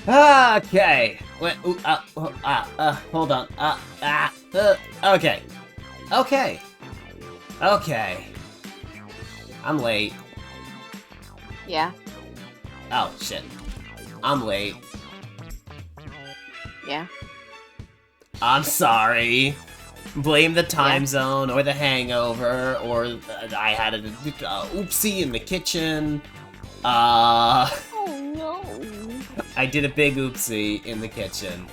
Okay. Wait, hold on. Okay. Okay. Okay. I'm late. Yeah. Oh, shit. I'm late. Yeah. I'm sorry. Blame the time Yeah. zone, or the hangover, or I had an oopsie in the kitchen. Oh no. I did a big oopsie in the kitchen.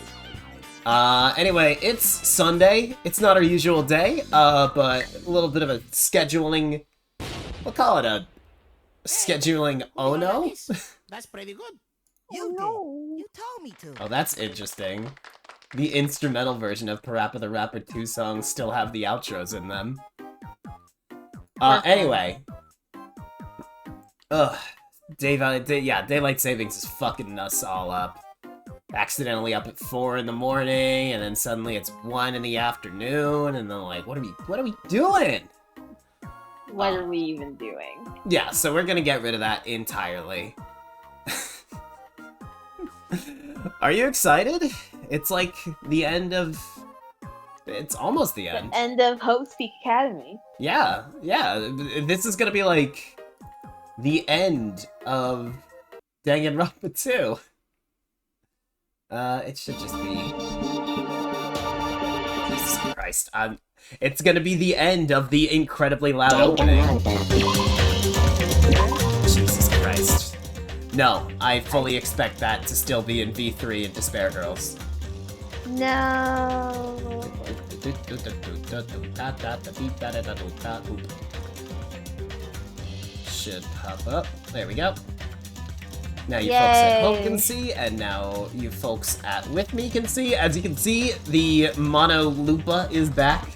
Anyway, it's Sunday. It's not our usual day, but a little bit of a scheduling... We'll call it a scheduling oh no? That's pretty good. Oh no. You told me to. Oh, that's interesting. The instrumental version of Parappa the Rapper 2 songs still have the outros in them. Anyway. Ugh. Daylight savings is fucking us all up. Accidentally up at 4 in the morning, and then suddenly it's 1 in the afternoon, and then like, what are we doing? What are we even doing? Yeah, so we're gonna get rid of that entirely. Are you excited? It's like the end of... It's almost the end. The end of Hope Speak Academy. Yeah. This is gonna be like the end of Danganronpa 2. It should just be... Jesus Christ. It's gonna be the end of the incredibly loud opening. Jesus Christ. No, I fully expect that to still be in V3 and Despair Girls. No. Should pop up. There we go. Now you folks at home can see, and now you folks at with me can see. As you can see, the Mono Lupa is back.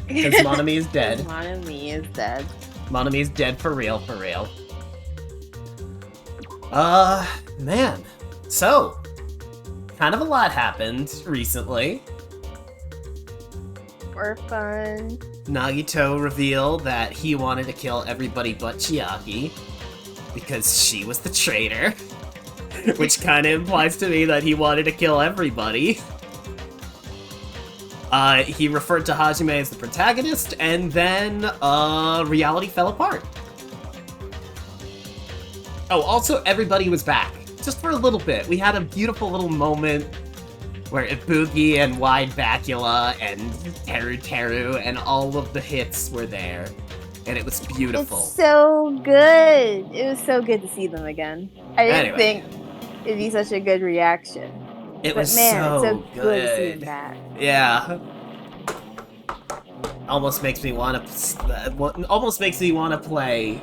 Because Monami is dead. Monami is dead. Monami is dead for real, for real. Man. So, kind of a lot happened recently. For fun. Nagito revealed that he wanted to kill everybody but Chiaki because she was the traitor, which kind of implies to me that he wanted to kill everybody. He referred to Hajime as the protagonist, and then, reality fell apart. Oh, also, everybody was back. Just for a little bit. We had a beautiful little moment where Ibuki and Wide Bacula and Teru Teru and all of the hits were there. And it was beautiful. It's so good. It was so good to see them again. I didn't think it'd be such a good reaction. It was man, so it's so good to see good. them back. Yeah. Almost makes me want to play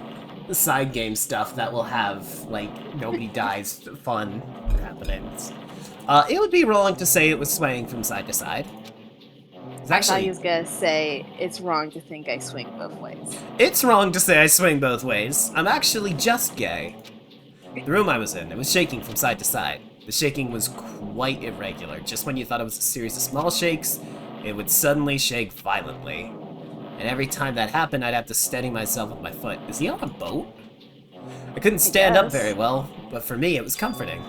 the side game stuff that will have, like, nobody dies fun happenings. It would be wrong to say it was swaying from side to side. I thought he was gonna say, it's wrong to think I swing both ways. It's wrong to say I swing both ways. I'm actually just gay. The room I was in, it was shaking from side to side. The shaking was quite irregular. Just when you thought it was a series of small shakes, it would suddenly shake violently. And every time that happened, I'd have to steady myself with my foot. Is he on a boat? I couldn't stand up very well, but for me, it was comforting.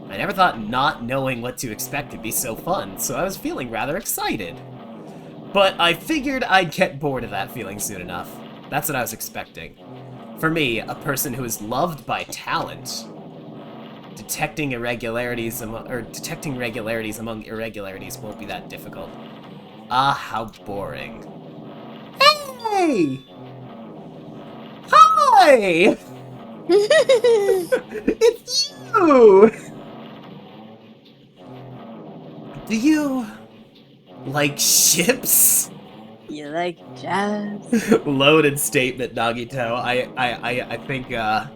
I never thought not knowing what to expect would be so fun, so I was feeling rather excited. But I figured I'd get bored of that feeling soon enough. That's what I was expecting. For me, a person who is loved by talent, detecting regularities among irregularities won't be that difficult. Ah, how boring. Hey! Hi! It's you! Do you like ships? You like jazz? Loaded statement, Nagito. I think, yeah.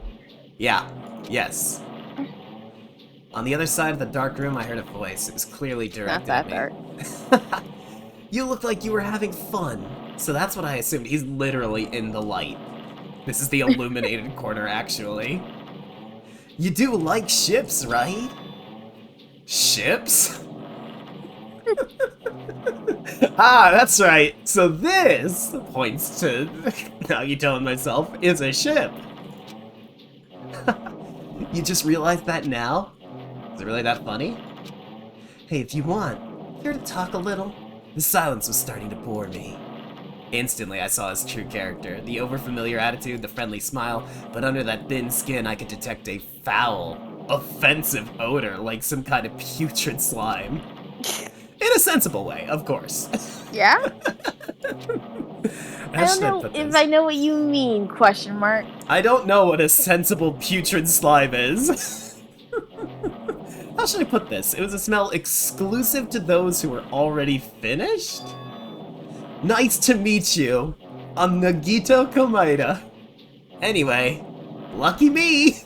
Yes. On the other side of the dark room, I heard a voice. It was clearly directed at me. Not that dark. You looked like you were having fun. So that's what I assumed. He's literally in the light. This is the illuminated corner, actually. You do like ships, right? Ships? Ah, that's right. So this, points to Nagito and myself, is a ship. You just realized that now? Is it really that funny? Hey, if you want, care to talk a little? The silence was starting to bore me. Instantly, I saw his true character. The overfamiliar attitude, the friendly smile, but under that thin skin, I could detect a foul, offensive odor, like some kind of putrid slime. In a sensible way, of course. Yeah? I don't know if I know what you mean, question mark. I don't know what a sensible putrid slime is. How should I put this? It was a smell exclusive to those who were already finished? Nice to meet you. I'm Nagito Komaeda. Anyway, lucky me!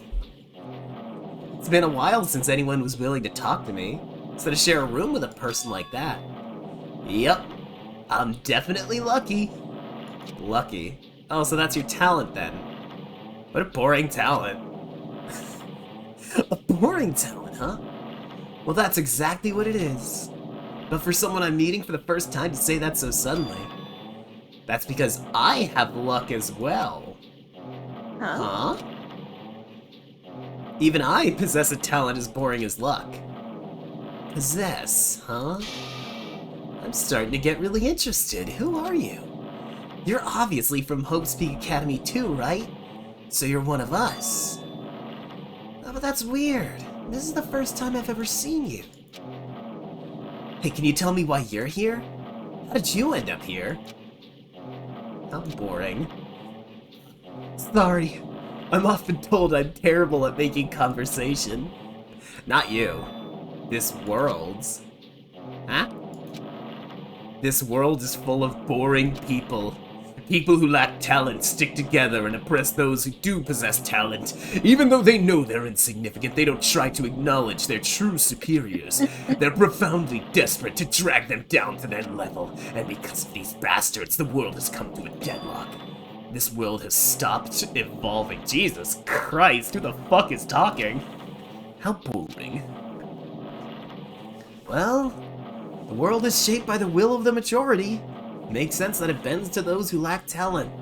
It's been a while since anyone was willing to talk to me, so to share a room with a person like that. Yep, I'm definitely lucky. Lucky? Oh, so that's your talent then. What a boring talent. A boring talent, huh? Well, that's exactly what it is. But for someone I'm meeting for the first time to say that so suddenly, that's because I have luck as well. Huh? Even I possess a talent as boring as luck. Possess, huh? I'm starting to get really interested. Who are you? You're obviously from Hope's Peak Academy too, right? So you're one of us. Oh, but that's weird. This is the first time I've ever seen you. Hey, can you tell me why you're here? How did you end up here? How boring. Sorry. I'm often told I'm terrible at making conversation. Not you. This world's. Huh? This world is full of boring people. People who lack talent stick together and oppress those who do possess talent. Even though they know they're insignificant, they don't try to acknowledge their true superiors. They're profoundly desperate to drag them down to their level. And because of these bastards, the world has come to a deadlock. This world has stopped evolving. Jesus Christ, who the fuck is talking? How boring. Well, the world is shaped by the will of the majority. Makes sense that it bends to those who lack talent.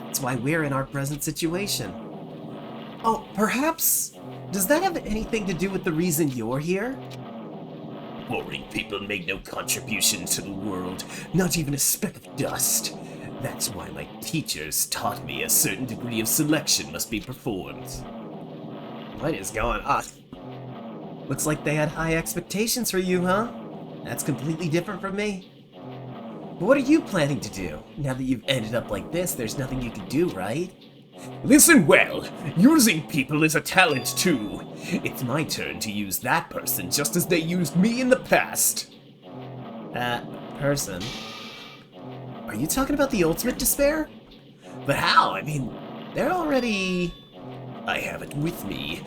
That's why we're in our present situation. Oh, perhaps... Does that have anything to do with the reason you're here? Boring people make no contribution to the world, not even a speck of dust. That's why my teachers taught me a certain degree of selection must be performed. What is going on? Looks like they had high expectations for you, huh? That's completely different from me. But what are you planning to do? Now that you've ended up like this, there's nothing you can do, right? Listen well, using people is a talent too. It's my turn to use that person just as they used me in the past. That person? Are you talking about the ultimate despair? But how? I mean, they're already... I have it with me.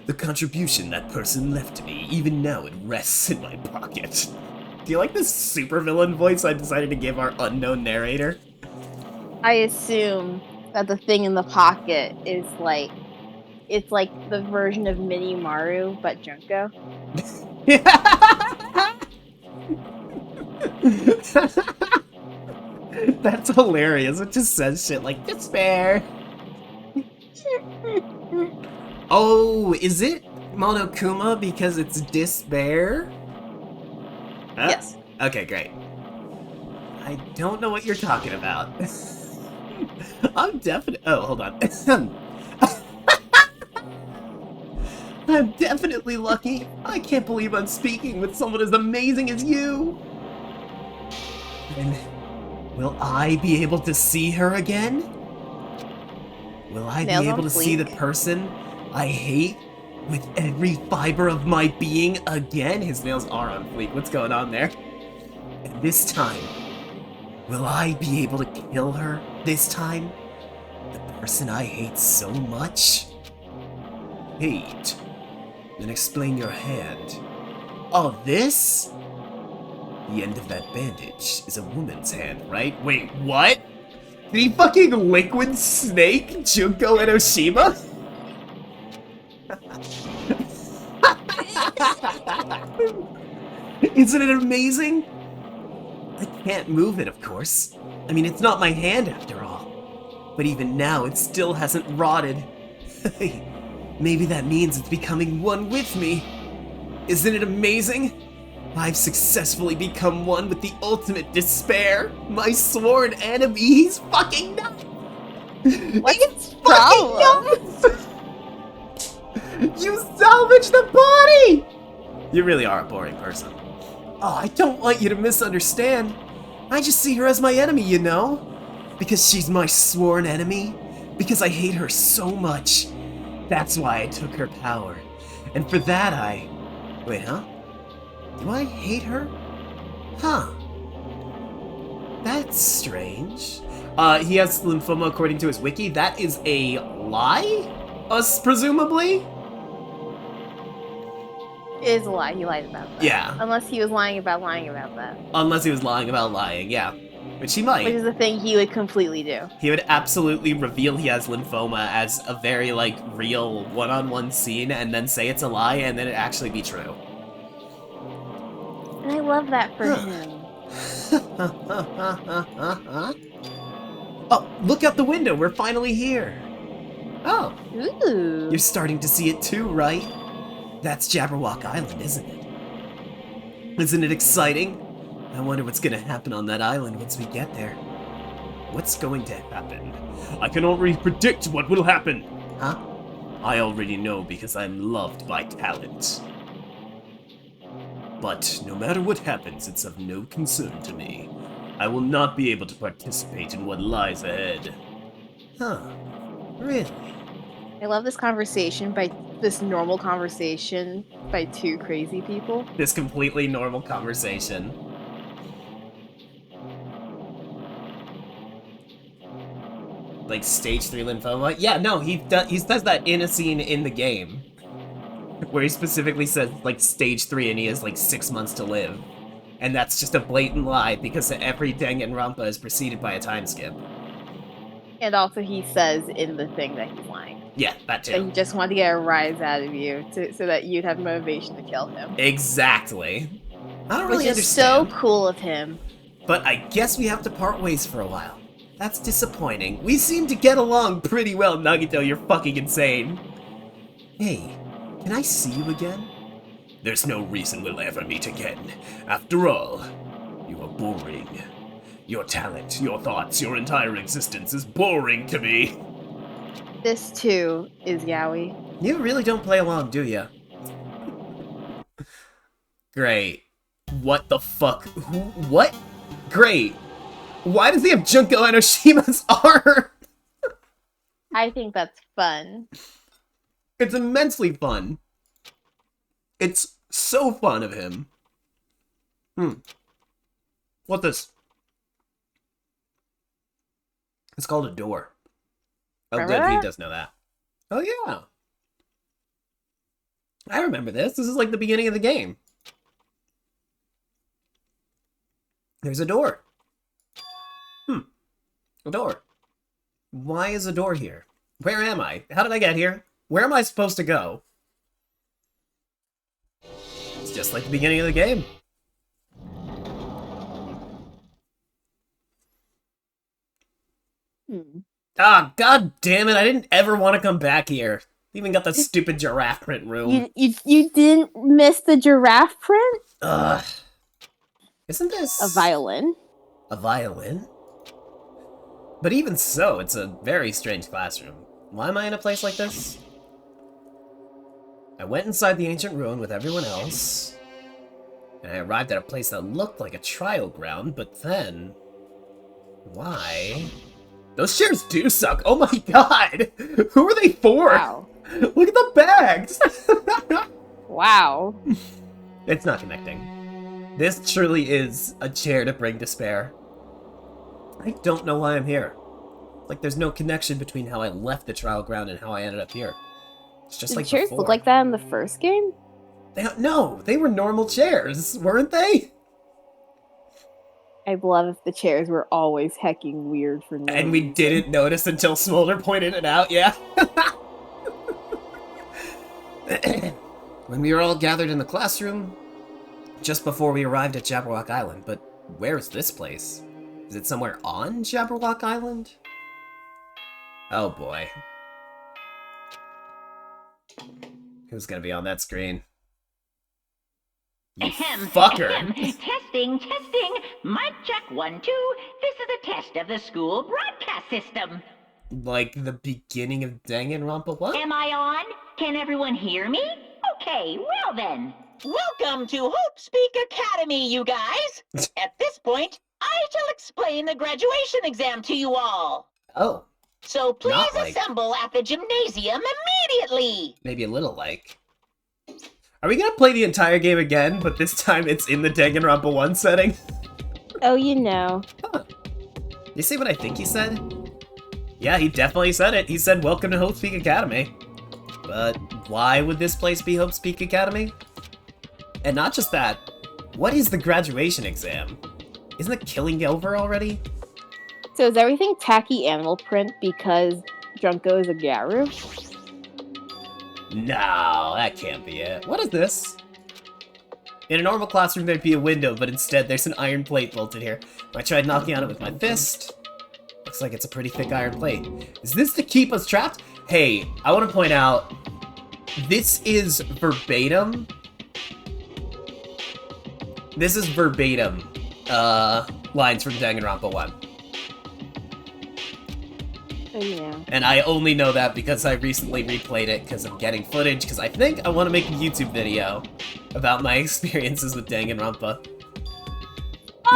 The contribution that person left to me, even now it rests in my pocket. Do you like this supervillain voice I decided to give our unknown narrator? I assume that the thing in the pocket is like, it's like the version of Mini Maru, but Junko. That's hilarious. It just says shit like despair. Oh, is it Monokuma because it's despair? Huh? Yes. Okay, great. I don't know what you're talking about. I'm definitely... Oh, hold on. I'm definitely lucky. I can't believe I'm speaking with someone as amazing as you. And will I be able to see her again? Will I be able to see the person I hate with every fiber of my being again? His nails are on fleek. What's going on there? And this time, will I be able to kill her this time? The person I hate so much? Hate? Then explain your hand. Oh, this? The end of that bandage is a woman's hand, right? Wait, what? Did he fucking liquid snake Junko Enoshima? Isn't it amazing? I can't move it, of course. I mean, it's not my hand after all. But even now, it still hasn't rotted. Maybe that means it's becoming one with me. Isn't it amazing? I've successfully become one with the ultimate despair. My sworn enemy, he's fucking nuts! What's He's his problem? fucking nuts! You salvaged the body! You really are a boring person. Oh, I don't want you to misunderstand. I just see her as my enemy, you know? Because she's my sworn enemy. Because I hate her so much. That's why I took her power. And for that Wait, huh? Do I hate her? Huh. That's strange. He has lymphoma according to his wiki. That is a lie? Us, presumably? It is a lie. He lied about that. Yeah. Unless he was lying about that. Unless he was lying about lying, yeah. Which he might. Which is a thing he would completely do. He would absolutely reveal he has lymphoma as a very, like, real one-on-one scene and then say it's a lie and then it actually be true. And I love that for him. Oh, look out the window! We're finally here! Oh, Ooh. you're starting to see it too, right? That's Jabberwock Island, isn't it? Isn't it exciting? I wonder what's gonna happen on that island once we get there. What's going to happen? I can already predict what will happen! Huh? I already know because I'm loved by talent. But no matter what happens, it's of no concern to me. I will not be able to participate in what lies ahead. Huh. Really? I love this conversation this normal conversation by two crazy people. This completely normal conversation. Like stage 3 lymphoma? Yeah, no, he does that in a scene in the game. Where he specifically says, like, stage 3 and he has, like, 6 months to live. And that's just a blatant lie because every Danganronpa is preceded by a time skip. And also he says in the thing that he's lying. Yeah, that too. That he just wanted to get a rise out of you so that you'd have motivation to kill him. Exactly. I don't really Which is understand. so cool of him. But I guess we have to part ways for a while. That's disappointing. We seem to get along pretty well, Nagito. You're fucking insane. Hey, can I see you again? There's no reason we'll ever meet again. After all, you are boring. Your talent, your thoughts, your entire existence is boring to me. This too is yaoi. You really don't play along, do ya? Great. What the fuck? Who? What? Great. Why does he have Junko Enoshima's arm? I think that's fun. It's immensely fun. It's so fun of him. What's this? It's called a door. Oh, Remember good. He that? does know that. Oh, yeah. I remember this. This is like the beginning of the game. There's a door. A door. Why is a door here? Where am I? How did I get here? Where am I supposed to go? It's just like the beginning of the game. Ah, god damn it, I didn't ever want to come back here. Even got the stupid giraffe print room. You didn't miss the giraffe print? Ugh. Isn't this... A violin? A violin? But even so, it's a very strange classroom. Why am I in a place like this? I went inside the ancient ruin with everyone else, and I arrived at a place that looked like a trial ground, but then... Why? Those chairs do suck! Oh my god! Who are they for? Wow. Look at the bags! Wow. It's not connecting. This truly is a chair to bring despair. I don't know why I'm here. Like, there's no connection between how I left the trial ground and how I ended up here. It's just Did like the chairs before. look like that in the first game? No, they were normal chairs, weren't they? I'd love if the chairs were always hecking weird for no And we reason. didn't notice until Smolder pointed it out, yeah? When we were all gathered in the classroom, just before we arrived at Jabberwock Island, but where is this place? Is it somewhere on Jabberwock Island? Oh boy. Who's gonna be on that screen? You fucker. Testing, testing. Mic check 1, 2. This is a test of the school broadcast system. Like the beginning of Danganronpa? What? Am I on? Can everyone hear me? Okay, well then. Welcome to Hope Speak Academy, you guys. At this point, I shall explain the graduation exam to you all. Oh, So please Not like- assemble at the gymnasium immediately. maybe a little like. Are we gonna play the entire game again, but this time it's in the Danganronpa 1 setting? Oh, you know. Huh. You see what I think he said? Yeah, he definitely said it. He said, "Welcome to Hope Speak Academy." But why would this place be Hope Speak Academy? And not just that, what is the graduation exam? Isn't the killing over already? So is everything tacky animal print because Junko is a Garu? No, that can't be it. What is this? In a normal classroom, there'd be a window, but instead there's an iron plate bolted here. I tried knocking on it with my fist. Looks like it's a pretty thick iron plate. Is this to keep us trapped? Hey, I want to point out, this is verbatim. This is verbatim lines from Danganronpa 1. Oh, yeah. And I only know that because I recently replayed it because I'm getting footage, because I think I want to make a YouTube video about my experiences with Danganronpa.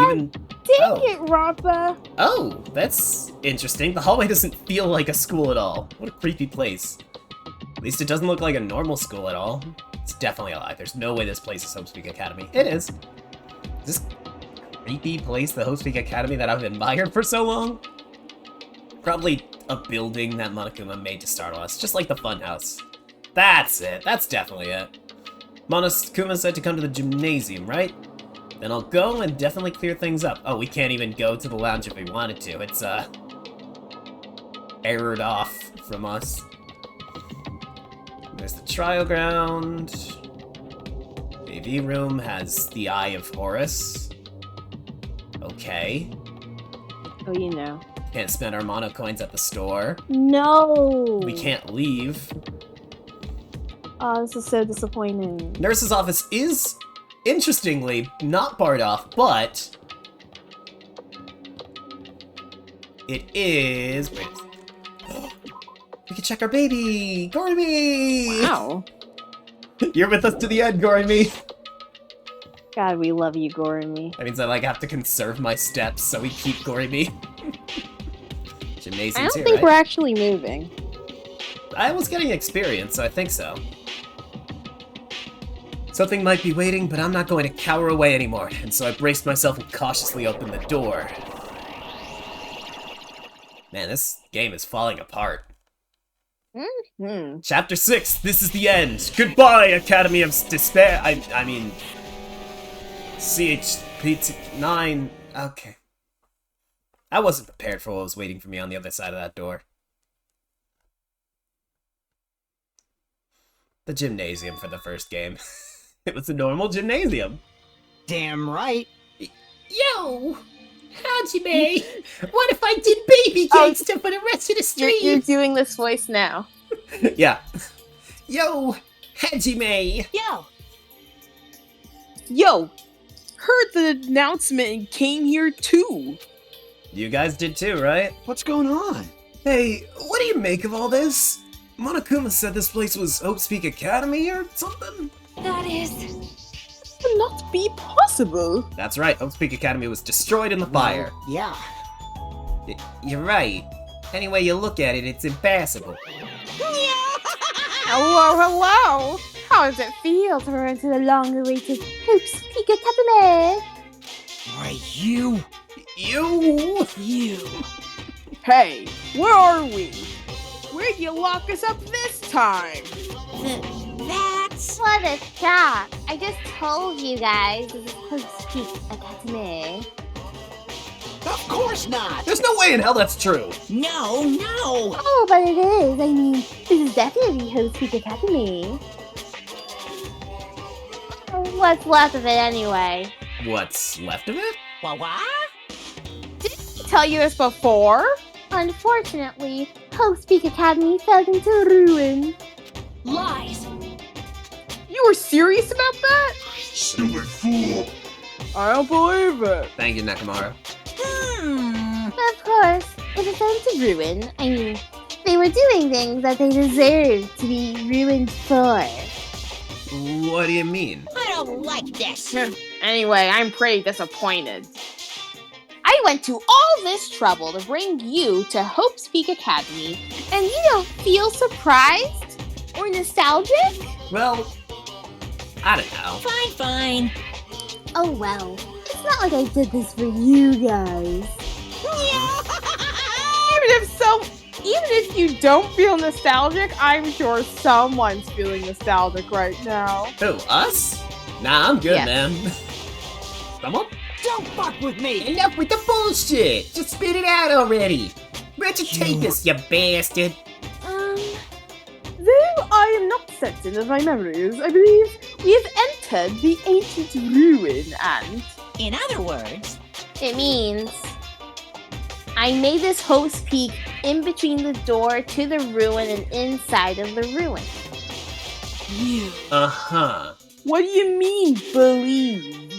Even... Dang it, Rampa! Oh, that's interesting. The hallway doesn't feel like a school at all. What a creepy place. At least it doesn't look like a normal school at all. It's definitely a lie. There's no way this place is Hope Speak Academy. It is. Is this creepy place the Hope Speak Academy that I've admired for so long? Probably a building that Monokuma made to startle us, just like the funhouse. That's it. That's definitely it. Monokuma said to come to the gymnasium, right? Then I'll go and definitely clear things up. Oh, we can't even go to the lounge if we wanted to. It's, errored off from us. There's the trial ground. The AV room has the Eye of Horus. Okay. Oh, you know. Can't spend our mono coins at the store. No! We can't leave. Oh, this is so disappointing. Nurse's office is, interestingly, not barred off, but it is... Wait. We can check our baby! Goremy! Wow. You're with us to the end, Goremy! God, we love you, Goremy. That means I, like, have to conserve my steps, so we keep Goremy. I Gymnasium's don't here, think right? we're actually moving. I was getting experience, so I think so. Something might be waiting, but I'm not going to cower away anymore, and so I braced myself and cautiously opened the door. Man, this game is falling apart. Hmm. Chapter 6, this is the end. Goodbye, Academy of Despair. I mean... CHP9... Okay. I wasn't prepared for what was waiting for me on the other side of that door. The gymnasium for the first game. It was a normal gymnasium. Damn right. Yo! Hajime! What if I did baby gangsta for the rest of the You're stream? doing this voice now. Yeah. Yo! Hajime! Yo. Yo, heard the announcement and came here too. You guys did too, right? What's going on? Hey, what do you make of all this? Monokuma said this place was Hope Speak Academy or something? That is... Could not be possible. That's right, Hope Speak Academy was destroyed in the fire. Yeah. You're right. Any way you look at it, it's impassable. Hello, hello! How does it feel to run to the long-awaited Hope Speak Academy? Why, you. You! Hey, where are we? Where'd you lock us up this time? That's... What a shock! I just told you guys this is Hope Speak Academy. Of course not. There's no way in hell that's true! No, no. Oh, but it is. I mean, this is definitely Hope Speak Academy. What's left of it anyway? What's left of it? What? Tell you this before? Unfortunately, Hope Speak Academy fell into ruin. lies. You were serious about that? Silly fool. I don't believe it. Thank you, Nakamura. Of course, if it's time to ruin, I mean, they were doing things that they deserved to be ruined for. What do you mean? I don't like this. Anyway, I'm pretty disappointed. I went to all this trouble to bring you to Hope's Peak Academy, and you don't feel surprised? Or nostalgic? Well, I don't know. Fine. Oh well, it's not like I did this for you guys. Even if you don't feel nostalgic, I'm sure someone's feeling nostalgic right now. Who, us? Nah, I'm good, Yes. man. Someone? Don't fuck with me! Enough with the bullshit! Just spit it out already! Where'd you take this, you bastard? Though I am not certain of my memories, I believe we have entered the ancient ruin and... In other words, It means I made this Hope's Peak in between the door to the ruin and inside of the ruin. Uh-huh. What do you mean, believe?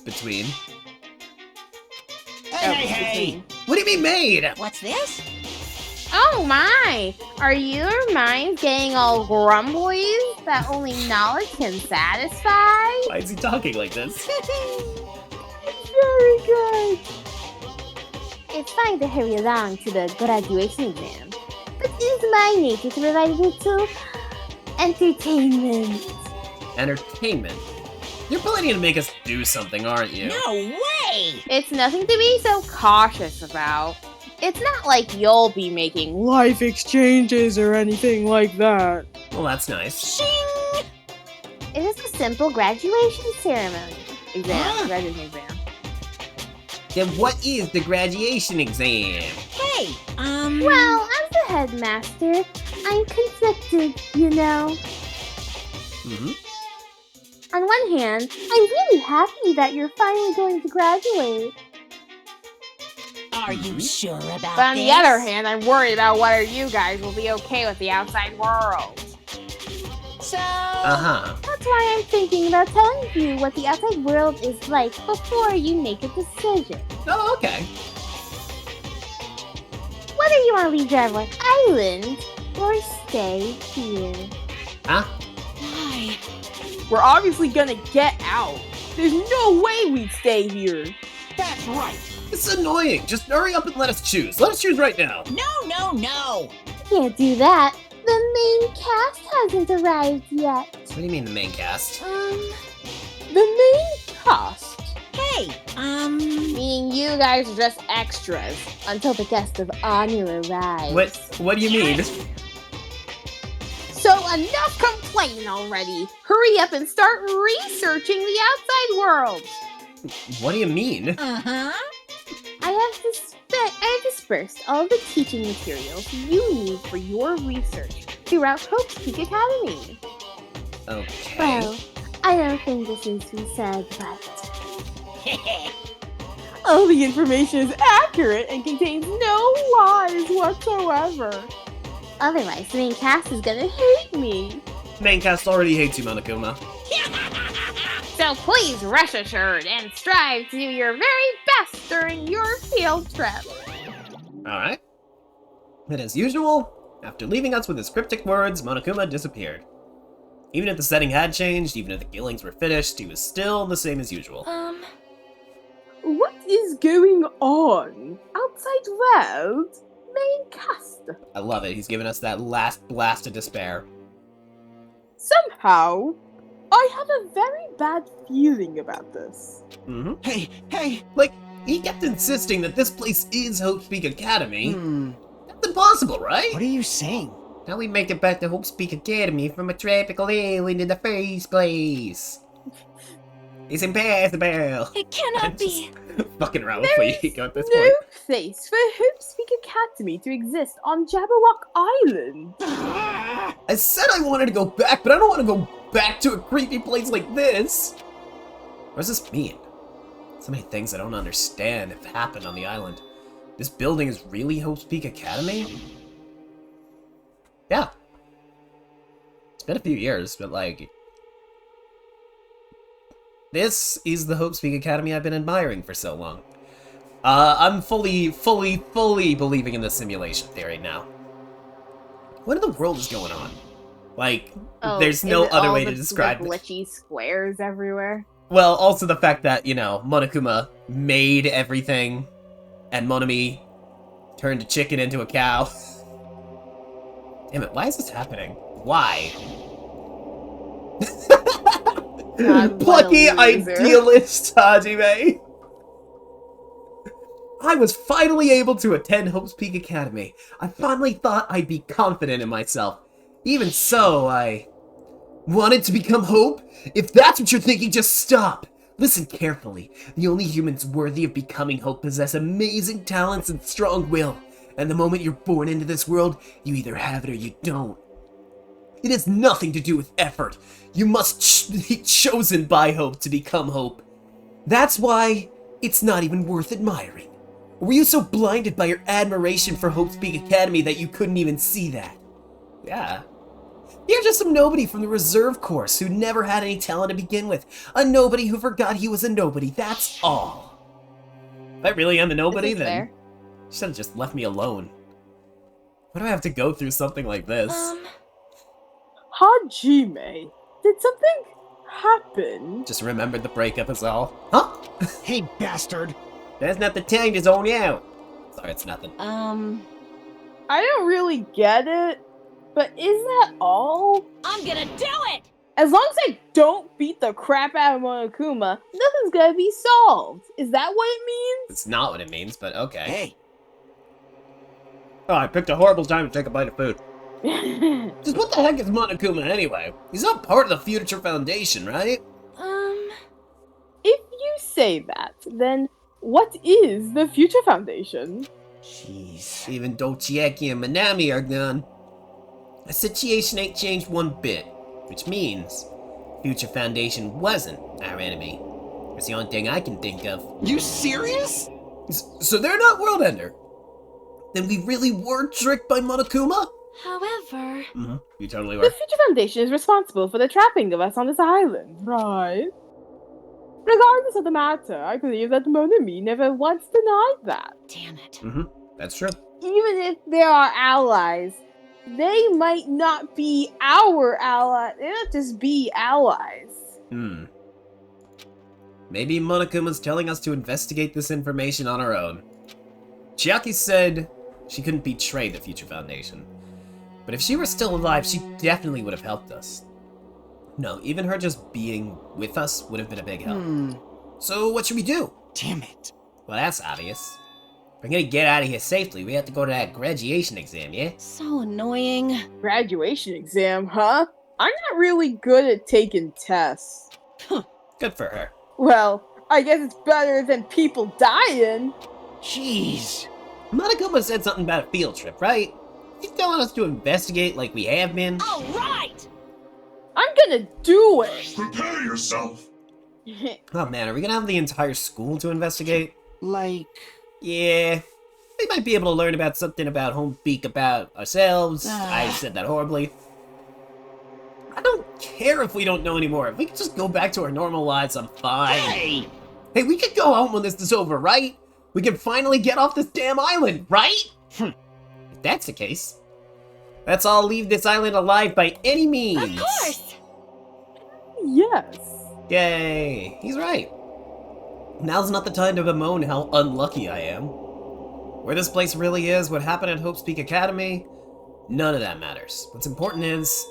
Between? Hey! What do you mean made? what's this? Oh my! Are your minds getting all grumbly that only knowledge can satisfy? Why is he talking like this? Very good. It's fine to hurry along to the graduation exam, but it is my nature to provide a little entertainment. Entertainment? You're planning to make us do something, aren't you? No way! It's nothing to be so cautious about. It's not like you'll be making Life exchanges or anything like that. Well, that's nice. Shing! It is a simple graduation ceremony. Exam, graduation exam. Then what is the graduation exam? Hey, Well, as the headmaster, I'm conflicted, you know. Mm-hmm. On one hand, I'm really happy that you're finally going to graduate. are you sure about But on this? the other hand, I'm worried about whether you guys will be okay with the outside world. So, Uh-huh. That's why I'm thinking about telling you what the outside world is like before you make a decision. Oh, okay. Whether you want to leave Driver Island or stay here. Huh? why? We're obviously gonna get out. There's no way we'd stay here. That's right! It's annoying. Just hurry up and let us choose. Let us choose right now. No. Can't do that. The main cast hasn't arrived yet. What do you mean the main cast? The main cast. Hey, Meaning you guys are just extras until the guest of honor arrives. What do you mean? So enough complaining already. Hurry up and start researching the outside world. What do you mean? uh-huh. I have dispersed all the teaching materials you need for your research throughout Hope's Peak Academy. Okay. Well, I don't think this needs to be said, but All the information is accurate and contains no lies whatsoever. otherwise the main cast is gonna hate me. Main cast already hates you, Monokuma. So please rest assured and strive to do your very best during your field trip. Alright. And as usual, after leaving us with his cryptic words, Monokuma disappeared. Even if the setting had changed, even if the killings were finished, he was still the same as usual. What is going on? Outside world? Main cast. I love it. He's given us that last blast of despair. Somehow, I have a very bad feeling about this. Mm-hmm. Hey! Like, he kept insisting that this place is Hope's Peak Academy. Hmm. That's impossible, right? What are you saying? How we make it back to Hope's Peak Academy from a tropical island in the first place? It's impossible. It cannot be. Fucking around with what you got at this No point. place for Hope's Peak Academy to exist on Jabberwock Island. I said I wanted to go back, but I don't want to go back to a creepy place like this. What does this mean? So many things I don't understand have happened on the island. This building is really Hope's Peak Academy? Yeah. It's been a few years, but like... This is the Hope Speak Academy I've been admiring for so long. I'm fully believing in the simulation theory now. What in the world is going on? Like, there's no other way to describe the it. glitchy squares everywhere. Well, also the fact that, you know, Monokuma made everything, and Monami turned a chicken into a cow. Damn it, why is this happening? Why? God, what a Plucky loser. idealist Hajime! I was finally able to attend Hope's Peak Academy. I finally thought I'd be confident in myself. Even so, I wanted to become Hope? If that's what you're thinking, just stop. Listen carefully. The only humans worthy of becoming Hope possess amazing talents and strong will. And the moment you're born into this world, you either have it or you don't. It has nothing to do with effort. You must be chosen by Hope to become Hope. That's why it's not even worth admiring. Or were you so blinded by your admiration for Hope's Peak Academy that you couldn't even see that? Yeah. You're just some nobody from the reserve course who never had any talent to begin with. A nobody who forgot he was a nobody, that's all. If I really am a nobody, This is then fair. you should have just left me alone. Why do I have to go through something like this? Hajime, did something happen? Just remembered the breakup is all. Huh? Hey, bastard. That's not the time to zone out. Sorry, it's nothing. I don't really get it, but is that all? I'm gonna do it! As long as I don't beat the crap out of Monokuma, nothing's gonna be solved. Is that what it means? It's not what it means, but okay. Hey, Oh, I picked a horrible time to take a bite of food. Just what the heck is Monokuma anyway? He's not part of the Future Foundation, right? If you say that, then what is the Future Foundation? jeez. Even Dochieki and Manami are gone. The situation ain't changed one bit, which means Future Foundation wasn't our enemy. That's the only thing I can think of. You serious? So they're not World Ender. Then we really were tricked by Monokuma? However, Mm-hmm. You totally The were. Future Foundation is responsible for the trapping of us on this island, right? Regardless of the matter, I believe that Monami never once denied that. damn it. Mm-hmm. That's true. Even if there are allies, they might not be our allies. They don't just be allies. Maybe Monokuma's telling us to investigate this information on our own. Chiaki said she couldn't betray the Future Foundation. But if she were still alive, she definitely would have helped us. No, even her just being with us would have been a big help. So what should we do? Damn it. Well, that's obvious. If we're gonna get out of here safely, we have to go to that graduation exam, yeah? So annoying. Graduation exam, huh? I'm not really good at taking tests. Good for her. Well, I guess it's better than people dying. Jeez. Monokuma said something about a field trip, right? He's telling us to investigate like we have been. All right! I'm gonna do it. Prepare yourself. Oh man, are we gonna have the entire school to investigate? Like, Yeah. We might be able to learn about something about Home Peak about ourselves. I Ah. said that horribly. I don't care if we don't know anymore. If we can just go back to our normal lives, I'm fine. hey! Hey, we can go home when this is over, right? We can finally get off this damn island, right? If that's the case, let's all leave this island alive by any means. Of course! Yes. Yay, he's right. Now's not the time to bemoan how unlucky I am. Where this place really is, what happened at Hope's Peak Academy, none of that matters. What's important is,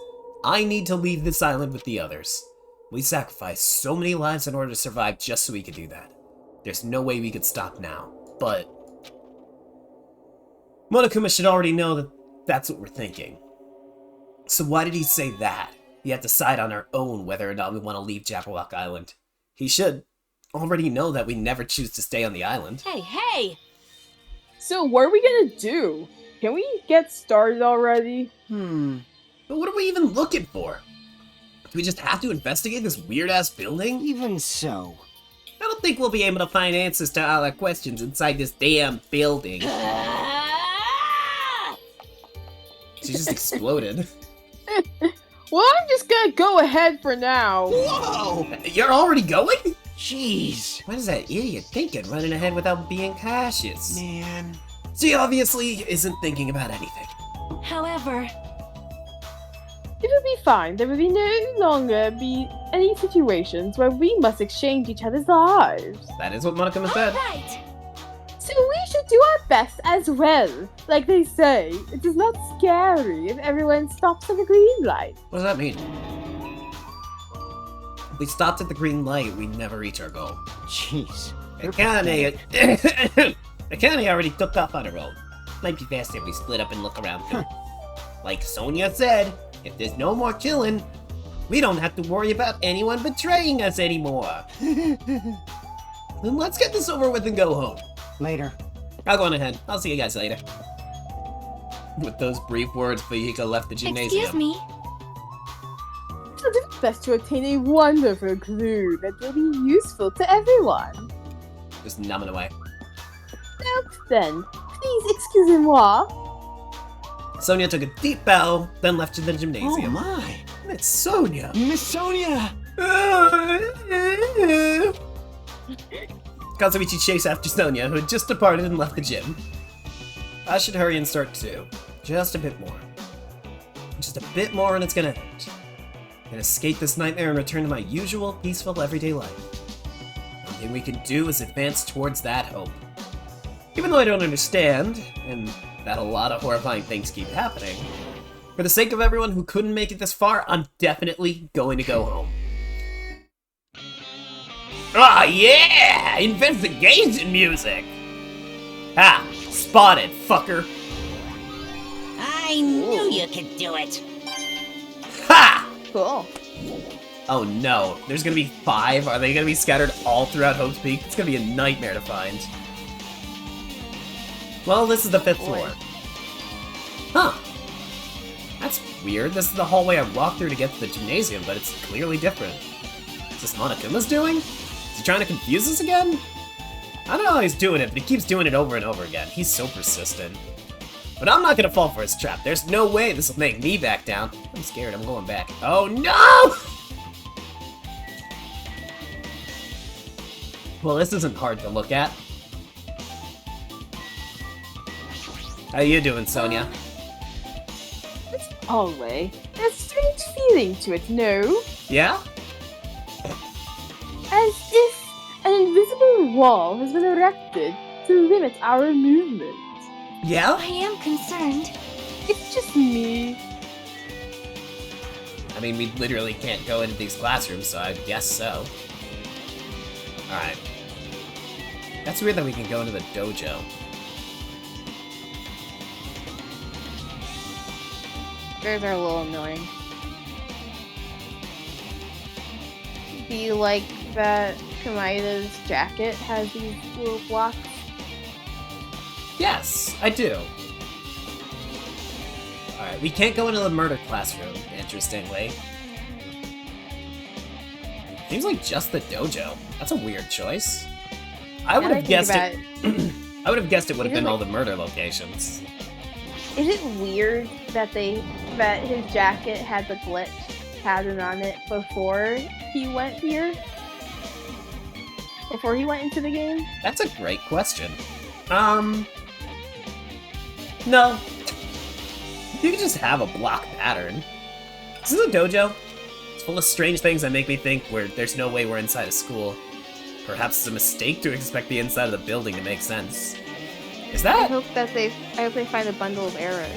I need to leave this island with the others. We sacrificed so many lives in order to survive just so we could do that. There's no way we could stop now, but Monokuma should already know that that's what we're thinking. So why did he say that? We have to decide on our own whether or not we want to leave Jabberwock Island. He should already know that we never choose to stay on the island. Hey, hey! So what are we gonna do? Can we get started already? But what are we even looking for? Do we just have to investigate this weird-ass building? Even so. I don't think we'll be able to find answers to all our questions inside this damn building. Ah! She just exploded. Well, I'm just gonna go ahead for now. Whoa! You're already going? Jeez. What is that idiot thinking, running ahead without being cautious? Man. She obviously isn't thinking about anything. However, It will be fine. There will be no longer be any situations where we must exchange each other's lives. That is what Monokuma all said. right. So we should do our best as well. Like they say, it is not scary if everyone stops at the green light. What does that mean? If we stopped at the green light, we'd never reach our goal. Jeez. You're Akane... Akane already took off on her own. Might be faster if we split up and look around too. Like Sonia said, if there's no more killing, we don't have to worry about anyone betraying us anymore. Then let's get this over with and go home. Later. I'll go on ahead. I'll see you guys later. With those brief words, Fuyika left the gymnasium. Excuse me. So it is best to obtain a wonderful clue that will be useful to everyone. Just numbing away. Now then, please excusez-moi. Sonia took a deep bow, then left to the Oh gymnasium. my. It's Sonia! Miss Sonia! Kazuichi chased after Sonia, who had just departed and left the gym. I should hurry and start too. Just a bit more. Just a bit more and it's gonna end. I'm gonna escape this nightmare and return to my usual, peaceful, everyday life. The only thing we can do is advance towards that hope. Even though I don't understand, and that a lot of horrifying things keep happening, for the sake of everyone who couldn't make it this far, I'm definitely going to go home. Ah, yeah! Investigation music! Ah, spotted, fucker. I knew you could do it. Ha! Cool. Oh no, there's gonna be 5? Are they gonna be scattered all throughout Hope's Peak? It's gonna be a nightmare to find. Well, this is the 5th floor. Huh. That's weird. This is the hallway I walked through to get to the gymnasium, but it's clearly different. Is this Monokuma's doing? Is he trying to confuse us again? I don't know how he's doing it, but he keeps doing it over and over again. He's so persistent. But I'm not gonna fall for his trap. There's no way this will make me back down. I'm scared. I'm going back. Oh no! Well, this isn't hard to look at. How you doing, Sonia? This hallway has a strange feeling to it, no? Yeah? As if an invisible wall has been erected to limit our movement. Yeah? I am concerned. It's just me. I mean, we literally can't go into these classrooms, so I guess so. Alright. That's weird that we can go into the dojo. Those are a little annoying. Do you like that Kamaida's jacket has these little blocks? Yes, I do. Alright, we can't go into the murder classroom, interestingly. Seems like just the dojo. That's a weird choice. I would have guessed it. I would have guessed it would have been all the murder locations. Is it weird that his jacket had the glitch pattern on it before he went here? Before he went into the game? That's a great question. No. You can just have a block pattern. This is a dojo. It's full of strange things that make me think there's no way we're inside a school. Perhaps it's a mistake to expect the inside of the building to make sense. Is I that? hope they find a bundle of arrows.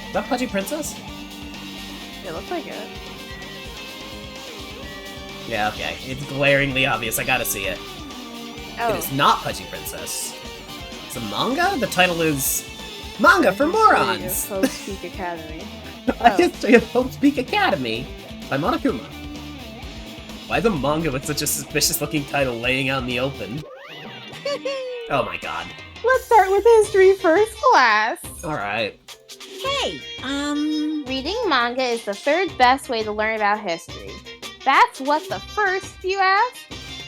Is that Pudgy Princess? It looks like it. Yeah, okay. It's glaringly obvious. I gotta see it. Oh, It is not Pudgy Princess. It's a manga? The title is Manga for Morons! Hope's Peak Academy. A History of Hope's Peak Academy by Monokuma. Why the manga with such a suspicious-looking title laying out in the open? Oh my god. Let's start with history first class. Alright. Hey, Reading manga is the third best way to learn about history. That's what the first, you ask?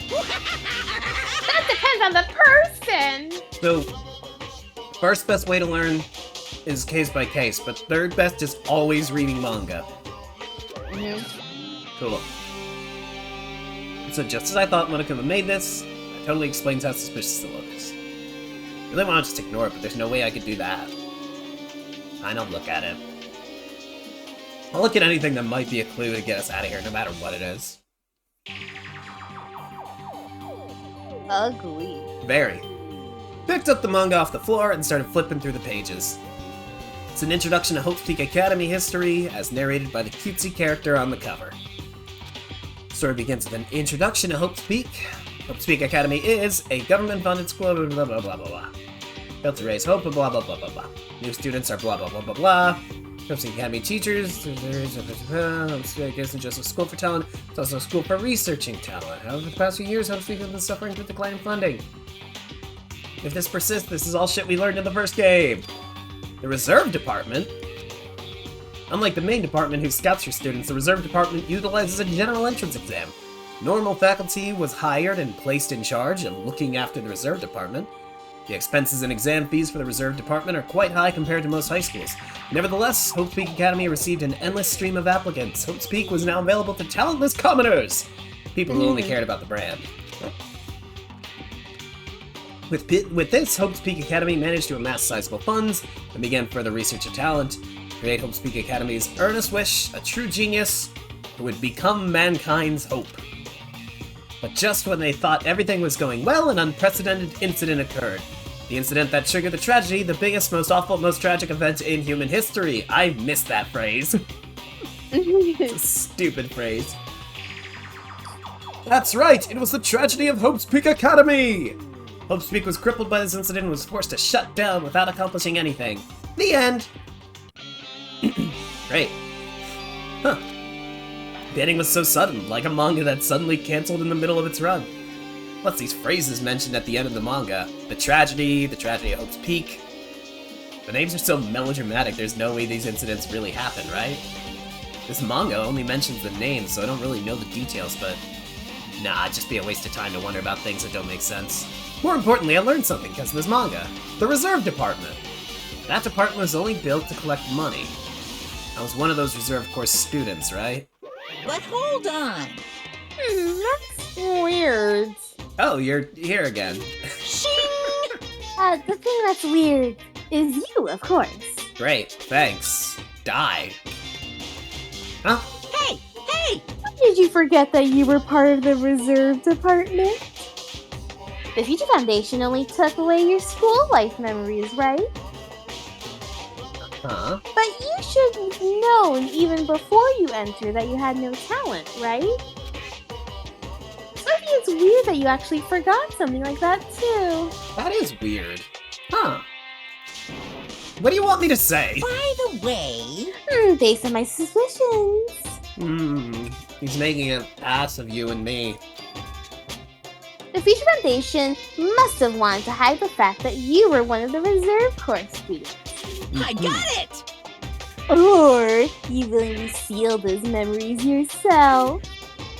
That depends on the person! So, first best way to learn is case by case, but third best is always reading manga. Cool. So just as I thought Monokuma made this, that totally explains how suspicious it looks. I really want to just ignore it, but there's no way I could do that. Fine, I'll look at it. I'll look at anything that might be a clue to get us out of here, no matter what it is. Ugly. Very. Picked up the manga off the floor and started flipping through the pages. It's an introduction to Hope's Peak Academy history, as narrated by the cutesy character on the cover. The story begins with an introduction to Hope's Peak. Hope's Peak Academy is a government-funded school, blah blah blah blah blah blah. Built to raise hope, blah blah blah blah blah. New students are blah blah blah blah blah. Hope's Peak Academy teachers, Hope's Peak isn't just a school for talent, it's also a school for researching talent. However, the past few years, Hope's Peak has been suffering through declining funding. If this persists, this is all shit we learned in the first game. The Reserve Department? Unlike the main department who scouts your students, the Reserve Department utilizes a general entrance exam. Normal faculty was hired and placed in charge of looking after the Reserve Department. The expenses and exam fees for the Reserve Department are quite high compared to most high schools. Nevertheless, Hope's Peak Academy received an endless stream of applicants. Hope's Peak was now available to talentless commoners! People who only cared about the brand. With this, Hope's Peak Academy managed to amass sizable funds and began further research of talent, create Hope's Peak Academy's earnest wish, a true genius who would become mankind's hope. But just when they thought everything was going well, an unprecedented incident occurred. The incident that triggered the tragedy, the biggest, most awful, most tragic event in human history. I missed that phrase. It's a stupid phrase. That's right, it was the tragedy of Hope's Peak Academy! Hope's Peak was crippled by this incident and was forced to shut down without accomplishing anything. The end! Great. Huh. The ending was so sudden, like a manga that suddenly cancelled in the middle of its run. Plus these phrases mentioned at the end of the manga. The tragedy of Hope's Peak. The names are so melodramatic, there's no way these incidents really happened, right? This manga only mentions the names, so I don't really know the details, but... Nah, it'd just be a waste of time to wonder about things that don't make sense. More importantly, I learned something because of this manga. The Reserve Department. That department was only built to collect money. I was one of those Reserve Course students, right? But hold on. That's weird. Oh, you're here again. The thing that's weird is you, of course. Great, thanks. Die. Huh? Hey! Did you forget that you were part of the Reserve Department? The Future Foundation only took away your school life memories, right? Huh? But you should have known even before you entered that you had no talent, right? So I think it's weird that you actually forgot something like that, too. That is weird. Huh. What do you want me to say? By the way... Based on my suspicions. He's making an ass of you and me. The Future Foundation must have wanted to hide the fact that you were one of the Reserve Corps students. I got it! Or you willingly sealed those memories yourself.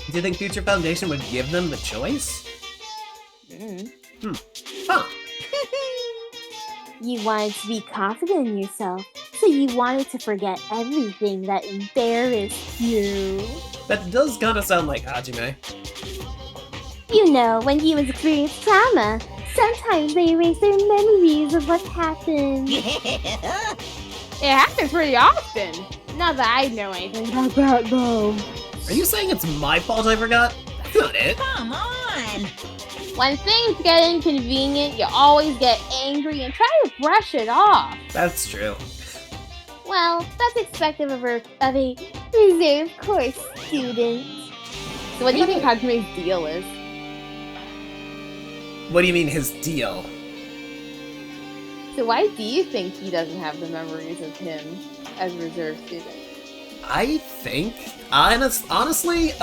Do you think Future Foundation would give them the choice? Huh. You wanted to be confident in yourself, so you wanted to forget everything that embarrassed you. That does kinda sound like Hajime. You know, when humans experience trauma, sometimes they erase their memories of what happened. It happens pretty often. Not that I know anything about that, though. Are you saying it's my fault I forgot? That's not it. Come on! When things get inconvenient, you always get angry and try to brush it off. That's true. Well, that's expected of a Reserve Corps student. So what do you think Hajime's deal is? What do you mean his deal? So why do you think he doesn't have the memories of him as a reserve student? I think, honestly,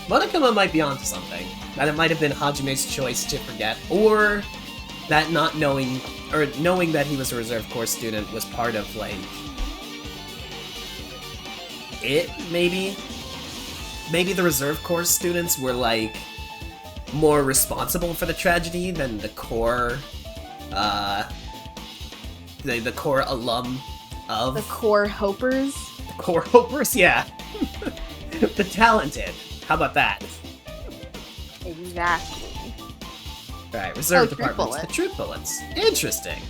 Monokuma might be onto something. That it might have been Hajime's choice to forget, or that not knowing, or knowing that he was a Reserve Corps student was part of, like, it, maybe? Maybe the Reserve Corps students were, like, more responsible for the tragedy than the core, the core alum of... The core hopers. Core hopers? Yeah. The talented. How about that? Exactly. Alright, reserve Truth departments. bullets. The truth bullets. Interesting.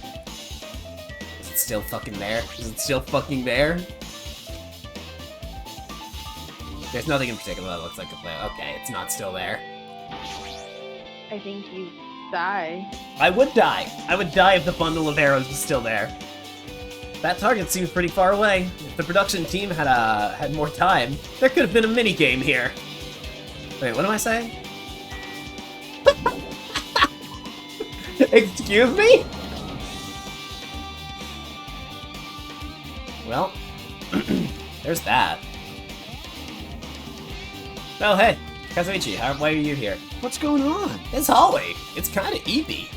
Is it still fucking there? Is it still fucking there? There's nothing in particular that looks like a plan. Okay, it's not still there. I think you die. I would die. I would die if the bundle of arrows was still there. That target seems pretty far away. If the production team had more time, there could have been a mini game here. Wait, what am I saying? Excuse me? Well, there's that. Oh, hey, Kazuichi, why are you here? What's going on? This hallway, it's kind of eepy.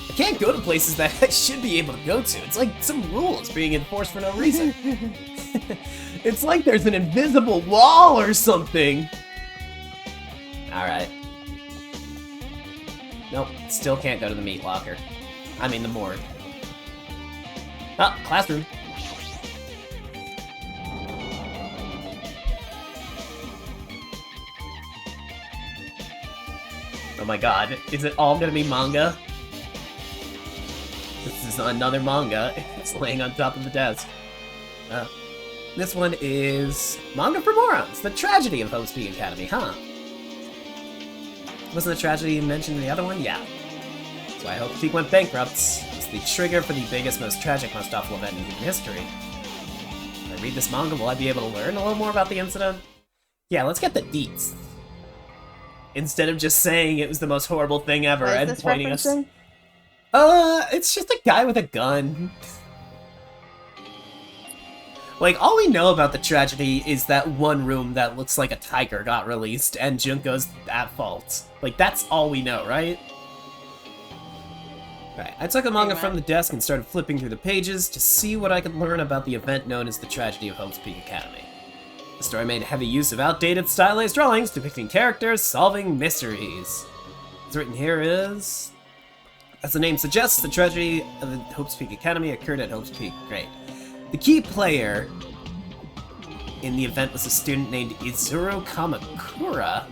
I can't go to places that I should be able to go to. It's like some rules being enforced for no reason. It's like there's an invisible wall or something. Alright. Nope, still can't go to the meat locker. I mean the morgue. Ah, classroom. Oh my god, is it all gonna be manga? This is another manga. It's laying on top of the desk. This one is Manga for Morons, The Tragedy of Hope's Peak Academy, huh? Wasn't the tragedy mentioned in the other one? Yeah. That's why Hope's Peak went bankrupt. It's the trigger for the biggest, most tragic, most awful event in human history. If I read this manga, will I be able to learn a little more about the incident? Yeah, let's get the deets. Instead of just saying it was the most horrible thing ever What is and this pointing us... referencing? It's just a guy with a gun. Like, all we know about the tragedy is that one room that looks like a tiger got released, and Junko's at fault. Like, that's all we know, right? Right, I took a manga from the desk and started flipping through the pages to see what I could learn about the event known as the Tragedy of Hope's Peak Academy. The story made heavy use of outdated, stylized drawings depicting characters solving mysteries. What's written here is... As the name suggests, the tragedy of the Hope's Peak Academy occurred at Hope's Peak. Great. The key player in the event was a student named Izuru Kamakura.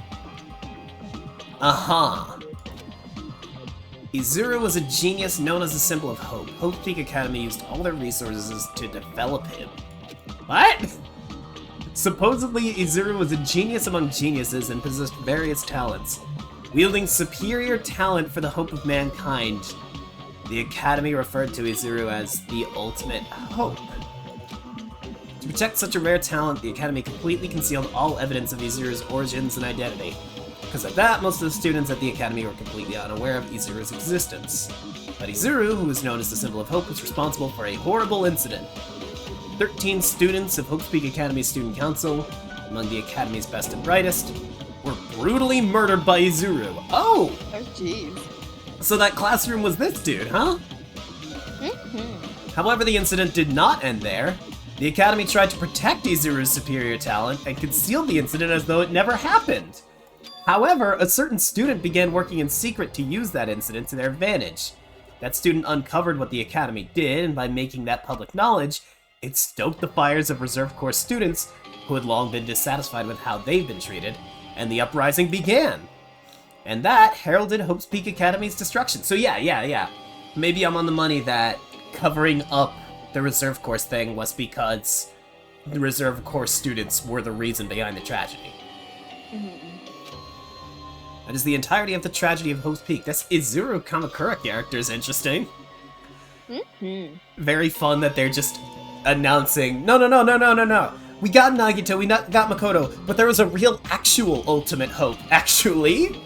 Izuru was a genius known as a symbol of hope. Hope's Peak Academy used all their resources to develop him. What? Supposedly, Izuru was a genius among geniuses and possessed various talents. Wielding superior talent for the hope of mankind, the Academy referred to Izuru as the ultimate hope. To protect such a rare talent, the Academy completely concealed all evidence of Izuru's origins and identity. Because of that, most of the students at the Academy were completely unaware of Izuru's existence. But Izuru, who was known as the symbol of hope, was responsible for a horrible incident. 13 students of Hope's Peak Academy Student Council, among the Academy's best and brightest, were brutally murdered by Izuru. Oh! Oh, jeez. So that classroom was this dude, huh? However, the incident did not end there. The Academy tried to protect Izuru's superior talent and concealed the incident as though it never happened. However, a certain student began working in secret to use that incident to their advantage. That student uncovered what the Academy did, and by making that public knowledge, it stoked the fires of Reserve Corps students who had long been dissatisfied with how they've been treated, and the uprising began. And that heralded Hope's Peak Academy's destruction. So yeah. Maybe I'm on the money that covering up the Reserve Corps thing was because the Reserve Corps students were the reason behind the tragedy. That is the entirety of the tragedy of Hope's Peak. This Izuru Kamakura character is interesting. Very fun that they're just announcing, no. We got Nagito, we got Makoto, but there was a real actual ultimate hope, actually.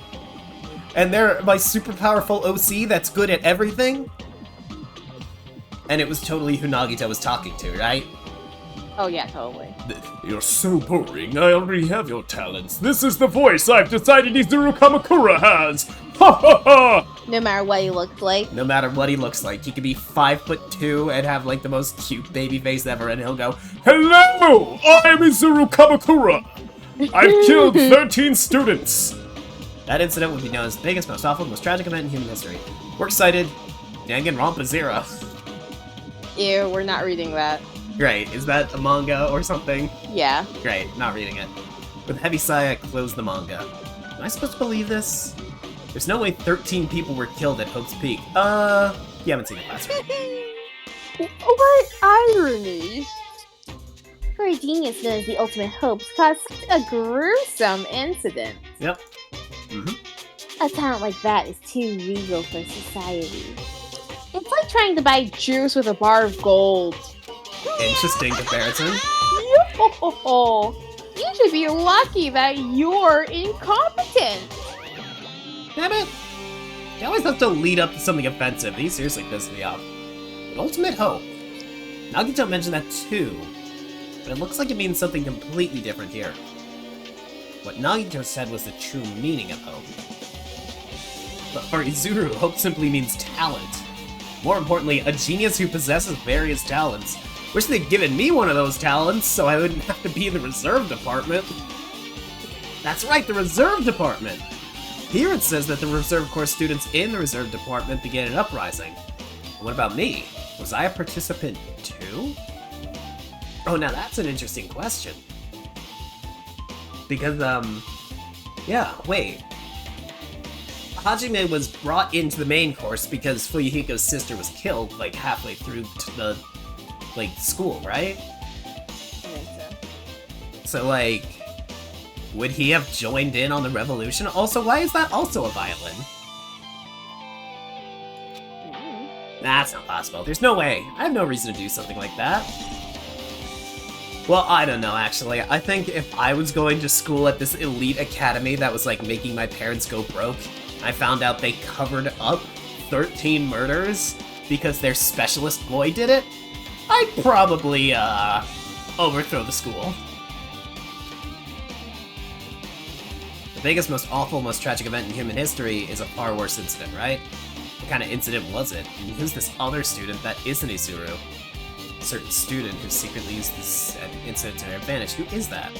And they're my super powerful OC that's good at everything. And it was totally who Nagito was talking to, right? Oh, yeah, totally. You're so boring. I already have your talents. This is the voice I've decided Izuru Kamakura has. Ha ha ha! No matter what he looks like. No matter what he looks like. He could be 5'2" and have like the most cute baby face ever, and he'll go, Hello! I am Izuru Kamakura. I've killed 13 students. That incident would be known as the biggest, most awful, most tragic event in human history. We're excited. Danganronpa 0. Ew, we're not reading that. Great. Is that a manga or something? Yeah. Great. Not reading it. With a heavy sigh, I closed the manga. Am I supposed to believe this? There's no way 13 people were killed at Hope's Peak. You haven't seen the classroom. What irony! For a genius known as the Ultimate Hopes caused such a gruesome incident. Yep. A talent like that is too regal for society. It's like trying to buy Juice with a bar of gold. Interesting comparison. Yo! You should be lucky that you're incompetent! Damn it! You always have to lead up to something offensive. These seriously piss me off. But Ultimate Hope. Nagito mentioned that too. But it looks like it means something completely different here. What Nagito said was the true meaning of hope. But for Izuru, hope simply means talent. More importantly, a genius who possesses various talents. Wish they'd given me one of those talents so I wouldn't have to be in the reserve department. That's right, the reserve department! Here it says that the reserve corps students in the reserve department began an uprising. What about me? Was I a participant too? Oh, now that's an interesting question. Because, yeah, wait. Hajime was brought into the main course because Fuyuhiko's sister was killed, like, halfway through to the, like, school, right? I think so. So, like, would he have joined in on the revolution? Also, why is that also a violin? That's not possible. There's no way. I have no reason to do something like that. Well, I don't know, actually. I think if I was going to school at this elite academy that was, like, making my parents go broke, I found out they covered up 13 murders because their specialist boy did it, I'd probably, overthrow the school. The biggest, most awful, most tragic event in human history is a far worse incident, right? What kind of incident was it? And who's this other student that isn't Izuru? A certain student who secretly used this incident to their advantage. Who is that?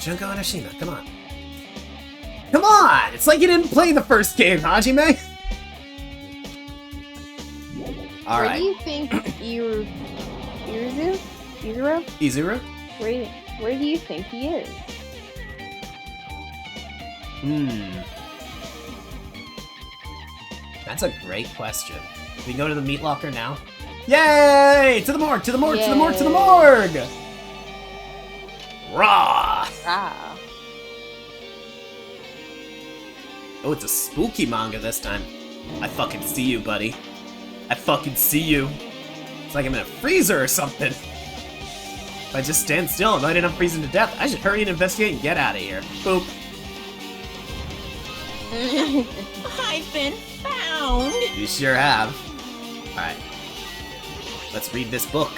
Junko Enoshima, come on. Come on! It's like you didn't play the first game, Hajime! Alright. Where do you think Izuru? Izuru? Where do you think he is? That's a great question. We go to the meat locker now? Yay! To the morgue! To the morgue! To the morgue! To the morgue! Rah! Ah. Oh, it's a spooky manga this time. I fucking see you, buddy. I fucking see you. It's like I'm in a freezer or something. If I just stand still, I might end up freezing to death. I should hurry and investigate and get out of here. Boop. I've been found. You sure have. Alright. Let's read this book.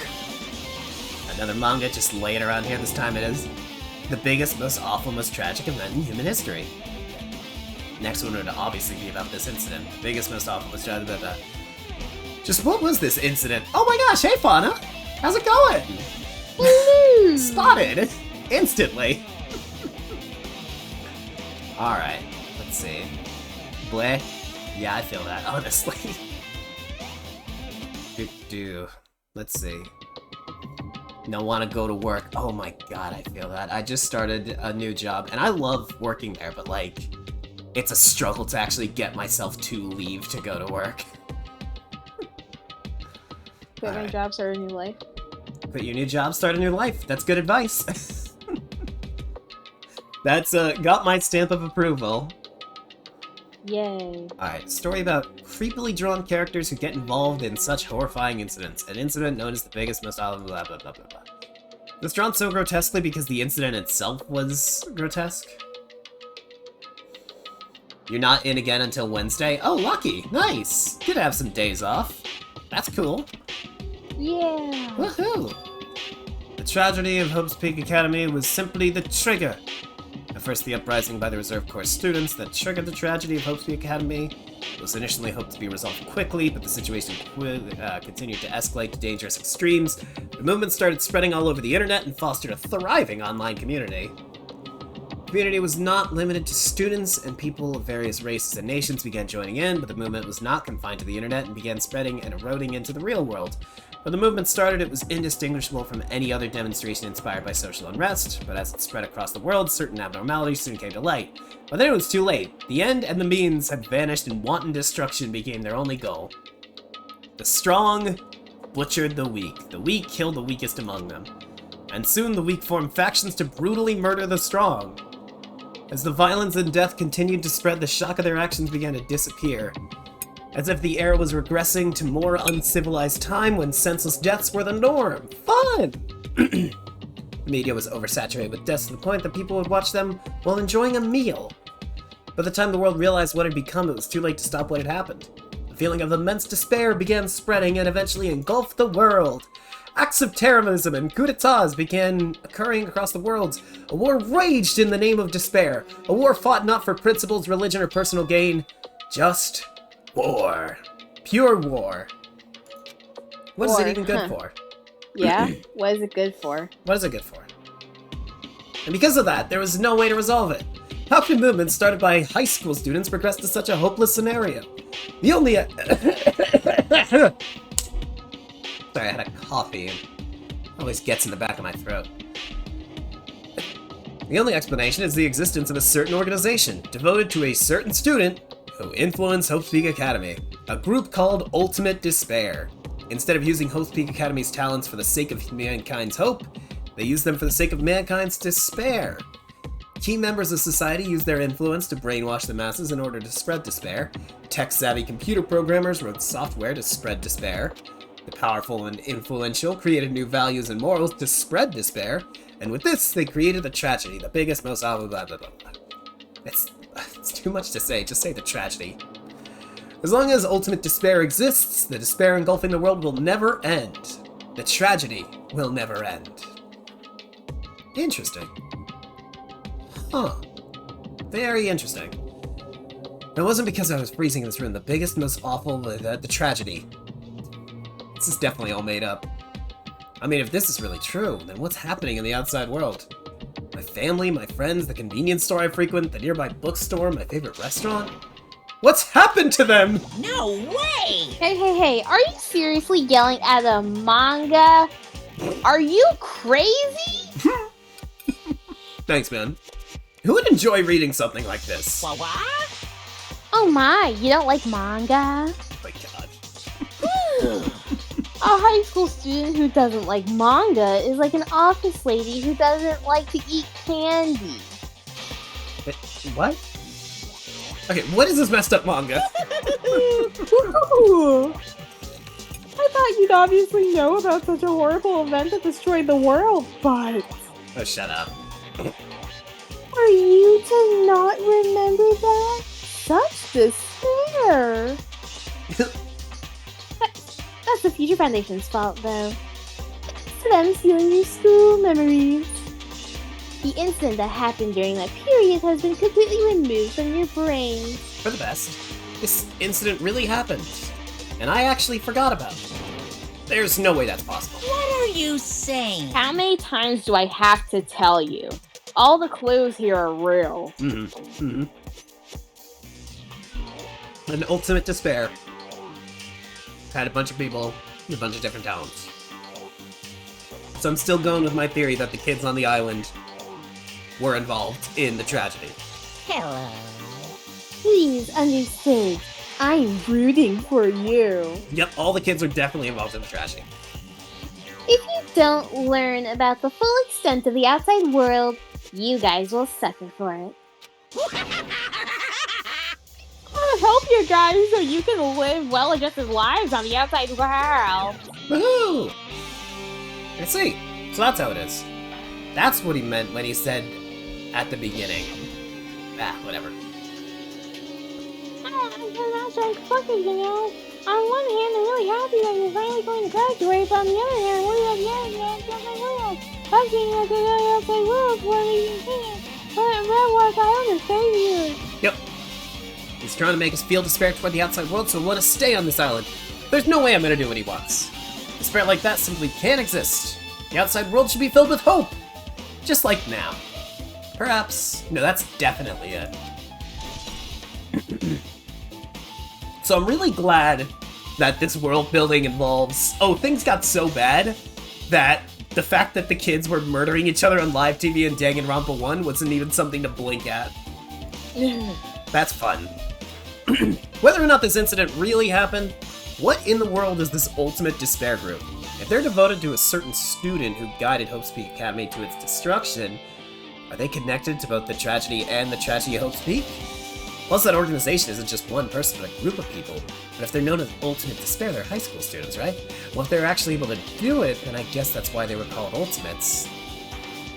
Another manga just laying around here, this time it is. The biggest, most awful, most tragic event in human history. Next one would obviously be about this incident. The biggest, most awful, most tragic event. Just what was this incident? Oh my gosh, hey Fauna! How's it going? Spotted! Instantly! Alright, let's see. Bleh? Yeah, I feel that, honestly. Let's see. Don't want to go to work. Oh my god, I feel that. I just started a new job, and I love working there, but like, it's a struggle to actually get myself to leave to go to work. Quit my job, start a new life. Quit your new job, start a new life. That's good advice. That's got my stamp of approval. Yay. Alright, story about creepily drawn characters who get involved in such horrifying incidents. An incident known as the biggest, most awful, blah blah blah blah blah. It was drawn so grotesquely because the incident itself was grotesque. You're not in again until Wednesday? Oh, lucky! Nice! Good to have some days off. That's cool. Yeah. Woohoo! The tragedy of Hope's Peak Academy was simply the trigger. At first, the uprising by the Reserve Corps students that triggered the tragedy of Hope's Peak Academy was initially hoped to be resolved quickly, but the situation continued to escalate to dangerous extremes. The movement started spreading all over the internet and fostered a thriving online community. community was not limited to students, and people of various races and nations began joining in, but the movement was not confined to the internet and began spreading and eroding into the real world. When the movement started, it was indistinguishable from any other demonstration inspired by social unrest, but as it spread across the world, certain abnormalities soon came to light. But then it was too late. The end and the means had vanished, and wanton destruction became their only goal. The strong butchered the weak killed the weakest among them. And soon the weak formed factions to brutally murder the strong. As the violence and death continued to spread, the shock of their actions began to disappear. As if the era was regressing to more uncivilized time when senseless deaths were the norm. Fun! The media was oversaturated with deaths to the point that people would watch them while enjoying a meal. By the time the world realized what had become, it was too late to stop what had happened. The feeling of immense despair began spreading and eventually engulfed the world. Acts of terrorism and coups d'etats began occurring across the world. A war raged in the name of despair. A war fought not for principles, religion, or personal gain. Just war. Pure war. What is it even good for? Yeah, what is it good for? What is it good for? And because of that, there was no way to resolve it. How could movements started by high school students progress to such a hopeless scenario? The only... Sorry, I had a coffee and it always gets in the back of my throat. The only explanation is the existence of a certain organization devoted to a certain student who influenced Hope's Peak Academy, a group called Ultimate Despair. Instead of using Hope's Peak Academy's talents for the sake of mankind's hope, they used them for the sake of mankind's despair. Key members of society used their influence to brainwash the masses in order to spread despair. Tech-savvy computer programmers wrote software to spread despair. The powerful and influential created new values and morals to spread despair, and with this, they created the tragedy, the biggest, most blah blah blah blah blah. It's too much to say, just say the tragedy. As long as ultimate despair exists, the despair engulfing the world will never end. The tragedy will never end. Interesting. Huh. Very interesting. It wasn't because I was freezing in this room. The biggest, most awful, the tragedy. This is definitely all made up. I mean, if this is really true, then what's happening in the outside world? My family, my friends, the convenience store I frequent, the nearby bookstore, my favorite restaurant? What's happened to them? No way! Hey, are you seriously yelling at a manga? Are you crazy? Thanks, man. Who would enjoy reading something like this? What? Oh my, you don't like manga? Oh my god. A high school student who doesn't like manga is like an office lady who doesn't like to eat candy. What? Okay, what is this messed up manga? Ooh. I thought you'd obviously know about such a horrible event that destroyed the world, but... Oh, shut up. Are you to not remember that? Such despair. That's the Future Foundation's fault, though. It's them stealing your school memories. The incident that happened during that period has been completely removed from your brain. For the best. This incident really happened, and I actually forgot about it. There's no way that's possible. What are you saying? How many times do I have to tell you? All the clues here are real. An ultimate despair. Had a bunch of people with a bunch of different talents. So I'm still going with my theory that the kids on the island were involved in the tragedy. Hello. Please understand, I'm rooting for you. Yep, all the kids are definitely involved in the tragedy. If you don't learn about the full extent of the outside world, you guys will suffer for it. I help you guys so you can live well-adjusted lives on the outside world. Woohoo! I see. So that's how it is. That's what he meant when he said at the beginning. Ah, whatever. That's like fucking, you know. On one hand, I'm really happy that you're finally going to graduate, but on the other hand, what do you have my world? Fucking at the outside world for me. But Redwalk Island is failure. Yep. He's trying to make us feel despair toward the outside world, so we want to stay on this island. There's no way I'm gonna do what he wants. Despair like that simply can't exist. The outside world should be filled with hope. Just like now. Perhaps. No, that's definitely it. So I'm really glad that this world building involves... Oh, things got so bad that the fact that the kids were murdering each other on live TV in Danganronpa 1 wasn't even something to blink at. That's fun. Whether or not this incident really happened, what in the world is this ultimate despair group? If they're devoted to a certain student who guided Hope's Peak Academy to its destruction, are they connected to both the tragedy and the tragedy of Hope's Peak? Plus, that organization isn't just one person, but a group of people. But if they're known as Ultimate Despair, they're high school students, right? Well, if they're actually able to do it, then I guess that's why they were called Ultimates.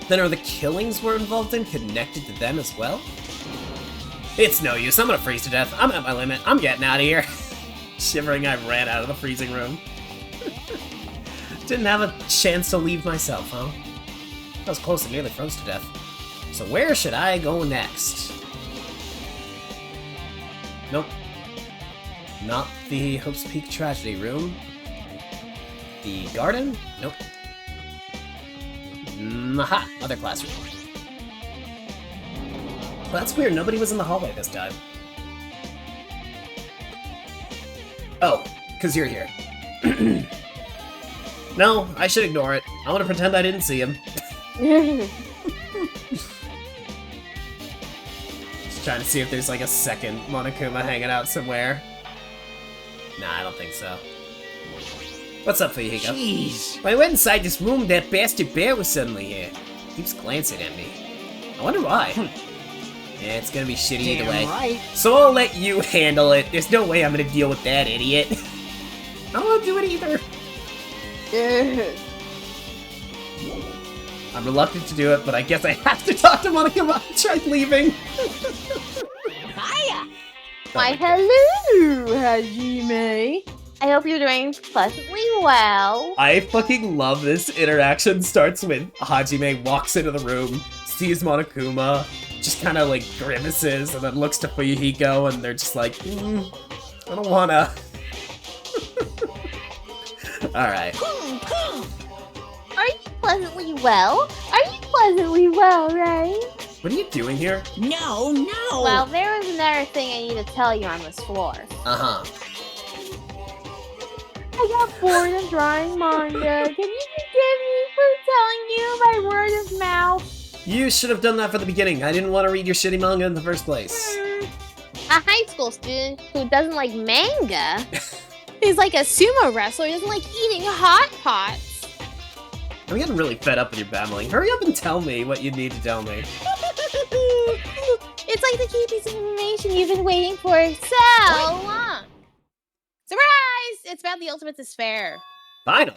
Then are the killings we're involved in connected to them as well? It's no use, I'm gonna freeze to death. I'm at my limit, I'm getting out of here. Shivering, I ran out of the freezing room. Didn't have a chance to leave myself, huh? I was close and nearly froze to death. So where should I go next? Nope. Not the Hope's Peak Tragedy Room. The garden? Nope. Aha! Other classroom. Well, that's weird, nobody was in the hallway this time. Oh, because you're here. No, I should ignore it. I want to pretend I didn't see him. Just trying to see if there's like a second Monokuma hanging out somewhere. Nah, I don't think so. What's up, Fuyuhiko? Jeez. When I went inside this room, that bastard bear was suddenly here. Keeps glancing at me. I wonder why. Yeah, it's gonna be shitty either Damn way. right. So I'll let you handle it. There's no way I'm gonna deal with that idiot. I don't wanna do it either. I'm reluctant to do it, but I guess I have to talk to Monica. I tried leaving. Hiya! Why, hello, Hajime. I hope you're doing pleasantly well. I fucking love this interaction. Starts with Hajime walks into the room, sees Monokuma, just kind of like grimaces, and then looks to Fuyuhiko, and they're just like, I don't wanna. Alright. Are you pleasantly well? Are you pleasantly well, right? What are you doing here? No, no! Well, there is another thing I need to tell you on this floor. Uh-huh. I got bored of drawing manga. Can you forgive me for telling you by word of mouth? You should have done that from the beginning. I didn't want to read your shitty manga in the first place. A high school student who doesn't like manga is like a sumo wrestler who doesn't like eating hot pots. I'm getting really fed up with your babbling. Hurry up and tell me what you need to tell me. It's like the key piece of information you've been waiting for so long. Surprise! It's about the ultimate despair. Finally.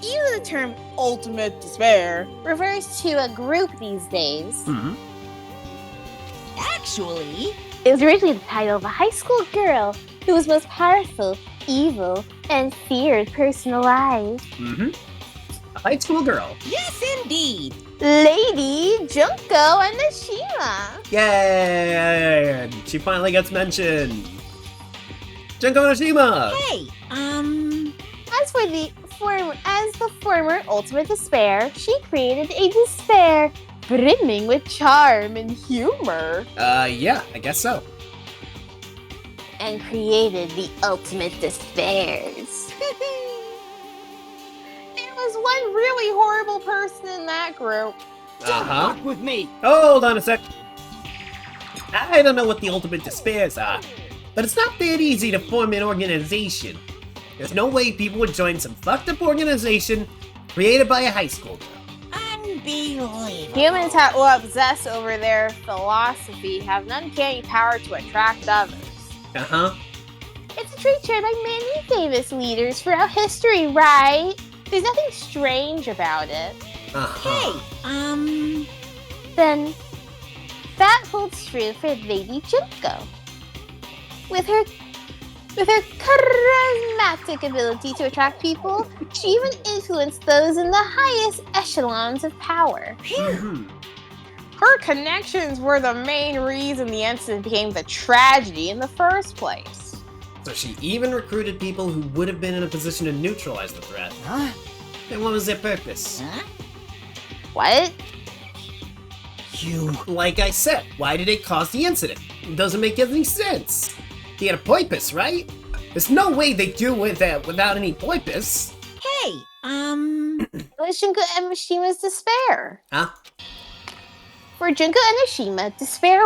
Even the term ultimate despair refers to a group these days. Mm-hmm. Actually, It was originally the title of a high school girl who was most powerful, evil, and feared person alive. Mm-hmm. A high school girl. yes indeed! Lady Junko Anashima. Yay! She finally gets mentioned. Junko Noshima! Hey, As the former ultimate despair, she created a despair brimming with charm and humor, Yeah, I guess so. and created the ultimate despairs. There was one really horrible person in that group. Uh-huh. Fuck with me. Hold on a sec. I don't know what the ultimate despairs are, but it's not that easy to form an organization. There's no way people would join some fucked up organization created by a high school girl. unbelievable! Humans who obsess over their philosophy have an uncanny power to attract others. Uh-huh. It's a trait shared by many famous leaders throughout history, right? There's nothing strange about it. Uh-huh. Hey, Then, that holds true for Lady Junko. With her charismatic ability to attract people, she even influenced those in the highest echelons of power. Mhm. Her connections were the main reason the incident became the tragedy in the first place. So she even recruited people who would have been in a position to neutralize the threat. Huh? And what was their purpose? huh? What? You... Like I said, why did it cause the incident? It doesn't make any sense. He had a purpose, right? There's no way they do it without any purpose. Hey, It was Junko Enoshima's despair. Huh? For Junko Enoshima, despair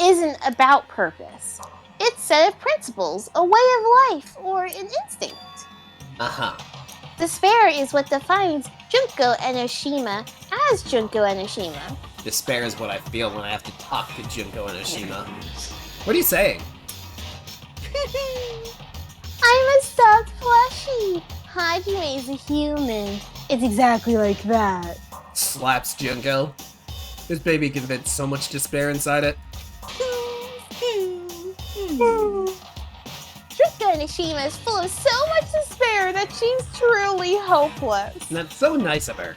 isn't about purpose. It's a set of principles, a way of life, or an instinct. Uh-huh. Despair is what defines Junko Enoshima as Junko Enoshima. Despair is what I feel when I have to talk to Junko Enoshima. What are you saying? I'm a stuffed plushie. Hajime's a human. It's exactly like that. Slaps Junko. This baby can fit so much despair inside it. Junko Enoshima is full of so much despair that she's truly hopeless. And that's so nice of her.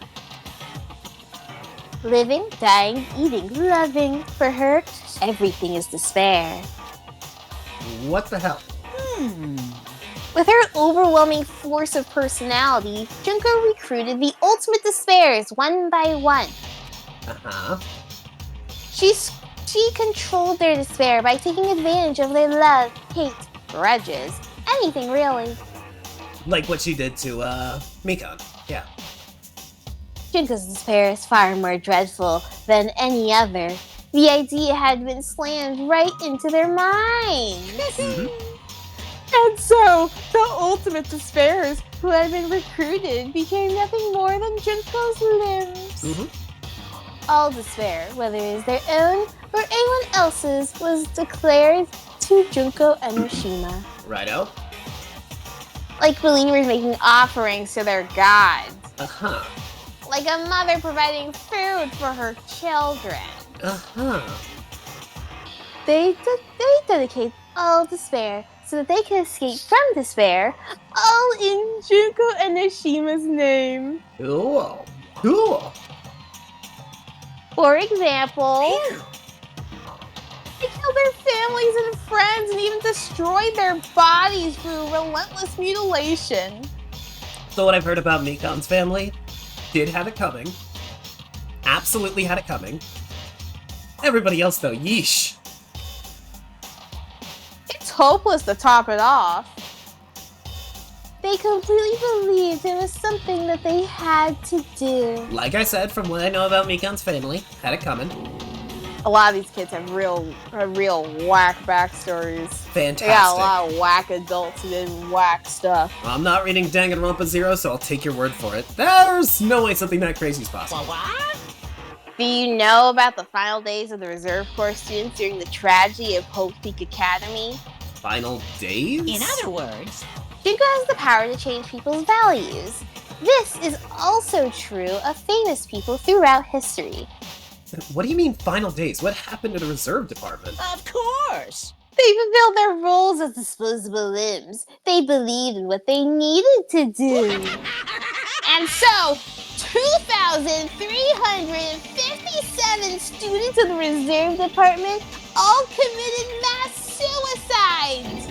Living, dying, eating, loving. For her, everything is despair. What the hell? With her overwhelming force of personality, Junko recruited the ultimate despairs one by one. Uh-huh. She controlled their despair by taking advantage of their love, hate, grudges, anything really. Like what she did to, Mikon. Yeah. Junko's despair is far more dreadful than any other. The idea had been slammed right into their minds. And so, the ultimate despairs who had been recruited became nothing more than Junko's limbs. All despair, whether it is their own or anyone else's, was declared to Junko Enoshima. Righto. Like believers making offerings to their gods. Uh-huh. Like a mother providing food for her children. Uh-huh. They dedicate all despair so that they can escape from despair, all in Junko Enoshima's name. Cool. Cool. For example, they killed their families and friends and even destroyed their bodies through relentless mutilation. So what I've heard about Mikon's family did have it coming. Absolutely had it coming. Everybody else though, yeesh. It's hopeless to top it off. They completely believed it was something that they had to do. Like I said, from what I know about Mikon's family, had it coming. A lot of these kids have real whack backstories. Fantastic. They got a lot of whack adults who did whack stuff. Well, I'm not reading Danganronpa 0, so I'll take your word for it. There's no way something that crazy is possible. what? Do you know about the final days of the Reserve Corps students during the tragedy of Hope Peak Academy? Final days? In other words, Junko has the power to change people's values. This is also true of famous people throughout history. What do you mean final days? What happened to the reserve department? of course. They fulfilled their roles as disposable limbs. They believed in what they needed to do. And so, 2,357 students of the Reserve Department all committed mass suicides.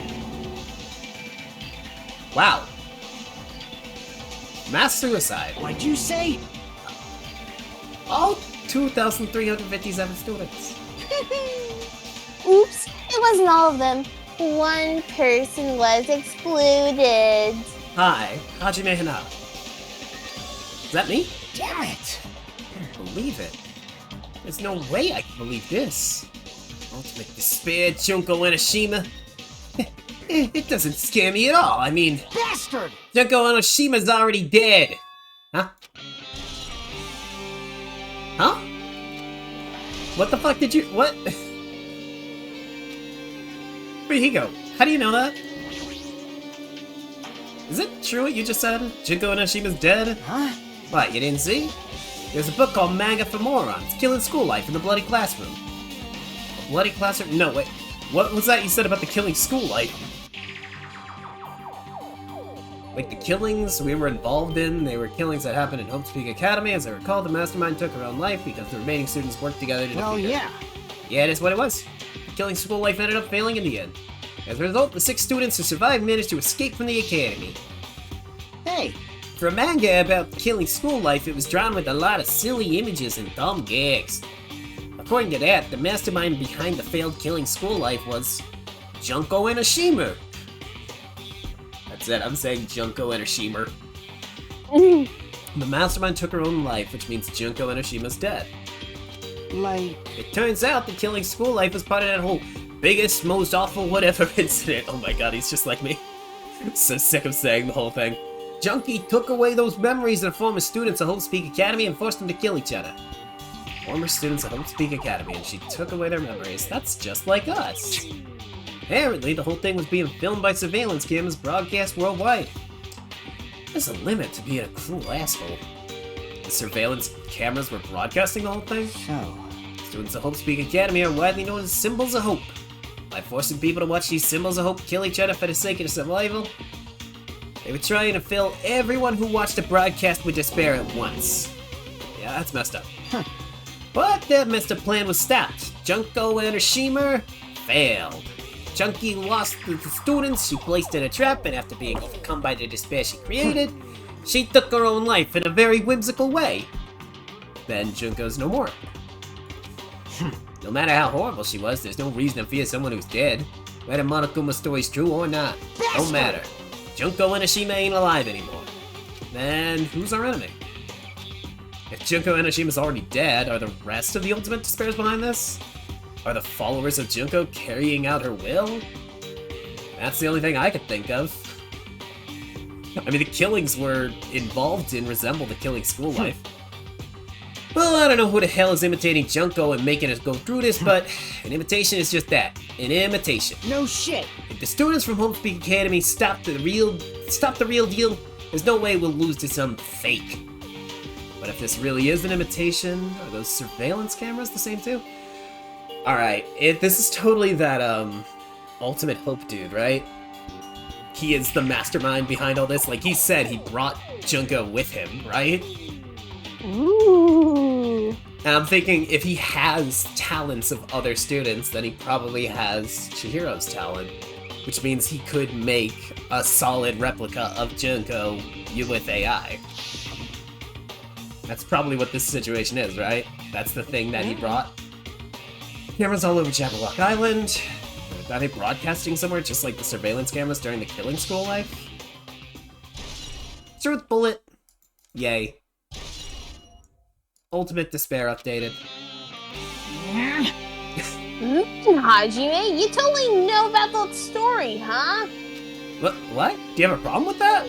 Wow. Mass suicide. What'd you say? All 2,357 students. Oops, it wasn't all of them. One person was excluded. Hi, Hajime Hana. Is that me? Damn it! I can't believe it. There's no way I can believe this. Ultimate despair, Junko Enoshima. It doesn't scare me at all. I mean, Bastard! Junko Enoshima's already dead. Huh? Huh? What the fuck did you... What? Where'd he go? How do you know that? Is it true what you just said? Junko Enoshima's dead? Huh? What, you didn't see? There's a book called Manga for Morons, Killing School Life in the Bloody Classroom. A bloody classroom? No, wait. What was that you said about the killing school life? Like the killings we were involved in, they were killings that happened in Hope Peak Academy. As I recall, the mastermind took her own life because the remaining students worked together to Well, defeat her. yeah. Yeah, that's what it was. The killing school life ended up failing in the end. As a result, the 6 students who survived managed to escape from the academy. Hey, For a manga about killing school life, it was drawn with a lot of silly images and dumb gags. According to that, the mastermind behind the failed killing school life was Junko Enoshima. That's it, I'm saying Junko Enoshima. The mastermind took her own life, which means Junko Enoshima's dead. Like, It turns out that killing school life was part of that whole biggest, most awful whatever incident. Oh my god, he's just like me. So sick of saying the whole thing. Junkie took away those memories of former students of Hope Speak Academy and forced them to kill each other. Former students of Hope Speak Academy, and she took away their memories. That's just like us. Apparently, the whole thing was being filmed by surveillance cameras broadcast worldwide. There's a limit to being a cruel asshole. The surveillance cameras were broadcasting the whole thing? so. Students of Hope Speak Academy are widely known as symbols of hope. By forcing people to watch these symbols of hope kill each other for the sake of survival, they were trying to fill everyone who watched the broadcast with despair at once. Yeah, that's messed up. But that messed up plan was stopped. Junko Enoshima failed. Junkie lost the students she placed in a trap, and after being overcome by the despair she created, she took her own life in a very whimsical way. Then Junko's no more. No matter how horrible she was, there's no reason to fear someone who's dead. Whether Monokuma's story's true or not, don't matter. Junko Enoshima ain't alive anymore. Then who's our enemy? If Junko Enoshima's already dead, are the rest of the Ultimate Despairs behind this? Are the followers of Junko carrying out her will? That's the only thing I could think of. I mean, the killings we're involved in resemble the killing school life. Well, I don't know who the hell is imitating Junko and making us go through this, but an imitation is just that. An imitation. No shit. If the students from Home Speak Academy stop the real deal, there's no way we'll lose to some fake. But if this really is an imitation, are those surveillance cameras the same too? Alright, this is totally that, Ultimate Hope dude, right? He is the mastermind behind all this. Like he said, he brought Junko with him, right? Ooh. And I'm thinking if he has talents of other students, then he probably has Chihiro's talent. Which means he could make a solid replica of Junko with AI. That's probably what this situation is, right? That's the thing that he brought. Cameras all over Jabberwock Island. Are they broadcasting somewhere just like the surveillance cameras during the killing school life? Truth bullet. Yay. Ultimate Despair updated. Hajime, you totally know about that story, huh? What? Do you have a problem with that?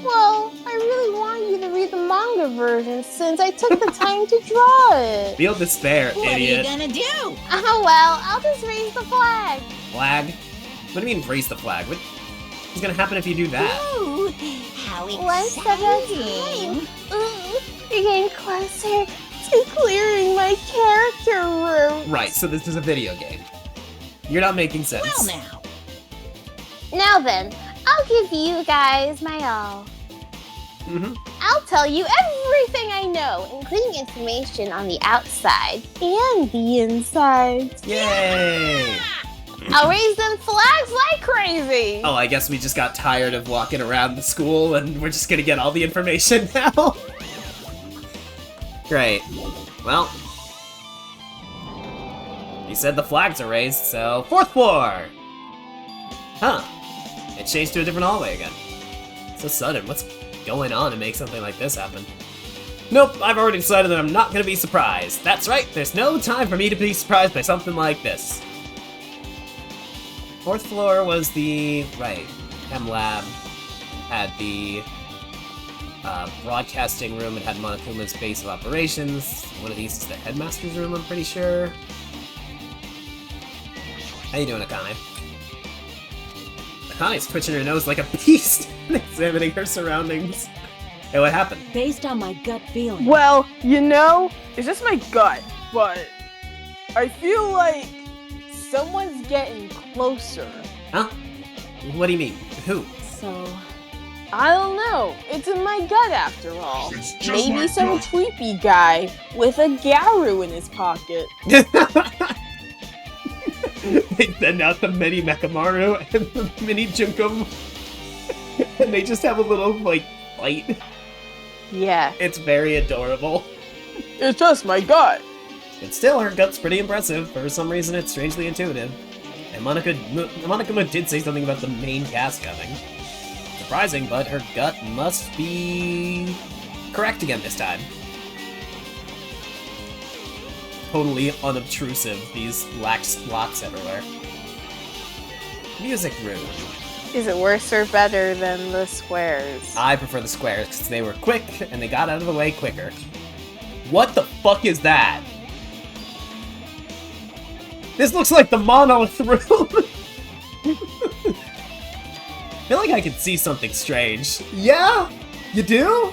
Well, I really want you to read the manga version since I took the time to draw it. Feel despair, What idiot. are you gonna do? Oh well, I'll just raise the flag. Flag? What do you mean raise the flag? What's gonna happen if you do that? Ooh, how One step at a exciting! time. Ooh, you're getting closer to clearing my character room. Right, so this is a video game. You're not making sense. Well now, Now then, I'll give you guys my all. I'll tell you everything I know, including information on the outside and the inside. Yay! I'll raise them flags like crazy. Oh, I guess we just got tired of walking around the school and we're just gonna get all the information now. Great. Well, you said the flags are raised, so 4th floor! Huh. It changed to a different hallway again. So sudden, what's going on to make something like this happen? Nope, I've already decided that I'm not gonna be surprised. That's right, there's no time for me to be surprised by something like this. 4th floor was the, right, Chem Lab had the broadcasting room. It had Monokuma's base of operations. One of these is the headmaster's room, I'm pretty sure. How you doing, Akane? Akane's twitching her nose like a beast and examining her surroundings. Hey, what happened? Based on my gut feeling. Well, you know, it's just my gut, but I feel like someone's getting closer. Huh? What do you mean? Who? So, I don't know. It's in my gut after all. Maybe some tweepy guy with a Garu in his pocket. They send out the mini Mekamaru and the mini Junko, and they just have a little, like, fight. Yeah. It's very adorable. It's just my gut. But still, her gut's pretty impressive. For some reason, it's strangely intuitive. And Monokuma did say something about the main cast coming. Surprising, but her gut must be correct again this time. Totally unobtrusive, these lax blocks everywhere. Music room. Is it worse or better than the squares? I prefer the squares because they were quick and they got out of the way quicker. What the fuck is that? This looks like the monolith room. I feel like I can see something strange. Yeah? You do?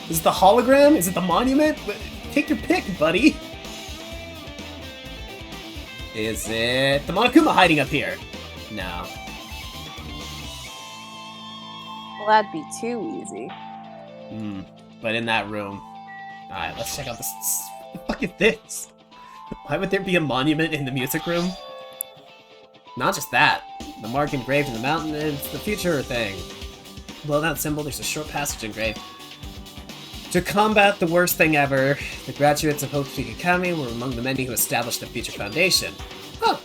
Is it the hologram? Is it the monument? Take your pick, buddy. Is it the Monokuma hiding up here? No. Well, that'd be too easy. But in that room. Alright, let's check out this. What the fuck is this? Why would there be a monument in the music room? Not just that. The mark engraved in the mountain is the future thing. Below that symbol, there's a short passage engraved. To combat the worst thing ever, the graduates of Hope Peak Academy were among the many who established the Future Foundation. Huh.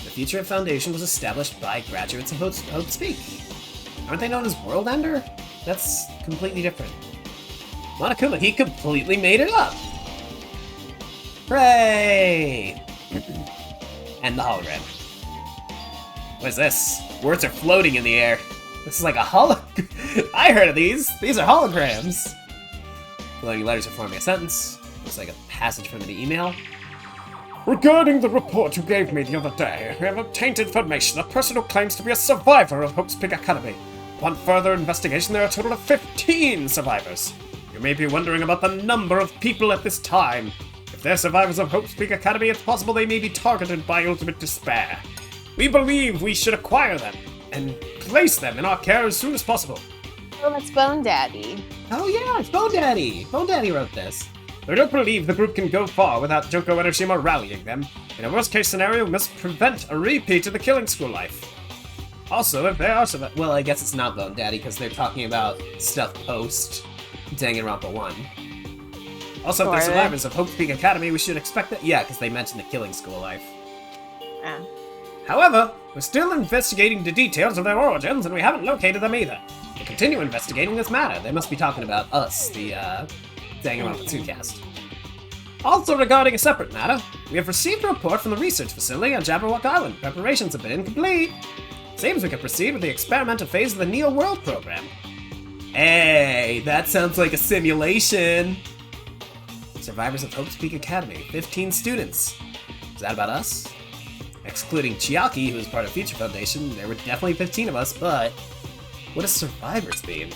The Future Foundation was established by graduates of Hope Peak. Aren't they known as World Ender? That's completely different. Monokuma, he completely made it up! Hooray! And the hologram. What is this? Words are floating in the air. This is like a I heard of these! These are holograms! Floating letters are forming a sentence. Looks like a passage from the email. Regarding the report you gave me the other day, we have obtained information that a person who claims to be a survivor of Hope's Peak Academy. Upon further investigation, there are a total of 15 survivors. You may be wondering about the number of people at this time. If they're survivors of Hope's Peak Academy, it's possible they may be targeted by ultimate despair. We believe we should acquire them and place them in our care as soon as possible. Well, it's Bone Daddy. Oh yeah, it's Bone Daddy! Bone Daddy wrote this. I don't believe the group can go far without Joko Enoshima rallying them. In a worst-case scenario, we must prevent a repeat of the killing school life. Also, if they are well, I guess it's not Bone Daddy, because they're talking about stuff post Danganronpa 1. Also, if they're survivors of Hope Peak Academy, we should expect that. Yeah, because they mentioned the killing school life. However, we're still investigating the details of their origins, and we haven't located them either. We'll continue investigating this matter. They must be talking about us, the Danganronpa 2 cast. Also, regarding a separate matter, we have received a report from the research facility on Jabberwock Island. Preparations have been incomplete. Seems we can proceed with the experimental phase of the Neo World program. Hey, that sounds like a simulation. Survivors of Hope's Peak Academy, 15 students. Is that about us? Excluding Chiaki, who is part of Future Foundation, there were definitely 15 of us, but what does survivors mean?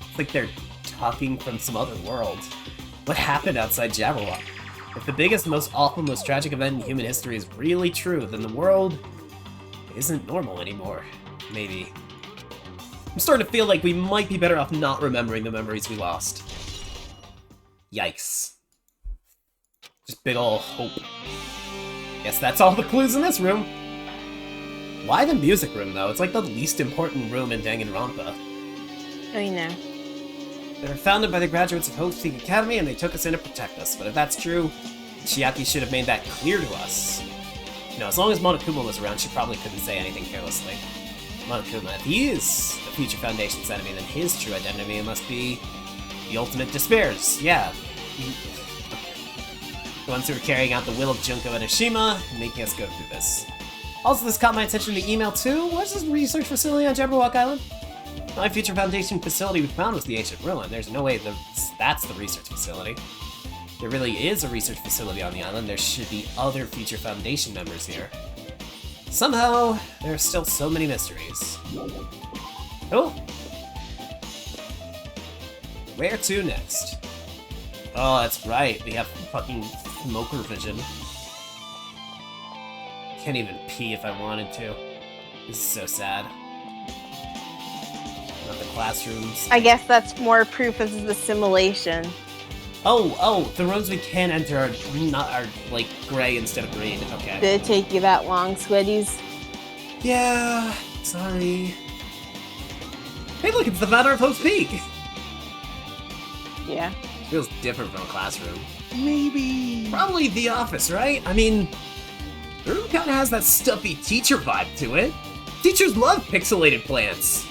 It's like they're talking from some other world. What happened outside Jabberwock? If the biggest, most awful, most tragic event in human history is really true, then the world isn't normal anymore. Maybe. I'm starting to feel like we might be better off not remembering the memories we lost. Yikes. Just big ol' hope. Guess that's all the clues in this room. Why the music room, though? It's like the least important room in Danganronpa. Oh, you know. They were founded by the graduates of Hope's Peak Academy, and they took us in to protect us. But if that's true, Chiaki should have made that clear to us. You know, as long as Monokuma was around, she probably couldn't say anything carelessly. Monokuma, if he is the Future Foundation's enemy, then his true identity must be the ultimate despairs. Yeah. The ones who are carrying out the will of Junko Enoshima and making us go through this. Also, this caught my attention in the email too. What's this research facility on Jabberwock Island? My Future Foundation facility we found was the ancient ruin. There's no way that's the research facility. There really is a research facility on the island. There should be other Future Foundation members here. Somehow, there are still so many mysteries. Oh! Where to next? Oh, that's right. We have fucking smoker vision. Can't even pee if I wanted to. This is so sad. Not the classrooms. I guess that's more proof this is the simulation. Oh, the rooms we can enter are like gray instead of green. Okay. Did it take you that long, Sweaties? Yeah, sorry. Hey, look, it's the founder of Hope's Peak! Yeah. Feels different from a classroom. Maybe. Probably the office, right? I mean, the room kinda has that stuffy teacher vibe to it. Teachers love pixelated plants.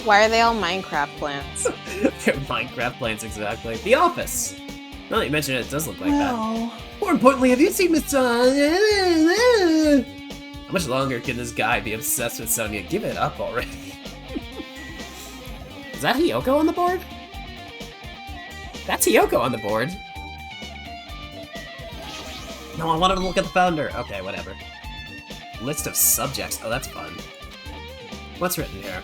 Why are they all Minecraft plants? Minecraft plants, exactly. The office. Now that you mention it, it does look like that. Well, More importantly, have you seen Miss How much longer can this guy be obsessed with Sonia? Give it up already. Is that Hiyoko on the board? That's Hiyoko on the board. No, I wanted to look at the founder. Okay, whatever. List of subjects. Oh, that's fun. What's written here?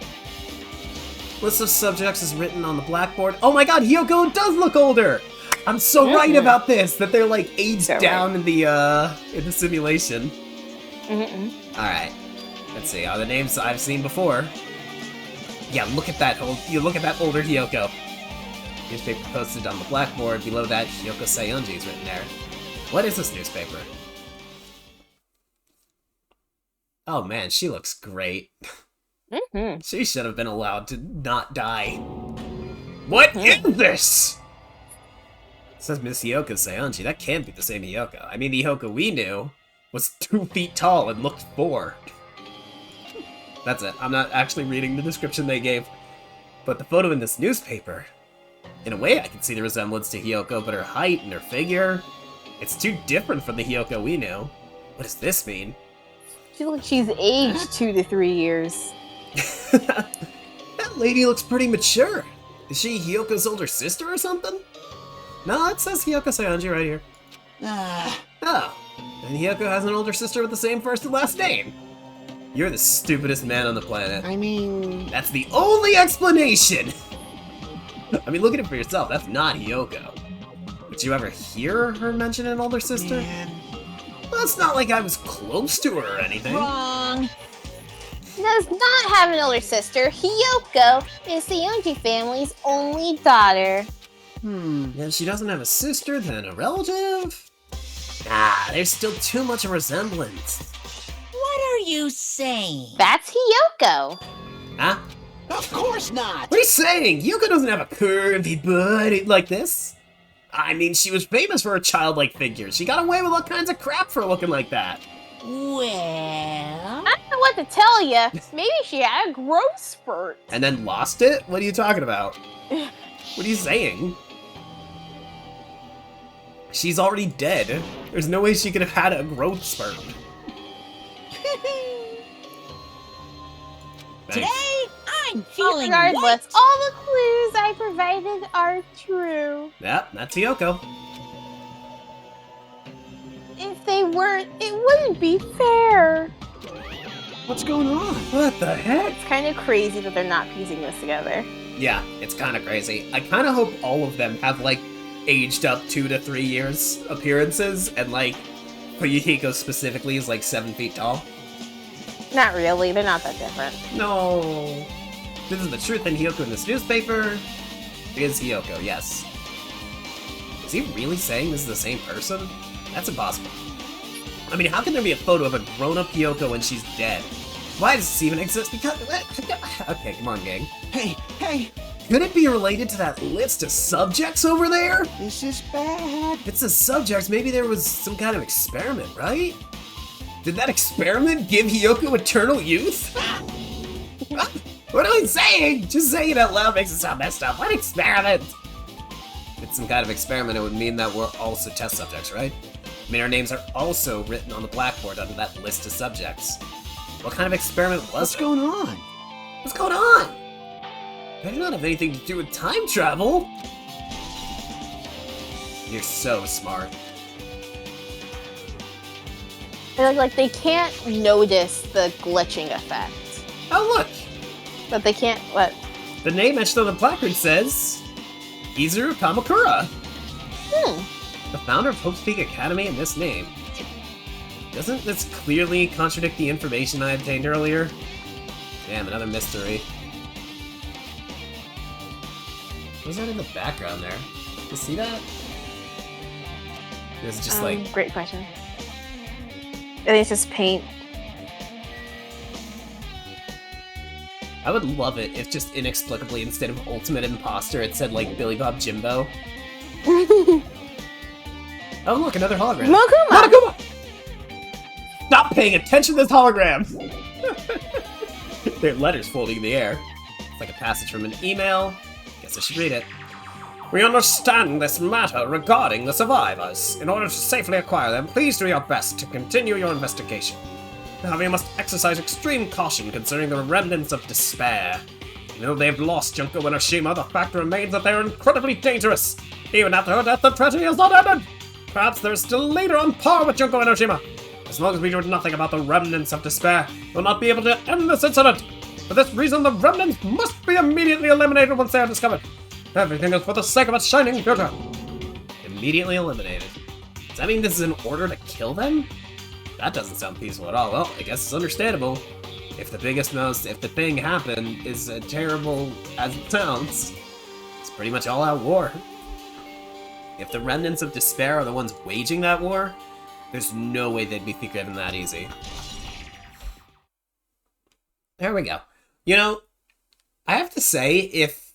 List of subjects is written on the blackboard. Oh my god, Hiyoko does look older! I'm so right about this, that they're like aged down in the simulation. Alright. Let's see, are the names I've seen before? Yeah, look at that look at that older Hiyoko. Newspaper posted on the blackboard. Below that, Hiyoko Sayonji is written there. What is this newspaper? Oh man, she looks great. She should have been allowed to not die. What is this? It says Miss Hiyoko Sayonji. That can't be the same Hiyoko. I mean, the Hiyoko we knew was 2 feet tall and looked 4. That's it. I'm not actually reading the description they gave. But the photo in this newspaper, in a way I can see the resemblance to Hiyoko, but her height and her figure, it's too different from the Hiyoko we knew. What does this mean? She looks like she's aged 2 to 3 years. That lady looks pretty mature. Is she Hiyoko's older sister or something? No, it says Hiyoko Sayonji right here. Oh, and Hiyoko has an older sister with the same first and last name. You're the stupidest man on the planet. I mean... That's the only explanation! I mean, look at it for yourself. That's not Hiyoko. Did you ever hear her mention an older sister? Man. Well, it's not like I was close to her or anything. Wrong. Does not have an older sister. Hiyoko is the Sayonji family's only daughter. And she doesn't have a sister, then a relative? Nah, there's still too much of a resemblance. What are you saying? That's Hiyoko. Huh? Of course not! What are you saying? Hiyoko doesn't have a curvy butt like this. I mean, she was famous for her childlike figure. She got away with all kinds of crap for looking like that. Well... I don't know what to tell you. Maybe she had a growth spurt. And then lost it? What are you talking about? What are you saying? She's already dead. There's no way she could have had a growth spurt. Today, I'm feeling Regardless, white. all the clues I provided are true. Yep, that's Hiyoko. If they weren't, it wouldn't be fair. What's going on? What the heck? It's kind of crazy that they're not piecing this together. Yeah, it's kind of crazy. I kind of hope all of them have, like, aged up 2 to 3 years appearances, and, like, Hiyoko specifically is, like, 7 feet tall. Not really, they're not that different. No. This is the truth in Hiyoko in this newspaper. It is Hiyoko, yes. Is he really saying this is the same person? That's impossible. I mean, how can there be a photo of a grown-up Hiyoko when she's dead? Why does this even exist? Because... Okay, come on, gang. Hey, Could it be related to that list of subjects over there? this is bad. If it's a subjects, maybe there was some kind of experiment, right? Did that experiment give Hiyoko eternal youth? What am I saying? Just saying it out loud makes it sound messed up. What experiment? If it's some kind of experiment, it would mean that we're also test subjects, right? I mean, our names are also written on the blackboard under that list of subjects. What kind of experiment was What's it? going on? What's going on? Better not have anything to do with time travel. You're so smart. Like they can't notice the glitching effect. Oh, look! But they can't, what? The name etched on the placard says Izuru Kamakura, the founder of Hope's Peak Academy, in this name. Doesn't this clearly contradict the information I obtained earlier? Damn, another mystery. What's that in the background there? You see that? It's just like... Great question. I think it's just paint. I would love it if just inexplicably, instead of Ultimate Imposter, it said, like, Billy Bob Jimbo. Oh, look, another hologram. Monokuma! Monokuma! Stop paying attention to this hologram! Their letters floating in the air. It's like a passage from an email. Guess I should read it. We understand this matter regarding the survivors. In order to safely acquire them, please do your best to continue your investigation. However, you must exercise extreme caution concerning the remnants of despair. Even though they've lost Junko and Oshima, the fact remains that they are incredibly dangerous. Even after her death, the tragedy has not ended. Perhaps they're still a leader on par with Junko and Oshima. As long as we do nothing about the remnants of despair, we'll not be able to end this incident. For this reason, the remnants must be immediately eliminated once they are discovered. Everything is for the sake of its shining future. Immediately eliminated. Does that mean this is an order to kill them? That doesn't sound peaceful at all. Well, I guess it's understandable. If the thing happened is as terrible as it sounds, it's pretty much all-out war. If the remnants of despair are the ones waging that war, there's no way they'd be forgiven that easy. There we go. You know, I have to say, if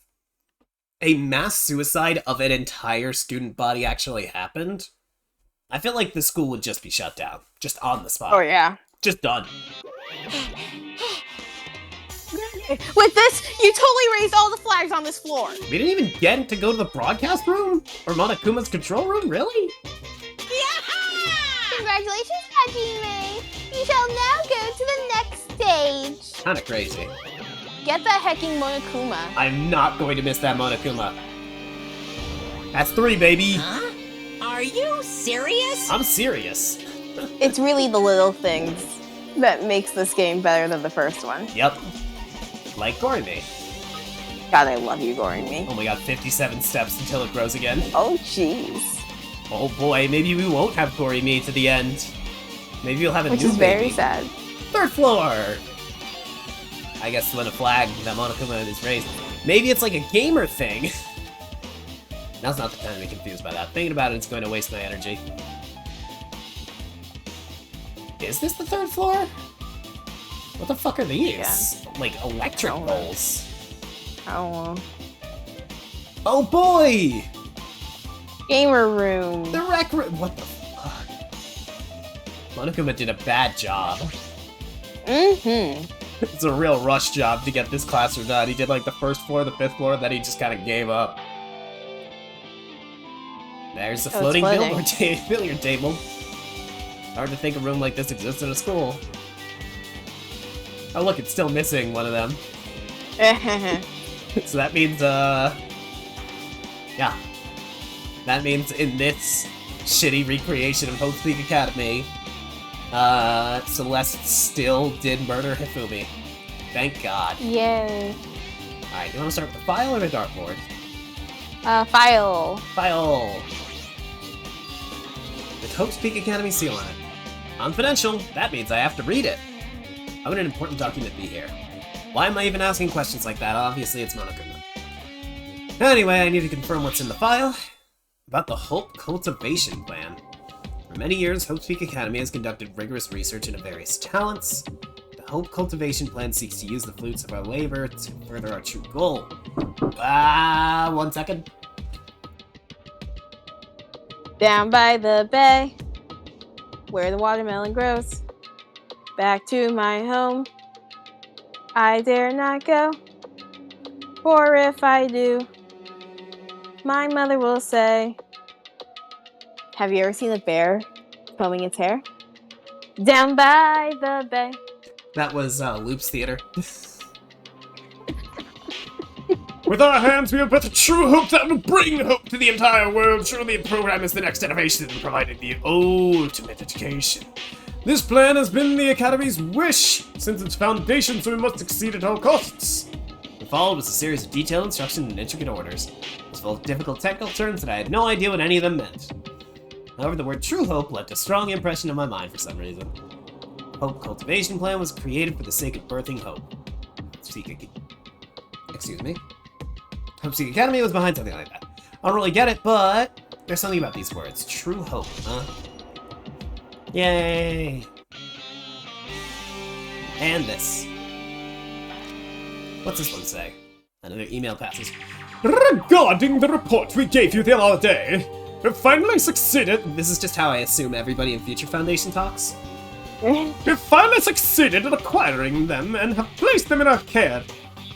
a mass suicide of an entire student body actually happened, I feel like the school would just be shut down. Just on the spot. Oh, yeah. Just done. With this, you totally raised all the flags on this floor. We didn't even get to go to the broadcast room? Or Monokuma's control room? Really? Congratulations, Hajime! You shall now go to the next stage. Kinda crazy. Get the hecking Monokuma. I'm not going to miss that Monokuma. That's 3, baby! Huh? Are you serious? I'm serious. It's really the little things that makes this game better than the first one. Yep. Like Gorime. God, I love you, Gorime. Oh my god, 57 steps until it grows again. Oh, jeez. Oh boy, maybe we won't have Gorime to the end. Maybe we'll have a Which new is very baby. sad. 3rd floor! I guess when a flag that Monokuma is raised. Maybe it's like a gamer thing. Now's not the time to be confused by that. Thinking about it, it's going to waste my energy. Is this the 3rd floor? What the fuck are these? Yeah. Like electric Oh. poles. Oh. Oh boy! Gamer room. The rec room. What the fuck? Monokuma did a bad job. Mm-hmm. It's a real rush job to get this classroom done. He did like the 1st floor, the 5th floor, then he just kind of gave up. There's the Oh, it's floating floating. billiard table. Hard to think a room like this exists in a school. Oh look, it's still missing one of them. So that means, yeah. That means in this shitty recreation of Hope's Peak Academy, Celeste still did murder Hifumi. Thank God. Yay. Alright, you want to start with the file or the dartboard? File. File! With Hope's Peak Academy seal on it. Confidential, that means I have to read it. How would an important document be here? Why am I even asking questions like that? Obviously it's Monokuma. Anyway, I need to confirm what's in the file. About the Hope Cultivation Plan. For many years, Hope's Peak Academy has conducted rigorous research into various talents. The Hope Cultivation Plan seeks to use the fruits of our labor to further our true goal. 1 second. Down by the bay, where the watermelon grows. Back to my home, I dare not go. For if I do, my mother will say, have you ever seen a bear combing its hair? Down by the bay. That was Loop's Theater. With our hands, we have put a true hope that will bring hope to the entire world. Surely the program is the next innovation in providing the ultimate education. This plan has been the Academy's wish since its foundation, so we must succeed at all costs. What followed was a series of detailed instructions and intricate orders. It was full of difficult technical terms that I had no idea what any of them meant. However, the word true hope left a strong impression on my mind for some reason. Hope Cultivation Plan was created for the sake of birthing hope. Excuse me. Hope Seek Academy was behind something like that. I don't really get it, but there's something about these words. True hope, huh? Yay! And this. What's this one say? Another email passes. Regarding the report we gave you the other day, we finally succeeded. This is just how I assume everybody in Future Foundation talks. We finally succeeded in acquiring them and have placed them in our care.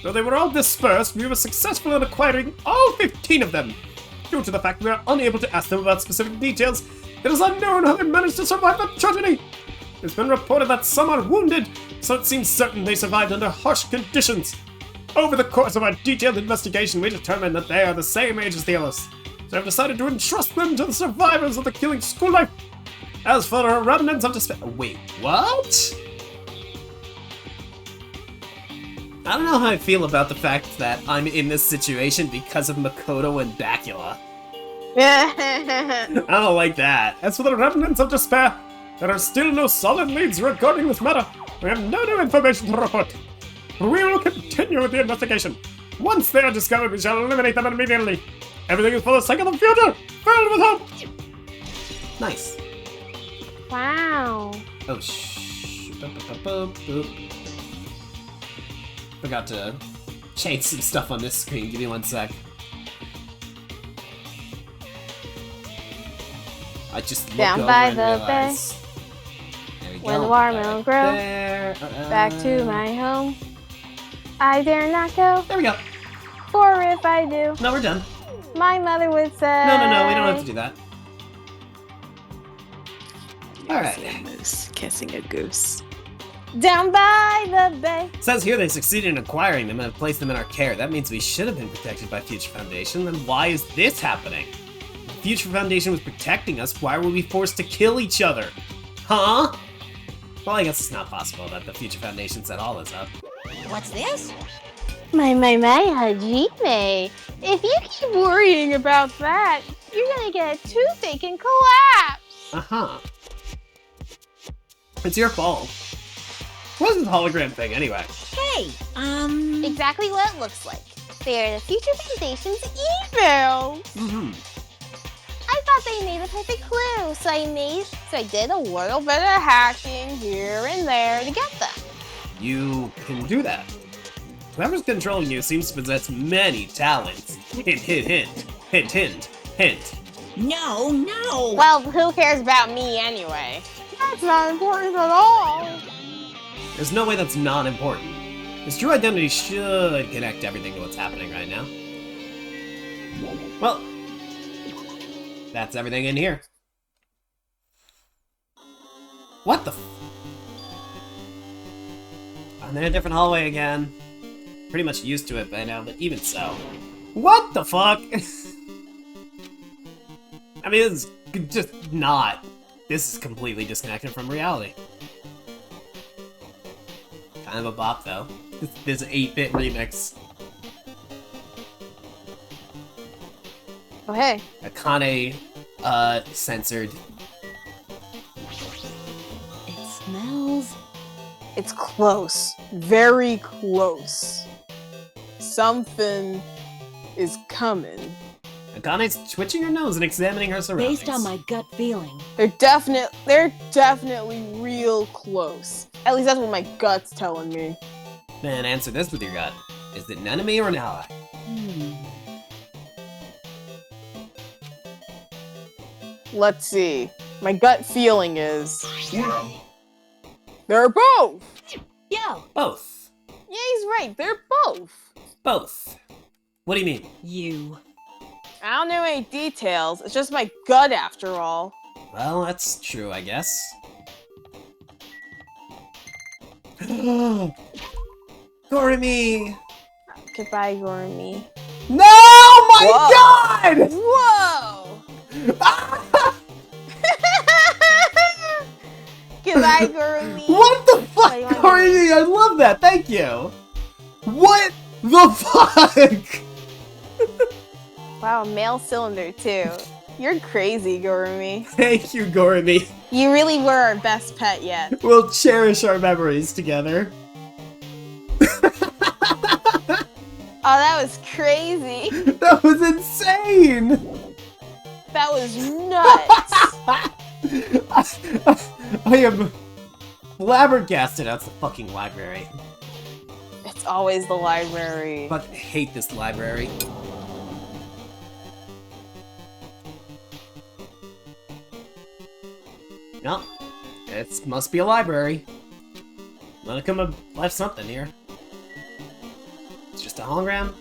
Though they were all dispersed, we were successful in acquiring all 15 of them. Due to the fact we are unable to ask them about specific details, it is unknown how they managed to survive the tragedy. It's been reported that some are wounded, so it seems certain they survived under harsh conditions. Over the course of our detailed investigation, we determined that they are the same age as the others, so I've decided to entrust them to the survivors of the killing school life. As for our remnants of despair— Wait, what? I don't know how I feel about the fact that I'm in this situation because of Makoto and Bacula. I don't like that. As for the remnants of despair, there are still no solid leads regarding this matter. We have no new information to report. We will continue with the investigation. Once they are discovered, we shall eliminate them immediately. Everything is for the sake of the future, filled with hope. Nice. Wow. Oh, boop. Forgot to change some stuff on this screen. Give me 1 sec. I just look Down over by and the realize. There we When go. the watermelon grows, There. back to my home. I dare not go, There we go. for if I do, No, we're done. my mother would say. No, we don't have to do that. Alright. Kissing a goose. Down by the bay. It says here they succeeded in acquiring them and have placed them in our care. That means we should have been protected by Future Foundation. Then why is this happening? If Future Foundation was protecting us, why were we forced to kill each other? Huh? Well, I guess it's not possible that the Future Foundation set all this up. What's this? My, Hajime. If you keep worrying about that, you're gonna get a toothache and collapse. Uh-huh. It's your fault. What is this hologram thing, anyway? Hey, Exactly what it looks like. They're the Future Foundation's emails. Mm-hmm. I thought they made a perfect clue, so I did a little bit of hacking here and there to get them. You can do that. Whoever's controlling you seems to possess many talents. Hint, hint, hint. Hint, hint, hint. no. Well, who cares about me anyway? That's not important at all. There's no way that's not important. His true identity should connect everything to what's happening right now. Well, that's everything in here. What the f— I'm in a different hallway again. Pretty much used to it by now, but even so. What the fuck? I mean, it's just not. This is completely disconnected from reality. Kind of a bop, though. This 8-bit remix. Oh, hey. Akane, censored. It smells. It's close. Very close. Something is coming. Akane's twitching her nose and examining her surroundings. Based on my gut feeling. They're definitely real close. At least that's what my gut's telling me. Then answer this with your gut. Is it an enemy or an ally? Let's see. My gut feeling is... They're both! Yo, Both. Yeah, he's right. They're both. Both. What do you mean? you. I don't know any details. It's just my gut after all. Well, that's true, I guess. Gorimi! Goodbye, Gormy. No! My God! Whoa! Goodbye, Gormy. What the fuck, What do you want Gorimi? I love that. Thank you. What the fuck? Wow, male cylinder too. You're crazy, Gormy. Thank you, Gorimi. You really were our best pet yet. We'll cherish our memories together. Oh, that was crazy. That was insane! That was nuts. I am flabbergasted. That's the fucking library. It's It's always the library. Fuck, hate this library. No, it must be a library. Monica left something here. It's just a hologram.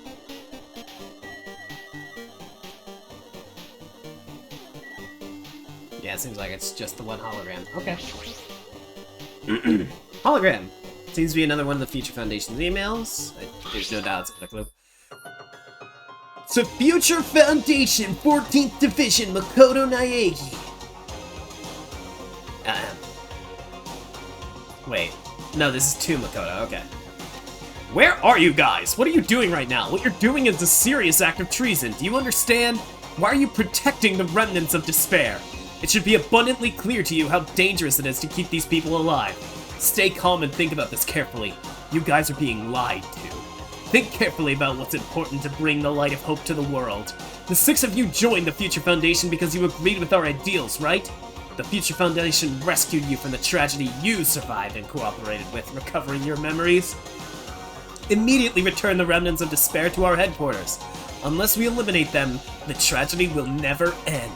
Yeah, it seems like it's just the one hologram. Okay. Hologram. Seems to be another one of the Future Foundation's emails. There's no doubt it's a clue. To Future Foundation, 14th Division, Makoto Naegi. Wait. No, this is to Makoto, okay. Where are you guys? What are you doing right now? What you're doing is a serious act of treason. Do you understand? Why are you protecting the remnants of despair? It should be abundantly clear to you how dangerous it is to keep these people alive. Stay calm and think about this carefully. You guys are being lied to. Think carefully about what's important to bring the light of hope to the world. The 6 of you joined the Future Foundation because you agreed with our ideals, right? The Future Foundation rescued you from the tragedy you survived and cooperated with, recovering your memories. Immediately return the remnants of despair to our headquarters. Unless we eliminate them, the tragedy will never end.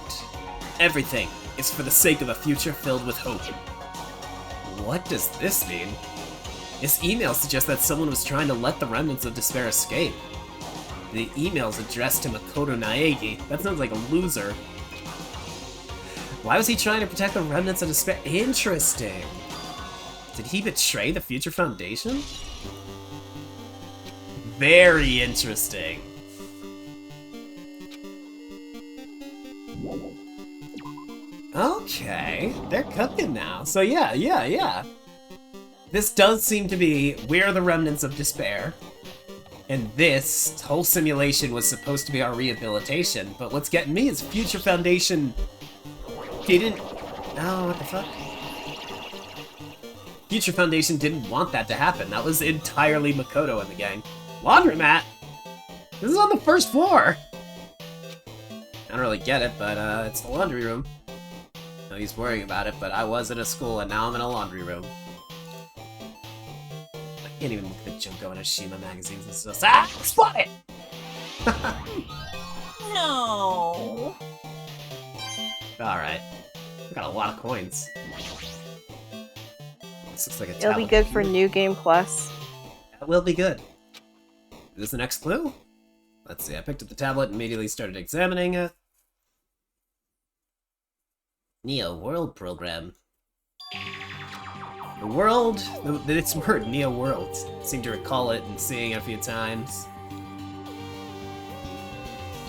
Everything is for the sake of a future filled with hope. What does this mean? This email suggests that someone was trying to let the remnants of despair escape. The email's addressed to Makoto Naegi. That sounds like a loser. Why was he trying to protect the remnants of despair? Interesting. Did he betray the Future Foundation? Very interesting. Okay, they're cooking now. So yeah. This does seem to be we're the remnants of despair. And this whole simulation was supposed to be our rehabilitation. But what's getting me is Future Foundation didn't... Oh, what the fuck? Future Foundation didn't want that to happen. That was entirely Makoto and the gang. Laundromat? This is on the first floor! I don't really get it, but it's the laundry room. No, he's worrying about it, but I was in a school and now I'm in a laundry room. I can't even look at Junko and Ashima magazines and stuff. Ah! Spot it! No. Alright. We got a lot of coins. This looks like a It'll be tablet good for computer. New Game Plus. That will be good. Is this the next clue? Let's see, I picked up the tablet and immediately started examining it. Neo World Program. The world, its word, Neo World. Seem to recall it and seeing it a few times.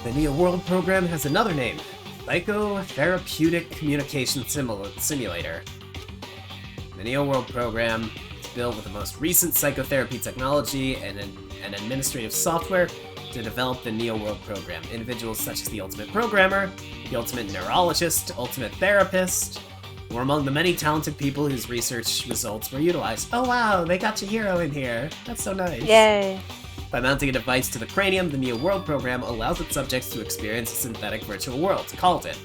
The Neo World Program has another name. Psychotherapeutic Communication Simulator. The Neo World Program is built with the most recent psychotherapy technology and an administrative software to develop the Neo World Program. Individuals such as the Ultimate Programmer, the Ultimate Neurologist, Ultimate Therapist, were among the many talented people whose research results were utilized. Oh wow, they got Chihiro in here. That's so nice. Yay. By mounting a device to the cranium, the Neo World Program allows its subjects to experience a synthetic virtual world, called it.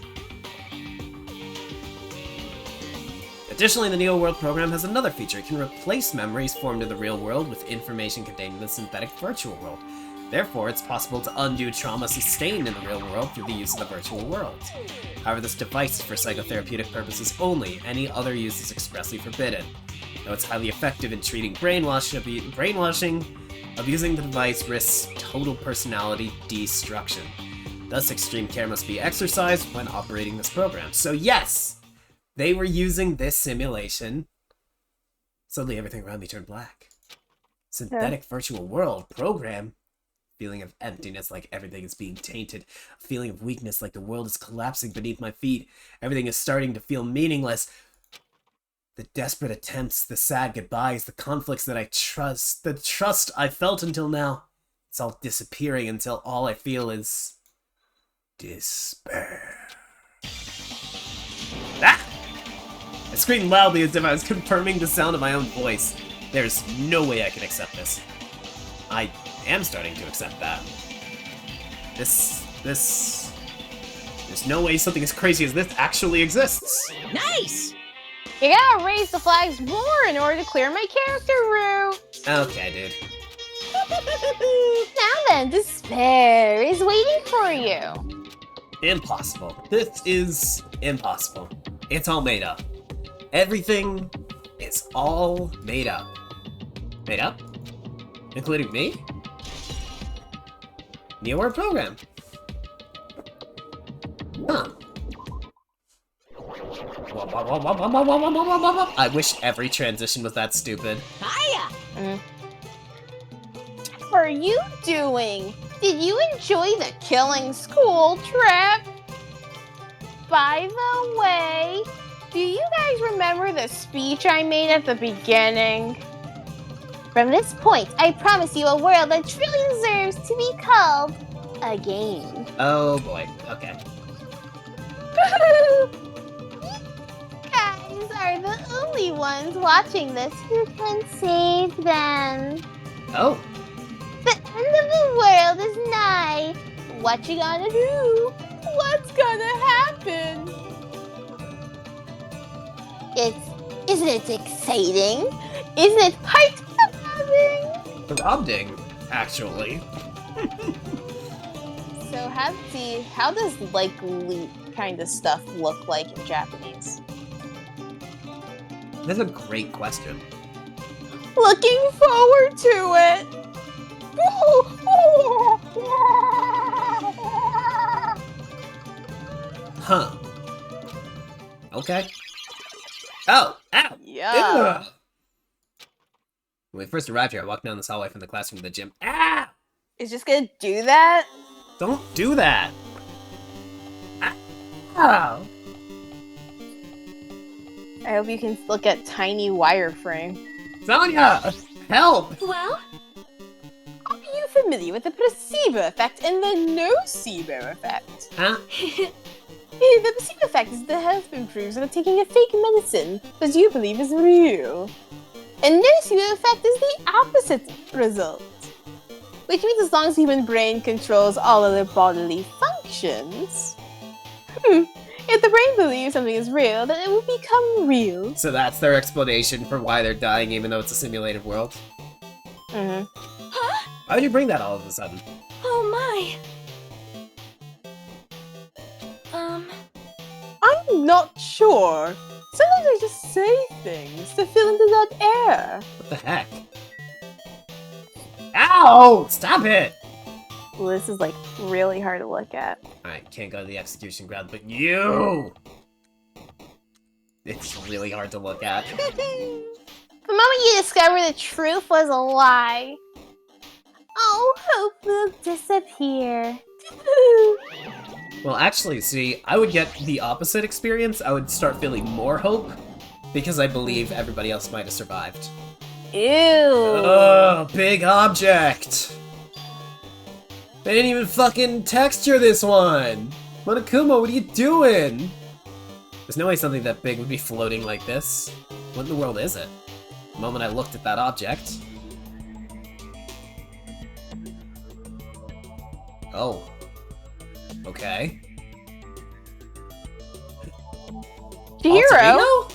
Additionally, the Neo World Program has another feature. It can replace memories formed in the real world with information contained in the synthetic virtual world. Therefore, it's possible to undo trauma sustained in the real world through the use of the virtual world. However, this device is for psychotherapeutic purposes only. Any other use is expressly forbidden. Though it's highly effective in treating brainwashing, abusing the device risks total personality destruction. Thus, extreme care must be exercised when operating this program. So yes, they were using this simulation. Suddenly everything around me turned black. Synthetic virtual world program. Feeling of emptiness, like everything is being tainted. A feeling of weakness, like the world is collapsing beneath my feet. Everything is starting to feel meaningless. The desperate attempts, the sad goodbyes, the conflicts that I trust, the trust I felt until now. It's all disappearing until all I feel is... despair. Ah! I screamed loudly as if I was confirming the sound of my own voice. There's no way I can accept this. I am starting to accept that. There's no way something as crazy as this actually exists. Nice. You gotta raise the flags more in order to clear my character route. Okay, dude. Now then, despair is waiting for you. Impossible. This is impossible. It's all made up. Everything is all made up. Made up? Including me? New World Program. Huh. I wish every transition was that stupid. Hiya! What are you doing? Did you enjoy the killing school trip? By the way, do you guys remember the speech I made at the beginning? From this point, I promise you a world that truly deserves to be called a game. Oh boy. Okay. You guys are the only ones watching this who can save them. Oh. The end of the world is nigh. What you gonna do? What's gonna happen? Isn't it exciting? Isn't it heart-throbbing? Throbbing, actually. So how does like loot kind of stuff look like in Japanese? That's a great question. Looking forward to it. Huh. Okay. Oh! Ow! Yeah. Ew. When we first arrived here, I walked down this hallway from the classroom to the gym. Ah! It's just gonna do that? Don't do that! Ow! I hope you can look at tiny wireframe. Sonia! Help! Well, Are you familiar with the placebo effect and the nocebo effect? Huh? The placebo effect is the health improves of taking a fake medicine that you believe is real. And nocebo effect is the opposite result. Which means as long as the human brain controls all other bodily functions. If the brain believes something is real, then it will become real. So that's their explanation for why they're dying even though it's a simulated world? Mm-hmm. Why would you bring that all of a sudden? oh my. I'm not sure. Sometimes I just say things to fill into that air. What the heck? Ow! Stop it! Well, this is like really hard to look at. Alright, can't go to the execution ground, but you! It's really hard to look at. The moment you discover the truth was a lie, all hope will disappear. Well, actually, see, I would get the opposite experience. I would start feeling more hope, because I believe everybody else might have survived. Ew. Oh, big object! They didn't even fucking texture this one! Monokuma, what are you doing? There's no way something that big would be floating like this. What in the world is it? The moment I looked at that object. Oh. Okay. Chihiro, Alter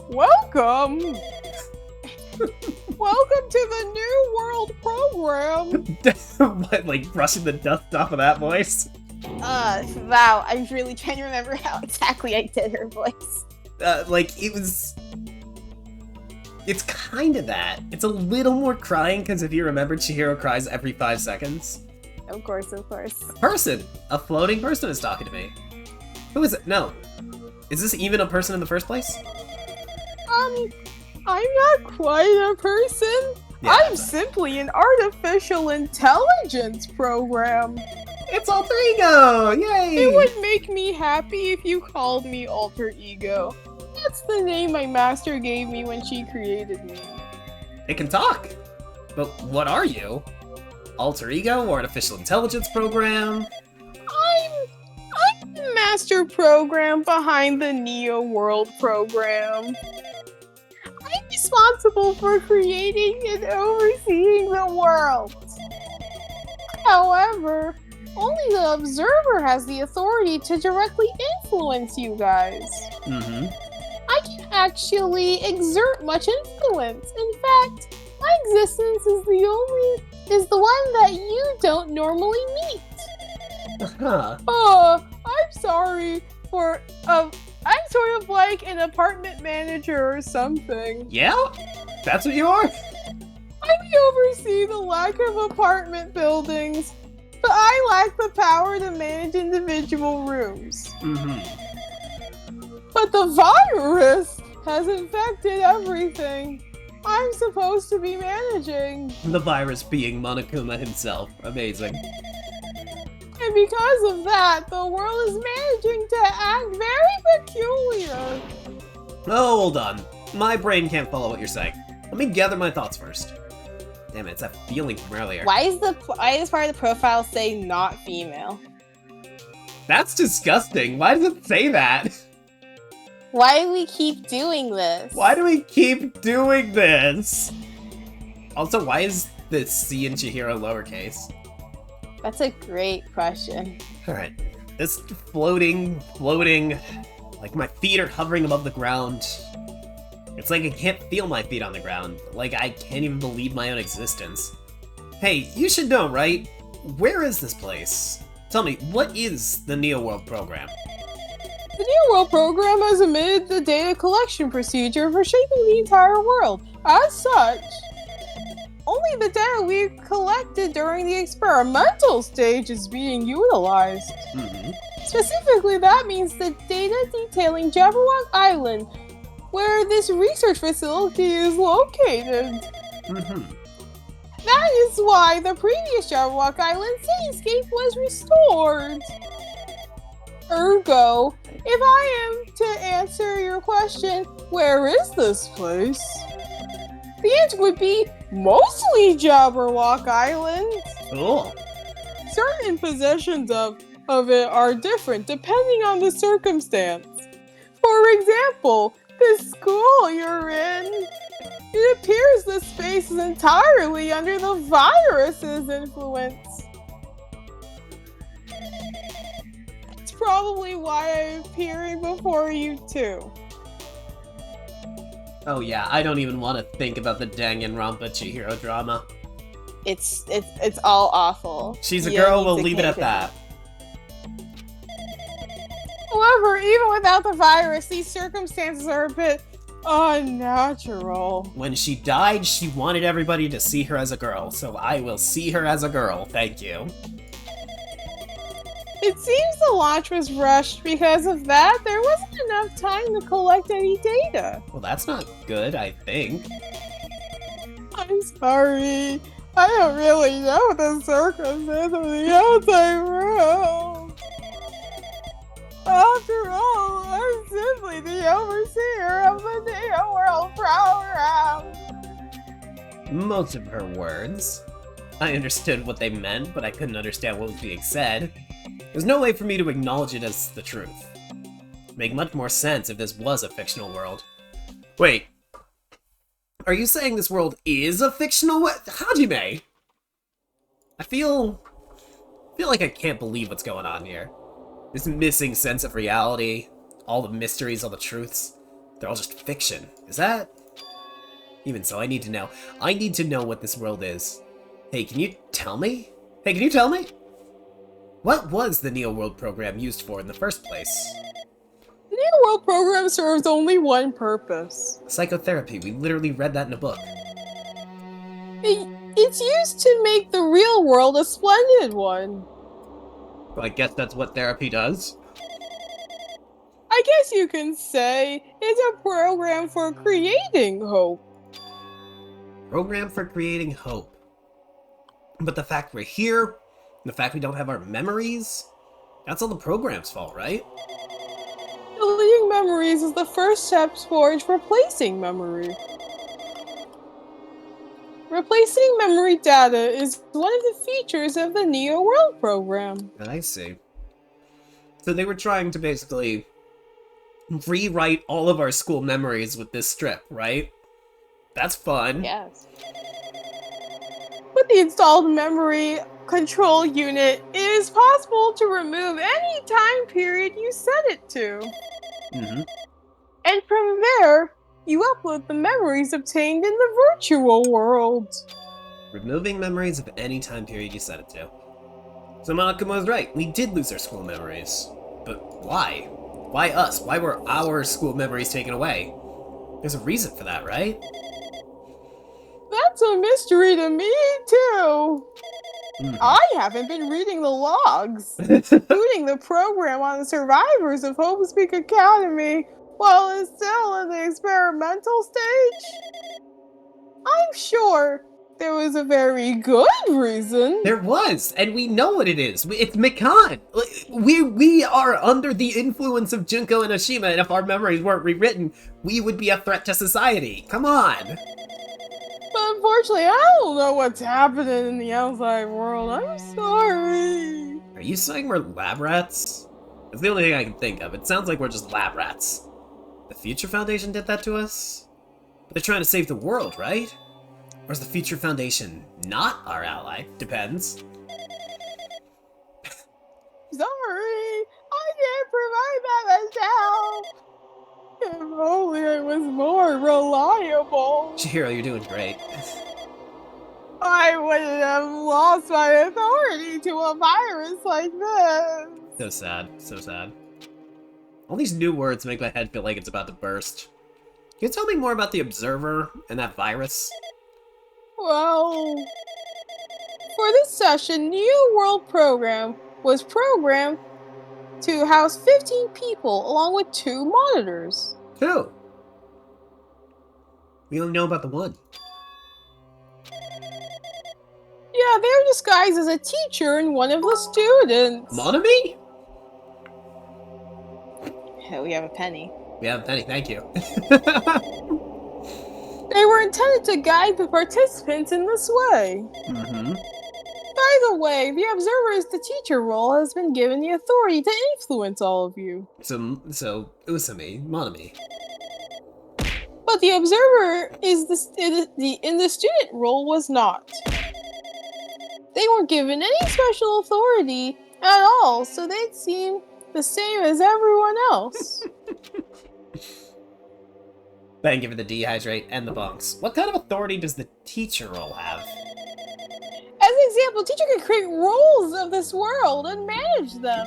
welcome. Welcome to the New World program. ego? What, like brushing the dust off of that voice? Wow, I'm really trying to remember how exactly I did her voice. Like, it was... It's kind of that. It's a little more crying, because if you remember, Chihiro cries every 5 seconds. Of course, of course. Person! A floating person is talking to me. Who is it? No. Is this even a person in the first place? I'm not quite a person. Yeah, I'm simply an artificial intelligence program. It's Alter Ego! Yay! It would make me happy if you called me Alter Ego. That's the name my master gave me when she created me. It can talk! But what are you? Alter Ego? Artificial Intelligence Program? I'm the master program behind the Neo World program. I'm responsible for creating and overseeing the world. However, only the observer has the authority to directly influence you guys. Mm-hmm. I can actually exert much influence. In fact, My existence is the one that you don't normally meet. Huh. I'm sorry for, I'm sort of like an apartment manager or something. Yeah? That's what you are? I oversee the lack of apartment buildings, but I lack the power to manage individual rooms. Mm-hmm. But the virus has infected everything I'm supposed to be managing. The virus being Monokuma himself. Amazing. And because of that, the world is managing to act very peculiar. Oh, hold on. My brain can't follow what you're saying. Let me gather my thoughts first. Damn it, it's that feeling from earlier. Why does part of the profile say not female? That's disgusting. Why does it say that? Why do we keep doing this? Why do we keep doing this? Also, why is the C in Chihiro lowercase? That's a great question. Alright. This floating, like my feet are hovering above the ground. It's like I can't feel my feet on the ground. Like I can't even believe my own existence. Hey, you should know, right? Where is this place? Tell me, what is the Neo World program? The New World program has omitted the data collection procedure for shaping the entire world. As such, only the data we collected during the experimental stage is being utilized. Mm-hmm. Specifically, that means the data detailing Jabberwock Island, where this research facility is located. Mm-hmm. That is why the previous Jabberwock Island cityscape was restored. Ergo, if I am to answer your question, where is this place? The answer would be mostly Jabberwock Island. Cool. Certain possessions of it are different depending on the circumstance. For example, the school you're in. It appears the space is entirely under the virus's influence. It's probably why I'm appearing before you too. Oh yeah, I don't even want to think about the Danganronpa Chihiro drama. It's all awful. She's a You girl, need we'll to leave it at take that. However, even without the virus, these circumstances are a bit unnatural. When she died, she wanted everybody to see her as a girl, so I will see her as a girl, thank you. It seems the launch was rushed. Because of that, there wasn't enough time to collect any data. Well, that's not good, I think. I'm sorry. I don't really know the circumstances of the outside world. After all, I'm simply the overseer of the Neo World program. Most of her words. I understood what they meant, but I couldn't understand what was being said. There's no way for me to acknowledge it as the truth. It'd make much more sense if this was a fictional world. Wait. Are you saying this world is a fictional Hajime? I feel like I can't believe what's going on here. This missing sense of reality, all the mysteries, all the truths, they're all just fiction. Is that? Even so, I need to know. I need to know what this world is. Hey, can you tell me? Hey, can you tell me? What was the Neo World program used for in the first place? The Neo World program serves only one purpose. Psychotherapy. We literally read that in a book. It's used to make the real world a splendid one. I guess that's what therapy does. I guess you can say it's a program for creating hope. Program for creating hope. But the fact we're here, the fact we don't have our memories, that's all the program's fault, right? Deleting memories is the first step towards replacing memory. Replacing memory data is one of the features of the Neo World program. I see. So they were trying to basically rewrite all of our school memories with this strip, right? That's fun. Yes. With the installed memory control unit, it is possible to remove any time period you set it to. Mm-hmm. And from there, You upload the memories obtained in the virtual world. Removing memories of any time period you set it to. So Monokuma was right. We did lose our school memories. But why? Why us? Why were our school memories taken away? There's a reason for that, right? That's a mystery to me, too. Hmm. I haven't been reading the logs, including the program on the survivors of Hope Speak Academy, while it's still in the experimental stage. I'm sure there was a very good reason. There was, and we know what it is. It's Mikan. We are under the influence of Junko and Oshima, and if our memories weren't rewritten, we would be a threat to society. Come on. But unfortunately, I don't know what's happening in the outside world. I'm sorry. Are you saying we're lab rats? That's the only thing I can think of. It sounds like we're just lab rats. The Future Foundation did that to us? But they're trying to save the world, right? Or is the Future Foundation not our ally? Depends. Sorry, I can't provide that myself. If only I was more reliable, Chihiro, you're doing great. I wouldn't have lost my authority to a virus like this. So sad, so sad. All these new words make my head feel like it's about to burst. Can you tell me more about the Observer and that virus? Well, for this session, New World Program was programmed to house 15 people along with 2 monitors. 2. We only know about the 1. Yeah, they're disguised as a teacher and one of the students. Monami? Hell, we have a penny. We have Penny, thank you. They were intended to guide the participants in this way. Mm-hmm. By the way, the Observer's the teacher role has been given the authority to influence all of you. So Usami, Monami. But the Observer is in the student role was not. They weren't given any special authority at all, so they'd seem the same as everyone else. Thank you for the dehydrate and the bunks. What kind of authority does the teacher role have? As an example, teacher can create rules of this world and manage them.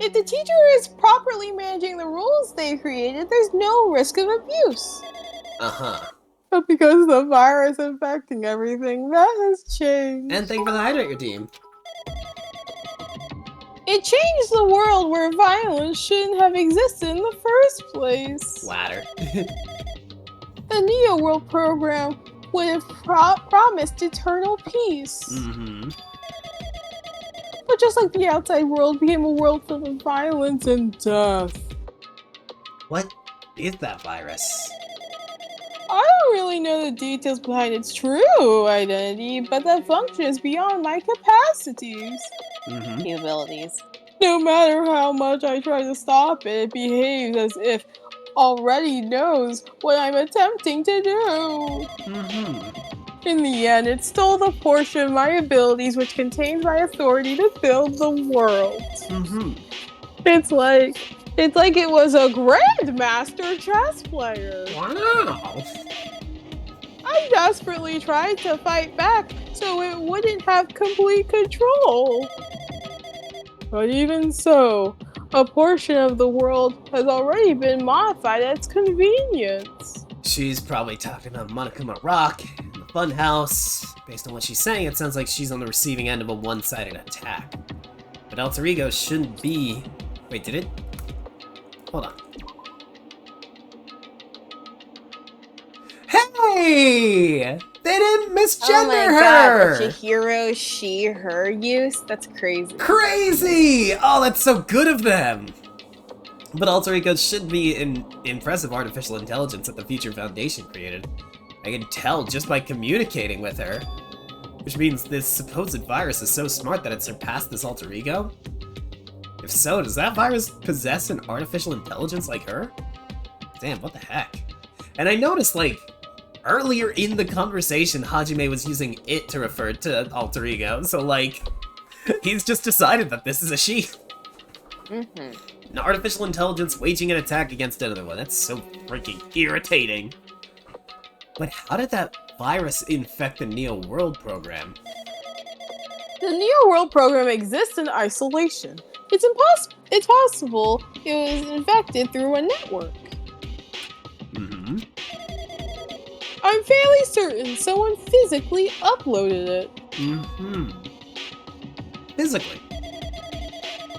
If the teacher is properly managing the rules they created, there's no risk of abuse. Uh-huh. But because the virus infecting everything, that has changed. And thank you for the hydrate team. It changed the world where violence shouldn't have existed in the first place. Ladder. The Neo World program would have promised eternal peace. Mm-hmm. But just like the outside world became a world filled with violence and death. What is that virus? I don't really know the details behind its true identity, but that function is beyond my capacities. Mm-hmm. Capabilities. No matter how much I try to stop it, it behaves as if already knows what I'm attempting to do. Mm-hmm. In the end, it stole the portion of my abilities which contains my authority to build the world. Mm-hmm. It's like it was a grandmaster chess player. Wow. I desperately tried to fight back so it wouldn't have complete control. But even so, a portion of the world has already been modified at its convenience. She's probably talking about Monokuma Rock and the Funhouse. Based on what she's saying, it sounds like she's on the receiving end of a one-sided attack. But Alter Ego shouldn't be... Wait, did it? Hold on. Hey! They didn't misgender her! God, Chihiro, she, her use? That's crazy. Crazy! Oh, that's so good of them! But Alter Ego should be an impressive artificial intelligence that the Future Foundation created. I can tell just by communicating with her. Which means this supposed virus is so smart that it surpassed this Alter Ego? If so, does that virus possess an artificial intelligence like her? Damn, what the heck? And I noticed, like, earlier in the conversation, Hajime was using it to refer to Alter Ego, so, like, he's just decided that this is a she. Mm-hmm. An artificial intelligence waging an attack against another one. That's so freaking irritating. But how did that virus infect the Neo World program? The Neo World program exists in isolation. It's possible it was infected through a network. Mm-hmm. I'm fairly certain someone physically uploaded it. Mm-hmm. Physically.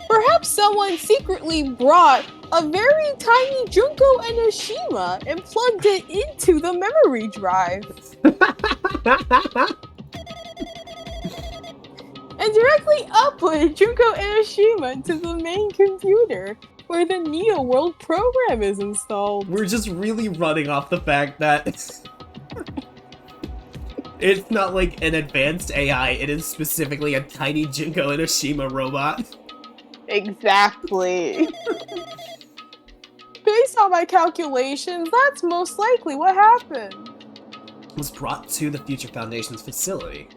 Perhaps someone secretly brought a very tiny Junko Enoshima and plugged it into the memory drive. And directly uploaded Junko Enoshima into the main computer where the Neo World program is installed. We're just really running off the fact that it's not like an advanced AI, it is specifically a tiny Junko Enoshima robot. Exactly. Based on my calculations, that's most likely what happened. Was brought to the Future Foundation's facility.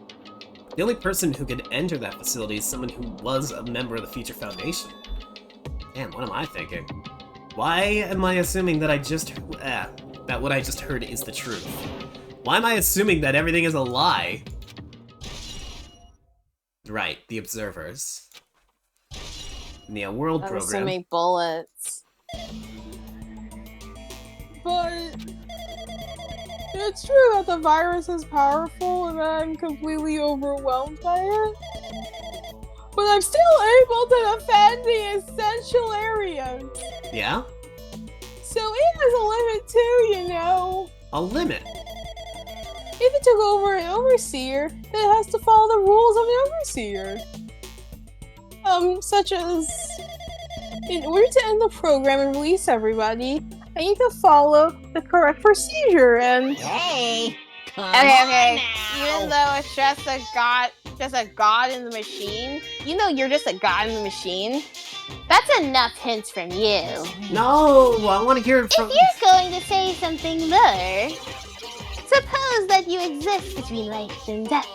The only person who could enter that facility is someone who was a member of the Future Foundation. Damn, what am I thinking? Why am I assuming that that what I just heard is the truth? Why am I assuming that everything is a lie? Right, the observers. Neo World That was so program. many bullets. But it's true that the virus is powerful and that I'm completely overwhelmed by it. But I'm still able to defend the essential areas. Yeah? So it has a limit too, you know. A limit. If it took over an overseer, then it has to follow the rules of an overseer. Such as, in order to end the program and release everybody, I need to follow the correct procedure and... Hey, come Okay. on now. Even though it's just a god in the machine, you know you're just a god in the machine. That's enough hints from you. No, I want to hear it from... If you're going to say something more, suppose that you exist between life and death.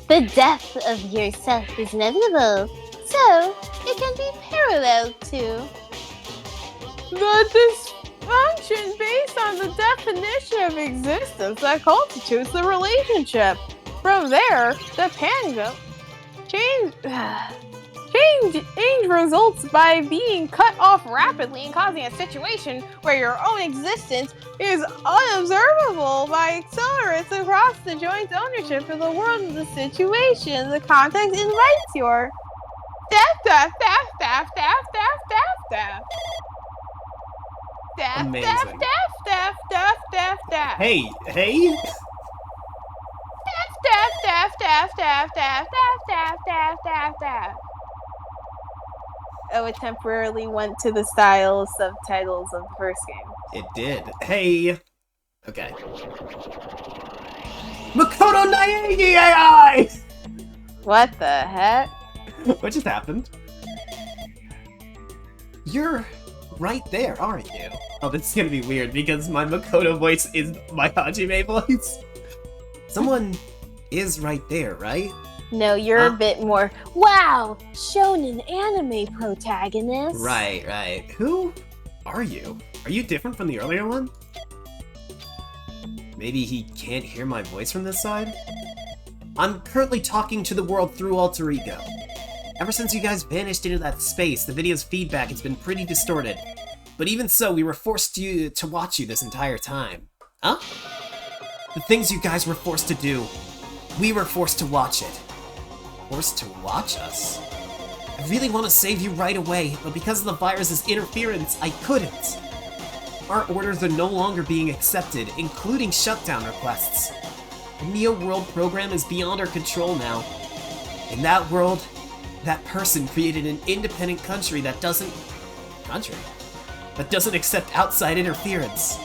The death of yourself is inevitable, so it can be paralleled to The dysfunction based on the definition of existence that constitutes the relationship. From there, the change results by being cut off rapidly and causing a situation where your own existence is unobservable by accelerates across the joint ownership of the world of the situation. The context invites your death. Amazing. Death. Hey! Oh, it temporarily went to the style subtitles of the first game. It did. Hey! Okay. Makoto Naegi AI! What the heck? What just happened? You're right there, aren't you? Oh, this is gonna be weird because my Makoto voice is my Hajime voice. Someone is right there, right? No, you're a bit more, wow, shonen anime protagonist. Right. Who are you? Are you different from the earlier one? Maybe he can't hear my voice from this side? I'm currently talking to the world through Alter Ego. Ever since you guys vanished into that space, the video's feedback has been pretty distorted. But even so, we were forced to watch you this entire time. Huh? The things you guys were forced to do, we were forced to watch it. Forced to watch us? I really want to save you right away, but because of the virus's interference, I couldn't. Our orders are no longer being accepted, including shutdown requests. The Neo World program is beyond our control now. In that world, that person created an independent country that doesn't accept outside interference.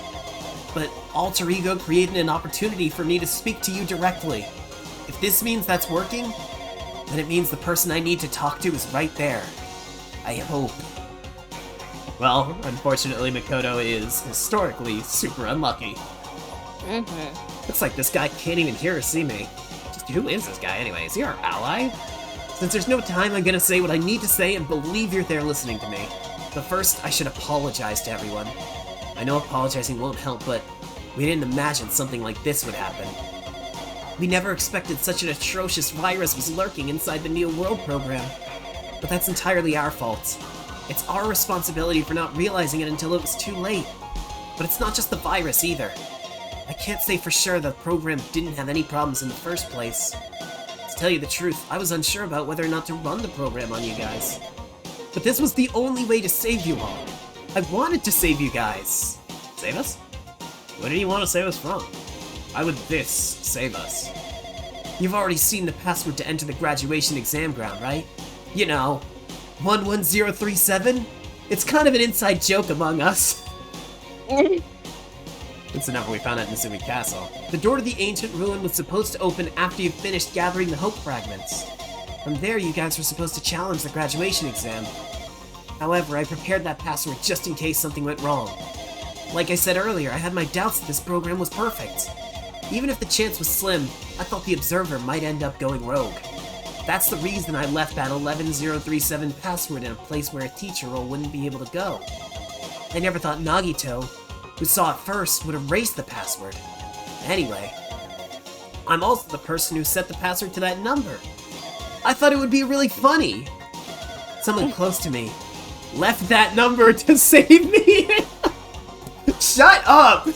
But Alter Ego created an opportunity for me to speak to you directly. If this means that's working, then it means the person I need to talk to is right there. I hope. Well, unfortunately, Makoto is historically super unlucky. Looks like this guy can't even hear or see me. Just who is this guy anyway? Is he our ally? Since there's no time, I'm gonna say what I need to say and believe you're there listening to me. But first, I should apologize to everyone. I know apologizing won't help, but we didn't imagine something like this would happen. We never expected such an atrocious virus was lurking inside the Neo World program. But that's entirely our fault. It's our responsibility for not realizing it until it was too late. But it's not just the virus either. I can't say for sure the program didn't have any problems in the first place. To tell you the truth, I was unsure about whether or not to run the program on you guys. But this was the only way to save you all. I wanted to save you guys. Save us? Where do you want to save us from? Why would this save us? You've already seen the password to enter the graduation exam ground, right? You know, 11037? It's kind of an inside joke among us. It's the number we found at Nezumi Castle. The door to the ancient ruin was supposed to open after you finished gathering the hope fragments. From there, you guys were supposed to challenge the graduation exam. However, I prepared that password just in case something went wrong. Like I said earlier, I had my doubts that this program was perfect. Even if the chance was slim, I thought the Observer might end up going rogue. That's the reason I left that 11037 password in a place where a teacher role wouldn't be able to go. I never thought Nagito, who saw it first, would erase the password. Anyway, I'm also the person who set the password to that number. I thought it would be really funny. Someone close to me left that number to save me. Shut up!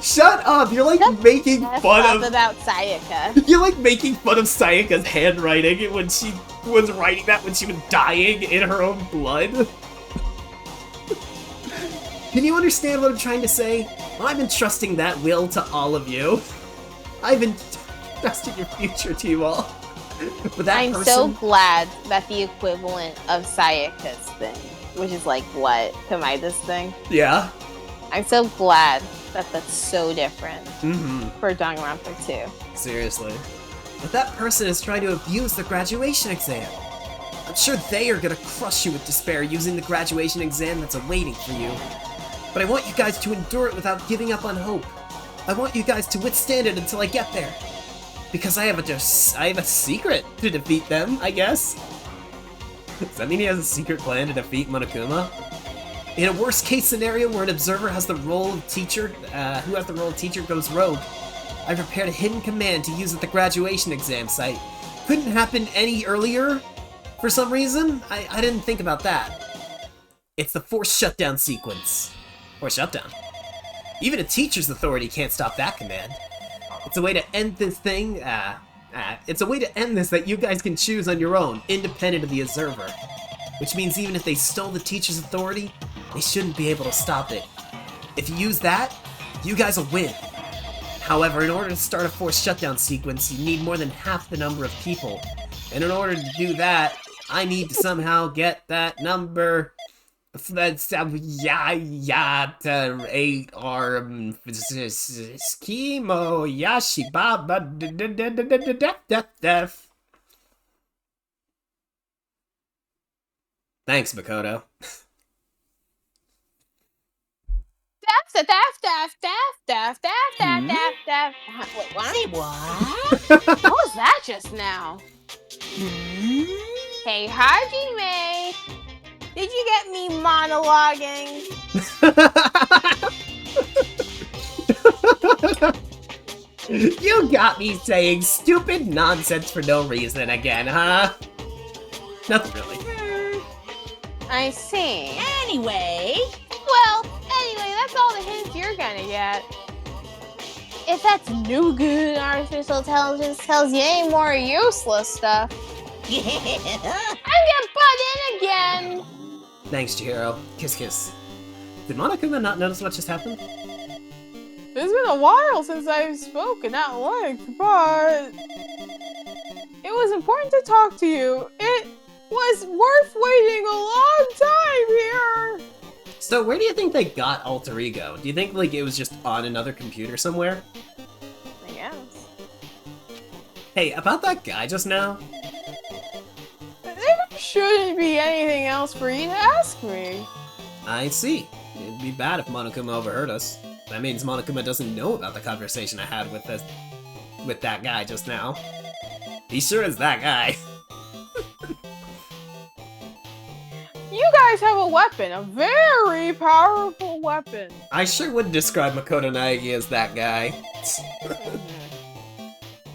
Shut up! You're like making fun of about Sayaka. You're like making fun of Sayaka's handwriting when she was writing that when she was dying in her own blood. Can you understand what I'm trying to say? I've been trusting that will to all of you. I've been trusting your future to you all. But that I'm so glad that the equivalent of Sayaka's thing, which is like what? Kamaida's thing? Yeah. I'm so glad that that's so different for Danganronpa 2. Seriously. But that person is trying to abuse the graduation exam. I'm sure they are gonna crush you with despair using the graduation exam that's awaiting for you. But I want you guys to endure it without giving up on hope. I want you guys to withstand it until I get there. Because I have a secret to defeat them, I guess. Does that mean he has a secret plan to defeat Monokuma? In a worst case scenario where an observer has the role of teacher, who has the role of teacher goes rogue, I prepared a hidden command to use at the graduation exam site. Couldn't happen any earlier for some reason. I didn't think about that. It's the forced shutdown sequence. Forced shutdown. Even a teacher's authority can't stop that command. It's a way to end this thing, it's a way to end this that you guys can choose on your own, independent of the observer. Which means even if they stole the teacher's authority, they shouldn't be able to stop it. If you use that, you guys will win. However, in order to start a forced shutdown sequence, you need more than half the number of people. And in order to do that, I need to somehow get that number. That's schemo yashibaba def. Thanks, Makoto. Wait, what? Say what? What was that just now? Hey, Hajime! Did you get me monologuing? You got me saying stupid nonsense for no reason again, huh? Nothing really. I see. Anyway, Well, anyway, that's all the hints you're gonna get. If that's no good, artificial intelligence tells you any more useless stuff, yeah. I'm gonna butt in again! Thanks, Chihiro. Kiss kiss. Did Monokuma not notice what just happened? It's been a while since I've spoken at length, but it was important to talk to you. It was worth waiting a long time here. So where do you think they got Alter Ego? Do you think like it was just on another computer somewhere? I guess. Hey, about that guy just now? There shouldn't be anything else for you to ask me. I see. It'd be bad if Monokuma overheard us. That means Monokuma doesn't know about the conversation I had with that guy just now. He sure is that guy. You guys have a weapon, a very powerful weapon. I sure would describe Makoto Naegi as that guy.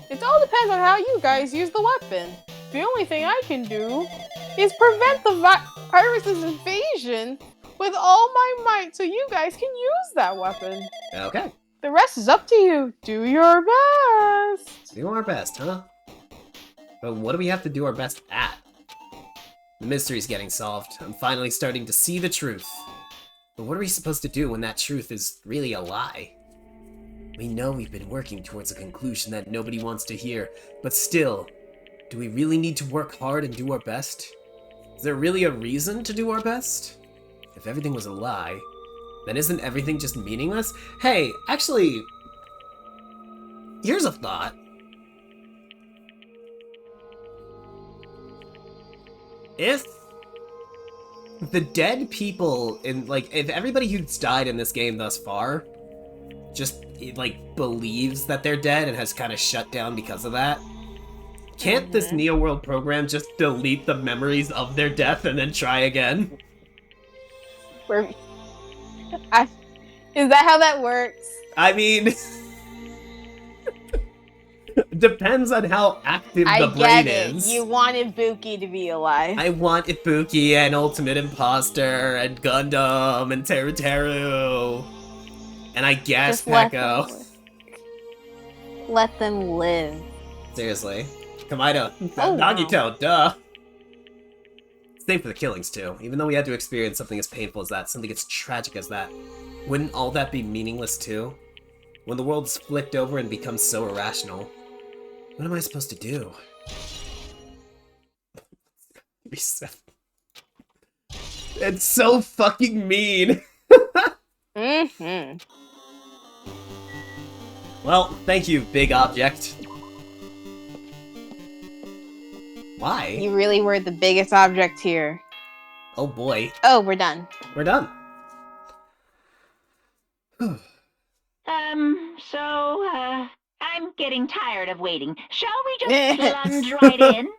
It all depends on how you guys use the weapon. The only thing I can do is prevent the virus's invasion with all my might so you guys can use that weapon. Okay. The rest is up to you. Do your best. Do our best, huh? But what do we have to do our best at? The mystery's getting solved. I'm finally starting to see the truth. But what are we supposed to do when that truth is really a lie? We know we've been working towards a conclusion that nobody wants to hear, but still, do we really need to work hard and do our best? Is there really a reason to do our best? If everything was a lie, then isn't everything just meaningless? Hey, actually, here's a thought. If the dead people in, like, if everybody who's died in this game thus far just, like, believes that they're dead and has kind of shut down because of that, can't this Neo World program just delete the memories of their death and then try again? Is that how that works? I mean, depends on how active the brain is. You wanted Buki to be alive. I want Ibuki and Ultimate Imposter and Gundam and Teru Teru. And I guess Just let Peko. them Let them live. Seriously. Kamaido. Oh, wow. Nagito, duh. Same for the killings, too. Even though we had to experience something as painful as that, something as tragic as that, wouldn't all that be meaningless, too? When the world's flicked over and becomes so irrational, what am I supposed to do? It's so fucking mean! Mm-hmm. Well, thank you, big object. Why? You really were the biggest object here. Oh boy. Oh, we're done. We're done. I'm getting tired of waiting. Shall we just plunge right in?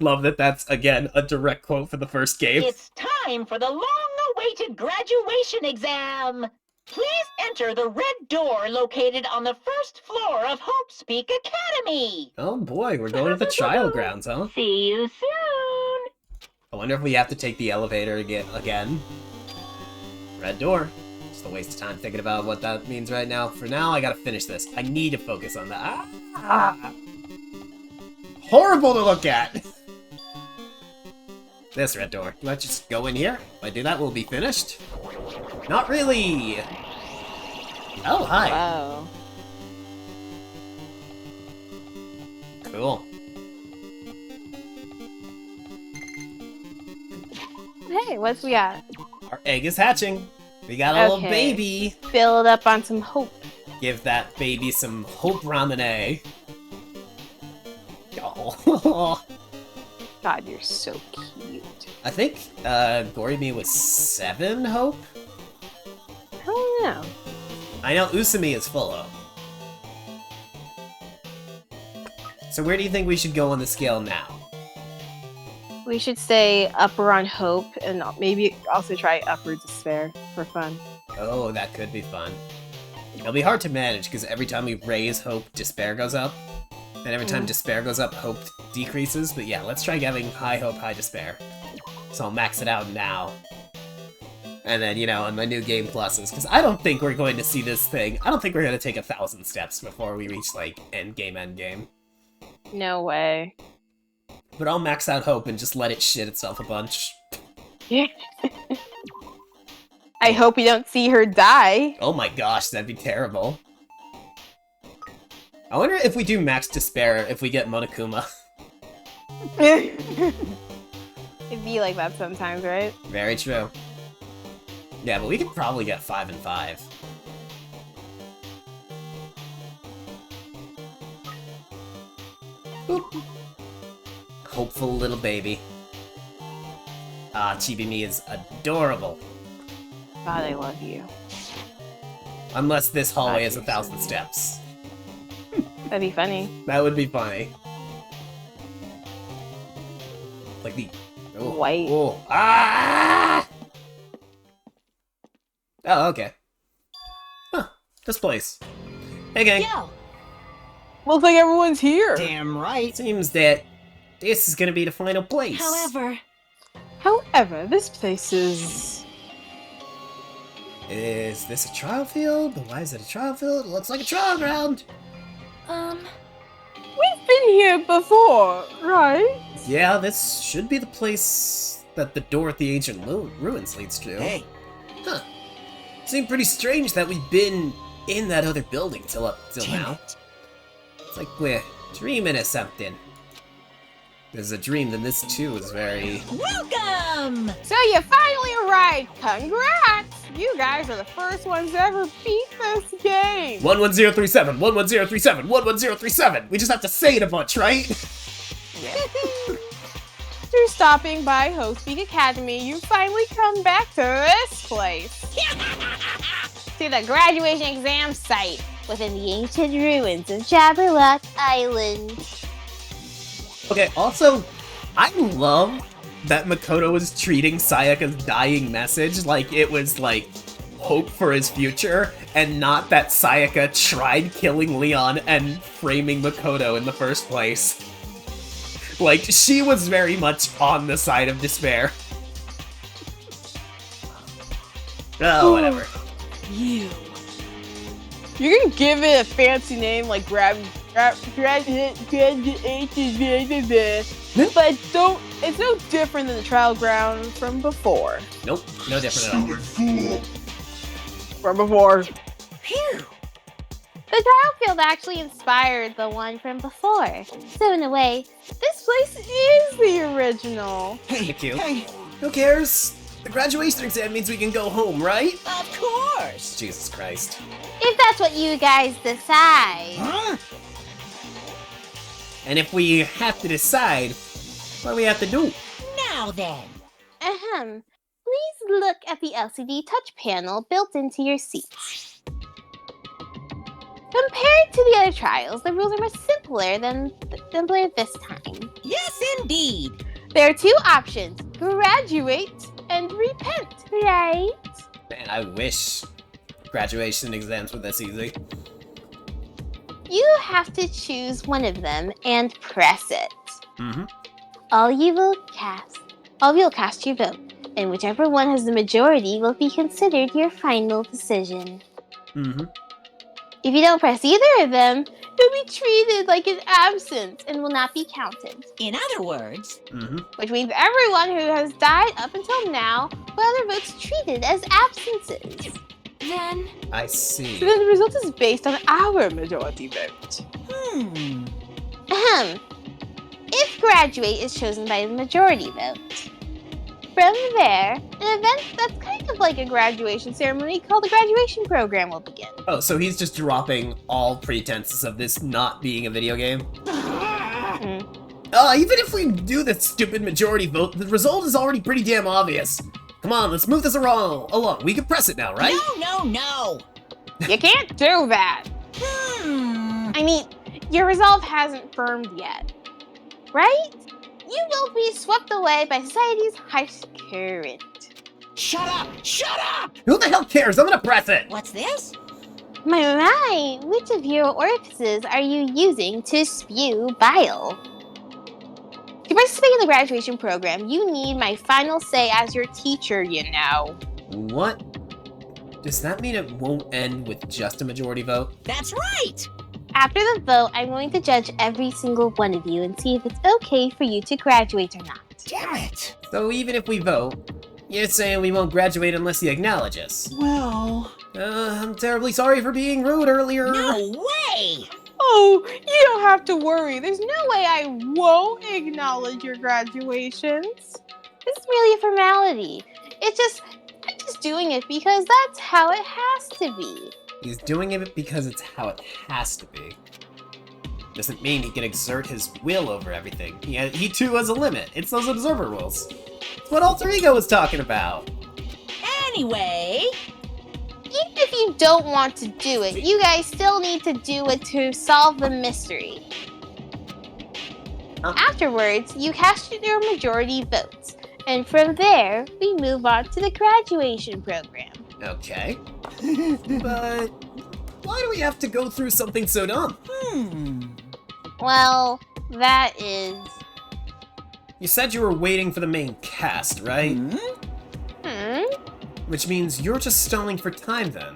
Love that that's, again, a direct quote for the first game. It's time for the long-awaited graduation exam. Please enter the red door located on the first floor of Hope Speak Academy. Oh boy, we're going to the trial grounds, huh? See you soon. I wonder if we have to take the elevator again. Red door. Just a waste of time thinking about what that means right now. For now, I gotta finish this. I need to focus on that. Horrible to look at! This red door. Do I just go in here? If I do that, we'll be finished? Not really! Oh, hi. Wow. Cool. Hey, what's we got? Our egg is hatching. We got a little Okay. baby. Fill it up on some hope. Give that baby some hope ramen. Oh. God, you're so cute. I think Gorimi was 7 hope? I don't know. I know Usumi is full hope. So where do you think we should go on the scale now? We should stay upper on hope and maybe also try upper despair for fun. Oh, that could be fun. It'll be hard to manage because every time we raise hope, despair goes up. And every time despair goes up, hope decreases. But yeah, let's try having high hope, high despair. So I'll max it out now. And then, you know, on my new game pluses, because I don't think we're going to see this thing. I don't think we're going to take 1,000 steps before we reach, like, endgame. No way. But I'll max out hope and just let it shit itself a bunch. I hope we don't see her die. Oh my gosh, that'd be terrible. I wonder if we do max despair if we get Monokuma. It'd be like that sometimes, right? Very true. Yeah, but we could probably get 5 and 5. Boop. Hopeful little baby. Ah, Chibi-me is adorable. God, I love you. Unless this hallway God, is you're 1,000 so steps. That'd be funny. That would be funny. Like the... Oh, White. Oh, ah! Oh, okay. Huh, this place. Hey, gang. Yo! Looks like everyone's here. Damn right. Seems that this is gonna be the final place. However, This place is... Is this a trial field? Why is it a trial field? It looks like a trial ground. We've been here before, right? Yeah, this should be the place that the door at the ancient ruins leads to. Hey, Huh. Seemed pretty strange that we've been in that other building till damn now. it. It's like we're dreaming of something. There's a dream, then this too is very... welcome! So you finally arrived. Congrats! You guys are the first ones to ever beat this game. 11037, 11037, 11037! We just have to say it a bunch, right? Through stopping by Hostpeak Academy, you finally come back to this place. To the graduation exam site within the ancient ruins of Jabberwock Island. Okay, also, I love that Makoto was treating Sayaka's dying message like it was, like, hope for his future, and not that Sayaka tried killing Leon and framing Makoto in the first place. Like, she was very much on the side of despair. Oh, whatever. You. You're gonna give it a fancy name like graduation, but it's no different than the trial ground from before. Nope, no different at all. From before. Phew. The trial field actually inspired the one from before. So in a way, This place is the original. Thank you. Hey, Who cares? The graduation exam means we can go home, right? Of course! Jesus Christ. if that's what you guys decide. huh? And if we have to decide, what do we have to do? Now then. Ahem. Please look at the LCD touch panel built into your seats. Compared to the other trials, the rules are much simpler this time. Yes, indeed. There are two options: graduate and repent. Right? Man, I wish graduation exams were this easy. You have to choose one of them and press it. Mm-hmm. All of you will cast your vote, and whichever one has the majority will be considered your final decision. Mm-hmm. If you don't press either of them, you'll be treated like an absence and will not be counted. In other words, Mm-hmm. Which means everyone who has died up until now will have their votes treated as absences. then, I see. So then the result is based on our majority vote. Ahem. If graduate is chosen by the majority vote. From there, an event that's kind of like a graduation ceremony called the graduation program will begin. Oh, so he's just dropping all pretenses of this not being a video game? Even if we do the stupid majority vote, the result is already pretty damn obvious. Come on, let's move this along. We can press it now, right? No. You can't do that. I mean, your resolve hasn't firmed yet. Right? You will be swept away by society's harsh current. Shut up! Shut up! Who the hell cares? I'm gonna press it! What's this? My, which of your orifices are you using to spew bile? To participate in the graduation program, you need my final say as your teacher, you know. What? Does that mean it won't end with just a majority vote? That's right! After the vote, I'm going to judge every single one of you and see if it's okay for you to graduate or not. Damn it! So even if we vote, you're saying we won't graduate unless you acknowledge us. Well, I'm terribly sorry for being rude earlier. No way! Oh, you don't have to worry. There's no way I won't acknowledge your graduations. It's merely a formality. I'm just doing it because that's how it has to be. He's doing it because it's how it has to be. Doesn't mean he can exert his will over everything. He too has a limit. It's those observer rules. It's what Alter Ego was talking about. Anyway, Even if you don't want to do it, you guys still need to do it to solve the mystery. Afterwards, you cast your majority votes, and from there, we move on to the graduation program. Okay. But why do we have to go through something so dumb? Well, that is... You said you were waiting for the main cast, right? Which means you're just stalling for time then.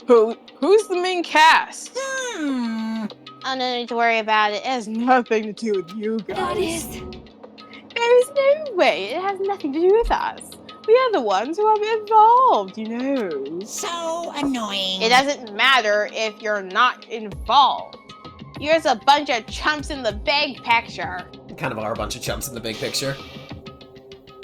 Who's the main cast? I don't need to worry about it. It has nothing to do with you guys. That is... There is no way. It has nothing to do with us. We are the ones who are involved, you know. So annoying. It doesn't matter if you're not involved. You're just a bunch of chumps in the big picture. Kind of are a bunch of chumps in the big picture.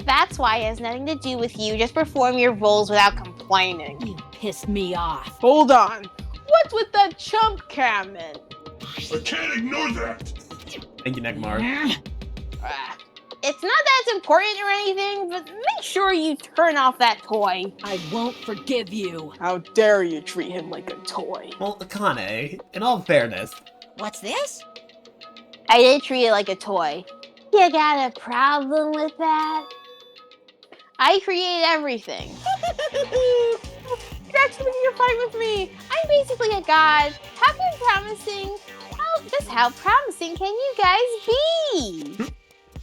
That's why it has nothing to do with you. Just perform your roles without complaining. You pissed me off. Hold on. What's with the chump comment? I can't ignore that. Thank you, Neckmar. It's not that it's important or anything, but make sure you turn off that toy. I won't forgive you. How dare you treat him like a toy? Well, Akane, in all fairness, What's this? I did treat it like a toy. You got a problem with that? I created everything. You're actually making a fight with me. I'm basically a god. How promising can you guys be?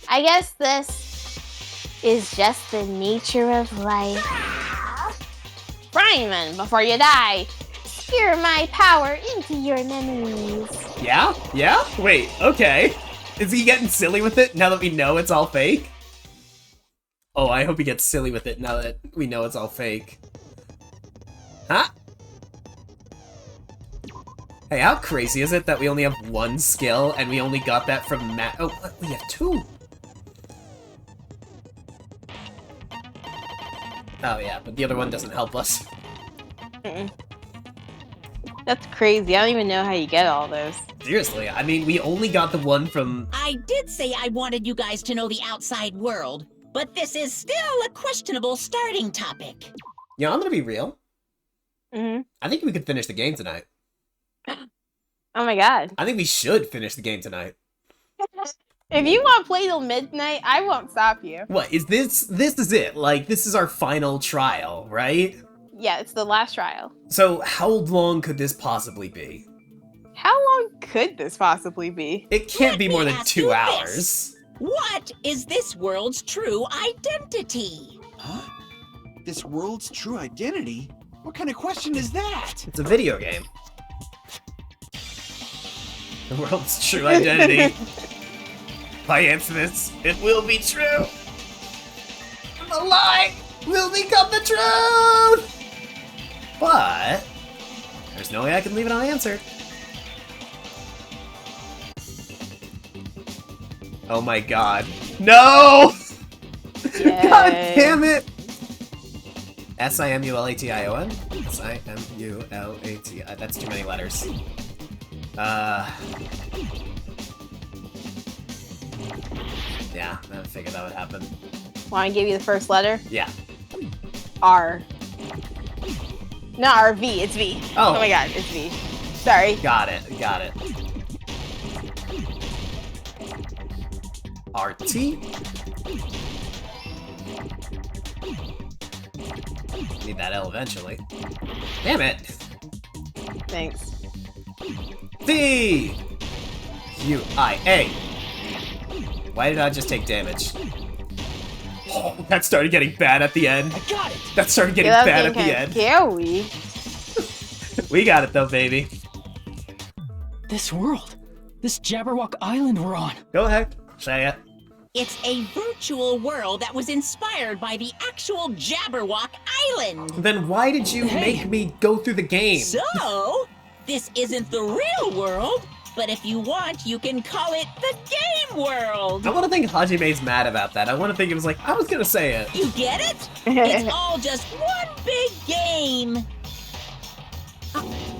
I guess this is just the nature of life. Fryman, before you die, spear my power into your memories. yeah? Yeah? Wait, okay. Is he getting silly with it now that we know it's all fake? Oh, I hope he gets silly with it now that we know it's all fake. Huh? Hey, how crazy is it that we only have one skill and we only got that from Matt? Oh, we have two. Oh yeah, but the other one doesn't help us. That's crazy. I don't even know how you get all those. Seriously, I mean, we only got the one from... I did say I wanted you guys to know the outside world, but this is still a questionable starting topic. You know, I'm gonna be real. Mm-hmm. I think we could finish the game tonight. Oh my god. I think we should finish the game tonight. If you want to play till midnight, I won't stop you. What, is this is it? Like, this is our final trial, right? Yeah, it's the last trial. So, how long could this possibly be? How long could this possibly be? It can't Let be more me than ask 2 you hours. this. What is this world's true identity? Huh? This world's true identity? What kind of question is that? It's a video game. The world's true identity. If I answer this, it will be true. The lie will become the truth. But there's no way I can leave it unanswered. Oh my god. No! God damn it! S-I-M-U-L-A-T-I-O-N? S-I-M-U-L-A-T-I. That's too many letters. Yeah, I figured that would happen. Want to give you the first letter? Yeah. R. Not R, V. It's V. Oh. Oh my god, it's V. Sorry. Got it, got it. R-T? Need that L eventually. Damn it! Thanks. D! U-I-A. Why did I just take damage? Oh, that started getting bad at the end. I got it! That started getting Yeah, bad at that the was end. getting scary. We got it though, baby. This world. This Jabberwock Island we're on. Go ahead, say it. It's a virtual world that was inspired by the actual Jabberwock Island. Then why did you make me go through the game? So, this isn't the real world, but if you want, you can call it the game world. I want to think Hajime's mad about that. I want to think it was like, I was gonna say it. You get it? It's all just one big game.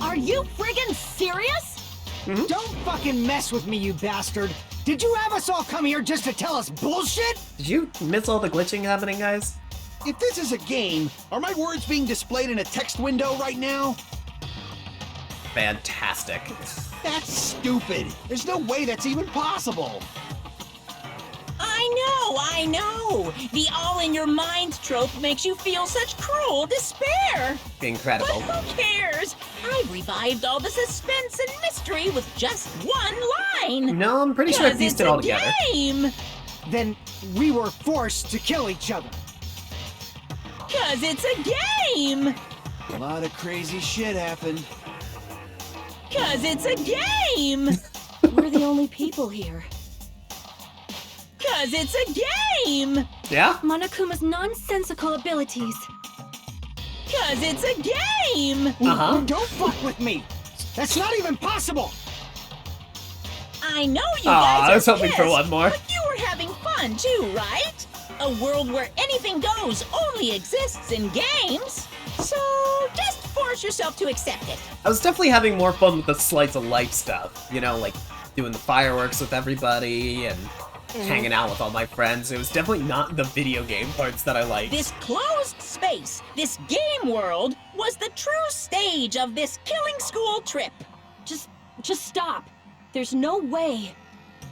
Are you friggin' serious? Don't fucking mess with me, you bastard! Did you have us all come here just to tell us bullshit? Did you miss all the glitching happening, guys? If this is a game, are my words being displayed in a text window right now? fantastic. That's stupid. There's no way that's even possible. I know! The all-in-your-mind trope makes you feel such cruel despair! Incredible. But who cares? I've revived all the suspense and mystery with just one line! No, I'm pretty sure I pieced it all together. Game! Then we were forced to kill each other. 'Cause it's a game! A lot of crazy shit happened. 'Cause it's a game! We're the only people here. 'Cause it's a game! Yeah? Monokuma's nonsensical abilities. 'Cause it's a game! Uh-huh. Don't fuck with me. That's not even possible. I know you Aw, guys I was are hoping for pissed, one more. But you were having fun too, right? A world where anything goes only exists in games. So just force yourself to accept it. I was definitely having more fun with the slice of life stuff. You know, like doing the fireworks with everybody and hanging out with all my friends. It was definitely not the video game parts that I liked. This closed space, this game world, was the true stage of this killing school trip. Just stop. There's no way.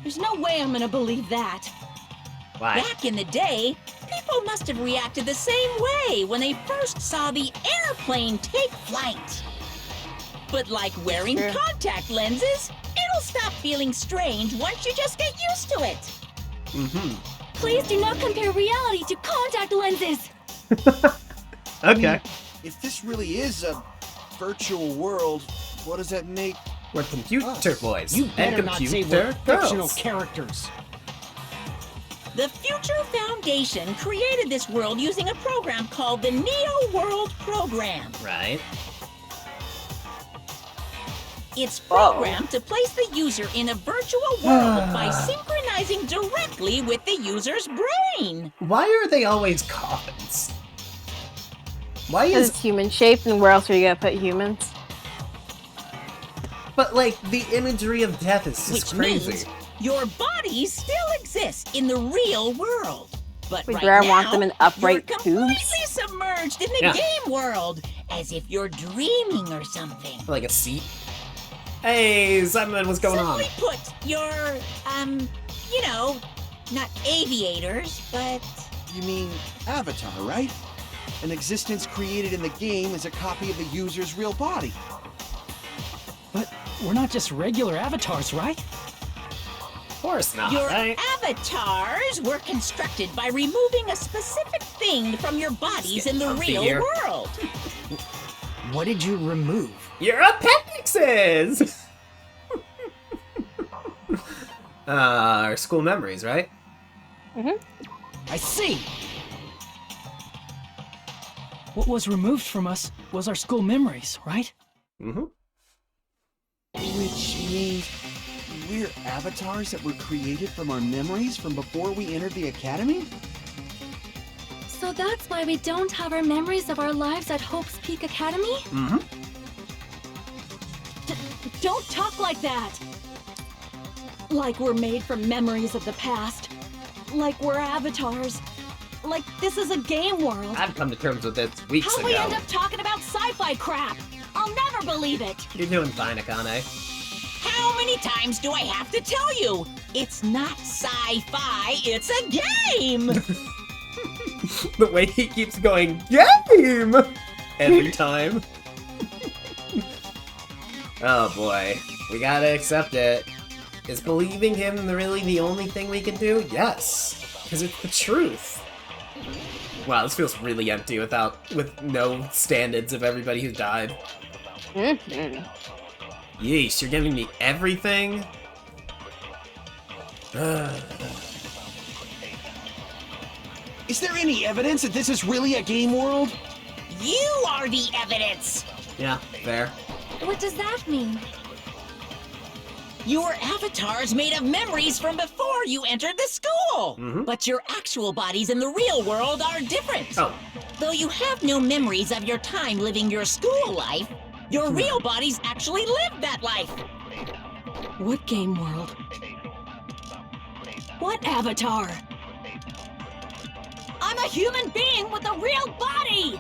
There's no way I'm gonna believe that. Why? Back in the day, people must have reacted the same way when they first saw the airplane take flight. But like wearing Sure. contact lenses, it'll stop feeling strange once you just get used to it. Mm-hmm. Please do not compare reality to contact lenses. Okay. If this really is a virtual world, what does that make? We're computer boys You and better not say we're computer fictional girls. characters. The Future Foundation created this world using a program called the Neo World Program. Right. It's programmed to place the user in a virtual world by synchronizing directly with the user's brain. Why are they always coffins? Why Because is... it's human shaped, and where else are you gonna put humans? But, like, the imagery of death is just Which crazy. means your bodies still exist in the real world. But Wait, right do I now, want them in upright you're tubes? completely submerged in the Yeah. game world, as if you're dreaming or something. Like a seat. Hey, Simon, what's going on? Simply put, you're, you know, not aviators, but... You mean Avatar, right? An existence created in the game is a copy of the user's real body. But we're not just regular avatars, right? Of course not, Your right? avatars were constructed by removing a specific thing from your bodies in the comfy real here. world. What did you remove? Your appendixes! Our school memories, right? I see. What was removed from us was our school memories, right? Mm-hmm. Which means we're avatars that were created from our memories from before we entered the academy? So that's why we don't have our memories of our lives at Hope's Peak Academy? Mm-hmm. Don't talk like that! Like we're made from memories of the past. Like we're avatars. Like this is a game world. I've come to terms with this weeks How'd ago. we end up talking about sci-fi crap? I'll never believe it! You're doing fine, Akane. How many times do I have to tell you? It's not sci-fi, it's a game! The way he keeps going, game! Every time. Oh boy. We gotta accept it. Is believing him really the only thing we can do? Yes. Because it's the truth. Wow, this feels really empty with no stand-ins of everybody who died. Yeesh, you're giving me everything? Is there any evidence that this is really a game world? You are the evidence! Yeah, fair. What does that mean? Your avatar's made of memories from before you entered the school! Mhm. But your actual bodies in the real world are different. Oh. Though you have no memories of your time living your school life, your real bodies actually lived that life. What game world? What avatar? I'm a human being with a real body!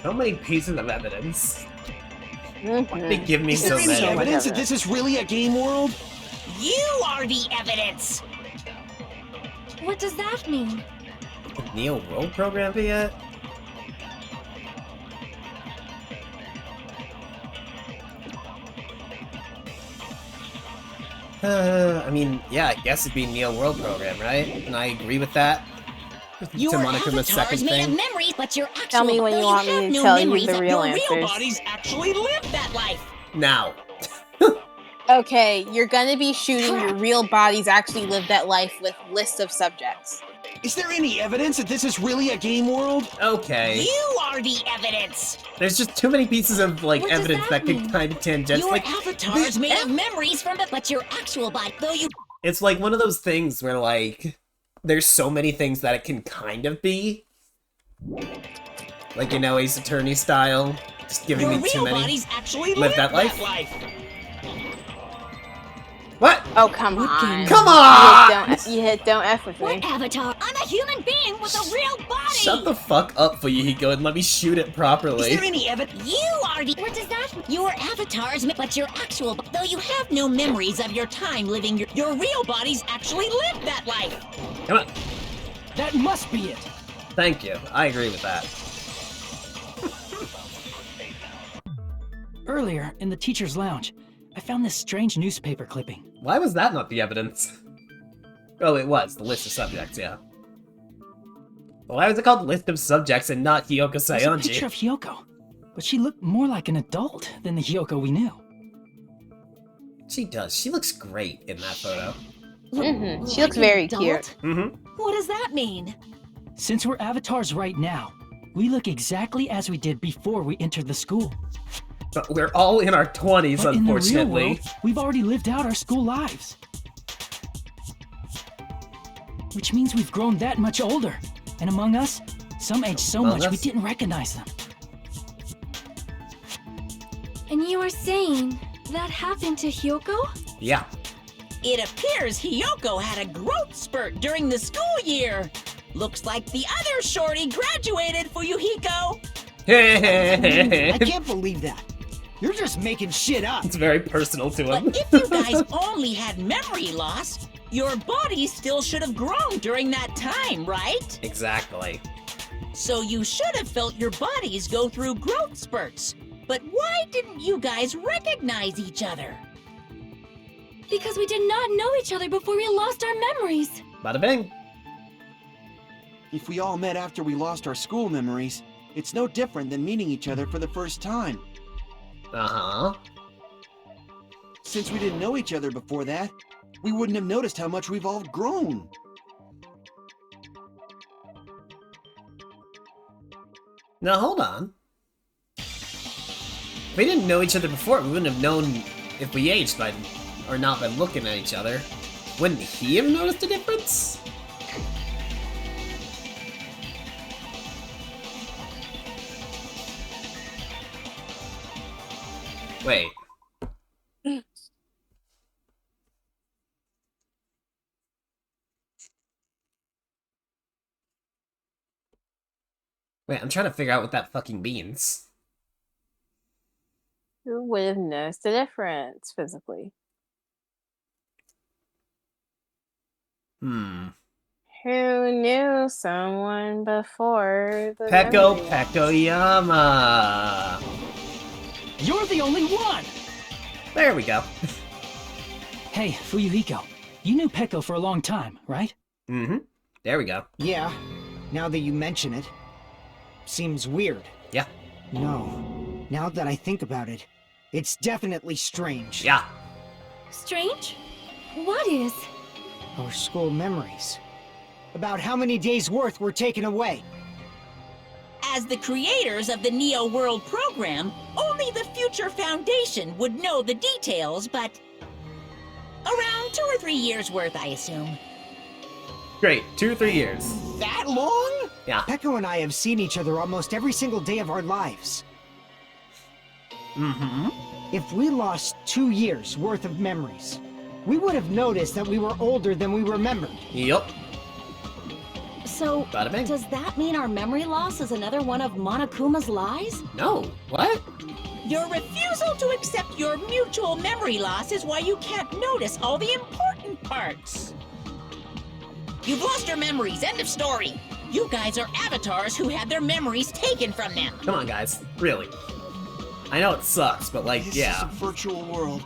So many pieces of evidence. Why did they give me Is so there any many? evidence that this is really a game world? You are the evidence! What does that mean? Neo World program yet? I mean, yeah, I guess it'd be Neo World program, right? And I agree with that. Your To Monikuma's avatars second may have thing. memories, but your actual Tell me when you though want have me to no tell you memories the of real your answers. real bodies actually live that life. Now. Okay, you're gonna be shooting your real bodies actually live that life with lists of subjects. Is there any evidence that this is really a game world? Okay. You are the evidence. There's just too many pieces of, like, What does evidence that that could mean? kind of tangent. Your Like, avatars may have memories from it, but your actual body, though you it's like one of those things where, like, there's so many things that it can kind of be. Like, you know, Ace Attorney style. Just giving your me too real many. bodies actually Live live that life? life. What? Oh, come on. Come on! You don't F with me. What avatar? I'm a human being with a real body! Shut the fuck up, Fuyuhiko, and let me shoot it Is properly. there any evidence? You are the. What does that mean? Your avatars, but your actual, though you have no memories of your time living your real bodies actually live that life. Come on. That must be it. Thank you. I agree with that. Earlier, in the teacher's lounge, I found this strange newspaper clipping. Why was that not the evidence? Oh, it was. The list of subjects, yeah. Why was it called List of Subjects and not Hyoko There's a Sayonji? picture of Hyoko, but she looked more like an adult than the Hyoko we knew. She does. She looks great in that photo. Mm-hmm. She Like looks an very adult? cute. Mm-hmm. What does that mean? Since we're avatars right now, we look exactly as we did before we entered the school. But we're all in our 20s, But in the real unfortunately. world, we've already lived out our school lives. Which means we've grown that much older. And among us, some age so Among much we us? didn't recognize them. And you are saying that happened to Hyoko? Yeah. It appears Hyoko had a growth spurt during the school year. Looks like the other shorty graduated for Yuhiko. I can't believe that. You're just making shit up. It's very personal to But him. if you guys only had memory loss, your body still should have grown during that time, right? Exactly. So you should have felt your bodies go through growth spurts. But why didn't you guys recognize each other? Because we did not know each other before we lost our memories. Bada bing. If we all met after we lost our school memories, it's no different than meeting each other for the first time. Uh-huh. Since we didn't know each other before that, we wouldn't have noticed how much we've all grown. Now, hold on. If we didn't know each other before, we wouldn't have known if we aged by, or not by looking at each other. Wouldn't he have noticed a difference? Wait. Wait, I'm trying to figure out what that fucking means. Who would have noticed the difference physically? Hmm. Who knew someone before the Peko memory? Pekoyama. You're the only one! There we go. Hey, Fuyuhiko, you knew Peko for a long time, right? Mm-hmm. There we go. Yeah, now that you mention it. Seems weird. Yeah. No, now that I think about it, it's definitely strange. Yeah. Strange? What is? Our school memories. About how many days' worth were taken away. As the creators of the Neo World program, only the Future Foundation would know the details, but around 2 or 3 years worth, I assume. Great. 2 or 3 years. That long? Yeah. Peko and I have seen each other almost every single day of our lives. Mm-hmm. If we lost 2 years worth of memories, we would have noticed that we were older than we remembered. Yup. So, Bada bing. does that mean our memory loss is another one of Monokuma's lies? No. What? Your refusal to accept your mutual memory loss is why you can't notice all the important parts. You've lost your memories, end of story. You guys are avatars who had their memories taken from them. Come on, guys. Really. I know it sucks, but like, This yeah. is a virtual world.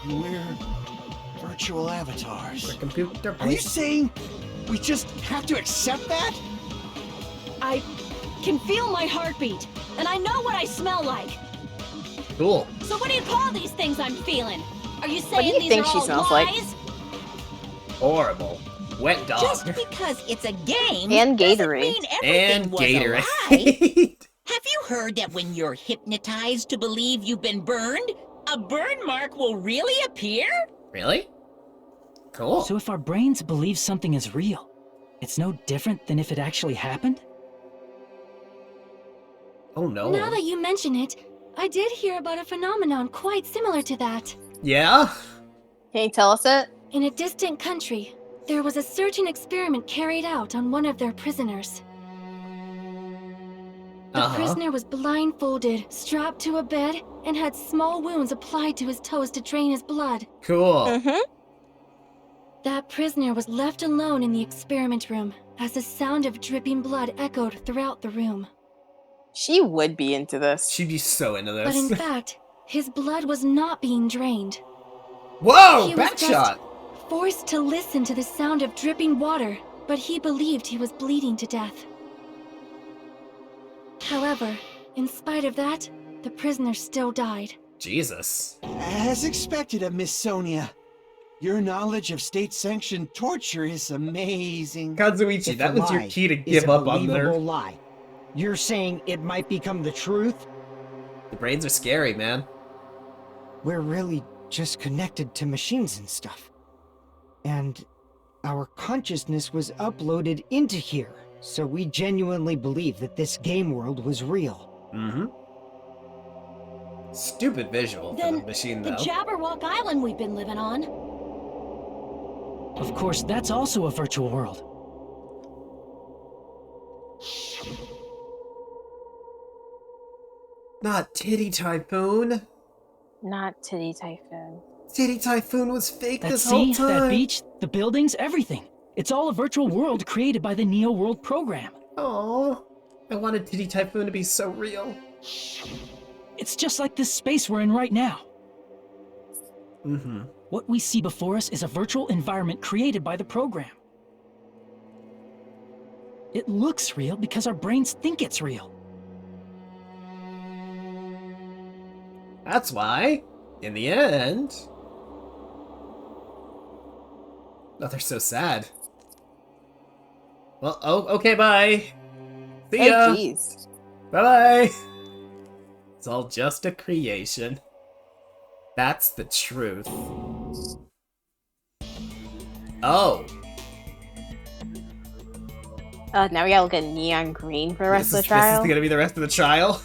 And we're virtual avatars. We're computer Are you saying we just have to accept that? I can feel my heartbeat, and I know what I smell like. Cool. So what do you call these things I'm feeling? Are you do saying you these think are she all smells like? lies? Horrible. Wet dog. Just because it's a game And doesn't Gatorade. mean everything And was a lie. Gatorade. Have you heard that when you're hypnotized to believe you've been burned, a burn mark will really appear? Really? Cool. So if our brains believe something is real, it's no different than if it actually happened? Oh no. Now that you mention it, I did hear about a phenomenon quite similar to that. Yeah? Can you tell us it? In a distant country, there was a certain experiment carried out on one of their prisoners. The prisoner was blindfolded, strapped to a bed, and had small wounds applied to his toes to drain his blood. Cool. Mm-hmm. That prisoner was left alone in the experiment room as the sound of dripping blood echoed throughout the room. She would be into this. She'd be so into But in this. fact, his blood was not being drained. Whoa! He was Back just shot! forced to listen to the sound of dripping water, but he believed he was bleeding to death. However, in spite of that, the prisoner still died. Jesus. As expected of Miss Sonia. Your knowledge of state-sanctioned torture is amazing. Kazuichi, If that a was your lie key to is give a up on believable their... lie. You're saying it might become the truth? The brains are scary, man. We're really just connected to machines and stuff. And our consciousness was uploaded into here, so we genuinely believe that this game world was real. Mm-hmm. Stupid visual for Then the machine, the though. Jabberwock Island we've been living on. Of course, that's also a virtual world. Not Titty Typhoon. Not Titty Typhoon. Titty Typhoon was fake That this whole sea, time. that beach, the buildings, everything. It's all a virtual world created by the Neo World program. Oh, I wanted Titty Typhoon to be so real. It's just like this space we're in right now. Mm-hmm. What we see before us is a virtual environment created by the program. It looks real because our brains think it's real. That's why, in the end... Oh, they're so sad. Well, oh, okay, bye. See Oh, ya. jeez. Bye-bye. It's all just a creation. That's the truth. Oh. Now we gotta look at neon green for the rest of the This trial. is gonna be the rest of the trial.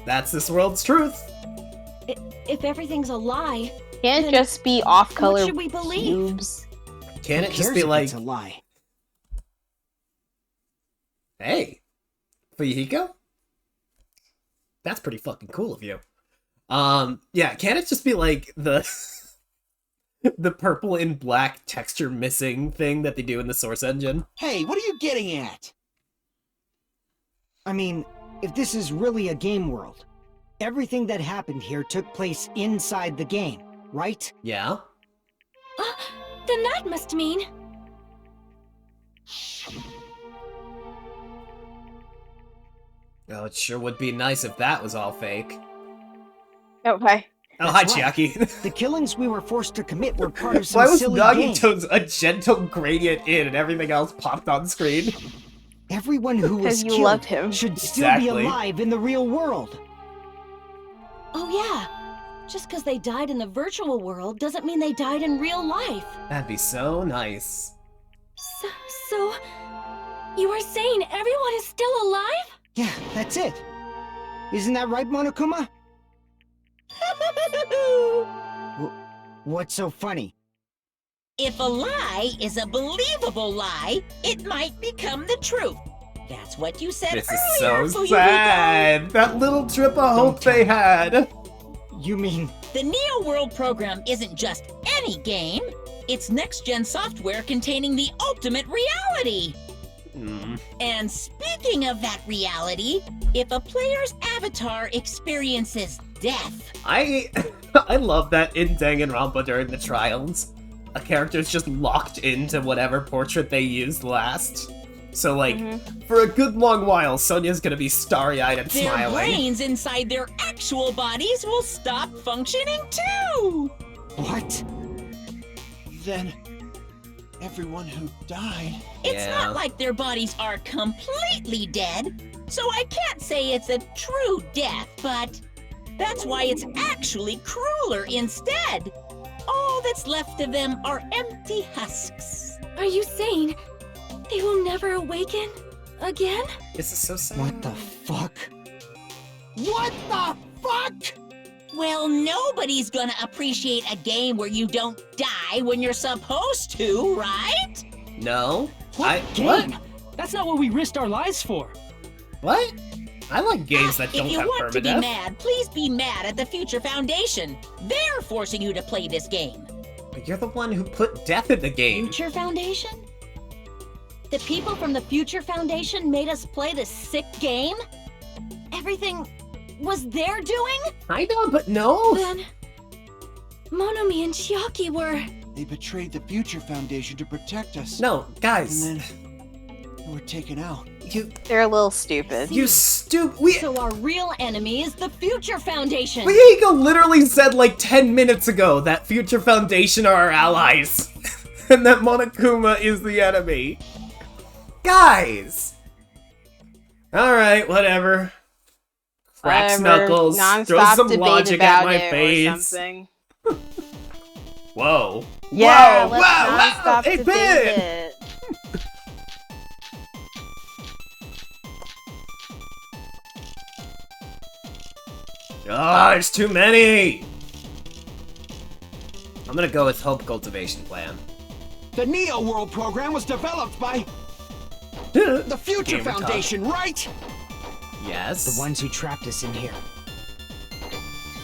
That's this world's truth. If everything's a lie, Can't it then just be off-color what should we believe? cubes? Can Who it just cares be if like, it's a lie? hey, Fuyuhiko? That's pretty fucking cool of you. Yeah, can it just be like the the purple and black texture missing thing that they do in the Source engine? Hey, what are you getting at? I mean, if this is really a game world, everything that happened here took place inside the game, right? Yeah. Then that must mean... Oh, it sure would be nice if that was all fake. Okay. Oh, hi, That's right. Chiaki. The killings we were forced to commit were part of some Why was silly game. Nagito's a gentle gradient in and everything else popped on screen? Everyone who was 'Cause you killed love him. should still Exactly. be alive in the real world. Oh yeah. Just because they died in the virtual world doesn't mean they died in real life. That'd be so nice. So... You are saying everyone is still alive? Yeah, that's it. Isn't that right, Monokuma? What's so funny? If a lie is a believable lie, it might become the truth. That's what you said This earlier, is so Fuyuhiko. sad. That little trip of hope they had. You mean... The Neo World program isn't just any game. It's next-gen software containing the ultimate reality. And speaking of that reality, if a player's avatar experiences death... I love that in Danganronpa during the trials, a character's just locked into whatever portrait they used last. So, like, for a good long while, Sonya's gonna be starry-eyed and Their smiling. brains inside their actual bodies will stop functioning too! What? Then, everyone who died... It's Yeah. not like their bodies are completely dead, so I can't say it's a true death, but that's why it's actually crueler instead. All that's left of them are empty husks. Are you saying they will never awaken again? This is so sad. What the fuck? What the fuck? Well, nobody's gonna appreciate a game where you don't die when you're supposed to, right? No? What game? That's not what we risked our lives for. What? I like games that don't If you have want to be permadeath. mad, please be mad at the Future Foundation. They're forcing you to play this game. But you're the one who put death in the game. Future Foundation? The people from the Future Foundation made us play this sick game? Everything was their doing? I know, but no. Then Monomi and Chiaki were... They betrayed the Future Foundation to protect us. No, guys. And then they were taken out. They're a little stupid. You stupid. So our real enemy is the Future Foundation! Fuyuhiko literally said like 10 minutes ago that Future Foundation are our allies. And that Monokuma is the enemy. Guys! Alright, whatever. Cracks Whatever, knuckles, non-stop throws some debate logic about at my it or face. something. Whoa. Yeah, whoa, let's whoa, non-stop whoa, hey, debate Ben! it. Oh, there's too many! I'm gonna go with Hope Cultivation Plan. The Neo World program was developed by the Future Gamer talk. Foundation, right? Yes. The ones who trapped us in here.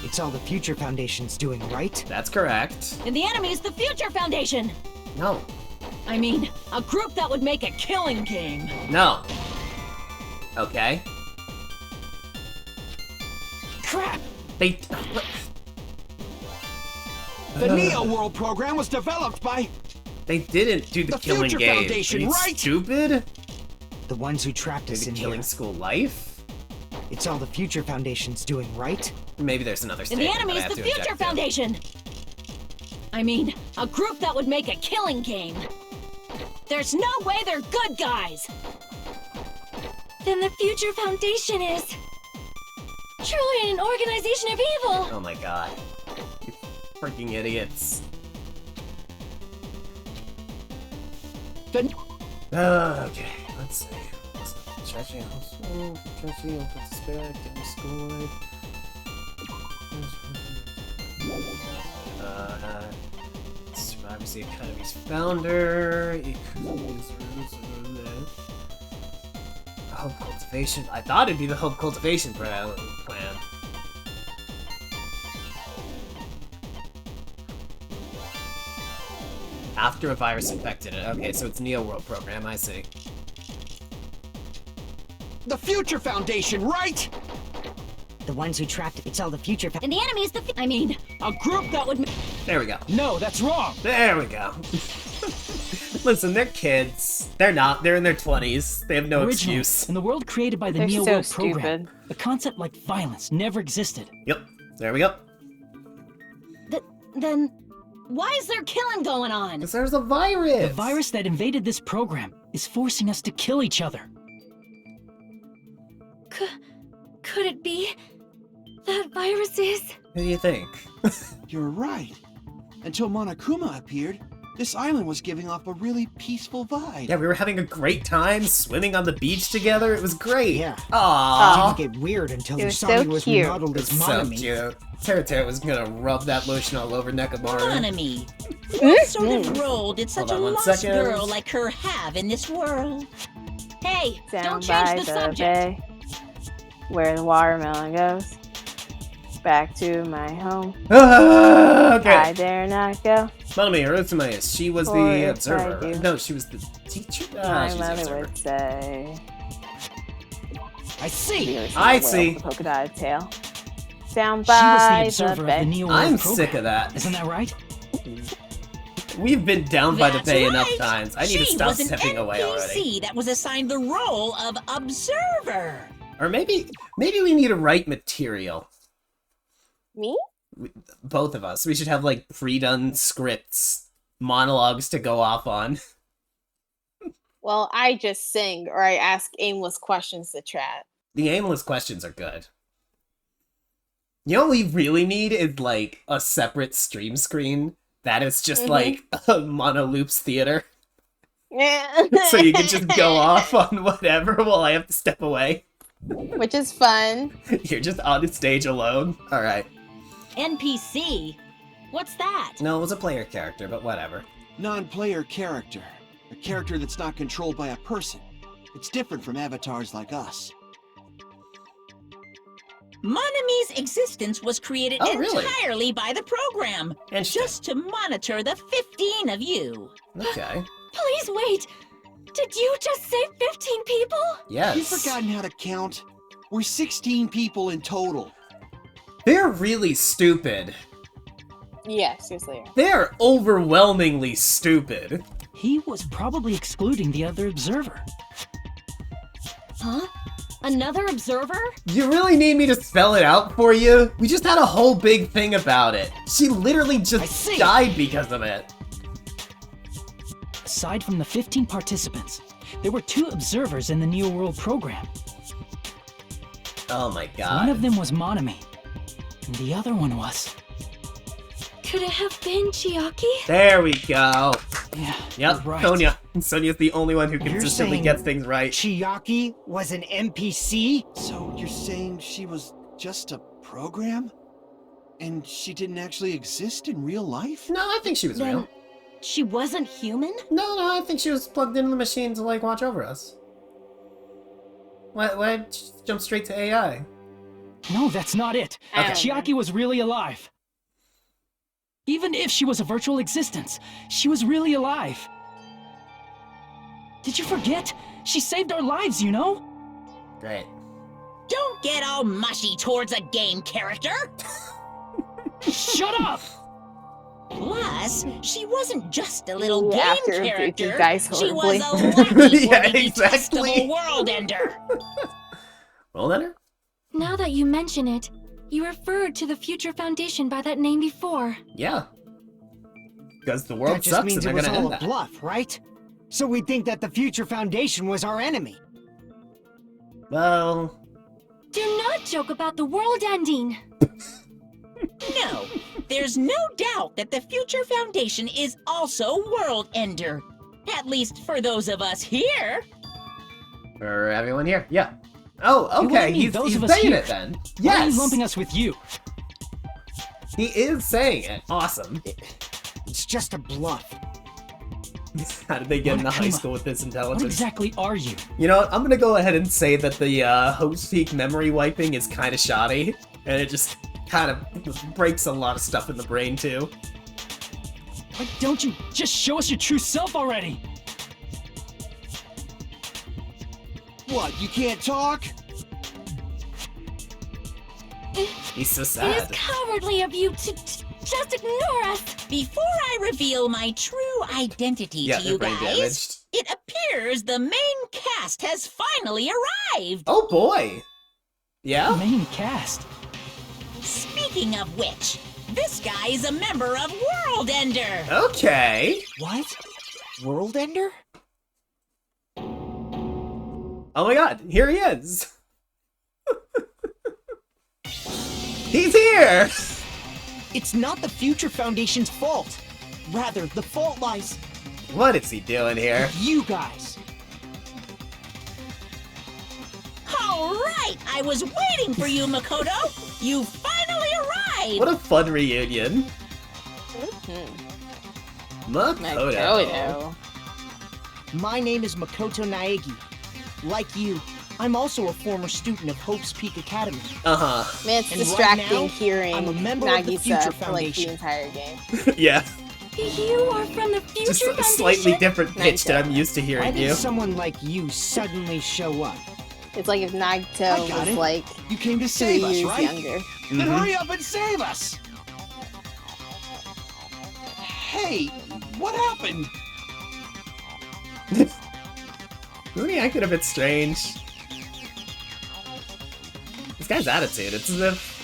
It's all the Future Foundation's doing, right? That's correct. And the enemy is the Future Foundation! No. I mean, a group that would make a killing game. No. Okay. Crap! They... The Neo World program was developed by They didn't do the, the killing Future game. Foundation, Are you right? stupid? The ones who trapped us Maybe in Killing here. School Life? It's all the Future Foundation's doing, right? Maybe there's another And statement the enemy that I is have the to Future object to. Foundation! I mean, a group that would make a killing game. There's no way they're good guys! Then the Future Foundation is... truly an organization of evil! Oh my god. You freaking idiots. Okay, let's see. Stretching also, stretching, open to spare, getting school life. Survivors the Academy's founder. Hope Cultivation. I thought it'd be the Hope Cultivation plan. After a virus infected it. Okay, so it's Neo World program, I see. the Future Foundation, right? The ones who trapped it's all the Future And the enemy is the... I mean, a group that would... There we go. No, that's wrong. There we go. Listen, they're kids. They're not. They're in their 20s. They have no Originally, excuse. in the world created by the They're Neo so World program, stupid. a concept like violence never existed. Yep. There we go. Then... why is there killing going on? Because there's a virus. The virus that invaded this program is forcing us to kill each other. Could it be... that virus is... Who do you think? You're right. Until Monokuma appeared, This island was giving off a really peaceful vibe. Yeah, we were having a great time swimming on the beach together. It was great. Yeah. Aww. It didn't get weird until It was Usami so was cute. remodeled It's as so Monami. cute. Tera was gonna rub that lotion all over Nekomaru. Monami. What sort of role did such Hold a on one lost second. girl like her have in this world? Hey, Down don't by change the subject. bay, where the watermelon goes. Back to my home. I Okay. dare not go. Monami Urutsume, she was Or the if I observer. do. No, she was the teacher. My She's the mother observer. would say. I see. "Really I small see. whale with a polka dotted tail. Down She was by the observer of bay. the Neo World I'm program. sick of that. Isn't that right? We've been down by the That's bay enough right. times. I need She to stop was an stepping away already. NPC that was assigned the role of observer. Or maybe we need to write material. Me? Both of us. We should have like pre-done scripts, monologues to go off on. Well, I just sing or I ask aimless questions to chat. The aimless questions are good. You know what we really need is like a separate stream screen that is just like a monoloops theater. So you can just go off on whatever while I have to step away. Which is fun. You're just on the stage alone. Alright. NPC? What's that? No, it was a player character, but whatever. Non-player character. A character that's not controlled by a person. It's different from avatars like us. Monami's existence was created Oh, really? entirely by the program, Interesting. just to monitor the 15 of you. Okay. Please wait. Did you just say 15 people? Yes. You've forgotten how to count? We're 16 people in total. They're really stupid. Yes, seriously. They're overwhelmingly stupid. He was probably excluding the other observer. Huh? Another observer? You really need me to spell it out for you? We just had a whole big thing about it. She literally I just see. died because of it. Aside from the 15 participants, there were 2 observers in the Neo World program. Oh my One god. of them was Monami, and the other one was... Could it have been Chiaki? There we go. Yeah, Yep, you're right. Sonia. Sonia's the only one who You're consistently saying gets things right. Chiaki was an NPC? So you're saying she was just a program? And she didn't actually exist in real life? No, I think she was Then real. she wasn't human? No, I think she was plugged into the machine to, like, watch over us. Why just jump straight to AI? No, that's not it. Okay. Chiaki was really alive. Even if she was a virtual existence, she was really alive. Did you forget? She saved our lives, you know? Great. Don't get all mushy towards a game character. Shut up! Plus, she wasn't just a little Ooh, game after it character. you guys She was horribly. a lucky Yeah, for the exactly. detestable world ender. Well, then her? Now that you mention it, you referred to the Future Foundation by that name before. Yeah. Because the world That just sucks means and it they're was gonna all end a that. bluff, right? So we think that the Future Foundation was our enemy. Well, Do not joke about the world ending. No, there's no doubt that the Future Foundation is also world ender. At least for those of us here. for everyone here, yeah. Oh, What do you okay, mean, he's those of us saying here? it then. Why are you Yes! lumping us with you? He is saying it. Awesome. It's just a bluff. How did they get into high Monokuma, school with this What intelligence? exactly are you? You know what? I'm gonna go ahead and say that the host peak memory wiping is kind of shoddy, and it just kind of breaks a lot of stuff in the brain too. Why don't you just show us your true self already? What, you can't talk? He's so It is sad. cowardly of you to just ignore us. Before I reveal my true identity Yeah, to they're you brain guys, damaged. it appears the main cast has finally arrived. Oh boy. The Yeah? main cast. Speaking of which, this guy is a member of World Ender. Okay. What? World Ender? Oh my god, here he is. He's here! It's not the Future Foundation's fault. Rather, the fault lies What is he doing here? with you guys. All right, I was waiting for you, Makoto. You finally arrived. What a fun reunion. Makoto. Makoto. My name is Makoto Naegi. Like you, I'm also a former student of Hope's Peak Academy. Uh-huh. Man, it's And right distracting now, hearing I'm a member of the Nagisa Future for like the Foundation. entire game. Yeah. You are from the Future Just a Foundation? slightly different pitch Nice that I'm used to Why hearing did you. someone like you suddenly show up? It's like if I Nagito got was it. like You came to 3 save us, years right? younger. Then Mhm. hurry up and save us! Hey, what happened? Isn't he acting a bit strange? This guy's attitude, it's as if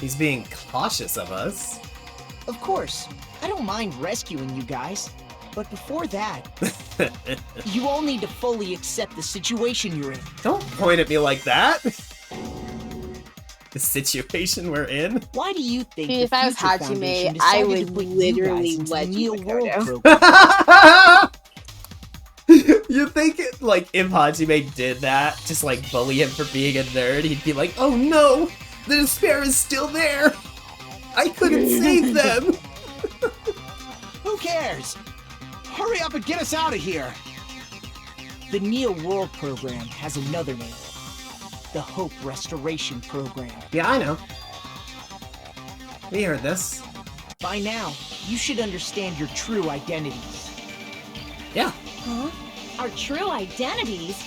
he's being cautious of us. Of course, I don't mind rescuing you guys. But before that, you all need to fully accept the situation you're in. Don't point at me like that. The situation we're in. Why do you think Dude, the if I was Future Foundation Hajime, I decided would to put literally you guys into the wedge Neo you, World Makoto. program? You think, like, if Hajime did that, just, like, bully him for being a nerd, he'd be like, oh no, the despair is still there! I couldn't save them! Who cares? Hurry up and get us out of here! The Neo World program has another name. The Hope Restoration Program. Yeah, I know. We heard this. By now, you should understand your true identities. Yeah. Huh? Our true identities?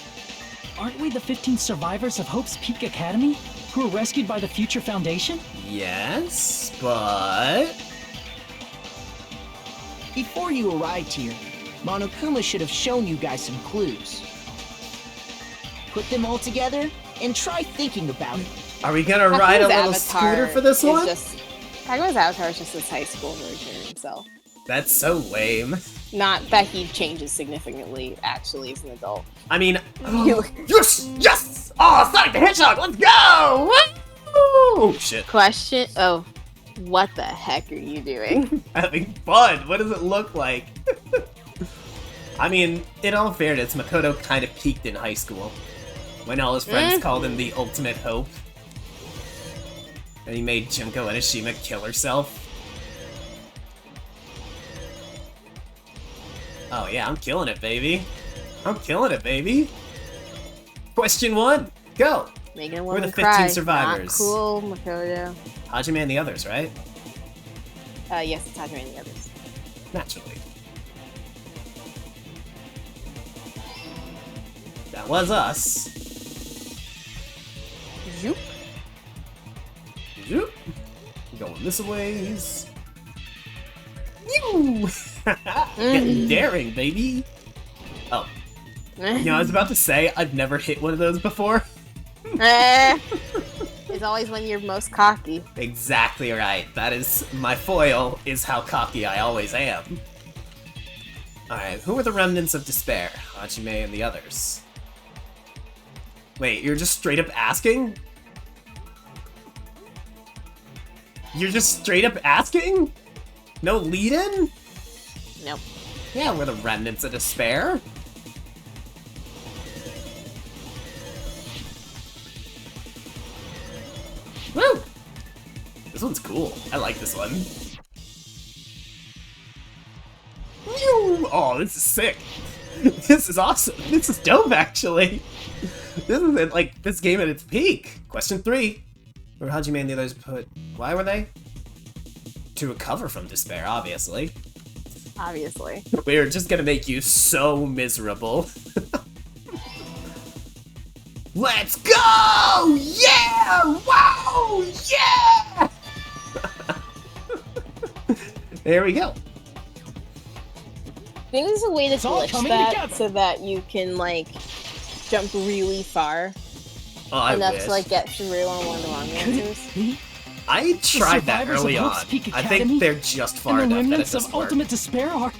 Aren't we the 15 survivors of Hope's Peak Academy who were rescued by the Future Foundation? Yes, but... Before you arrived here, Monokuma should have shown you guys some clues. Put them all together and try thinking about it. Are we gonna ride a little scooter for this one? Kaguma's avatar is just his high school version of himself. That's so lame. Not that he changes significantly, actually, as an adult. I mean... You- Yes! Yes! Oh, Sonic the Hedgehog, let's go! Woo! Oh, shit. Question? Oh, what the heck are you doing? Having fun. What does it look like? I mean, in all fairness, Makoto kind of peaked in high school. When all his friends called him the ultimate hope. And he made Junko Enoshima kill herself. Oh yeah, I'm killing it, baby. I'm killing it, baby. Question 1, go! Making a We're woman the 15 cry. survivors. Not cool, Makoto. Hajime and the others, right? Yes, it's Hajime and the others. Naturally. That was us. Zoop. Zoop. Going this ways. Ew! Getting daring, baby. Oh. You know, I was about to say, I've never hit one of those before. It's always when you're most cocky. Exactly right. That is, my foil is how cocky I always am. Alright, who are the remnants of despair? Hajime and the others. Wait, you're just straight up asking? You're just straight up asking? No lead-in? Nope. Yeah, we're the remnants of despair. Woo! This one's cool. I like this one. Whew! Oh, this is sick. This is awesome. This is dope, actually. This is it, like this game at its peak. Question 3. Where Hajime and the others put... Why were they? To recover from despair, obviously. Obviously. We're just gonna make you so miserable. Let's go! Yeah! Wow! Yeah! There we go. I think there's a way to It's all glitch coming that together. so that you can like jump really far Oh, I enough wish. to like get through on one of the wrong Could it answers. be? I tried that survivors of early on. Hope's Peak I Academy think they're just far And the enough that it remnants doesn't of work. Ultimate Despair are...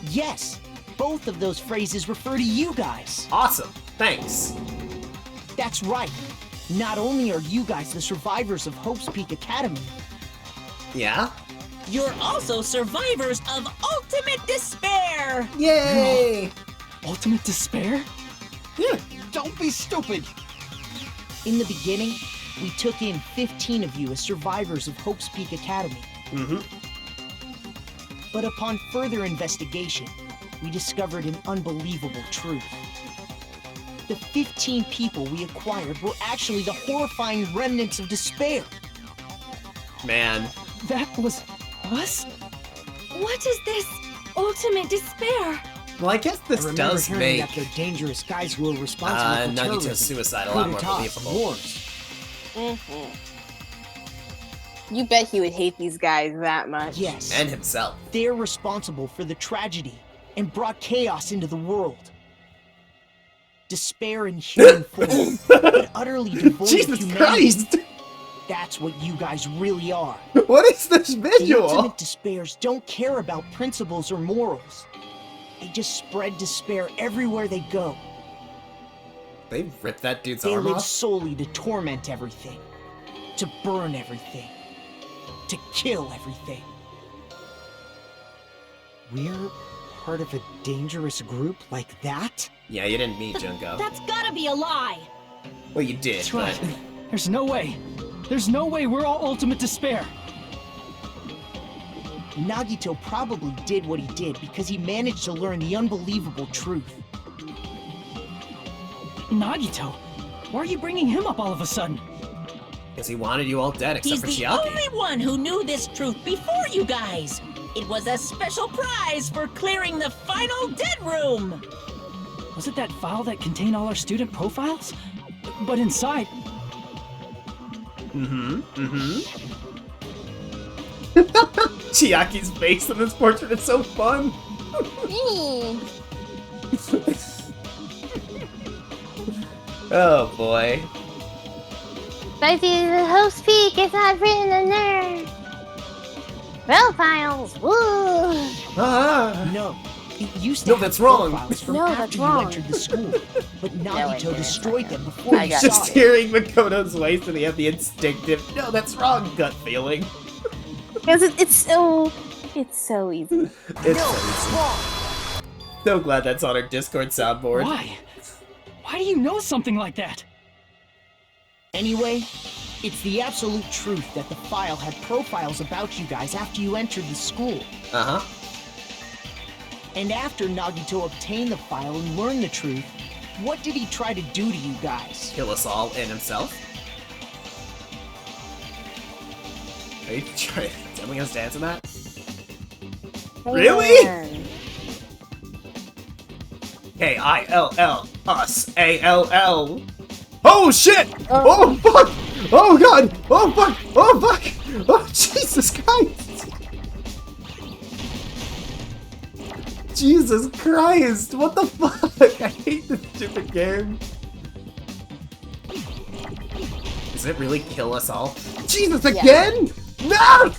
Yes, both of those phrases refer to you guys. Awesome. Thanks. That's right. Not only are you guys the survivors of Hope's Peak Academy, Yeah? You're also survivors of ultimate despair! Yay! Ultimate despair? Yeah. Don't be stupid! In the beginning, we took in 15 of you as survivors of Hope's Peak Academy. Mm-hmm. But upon further investigation, we discovered an unbelievable truth. The 15 people we acquired were actually the horrifying remnants of despair. Man. That was us? What is this ultimate despair? Well, I guess this I remember does hearing make that they're dangerous guys who are responsible for Nagito's terrorism, suicide a coup lot more d'etats, believable. wars. You bet he would hate these guys that much. Yes, And himself. they're responsible for the tragedy and brought chaos into the world. Despair in human form, but utterly devoid of Jesus humanity. Christ! That's what you guys really are. What is this The visual? ultimate despairs don't care about principles or morals. They just spread despair everywhere they go. They ripped that dude's They arm live off? solely to torment everything, to burn everything, to kill everything. We're part of a dangerous group like that? Yeah, you didn't meet Junko. That's gotta be a lie. Well, you did, That's but... right. There's no way. There's no way we're all ultimate despair. Nagito probably did what he did because he managed to learn the unbelievable truth. Nagito? Why are you bringing him up all of a sudden? Because he wanted you all dead except He's for the Chiaki. only one who knew this truth before you guys. It was a special prize for clearing the final dead room. Was it that file that contained all our student profiles? But inside... Chiaki's face in this portrait is so fun. Oh boy. But the host peak is not written in there. Profiles, woo! Ah. No, it used to No, have that's wrong. profiles from No, after that's you wrong. entered the school, but it Nagito didn't. destroyed them before I you got saw Just it. hearing Makoto's voice and he had the instinctive, no, that's wrong gut feeling. Because it's so easy. It's so easy. So glad that's on our Discord soundboard. Why? Why do you know something like that? Anyway, it's the absolute truth that the file had profiles about you guys after you entered the school. Uh-huh. And after Nagito obtained the file and learned the truth, what did he try to do to you guys? Kill us all and himself. Are you trying telling us to answer that? Really? Man. K-I-L-L, us, A-L-L. Oh shit! Oh fuck! Oh god! Oh fuck! Oh fuck! Oh Jesus Christ! Jesus Christ! What the fuck? I hate this stupid game. Does it really kill us all? Jesus again? No!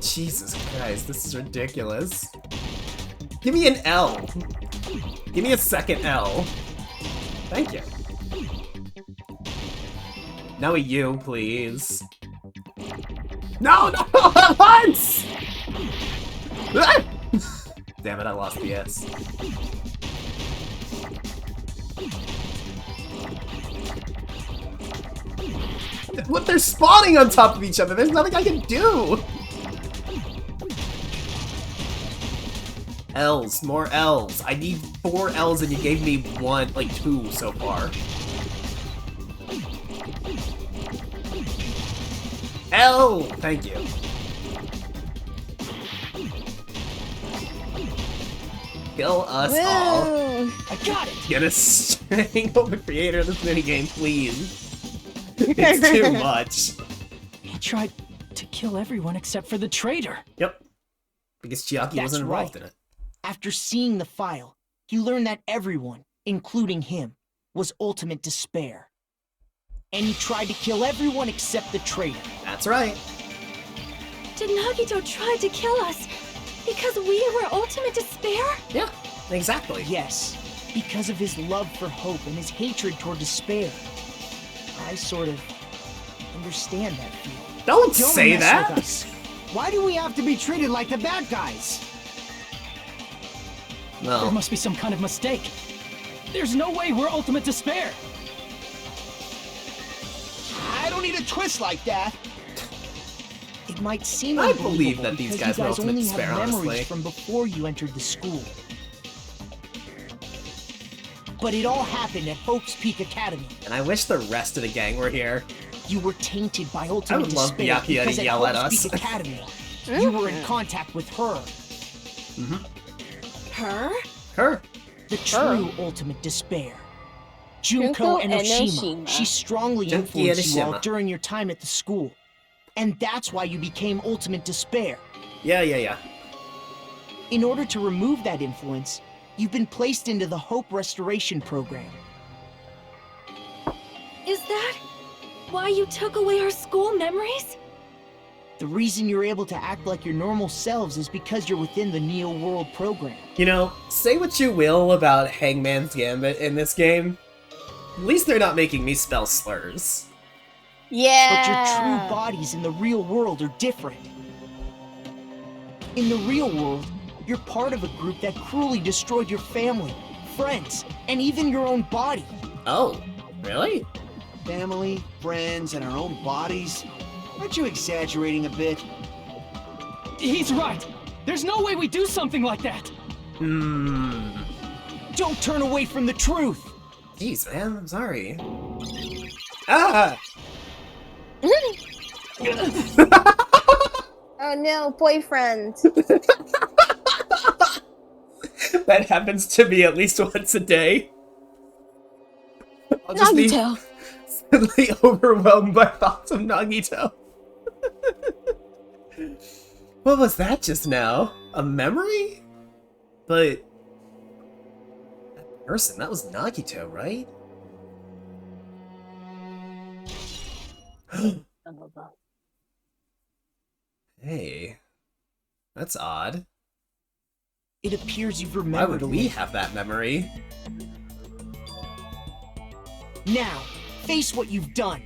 Jesus Christ, this is ridiculous. Give me an L. Give me a second L. Thank you. Now a U, please. No, no, at once! Ah! Damn it, I lost the S. What, they're spawning on top of each other. There's nothing I can do. L's, more L's. I need 4 L's and you gave me 1, like 2 so far. L! Thank you. Kill us all. I got it! Get a strangle the creator of this minigame, please. It's too much. He tried to kill everyone except for the traitor. Yep. Because Chiaki That's wasn't involved right. in it. After seeing the file, he learned that everyone, including him, was ultimate despair. And he tried to kill everyone except the traitor. That's right. Did Nagito try to kill us because we were ultimate despair? Yeah, exactly. Yes, because of his love for hope and his hatred toward despair. I sort of understand that feeling. Don't say mess that! with us. Why do we have to be treated like the bad guys? There No. must be some kind of mistake. There's no way we're Ultimate Despair. I don't need a twist like that. It might seem I unbelievable believe that these because guys you were guys Ultimate only Despair, have memories honestly. from before you entered the school. But it all happened at Hope's Peak Academy. And I wish the rest of the gang were here. You were tainted by Ultimate would love Despair Byakuya to because yell at Hope's us. Peak Academy, you were in contact with her, Her? Her. the true Ultimate Despair. Junko Enoshima. She strongly Junko influenced you all Enoshima. during your time at the school. And that's why you became Ultimate Despair. Yeah. In order to remove that influence, you've been placed into the Hope Restoration Program. Is that why you took away our school memories? The reason you're able to act like your normal selves is because you're within the Neo World program. You know, say what you will about Hangman's Gambit in this game. At least they're not making me spell slurs. Yeah. But your true bodies in the real world are different. In the real world, you're part of a group that cruelly destroyed your family, friends, and even your own body. Oh, really? Family, friends, and our own bodies. Aren't you exaggerating a bit? He's right. There's no way we do something like that. Don't turn away from the truth. Jeez, man, I'm sorry. Ah! Oh no, boyfriend. That happens to me at least once a day. I'll just be Nagito. suddenly overwhelmed by thoughts of Nagito. What was that just now? A memory? But that person, that was Nagito, right? Hey, that's odd. It appears you've Why remembered would a we little. have that memory? Now, face what you've done.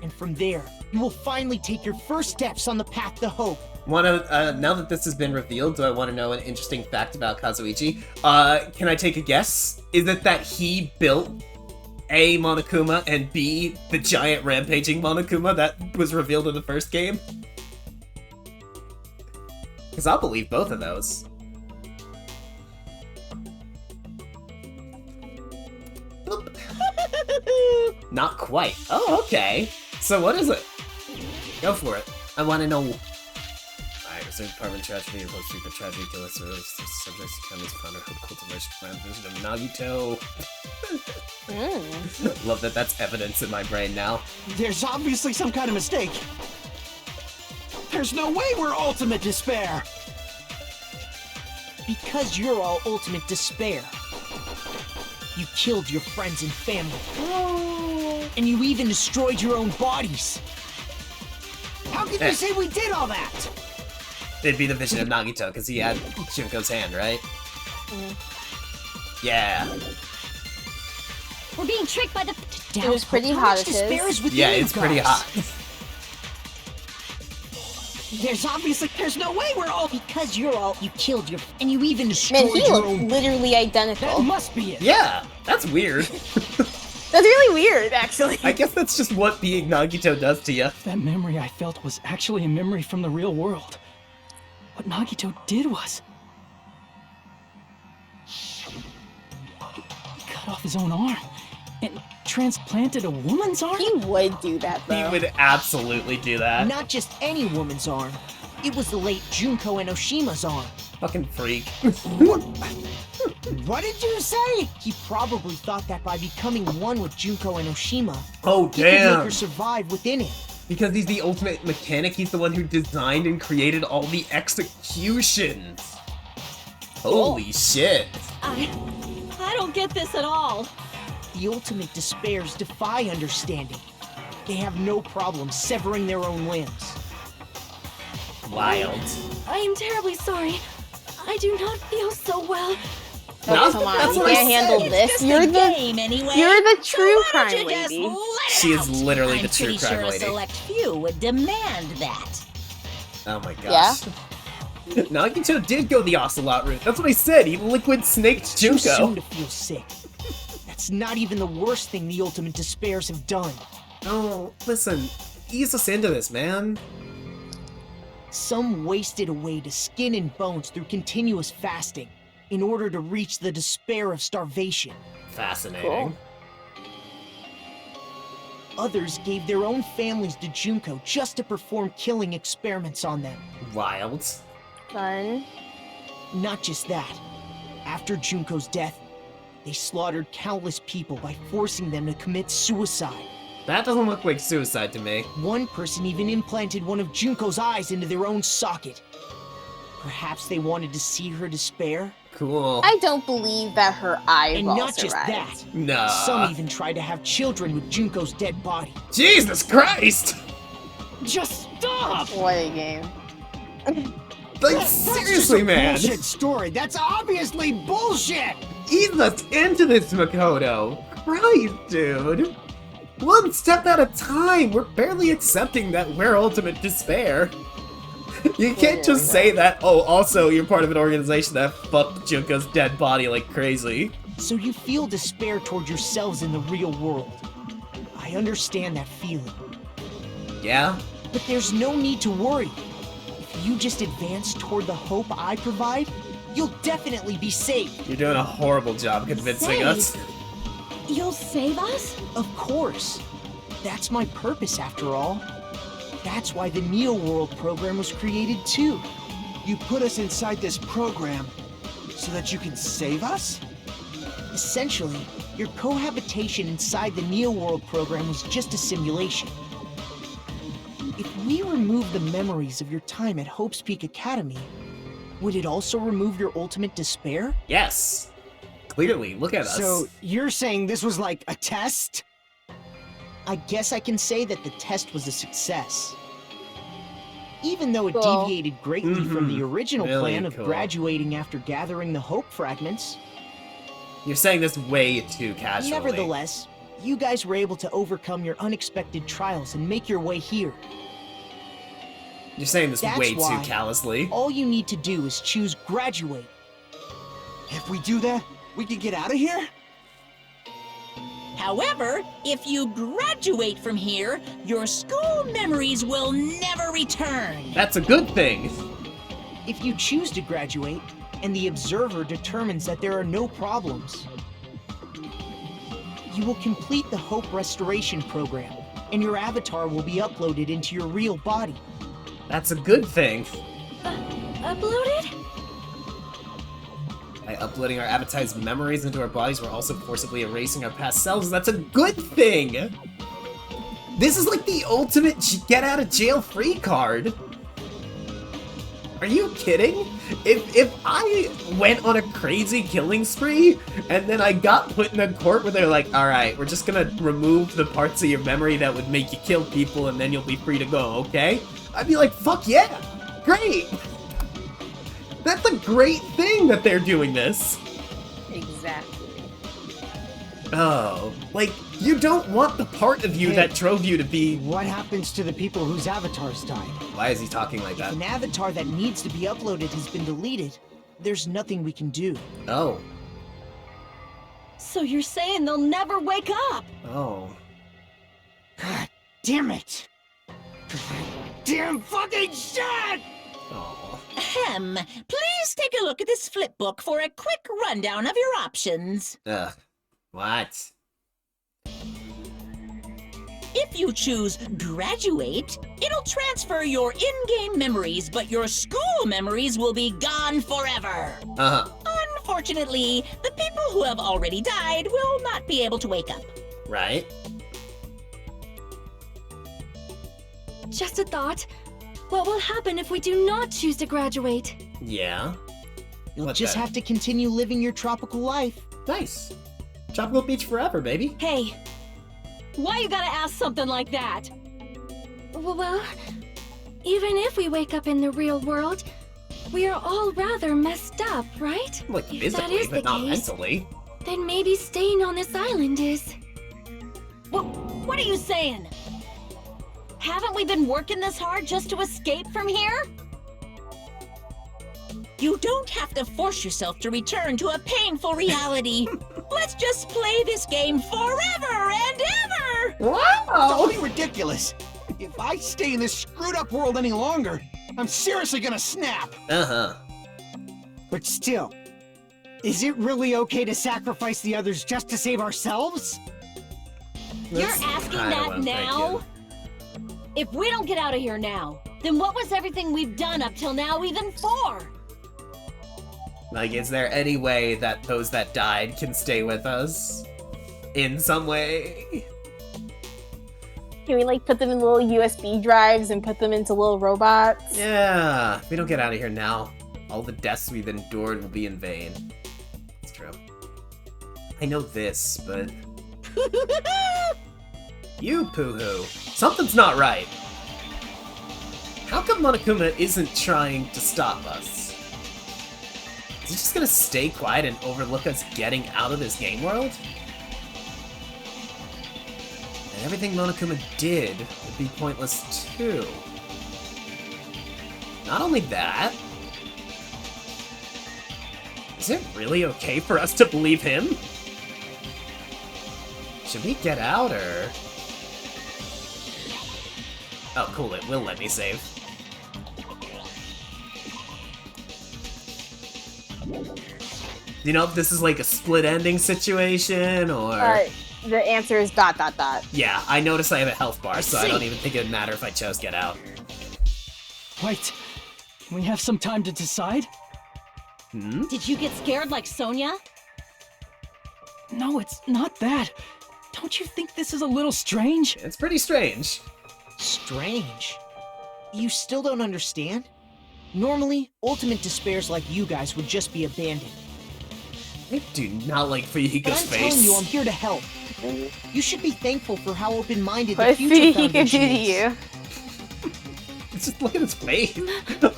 And from there, you will finally take your first steps on the path to hope. Now that this has been revealed, do I want to know an interesting fact about Kazuichi? Can I take a guess? Is it that he built A, Monokuma, and B, the giant rampaging Monokuma that was revealed in the first game? Because I'll believe both of those. Not quite. Oh, okay. So what is it? Go for it. I want to know. Alright, reserve department tragedy, post secret tragedy, kill us, subjects, economies, founder, hope, cultivation, plan, vision of Nagito. Love that that's evidence in my brain now. There's obviously some kind of mistake. There's no way we're Ultimate Despair. Because you're all Ultimate Despair. You killed your friends and family. And you even destroyed your own bodies. How can you say we did all that? It'd be the vision of Nagito, because he had Junko's hand, right? Yeah. We're being tricked by the... It was pretty How hot much as despair his. is within Yeah, you it's pretty guys? hot. There's no way we're all. Because you're all, you killed your, and you even Man, destroyed he your looked own. literally That identical. must be it. Yeah, that's weird. That's really weird, actually. I guess that's just what being Nagito does to you. That memory I felt was actually a memory from the real world. What Nagito did was... he cut off his own arm and transplanted a woman's arm? He would do that, He though. would absolutely do that. Not just any woman's arm. It was the late Junko Enoshima's arm. Fucking freak. What did you say? He probably thought that by becoming one with Junko Enoshima, Oh, he could make damn. her survive within it. Because he's the ultimate mechanic, he's the one who designed and created all the executions. Holy shit. I don't get this at all. The ultimate despairs defy understanding. They have no problem severing their own limbs. Wild. I am terribly sorry. I do not feel so well. Oh, come on, That's you what I can't handle said. this. Just You're a the game anyway. you're the So true why don't crime you just lady. let it She is out? literally I'm the true pretty crime sure lady. a select few would demand that. Oh my gosh. Nagito did go the Ocelot route. That's what I said. He liquid snaked Too soon Junko. to feel sick. That's not even the worst thing the Ultimate Despairs have done. Oh, listen. Ease us into this, man. Some wasted away to skin and bones through continuous fasting in order to reach the despair of starvation. Fascinating. Others gave their own families to Junko just to perform killing experiments on them. Wild. Fun. Not just that. After Junko's death, they slaughtered countless people by forcing them to commit suicide. That doesn't look like suicide to me. One person even implanted one of Junko's eyes into their own socket. Perhaps they wanted to see her despair? Cool. I don't believe that her eyeballs And not just arrived. that. Nah. Some even tried to have children with Junko's dead body. Jesus Christ! Just stop! What a game. Like, seriously, man. Bullshit story. That's obviously bullshit. Ease us into this, Makoto. Christ, dude. One step at a time. We're barely accepting that we're ultimate despair. You can't just say that, oh, also, you're part of an organization that fucked Junko's dead body like crazy. So you feel despair toward yourselves in the real world. I understand that feeling. Yeah? But there's no need to worry. If you just advance toward the hope I provide, you'll definitely be safe. You're doing a horrible job convincing us. You'll save us? Of course. That's my purpose, after all. That's why the Neo World program was created, too. You put us inside this program so that you can save us? Essentially, your cohabitation inside the Neo World program was just a simulation. If we remove the memories of your time at Hope's Peak Academy, would it also remove your ultimate despair? Yes. Clearly, look at us. So you're saying this was like a test? I guess I can say that the test was a success. Even though it Cool. deviated greatly from the original Really plan of cool. graduating after gathering the Hope fragments, You're saying this way too casually. nevertheless, you guys were able to overcome your unexpected trials and make your way here. You're saying this That's way too why callously. all you need to do is choose graduate. If we do that, we can get out of here? However, if you graduate from here, your school memories will never return. That's a good thing. If you choose to graduate, and the observer determines that there are no problems, you will complete the Hope Restoration Program, and your avatar will be uploaded into your real body. That's a good thing. Uploaded? By uploading our avatar's memories into our bodies, we're also forcibly erasing our past selves. That's a good thing! This is like the ultimate get-out-of-jail-free card. Are you kidding? If I went on a crazy killing spree, and then I got put in a court where they're like, alright, we're just gonna remove the parts of your memory that would make you kill people, and then you'll be free to go, okay? I'd be like, fuck yeah! Great! That's a great thing that they're doing this! Exactly. Oh, like, you don't want the part of you Hey. that drove you to be... What happens to the people whose avatars died? Why is he talking like that? If an avatar that needs to be uploaded has been deleted, there's nothing we can do. Oh. So you're saying they'll never wake up? Oh. God damn it! Damn fucking shit! Oh. Ahem. Please take a look at this flip book for a quick rundown of your options. Ugh. What? If you choose graduate, it'll transfer your in-game memories, but your school memories will be gone forever. Uh-huh. Unfortunately, the people who have already died will not be able to wake up. Right? Just a thought. What will happen if we do not choose to graduate? Yeah. You'll What just the- have to continue living your tropical life. Nice. Tropical Beach forever, baby. Hey, why you gotta ask something like that? Well, even if we wake up in the real world, We are all rather messed up, right? Like If that physically, is but the not case, mentally. then maybe staying on this island is... What are you saying? Haven't we been working this hard just to escape from here? You don't have to force yourself to return to a painful reality. Let's just play this game forever and ever! Don't be ridiculous. If I stay in this screwed up world any longer, I'm seriously gonna snap. Uh-huh. But still, is it really okay to sacrifice the others just to save ourselves? You're That's asking kinda what that I'm now? thinking. If we don't get out of here now, then what was everything we've done up till now even for? Like, is there any way that those that died can stay with us? In some way? Can we like put them in little USB drives and put them into little robots? Yeah, if we don't get out of here now, all the deaths we've endured will be in vain. It's true. I know this, but... You, Poohoo. Something's not right. How come Monokuma isn't trying to stop us? Is he just gonna stay quiet and overlook us getting out of this game world? And everything Monokuma did would be pointless too. Not only that, is it really okay for us to believe him? Should we get out, or...? Oh, cool, it will let me save. Do you know if this is like a split ending situation, or... The answer is ... Yeah, I notice I have a health bar, so I see. don't even think it'd matter if I chose get out. Wait, can we have some time to decide? Hmm? Did you get scared like Sonia? No, it's not that. Don't you think this is a little strange? It's pretty strange. Strange. You still don't understand? Normally, ultimate despairs like you guys would just be abandoned. I do not like But Fuyuhiko's I'm face. telling you, I'm here to help. You should be thankful for how open-minded What the if Future he could do Foundation to is. you? Just look at his face.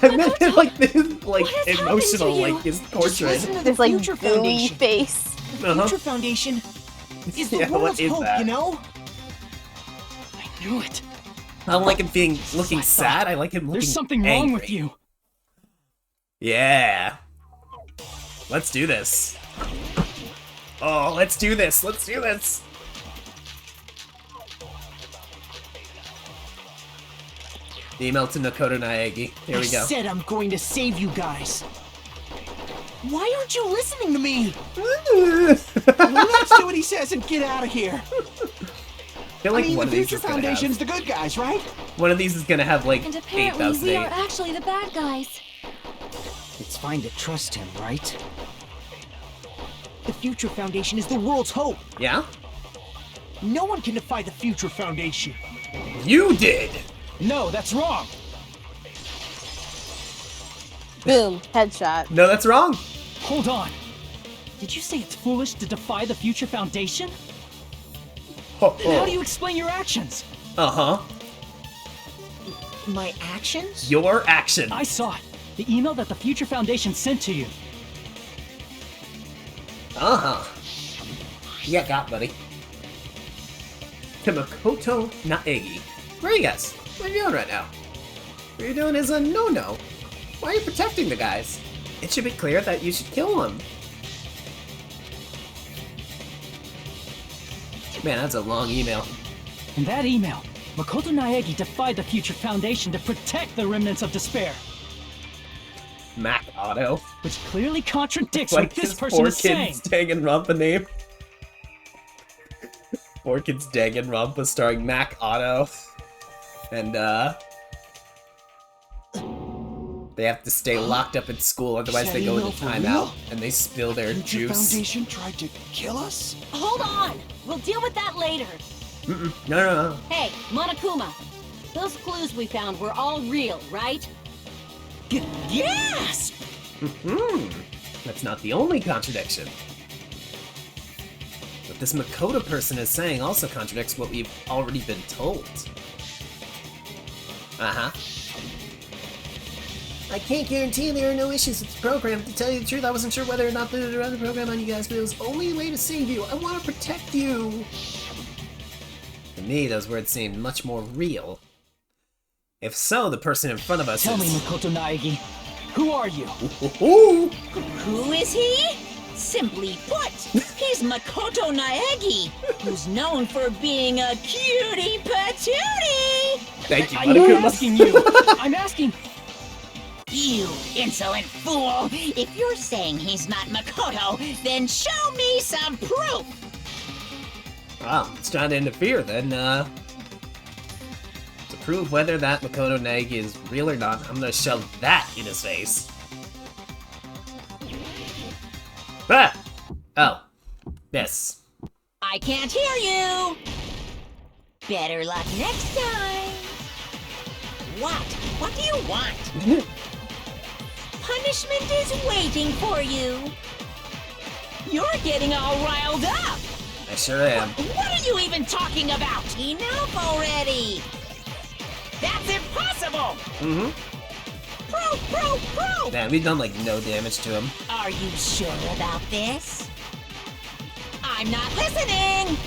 I meant it like this, like What has emotional, happened to you? like his Just portrait. listen to the This like Future gooey Foundation. face. The Uh-huh. Future Foundation is the Yeah, what world's is hope, that? you know? I knew it. I don't like him being looking I thought sad. I like him looking There's something angry. wrong with you. Yeah. Let's do this. Oh, let's do this. Let's do this. Email to Nakoto Naegi. Here we I go. said I'm going to save you guys. Why aren't you listening to me? Let's do what he says and get out of here. I feel like I mean, one the of these Future is gonna Foundation's have, the good guys, right? one of these is gonna have like And apparently 8,000 we are actually the bad guys. It's fine to trust him, right? The Future Foundation is the world's hope. Yeah? No one can defy the Future Foundation. You did! No, that's wrong. Boom, headshot. No, that's wrong. Hold on. Did you say it's foolish to defy the Future Foundation? Then how do you explain your actions? Uh-huh. My actions? Your action. I saw it. The email that the Future Foundation sent to you. Uh-huh. Yeah, got buddy. To Makoto Naegi. Where are you guys? What are you doing right now? What you're doing is a no-no. Why are you protecting the guys? It should be clear that you should kill them. Man, that's a long email. In that email, Makoto Naegi defied the Future Foundation to protect the remnants of despair, Mac Otto. which clearly contradicts Like what this his person poor is saying. kids Danganronpa name. Poor kids Danganronpa starring Mac Otto. And they have to stay locked up in school, otherwise Is they that go email into for timeout real? and they spill their Future juice. Foundation tried to kill us? Hold on! We'll deal with that later. Mm-mm. No. Hey, Monokuma. Those clues we found were all real, right? Yes! That's not the only contradiction. What this Makoto person is saying also contradicts what we've already been told. Uh-huh. I can't guarantee there are no issues with the program. To tell you the truth, I wasn't sure whether or not to run the program on you guys, but it was the only way to save you. I want to protect you. To me, those words seemed much more real. If so, the person in front of us Tell is... me, Makoto Naegi, who are you? Who is he? Simply put, he's Makoto Naegi, who's known for being a cutie patootie! Thank you, I'm not Monokuma. asking you. I'm asking... You insolent fool! If you're saying he's not Makoto, then show me some proof! Wow, it's trying to interfere then, To prove whether that Makoto Naegi is real or not, I'm gonna shove that in his face. Ah! Oh. This. I can't hear you! Better luck next time! What? What do you want? Punishment is waiting for you! You're getting all riled up! I sure am. What are you even talking about? Enough already! That's impossible! Mm-hmm. Proof! Man, we've done like no damage to him. Are you sure about this? I'm not listening!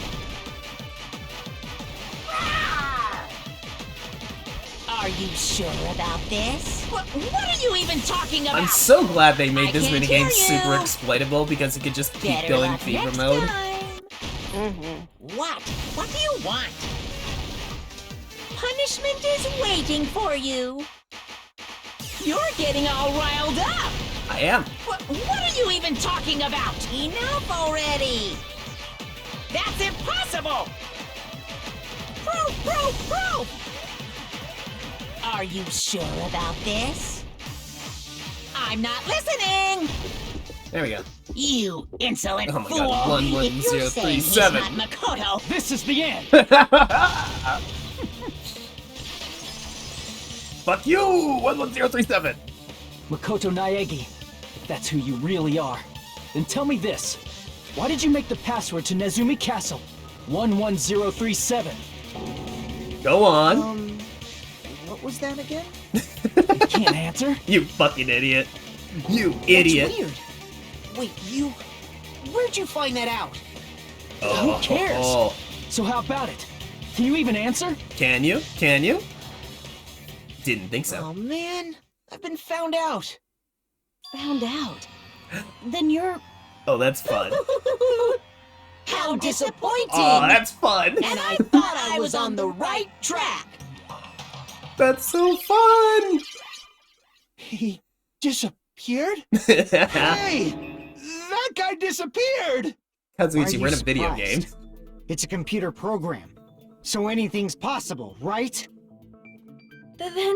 Are you sure about this? What are you even talking about? I'm so glad they made I this can't minigame hear super you. exploitable because it could just keep Better going luck fever next mode. time. What? What do you want? Punishment is waiting for you. You're getting all riled up. I am. What are you even talking about? Enough already. That's impossible. Proof! Are you sure about this? I'm not listening. There we go. You insolent Oh my fool! God, If you're saying he's 11037. not Makoto, This is the end! Fuck you! 11037! Makoto Naegi, if that's who you really are, then tell me this. Why did you make the password to Nezumi Castle? 11037. Go on. What was that again? You can't answer? You fucking idiot. You idiot. That's weird. Wait, you... Where'd you find that out? Oh, Who cares? oh. So how about it? Can you even answer? Can you? Can you? Didn't think so. Oh man, I've been found out. Found out. Then you're... Oh, that's fun. how disappointing! Oh, that's fun. And I thought I was on the right track. That's so fun. He disappeared? Hey! That guy disappeared! Why are Kazuichi, you we're in a video game. surprised? It's a computer program, so anything's possible, right? Then...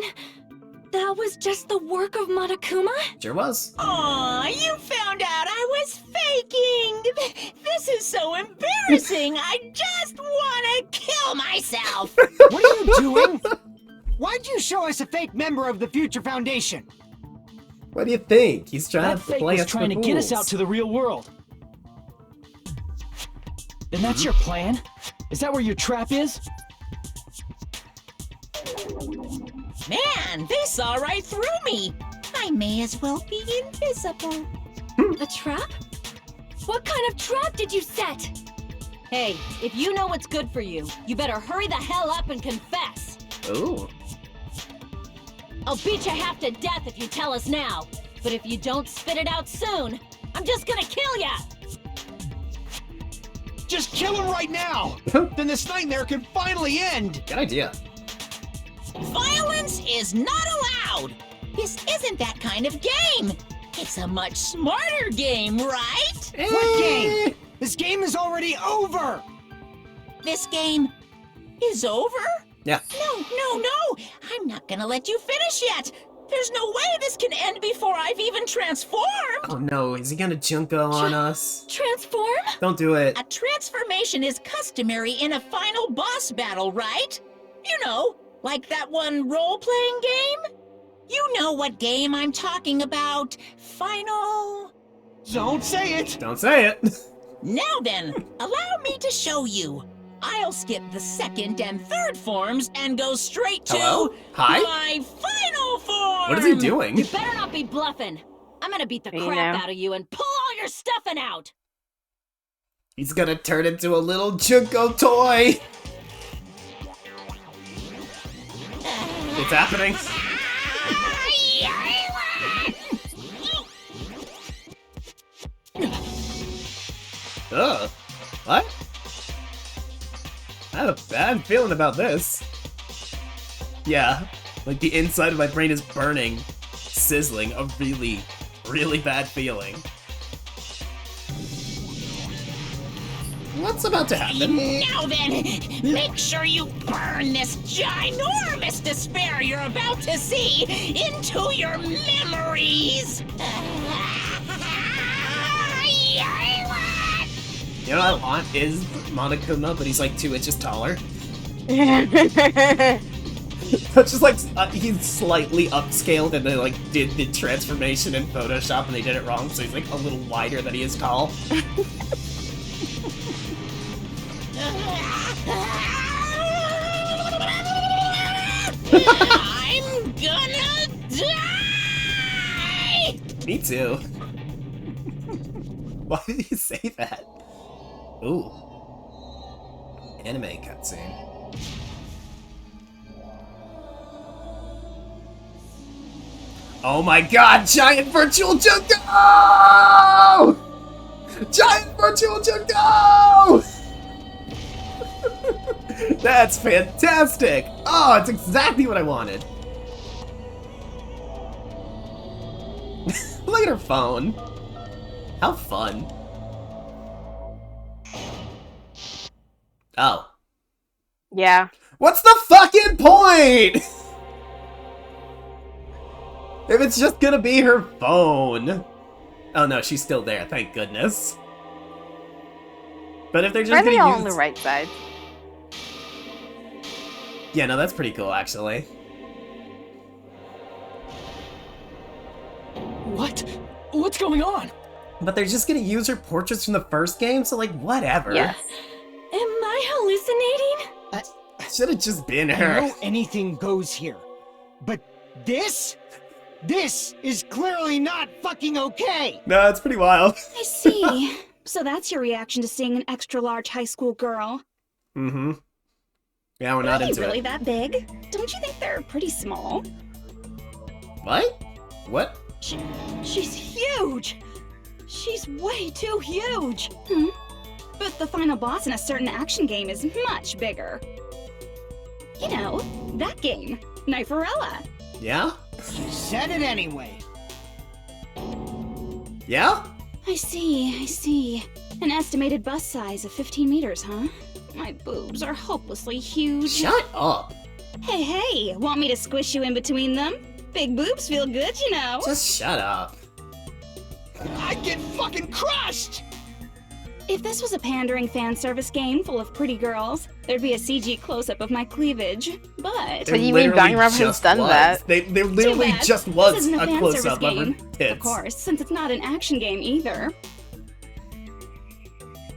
that was just the work of Monokuma? Sure was. Aw, you found out I was faking! This is so embarrassing! I just wanna kill myself! What are you doing? Why'd you show us a fake member of the Future Foundation? What do you think? He's trying That to fake play was us trying for to get us fools. out to the real world. Then that's your plan? Is that where your trap is? Man, they saw right through me! I may as well be invisible. A trap? What kind of trap did you set? Hey, if you know what's good for you, you better hurry the hell up and confess. Ooh. I'll beat you half to death if you tell us now. But if you don't spit it out soon, I'm just gonna kill ya! Just kill him right now! Then this nightmare can finally end! Good idea. Violence is not allowed! This isn't that kind of game! It's a much smarter game, right? What game? This game is already over! This game is over? Yeah. No! I'm not gonna let you finish yet! There's no way this can end before I've even transformed! Oh no, is he gonna Junko on us? Transform? Don't do it. A transformation is customary in a final boss battle, right? You know, like that one role-playing game? You know what game I'm talking about. Final... Don't say it! Don't say it. Now then, allow me to show you. I'll skip the second and third forms and go straight to Hello? Hi? my final form! What is he doing? You better not be bluffing. I'm gonna beat the You crap know. out of you and pull all your stuffing out. He's gonna turn into a little Junko toy! It's happening. Ugh. What? I have a bad feeling about this. Yeah, like the inside of my brain is burning, sizzling, a really, really bad feeling. What's about to happen? Now then, make sure you burn this ginormous despair you're about to see into your memories! You know what I want is Monokuma, but he's like 2 inches taller. That's just like, he's slightly upscaled and they like did the transformation in Photoshop and they did it wrong, so he's like a little wider than he is tall. I'm gonna die! Me too. Why did he say that? Ooh. Anime cutscene. Oh my god, giant virtual Junko! Giant virtual Junko! That's fantastic! Oh, it's exactly what I wanted. Look at her phone. How fun. Oh. Yeah. What's the fucking point? If it's just gonna be her phone. Oh no, she's still there, thank goodness. But if they're just Are they gonna all use... on the right side? Yeah, no, that's pretty cool, actually. What? What's going on? But they're just gonna use her portraits from the first game, so like, whatever. Yes. Am I hallucinating? Should have just been I her. know anything goes here, but this is clearly not fucking okay! No, it's pretty wild. I see. So that's your reaction to seeing an extra-large high school girl. Mm-hmm. Yeah, we're not Are they into really it. that big? Don't you think they're pretty small? What? What? She's huge! She's way too huge! Hmm? But the final boss in a certain action game is much bigger. You know, that game, Kniferella. Yeah? You said it anyway. Yeah? I see. An estimated bust size of 15 meters, huh? My boobs are hopelessly huge. Shut up. Hey, want me to squish you in between them? Big boobs feel good, you know. Just shut up. I'd get fucking crushed! If this was a pandering fan service game full of pretty girls, there'd be a CG close-up of my cleavage. But What do you mean Danganronpa has done that? There literally bad. just This was isn't a a fan close-up service of her game. tits. Of course, since it's not an action game either.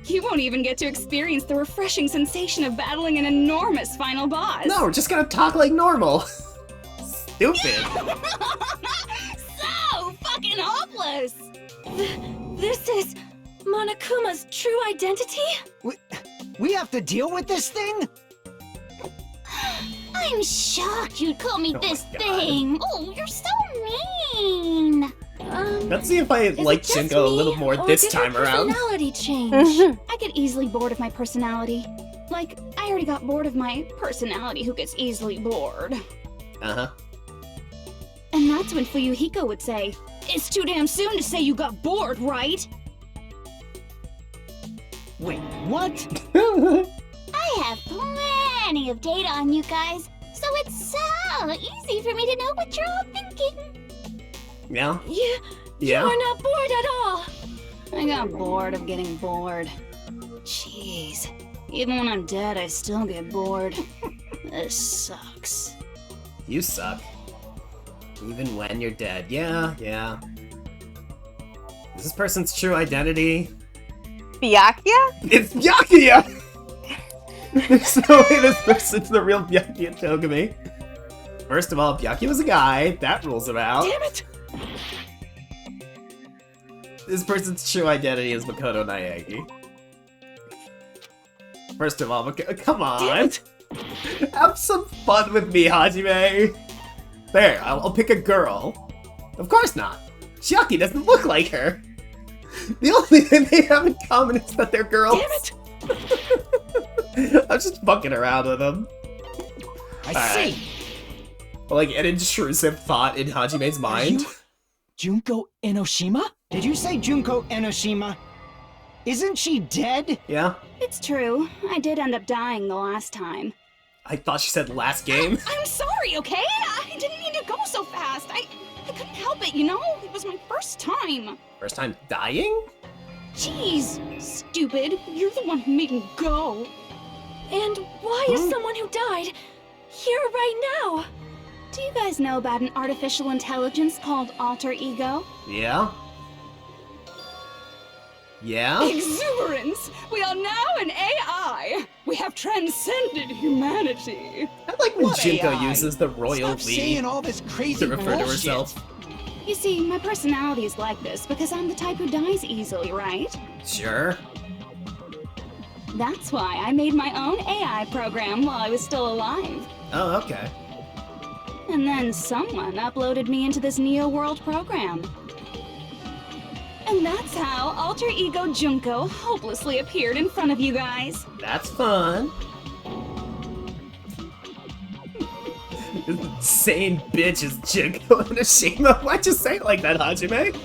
You won't even get to experience the refreshing sensation of battling an enormous final boss. No, we're just gonna talk like normal. Stupid. So fucking hopeless! This is Monokuma's true identity? We have to deal with this thing? I'm shocked you'd call me Oh this my God. thing. Oh, you're so mean. Let's see if I Is like it just Shinko a little me, more or this did time her around. personality change? Mhm. I get easily bored of my personality. Like, I already got bored of my personality who gets easily bored. Uh-huh. And that's when Fuyuhiko would say, "It's too damn soon to say you got bored, right?" Wait, what? I have plenty of data on you guys, so it's so easy for me to know what you're all thinking. Yeah? You Yeah? are not bored at all. I got bored of getting bored. Jeez. Even when I'm dead, I still get bored. This sucks. You suck. Even when you're dead. Yeah, yeah. Is this person's true identity? Byakuya? It's Byakuya! There's no way this person's the real Byaki and Togami. First of all, Byaki was a guy. That rules him out. Damn it! This person's true identity is Makoto Naegi. First of all, come on! Have some fun with me, Hajime! There, I'll pick a girl. Of course not. Chiaki doesn't look like her. The only thing they have in common is that they're girls. Damn it! I'm just fucking around with them. I see. Like an intrusive thought in Hajime's mind. Junko Enoshima? Did you say Junko Enoshima? Isn't she dead? Yeah? It's true. I did end up dying the last time. I thought she said last game. I'm sorry, okay? I didn't mean to go so fast. I couldn't help it, you know? It was my first time. First time dying? Jeez, stupid. You're the one who made me go. And why is someone who died here right now? Do you guys know about an artificial intelligence called alter ego? Yeah? Yeah? Exuberance! We are now an AI! We have transcended humanity! I like when What Junko AI? uses the royal Stop we saying all this crazy to refer to bullshit. herself. You see, my personality is like this because I'm the type who dies easily, right? Sure. That's why I made my own AI program while I was still alive. Oh, okay. And then someone uploaded me into this Neo World program. And that's how Alter Ego Junko hopelessly appeared in front of you guys. That's fun. This insane bitch is Junko Enoshima. Why'd you say it like that, Hajime?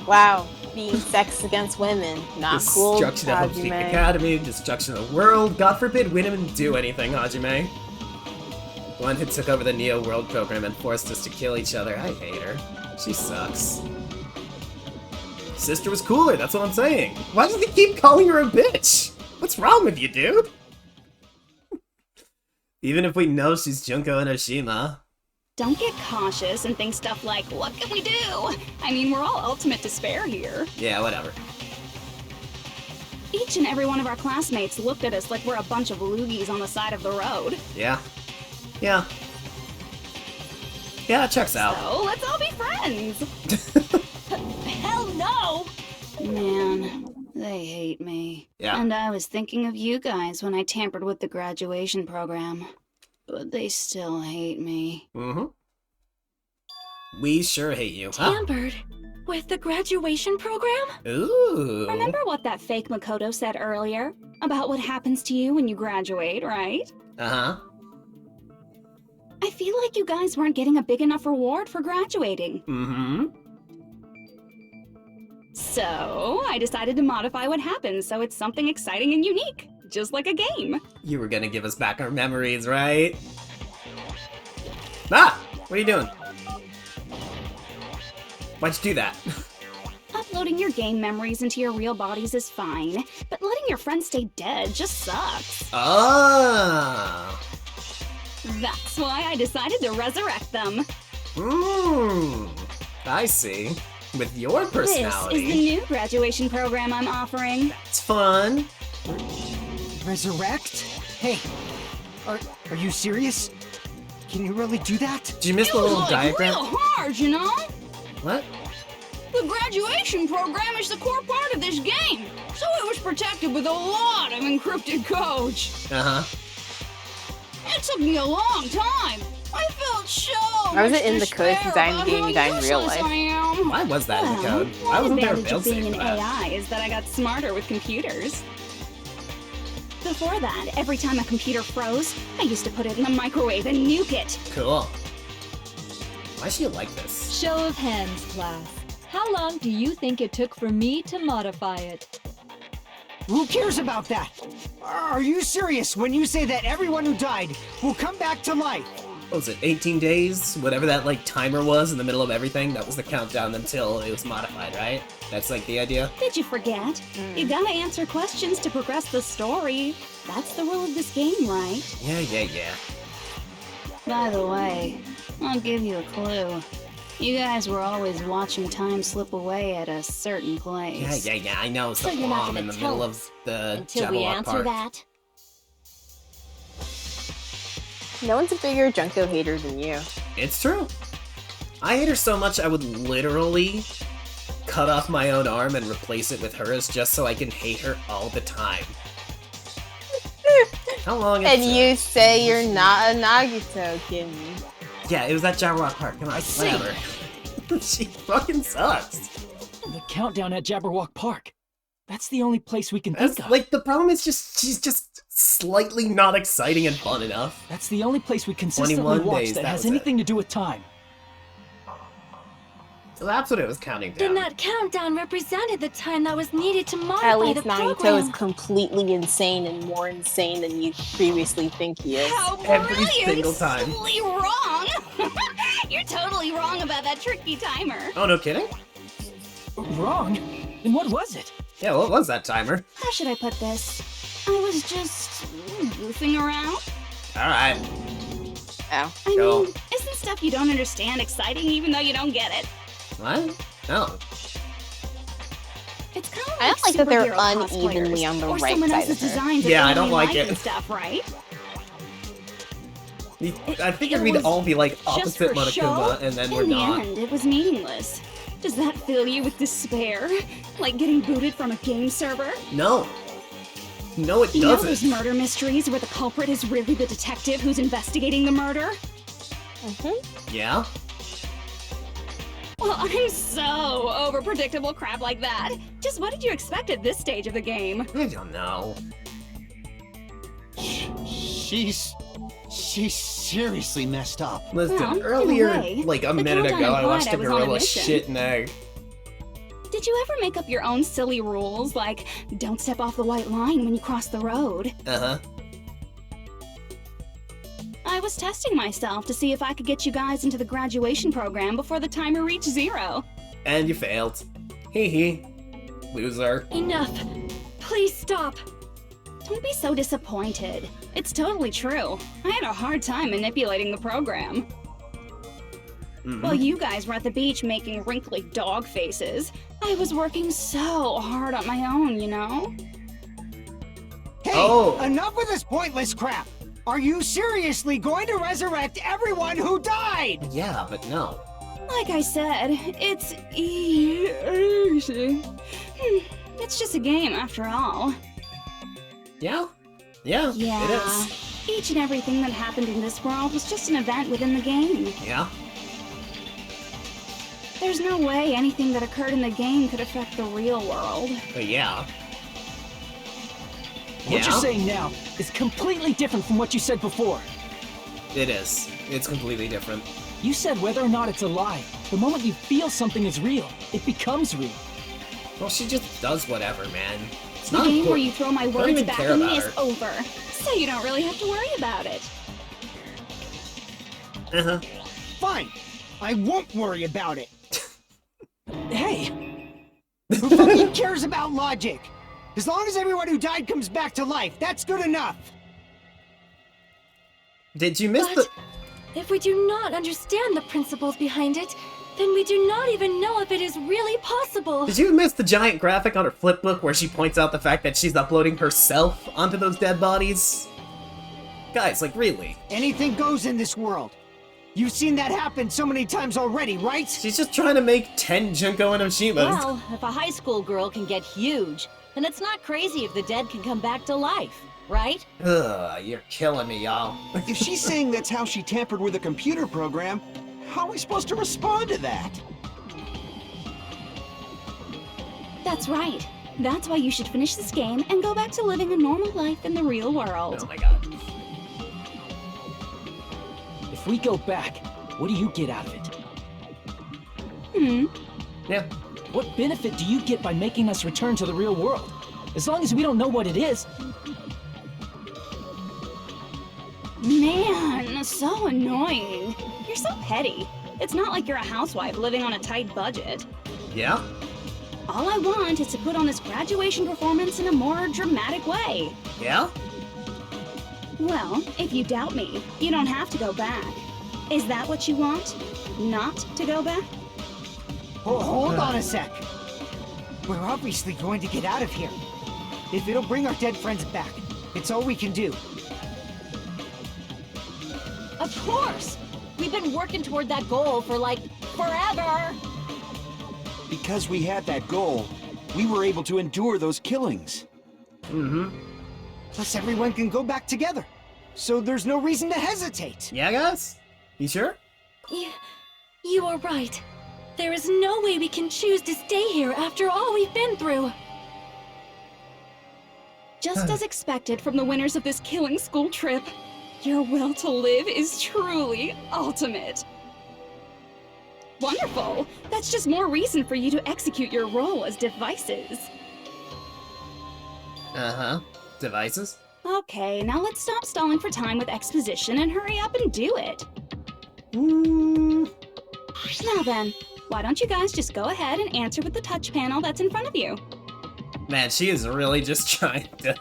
Wow, being sex against women, not cool. Destruction of Hope Speak Hajime. Academy, destruction of the world. God forbid women do anything, Hajime. The one who took over the Neo World program and forced us to kill each other. I hate her. She sucks. Sister was cooler, that's what I'm saying. Why does he keep calling her a bitch? What's wrong with you, dude? Even if we know she's Junko Enoshima. Don't get cautious and think stuff like, what can we do? I mean, we're all ultimate despair here. Yeah, whatever. Each and every one of our classmates looked at us like we're a bunch of loogies on the side of the road. Yeah. Yeah. Yeah, it checks out. So, let's all be friends! Hell no! Man, they hate me. Yeah. And I was thinking of you guys when I tampered with the graduation program. But they still hate me. Mm-hmm. We sure hate you, huh? Tampered with the graduation program? Ooh. Remember what that fake Makoto said earlier? About what happens to you when you graduate, right? Uh-huh. I feel like you guys weren't getting a big enough reward for graduating. Mm-hmm. So, I decided to modify what happens so it's something exciting and unique. Just like a game. You were gonna give us back our memories, right? Ah! What are you doing? Why'd you do that? Uploading your game memories into your real bodies is fine, but letting your friends stay dead just sucks. Ah! That's why I decided to resurrect them. I see. With your personality. This is the new graduation program I'm offering. It's fun. Resurrect? Hey, are you serious? Can you really do that? Did you miss It the was little like diagram? real hard, you know? What? The graduation program is the core part of this game, so it was protected with a lot of encrypted code. Uh-huh. It took me a long time. I felt so Why was much it in the code despair since I about game how you die in real useless life? I am. Why was that in the code? Why One wasn't there a advantage of being failsafe an for that? AI is that I got smarter with computers. Before that, every time a computer froze, I used to put it in the microwave and nuke it. Cool. Why is she like this? Show of hands, class. How long do you think it took for me to modify it? Who cares about that? Are you serious when you say that everyone who died will come back to life? What was it, 18 days? Whatever that, like, timer was in the middle of everything, that was the countdown until it was modified, right? That's, like, the idea? Did you forget? You gotta answer questions to progress the story. That's the rule of this game, right? Yeah. By the way, I'll give you a clue. You guys were always watching time slip away at a certain place. Yeah, I know. It's So the you're not bomb gonna in the tell middle us of the until we Jabberwock answer Park. that. No one's a bigger Junko hater than you. It's true. I hate her so much I would literally cut off my own arm and replace it with hers just so I can hate her all the time. How long And is you say you're not a Nagito, can you? Yeah, it was at Jabberwock Park. Come on, see. whatever. She fucking sucks. The countdown at Jabberwock Park. That's the only place we can That's, think of. like, the problem is she's just slightly not exciting and fun enough. That's the only place we consistently 21 watch days, that that has was it. anything to do with time. So that's what it was counting down. Then that countdown represented the time that was needed to At modify least the Nagito program. is completely insane and more insane than you previously think he is. How Every single time. brilliantly wrong! You're totally wrong about that tricky timer. Oh, no kidding? Wrong? Then what was it? Yeah, what was that timer? How should I put this? I was just goofing around. Alright. Oh. I Go. mean, isn't stuff you don't understand exciting even though you don't get it? What? No. It's kind of I don't like that they're superhero unevenly cosplayers, on the or right someone side else's of her. designs that Yeah, they I don't really like it. and stuff, right? I figured it we'd was all be like just opposite for Monokuma, show? and then In we're the not. end, it was meaningless. Does that fill you with despair? Like getting booted from a game server? No. No, it You know those doesn't. murder mysteries where the culprit is really the detective who's investigating the murder? Yeah? Well, I'm so over predictable crap like that. Just what did you expect at this stage of the game? I don't know. She's seriously messed up. Listen, Well, in a earlier, way, like a the minute countdown ago, I implied watched I a was on a gorilla mission. shit an egg. Did you ever make up your own silly rules, like don't step off the white line when you cross the road? Uh-huh. I was testing myself to see if I could get you guys into the graduation program before the timer reached 0. And you failed. Hee hee. Loser. Enough. Please stop. Don't be so disappointed. It's totally true. I had a hard time manipulating the program. While you guys were at the beach making wrinkly dog faces, I was working so hard on my own, you know? Hey, Oh. enough with this pointless crap! Are you seriously going to resurrect everyone who died? Yeah, but no. Like I said, it's easy. It's just a game after all. Yeah? Yeah, Yeah. it is. Each and everything that happened in this world was just an event within the game. Yeah? There's no way anything that occurred in the game could affect the real world. But yeah. What Yeah? you're saying now is completely different from what you said before. It is. It's completely different. You said whether or not it's a lie. The moment you feel something is real, it becomes real. Well, she just does whatever, man. It's The not game where important. you throw my don't words even back care at me about is her. over. So you don't really have to worry about it. Uh-huh. Fine, I won't worry about it. Hey, Who fucking cares about logic? As long as everyone who died comes back to life, that's good enough. Did you miss But if we do not understand the principles behind it, then we do not even know if it is really possible. Did you miss the giant graphic on her flipbook where she points out the fact that she's uploading herself onto those dead bodies? Guys, like, really? Anything goes in this world. You've seen that happen so many times already, right? She's just trying to make 10 Junko and Oshimas. Well, if a high school girl can get huge, then it's not crazy if the dead can come back to life, right? Ugh, you're killing me, y'all. If she's saying that's how she tampered with a computer program, how are we supposed to respond to that? That's right. That's why you should finish this game and go back to living a normal life in the real world. Oh my god. if we go back, what do you get out of it? Yeah. What benefit do you get by making us return to the real world? As long as we don't know what it is. Man, so annoying. You're so petty. It's not like you're a housewife living on a tight budget. Yeah? All I want is to put on this graduation performance in a more dramatic way. Yeah? Well, if you doubt me, you don't have to go back. Is that what you want? Not to go back? Hold on a sec. We're obviously going to get out of here. If it'll bring our dead friends back, it's all we can do. Of course! We've been working toward that goal for, like, forever! Because we had that goal, we were able to endure those killings. Plus everyone can go back together. So there's no reason to hesitate. Yeah, guys? You sure? You are right. There is no way we can choose to stay here after all we've been through. Just as expected from the winners of this killing school trip, your will to live is truly ultimate. Wonderful! That's just more reason for you to execute your role as devices. Uh-huh. Devices? Okay, now let's stop stalling for time with exposition and hurry up and do it. Now then, why don't you guys just go ahead and answer with the touch panel that's in front of you? Man, she is really just trying to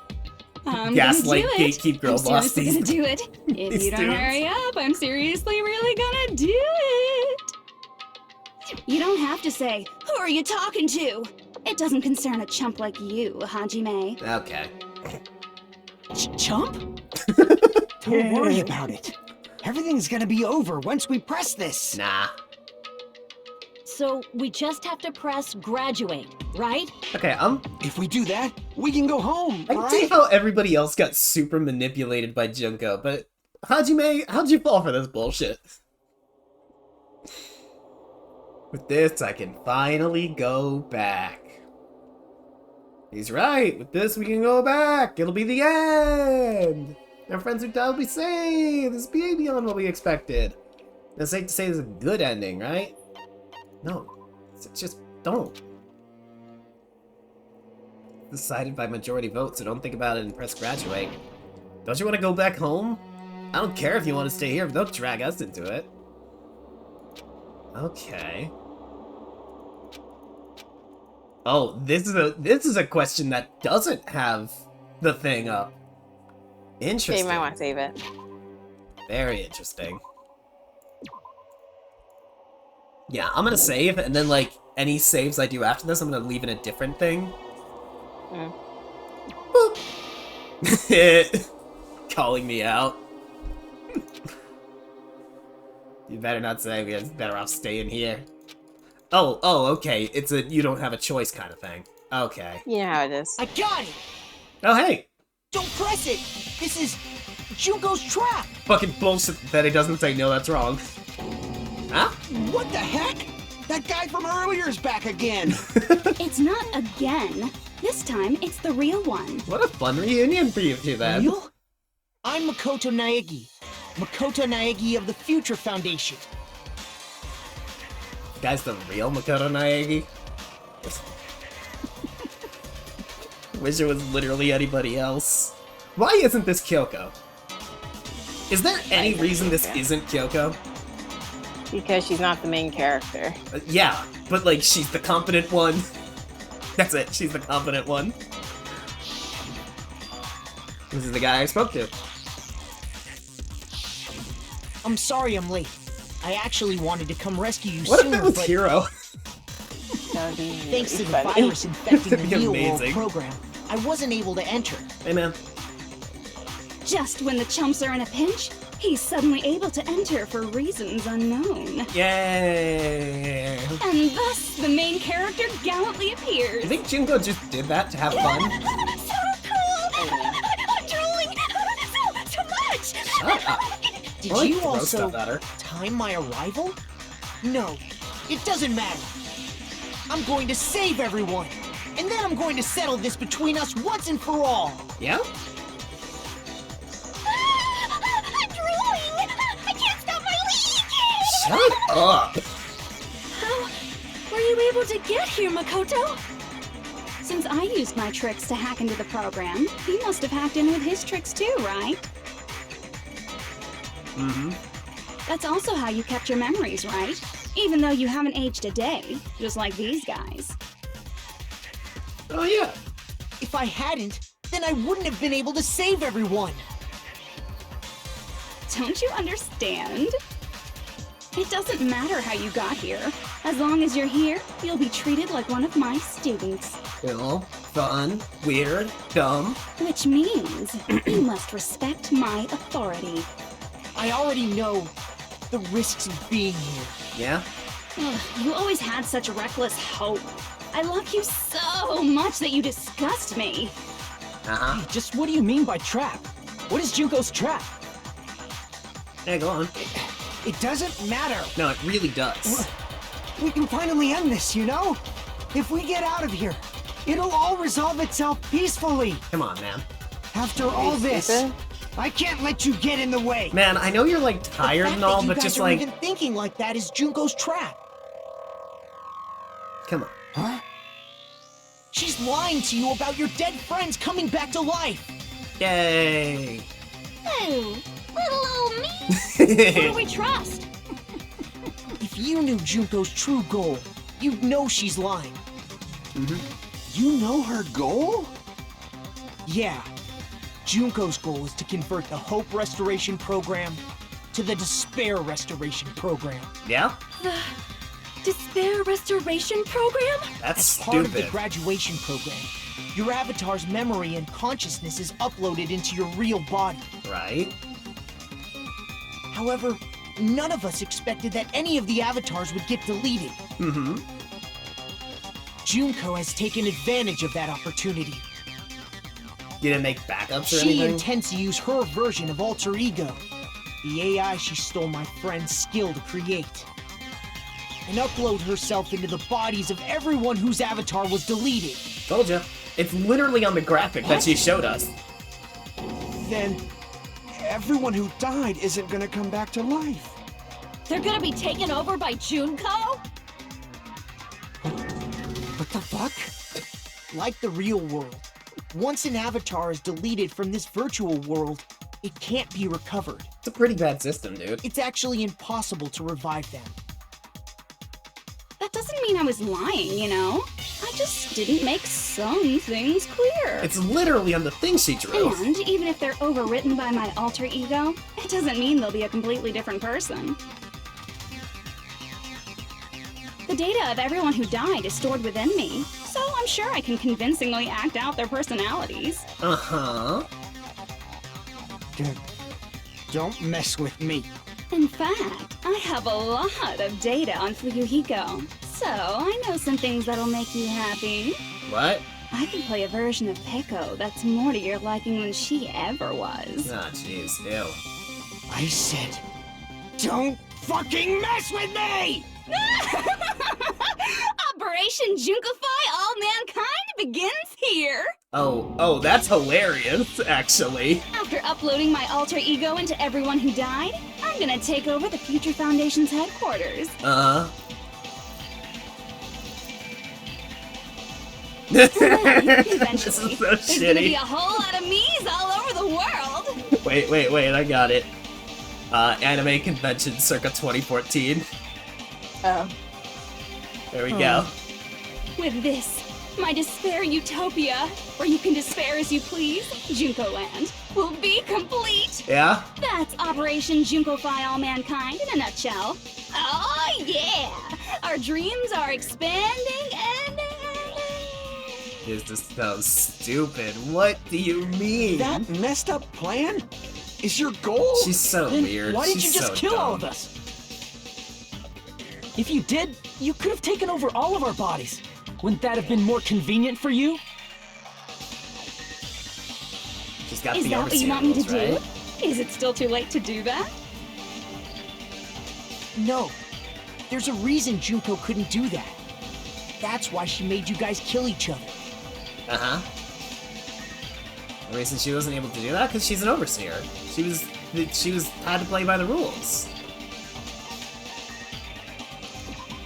I'm gaslight gonna do it. gatekeep girl I'm boss seriously these. gonna do it. If these you don't dudes. hurry up, I'm seriously really gonna do it. You don't have to say, who are you talking to? It doesn't concern a chump like you, Hajime. Okay. Chump? Don't worry about it. Everything's gonna be over once we press this. Nah. So we just have to press graduate, right? Okay, If we do that, we can go home, I can see how everybody else got super manipulated by Junko, but Hajime, how'd you fall for this bullshit? With this, I can finally go back. He's right. With this, we can go back. It'll be the end. Our friends who died will be saved. This will be beyond what we expected. It's safe to say this is a good ending, right? No. Just don't. Decided by majority vote, so don't think about it and press graduate. Don't you want to go back home? I don't care if you want to stay here, but don't drag us into it. Okay. Oh, this is a question that doesn't have the thing up. So Interesting. you might want to save it. Very interesting. Yeah, I'm gonna save, and then, like, any saves I do after this, I'm gonna leave in a different thing. Boop. Calling me out. You better not say we're better off staying here. Oh, okay. It's a you don't have a choice kind of thing. Okay. You know how it is. I got it! Oh, hey! Don't press it! This is Junko's trap! Fucking bullshit that he doesn't say no, that's wrong. Huh? What the heck? That guy from earlier is back again! It's not again. This time, it's the real one. What a fun reunion for you two, then. Real? I'm Makoto Naegi. Makoto Naegi of the Future Foundation. Guy's the real Makoto Naegi? Wish it was literally anybody else. Why isn't this Kyoko? Is there any reason this isn't Kyoko? Because she's not the main character. Yeah, but like, she's the competent one. That's it, she's the competent one. This is the guy I spoke to. I'm sorry I'm late. I actually wanted to come rescue you What sooner, about with but Hiro? That would be thanks to really the funny. virus infecting the That'd be Neo World amazing. program, I wasn't able to enter. Hey, man. Just when the chumps are in a pinch, he's suddenly able to enter for reasons unknown. Yay! And thus, the main character gallantly appears. You think Junko just did that to have fun? So cool! I'm drooling! So much! Shut up. Did Or, like, you throw also stuff at her. time my arrival? No, it doesn't matter. I'm going to save everyone, and then I'm going to settle this between us once and for all. Yeah? I'm drooling! I can't stop my leak! Shut up! How were you able to get here, Makoto? Since I used my tricks to hack into the program, he must have hacked in with his tricks too, right? Mm-hmm. That's also how you kept your memories, right? Even though you haven't aged a day, just like these guys. Oh, yeah. If I hadn't, then I wouldn't have been able to save everyone. Don't you understand? It doesn't matter how you got here. As long as you're here, you'll be treated like one of my students. Cool, fun, weird, dumb. Which means you must respect my authority. I already know the risks of being here. Yeah? Ugh, you always had such reckless hope. I love you so much that you disgust me. Uh-huh. Hey, just what do you mean by trap? What is Junko's trap? Yeah, go on. It doesn't matter. No, it really does. We can finally end this, you know? If we get out of here, it'll all resolve itself peacefully. Come on, man. After all this, I can't let you get in the way. Man, I know you're like tired and all, but just like, even thinking like that is Junko's trap. come on. Huh? She's lying to you about your dead friends coming back to life. Yay! Oh, little old me. Who do we trust? If you knew Junko's true goal, you'd know she's lying. You know her goal? Yeah. Junko's goal is to convert the Hope Restoration Program to the Despair Restoration Program. Yeah? Despair Restoration Program? That's Part of the stupid. graduation program, your avatar's memory and consciousness is uploaded into your real body. Right? However, none of us expected that any of the avatars would get deleted. Mm-hmm. Junko has taken advantage of that opportunity. You didn't make backups or She anything? intends to use her version of Alter Ego, the AI she stole my friend's skill to create, and upload herself into the bodies of everyone whose avatar was deleted. Told ya. It's literally on the graphic that she showed us. Then everyone who died isn't gonna come back to life. They're gonna be taken over by Junko? What the fuck? Like the real world, once an avatar is deleted from this virtual world, it can't be recovered. It's a pretty bad system, dude. It's actually impossible to revive them. That doesn't mean I was lying, you know? I just didn't make some things clear. It's literally on the thing she drew. And even if they're overwritten by my alter ego, it doesn't mean they'll be a completely different person. The data of everyone who died is stored within me, so I'm sure I can convincingly act out their personalities. Uh-huh. Good. Don't mess with me. In fact, I have a lot of data on Fuyuhiko, so I know some things that'll make you happy. What? I can play a version of Peko that's more to your liking than she ever was. Ah, jeez. Ew. I said, don't fucking mess with me! Operation Junkify All Mankind begins here! Oh, that's hilarious, actually. After uploading my alter ego into everyone who died, I'm gonna take over the Future Foundation's headquarters. Uh-huh. Eventually, so there's gonna be shitty. a whole lot of me's all over the world. Wait, I got it. Anime convention circa 2014. Oh. There we go. With this, my despair utopia, where you can despair as you please, Junko Land, will be complete. Yeah? That's Operation Junkify All Mankind in a nutshell. Oh yeah! Our dreams are expanding and... This just sounds stupid. What do you mean? That messed up plan is your goal? She's so Then weird. why did She's you just so kill dumb. all of us? If you did, you could have taken over all of our bodies. Wouldn't that have been more convenient for you? She's got Is the that what you want me to rules, right? do? Is it still too late to do that? No. There's a reason Junko couldn't do that. That's why she made you guys kill each other. Uh-huh. The reason she wasn't able to do that? Because she's an overseer. She was had to play by the rules.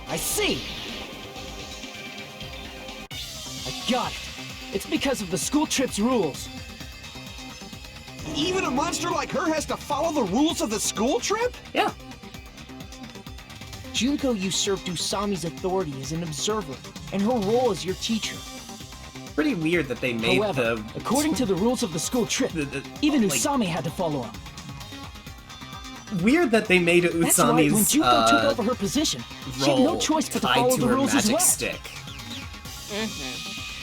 I see. I got it. It's because of the school trip's rules. Even a monster like her has to follow the rules of the school trip? Yeah. Junko usurped Usami's authority as an observer, and her role as your teacher. Pretty weird that they made However, according to the rules of the school trip, the even like, Usami had to follow up. weird that they made That's right, when Utsumi's Junko took over her position, she had no role choice but to tied follow to the her rules as magic well. stick.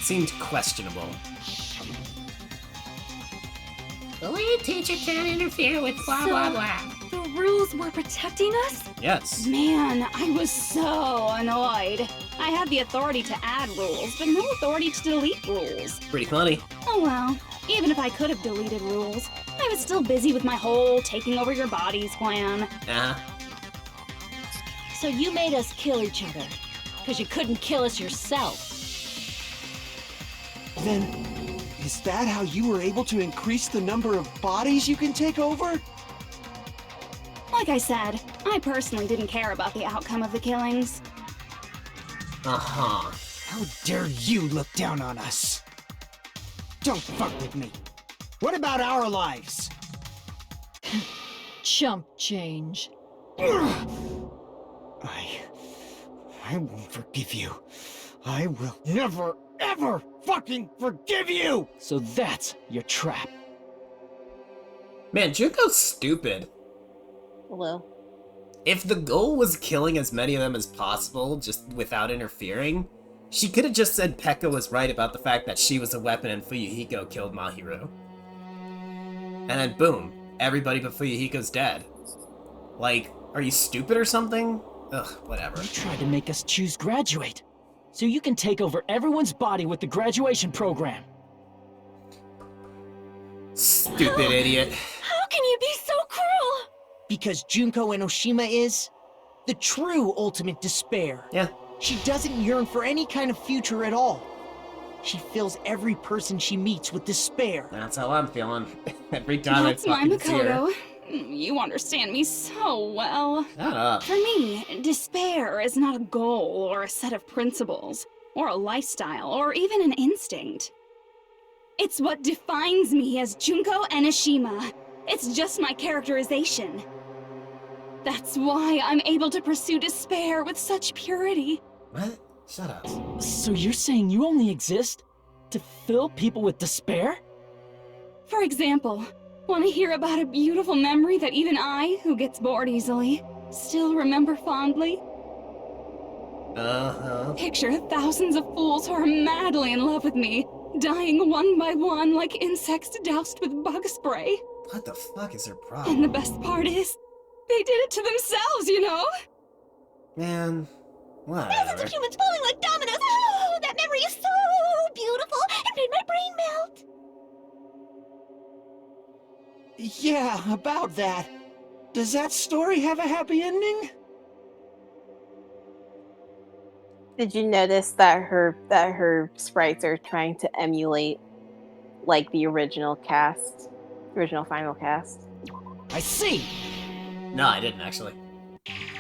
Seemed questionable. The lead teacher can't interfere with blah blah blah. The rules were protecting us? Yes. Man, I was so annoyed. I had the authority to add rules, but no authority to delete rules. Pretty funny. Oh well, even if I could have deleted rules, I was still busy with my whole taking over your bodies plan. Uh-huh. So you made us kill each other, because you couldn't kill us yourself. Then, is that how you were able to increase the number of bodies you can take over? Like I said, I personally didn't care about the outcome of the killings. Uh-huh. How dare you look down on us? Don't fuck with me. What about our lives? Chump change. I won't forgive you. I will never, ever fucking forgive you! So that's your trap. Man, Junko's stupid. Hello. If the goal was killing as many of them as possible, just without interfering, she could have just said Pekka was right about the fact that she was a weapon and Fuyuhiko killed Mahiru. And then boom, everybody but Fuyuhiko's dead. Like, are you stupid or something? Ugh, whatever. You tried to make us choose graduate, so you can take over everyone's body with the graduation program. Stupid idiot. How can you be so cruel? Because Junko Enoshima is the true ultimate despair. Yeah. She doesn't yearn for any kind of future at all. She fills every person she meets with despair. That's how I'm feeling. Every time That's I my fucking see her. Makoto. You understand me so well. Shut up. For me, despair is not a goal or a set of principles, or a lifestyle, or even an instinct. It's what defines me as Junko Enoshima. It's just my characterization. That's why I'm able to pursue despair with such purity. What? Shut up. So you're saying you only exist to fill people with despair? For example, want to hear about a beautiful memory that even I, who gets bored easily, still remember fondly? Uh-huh. Picture thousands of fools who are madly in love with me, dying one by one like insects doused with bug spray. What the fuck is her And problem? the best part is, they did it to themselves, you know? Man, Thousands whatever. of humans falling like dominoes. Oh, that memory is so beautiful. It made my brain melt. Yeah, about that. Does that story have a happy ending? Did you notice that her sprites are trying to emulate like the original cast, original final cast? I see. No, I didn't actually.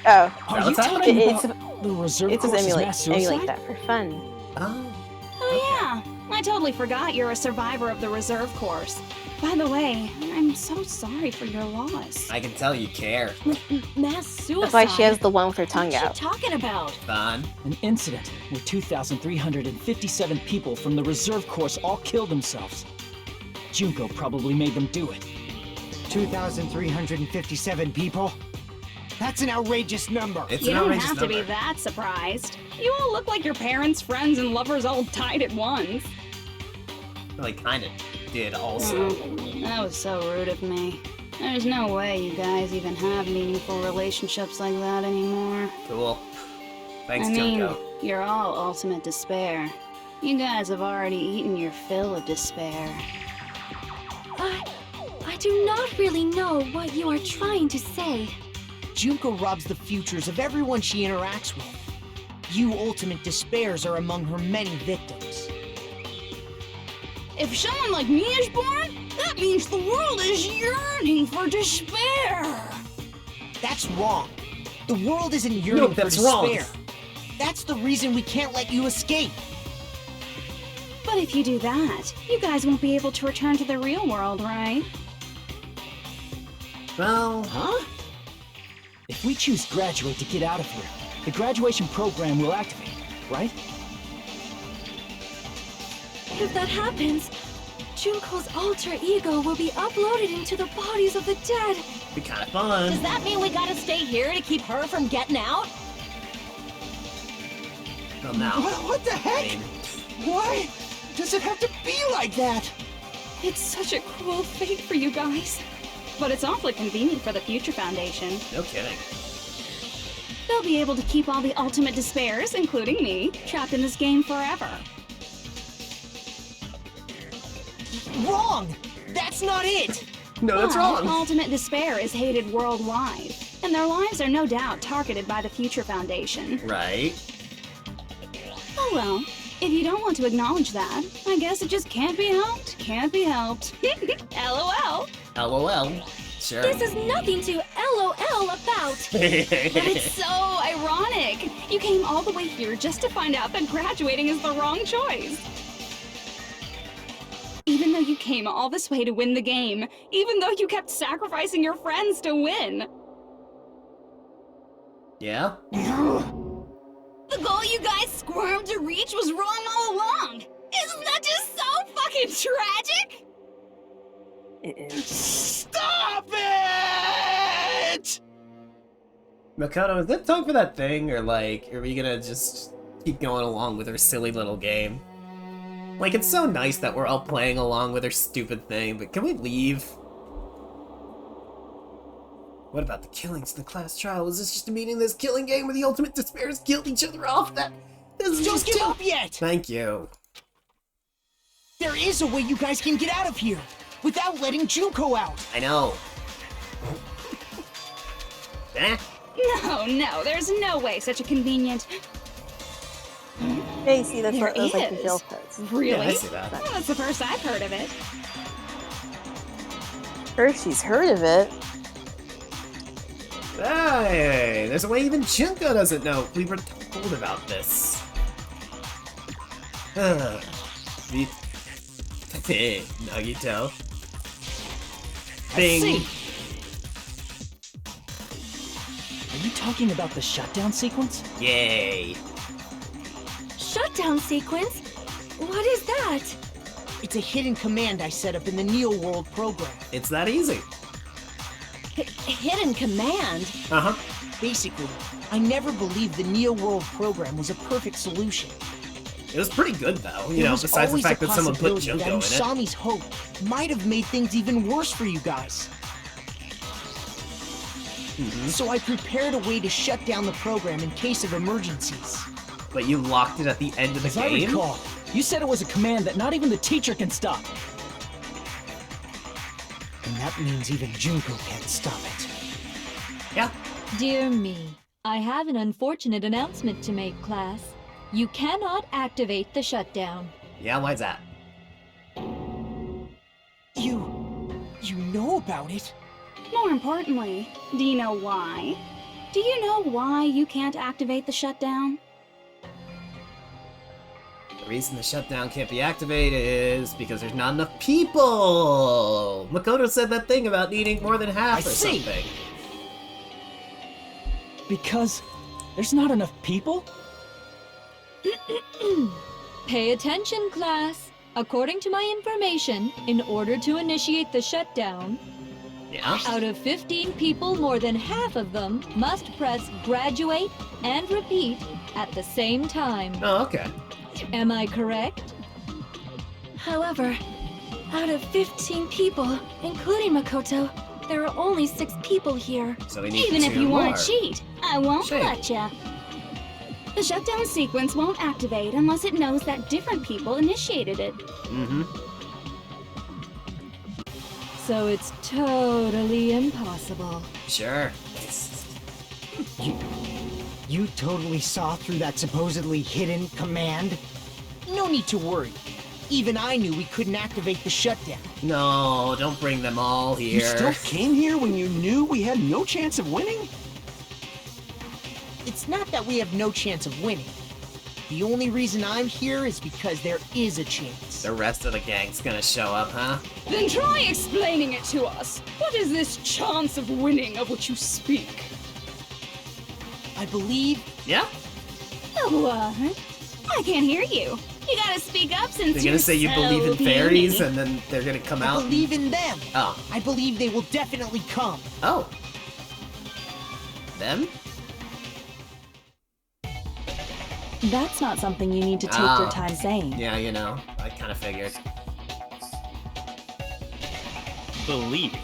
Oh, Are you what's happening? talking It's- about the reserve it says course's emulate, mass emulate suicide? that for fun. Oh. Oh yeah, I totally forgot you're a survivor of the reserve course. By the way, I'm so sorry for your loss. I can tell you care. Mass suicide? That's why she has the one with her tongue What's she out. talking about? Fun. An incident where 2,357 people from the reserve course all killed themselves. Junko probably made them do it. 2,357 people? That's an outrageous number. It's You an don't outrageous have to be number. that surprised. You all look like your parents, friends, and lovers all died at once. Like, kinda did also. That was so rude of me. There's no way you guys even have meaningful relationships like that anymore. Cool. Thanks, I mean, Junko. you're all ultimate despair. You guys have already eaten your fill of despair. I do not really know what you are trying to say. Junko robs the futures of everyone she interacts with. You ultimate despairs are among her many victims. If someone like me is born, that means the world is yearning for despair. That's wrong. The world isn't yearning for that's wrong. despair. That's the reason we can't let you escape. But if you do that, you guys won't be able to return to the real world, right? Well, Huh? If we choose graduate to get out of here, the graduation program will activate, right? If that happens, Junko's alter ego will be uploaded into the bodies of the dead. Be kind of fun. Does that mean we gotta stay here to keep her from getting out? Well, no. What the heck? Why does it have to be like that? It's such a cruel fate for you guys. But it's awfully convenient for the Future Foundation. No kidding. They'll be able to keep all the ultimate despairs, including me, trapped in this game forever. Wrong! That's not it! No, that's But wrong. Ultimate despair is hated worldwide, and their lives are no doubt targeted by the Future Foundation. Right. Oh well, if you don't want to acknowledge that, I guess it just can't be helped. Can't be helped. LOL. LOL. Sure. This is nothing to LOL about. But it's so ironic. You came all the way here just to find out that graduating is the wrong choice. Even though you came all this way to win the game, even though you kept sacrificing your friends to win. Yeah? The goal you guys squirmed to reach was wrong all along. Isn't that just so fucking tragic? It is. Stop it! Makoto, is it time for that thing, or like, are we gonna just keep going along with her silly little game? Like, it's so nice that we're all playing along with her stupid thing, but can we leave? What about the killings in the class trial? Was this just a meeting, this killing game where the ultimate despairs killed each other off? This is Don't just give too... up yet! Thank you. There is a way you guys can get out of here without letting Junko out. I know. Eh? No, there's no way such a convenient... Hey, see, that's There what those like the is. jail codes. Really? Yeah, I see that. Well, that's the first I've heard of it. First, she's heard of it. Hey, there's a way even Junko doesn't know. We were told about this. Nagito. Bing. See. Are you talking about the shutdown sequence? Yay. Shutdown sequence? What is that? It's a hidden command I set up in the Neo World program. It's that easy. Hidden command? Uh-huh. Basically, I never believed the Neo World program was a perfect solution. It was pretty good, though. You There know, was besides the always fact a that someone put possibility Junko in that it. Usami's hope might have made things even worse for you guys. So I prepared a way to shut down the program in case of emergencies. But you locked it at the end of the As I game? recall, you said it was a command that not even the teacher can stop. And that means even Junko can't stop it. Yeah. Dear me, I have an unfortunate announcement to make, class. You cannot activate the shutdown. Yeah, why's that? You know about it? More importantly, do you know why? Do you know why you can't activate the shutdown? The reason the shutdown can't be activated is because there's not enough people! Makoto said that thing about needing more than half I or see. something. Because there's not enough people? Pay attention, class. According to my information, in order to initiate the shutdown, Yeah? out of 15 people, more than half of them must press graduate and repeat at the same time. Oh, okay. Am I correct? However, out of 15 people, including Makoto, there are only 6 people here. So we need Even if 2 you more. want to cheat, I won't Shame. let ya. The shutdown sequence won't activate unless it knows that different people initiated it. Mm-hmm. So it's totally impossible. Sure. You totally saw through that supposedly hidden command? No need to worry. Even I knew we couldn't activate the shutdown. No, don't bring them all here. You still came here when you knew we had no chance of winning? It's not that we have no chance of winning. The only reason I'm here is because there is a chance. The rest of the gang's gonna show up, huh? Then try explaining it to us. What is this chance of winning of which you speak? I believe Yeah? What? I can't hear you. You gotta speak up since They're you're gonna say you so believe in puny. fairies, and then they're gonna come I out. believe in them. Oh. I believe they will definitely come. Oh. Them? That's not something you need to take Ah. your time saying. Yeah, you know, I kind of figured. Believe.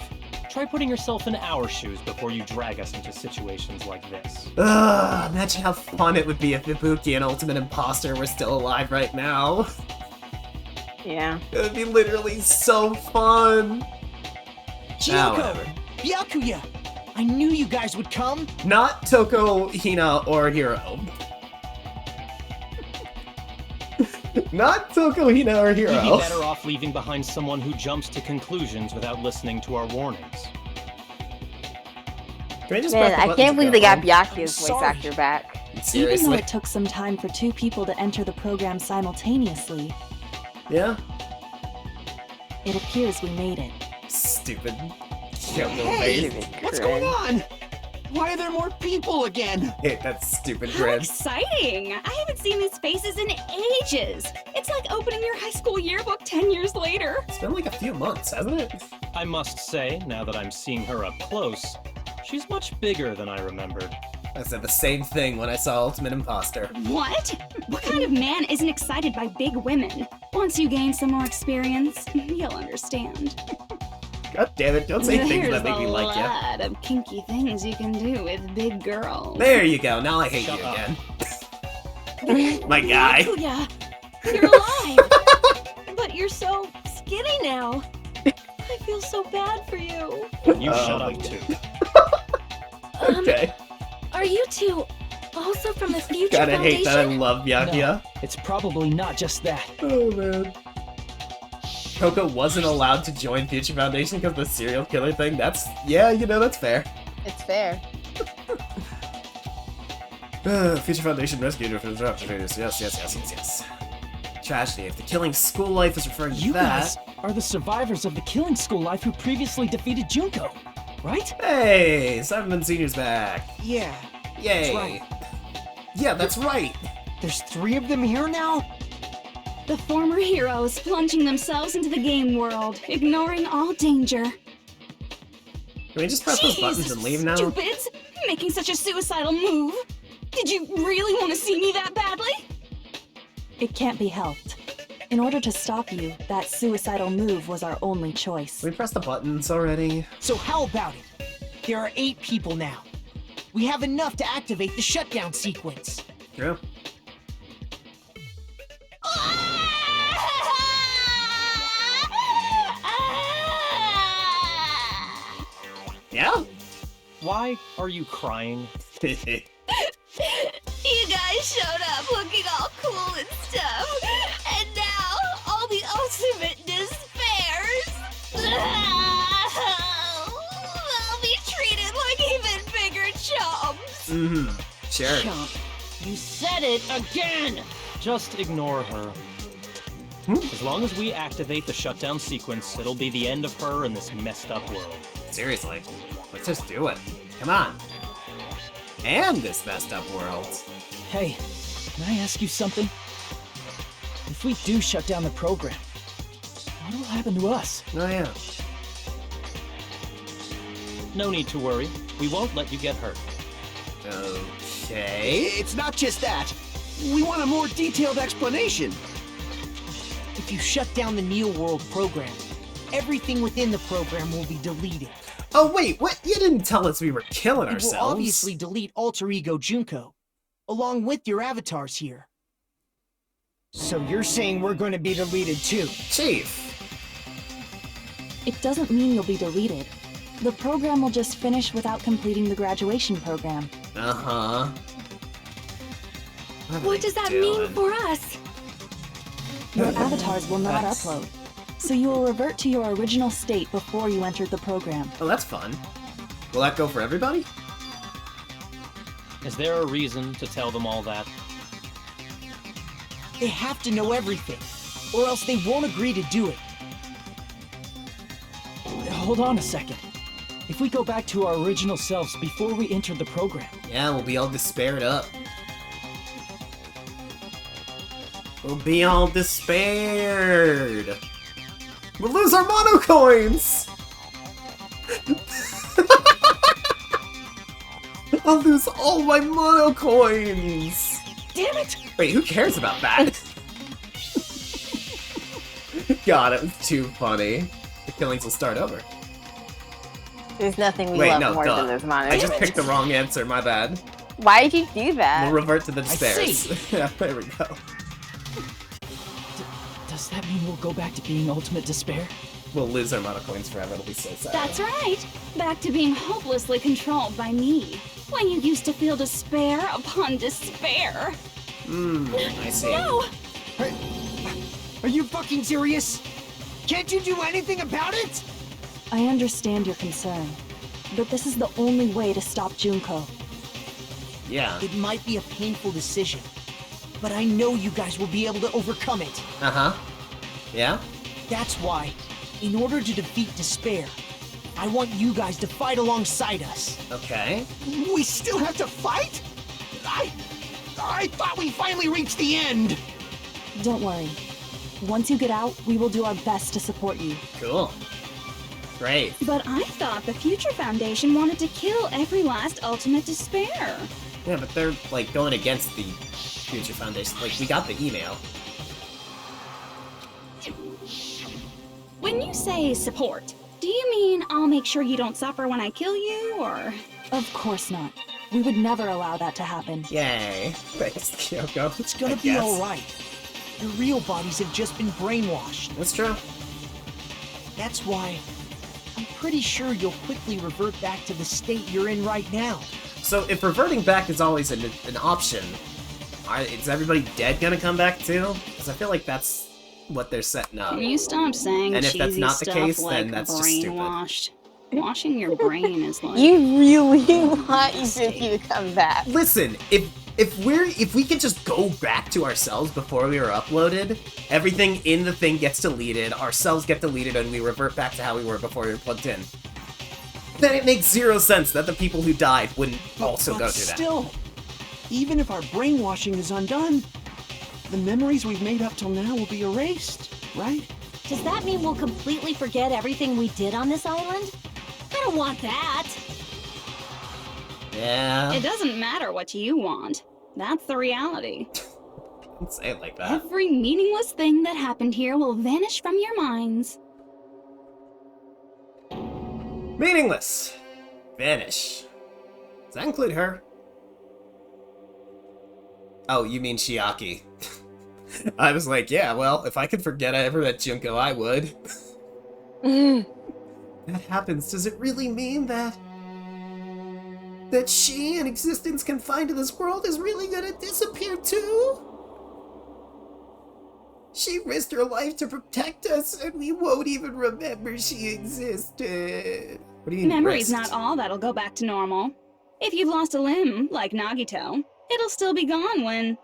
Try putting yourself in our shoes before you drag us into situations like this. Ugh, imagine how fun it would be if Ibuki and Ultimate Imposter were still alive right now. Yeah. It would be literally so fun. Chieko! whatever. Byakuya! I knew you guys would come! Not Toko, Hina, or Hiro. Not Toko, Hina, or Hiro. We'd be better off leaving behind someone who jumps to conclusions without listening to our warnings. Can I just Man, press the I buttons can't believe they got again? Byakuya's voice sorry. actor back. Even though Seriously? it took some time for 2 people to enter the program simultaneously, Yeah? it appears we made it. Stupid. Hey! What's going on? Why are there more people again? Hey, that's stupid, How Grid. exciting! I haven't seen these faces in ages. It's like opening your high school yearbook 10 years later. It's been like a few months, hasn't it? I must say, now that I'm seeing her up close, she's much bigger than I remembered. I said the same thing when I saw Ultimate Imposter. What? What kind of man isn't excited by big women? Once you gain some more experience, you'll understand. God damn it, don't say things There's that make me like a you. lot of kinky things you can do with big girls. There you go, now I hate Shut you up. again. My guy. Yeah, you're alive. But you're so skinny now. I feel so bad for you. You Oh shut my up too. Okay. Are you two also from the Future God, I hate that. I Foundation? love Byakuya. No, it's probably not just that. Oh, man. Coco wasn't allowed to join Future Foundation because of the serial killer thing? That's... Yeah, you know, that's fair. It's fair. Future Foundation rescued her from the opportunities. Yes. Tragedy. If the killing school life is referring to You that... guys are the survivors of the killing school life who previously defeated Junko, right? Hey! Simon Senior's back. Yeah. Yay! That's right. Yeah, that's right! There's 3 of them here now? The former heroes plunging themselves into the game world, ignoring all danger. Can we just press those buttons and leave now? Stupids! Making such a suicidal move! Did you really want to see me that badly? It can't be helped. In order to stop you, that suicidal move was our only choice. Can we press the buttons already? So how about it? There are 8 people now. We have enough to activate the shutdown sequence. True. Yeah? Why are you crying? You guys showed up looking all cool and stuff, and now all the ultimate despairs. I'll be treated like even bigger chumps. Mm-hmm. Sure. Chump, you said it again! Just ignore her. As long as we activate the shutdown sequence, it'll be the end of her in this messed up world. Seriously. Let's just do it. Come on. And this messed up world. Hey, can I ask you something? If we do shut down the program, what will happen to us? Oh, yeah. No need to worry. We won't let you get hurt. Okay. It's not just that. We want a more detailed explanation. If you shut down the Neo World program, everything within the program will be deleted. Oh, wait, what? You didn't tell us we were killing It ourselves. will obviously delete Alter Ego Junko, along with your avatars here. So you're saying we're going to be deleted too? Chief. It doesn't mean you'll be deleted. The program will just finish without completing the graduation program. Uh-huh. What does that mean for us? Your avatars will not That's- upload, so you will revert to your original state before you entered the program. Oh, that's fun. Will that go for everybody? Is there a reason to tell them all that? They have to know everything, or else they won't agree to do it. Hold on a second. If we go back to our original selves before we entered the program, Yeah, we'll be all despaired up. We'll be all despaired. We'll lose our mono coins. I'll lose all my mono coins. Damn it! Wait, who cares about that? God, it was too funny. The killings will start over. There's nothing we Wait, love no, more duh. than those mono I just coins. picked the wrong answer, my bad. Why did you do that? We'll revert to the despairs. see. Yeah, there we go. Does that mean we'll go back to being ultimate despair? We'll lose our mono coins forever, it'll be so sad. That's right. Back to being hopelessly controlled by me. When you used to feel despair upon despair. I see. No! Are you fucking serious? Can't you do anything about it? I understand your concern, but this is the only way to stop Junko. Yeah. It might be a painful decision, but I know you guys will be able to overcome it. Uh-huh. Yeah? That's why, in order to defeat despair, I want you guys to fight alongside us. Okay. We still have to fight? I thought we finally reached the end. Don't worry. Once you get out, we will do our best to support you. Cool. Great. But I thought the Future Foundation wanted to kill every last ultimate despair. Yeah, but they're, like, going against the Future Foundation. Like, we got the email. When you say support, do you mean I'll make sure you don't suffer when I kill you, or...? Of course not. We would never allow that to happen. Yay. Thanks, Kyoko. It's gonna be alright. Your real bodies have just been brainwashed. That's true. That's why I'm pretty sure you'll quickly revert back to the state you're in right now. So, if reverting back is always an option, is everybody dead gonna come back too? Because I feel like that's what they're setting up. Can you stop saying And if cheesy that's not the stuff case, like then that's just stupid. brainwashed? Washing your brain is like... You really want Yuzuki to come back. Listen, if we could just go back to ourselves before we were uploaded, everything in the thing gets deleted, ourselves get deleted, and we revert back to how we were before we were plugged in. Then it makes zero sense that the people who died wouldn't also go through that. Still, even if our brainwashing is undone, the memories we've made up till now will be erased, right? Does that mean we'll completely forget everything we did on this island? I don't want that. Yeah. It doesn't matter what you want. That's the reality. Don't say it like that. Every meaningless thing that happened here will vanish from your minds. Meaningless. Vanish. Does that include her? Oh, you mean Chiaki. I was like, yeah, well, if I could forget I ever met Junko, I would. That happens. Does it really mean that she, an existence confined to this world, is really gonna disappear too? She risked her life to protect us, and we won't even remember she existed. What do you mean, Memory's risked? not all that'll go back to normal. If you've lost a limb, like Nagito, it'll still be gone when...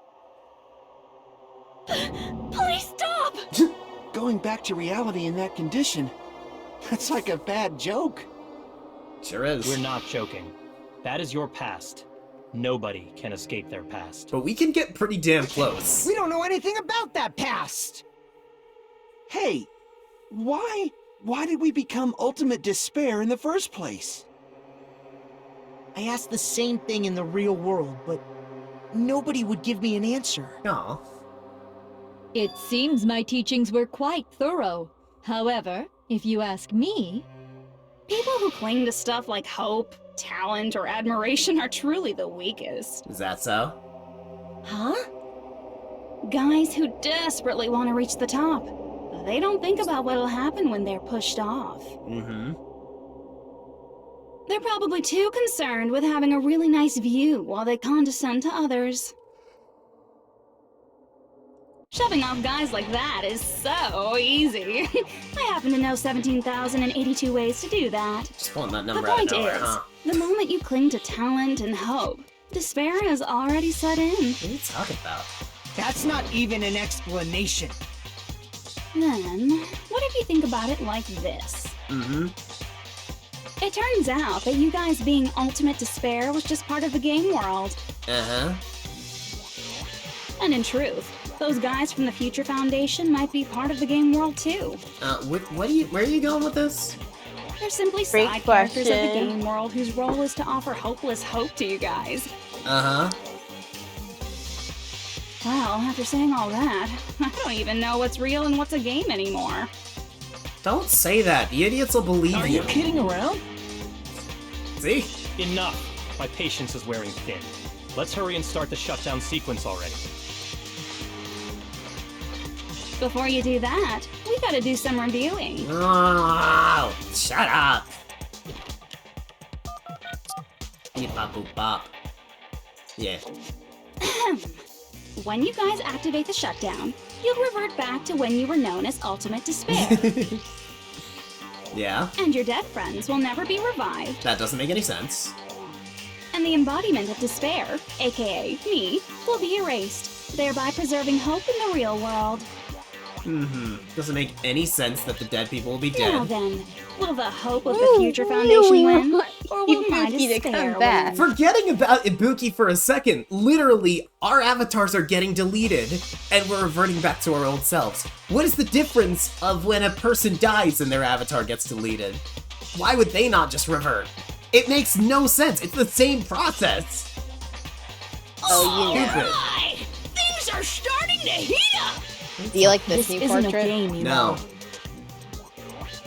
Please stop! Going back to reality in that condition, that's like a bad joke. Sure is. We're not joking. That is your past. Nobody can escape their past. But we can get pretty damn close. We don't know anything about that past! Hey, why did we become ultimate despair in the first place? I asked the same thing in the real world, but nobody would give me an answer. Aw. It seems my teachings were quite thorough. However, if you ask me... People who cling to stuff like hope, talent, or admiration are truly the weakest. Is that so? Huh? Guys who desperately want to reach the top. They don't think about what'll happen when they're pushed off. Mm-hmm. They're probably too concerned with having a really nice view while they condescend to others. Shoving off guys like that is so easy. I happen to know 17,082 ways to do that. Just pulling that The number out of point nowhere, is, huh? the moment you cling to talent and hope, despair has already set in. What are you talking about? That's not even an explanation. Then, what if you think about it like this? Mm-hmm. It turns out that you guys being ultimate despair was just part of the game world. Uh-huh. And in truth, Those guys from the Future Foundation might be part of the game world too. Where are you going with this? They're simply Great side characters of the question. game world whose role is to offer hopeless hope to you guys. Uh-huh. Well, after saying all that, I don't even know what's real and what's a game anymore. Don't say that. The idiots will believe Are you kidding around? See? Enough. My patience is wearing thin. Let's hurry and start the shutdown sequence already. Before you do that, we gotta do some reviewing. Oh, shut up. Beep bop boop bop. Yeah. When you guys activate the shutdown, you'll revert back to when you were known as Ultimate Despair. Yeah. And your dead friends will never be revived. That doesn't make any sense. And the embodiment of despair, aka me, will be erased, thereby preserving hope in the real world. Doesn't make any sense that the dead people will be Now dead. then, will the hope of the Future Foundation win? Or will my Ibuki to despair come back. win? Forgetting about Ibuki for a second, literally, our avatars are getting deleted, and we're reverting back to our old selves. What is the difference of when a person dies and their avatar gets deleted? Why would they not just revert? It makes no sense. It's the same process. Oh, you know. Stupid. Right. Things are starting to heat up. Do you like this This new isn't portrait? a game, you No. know.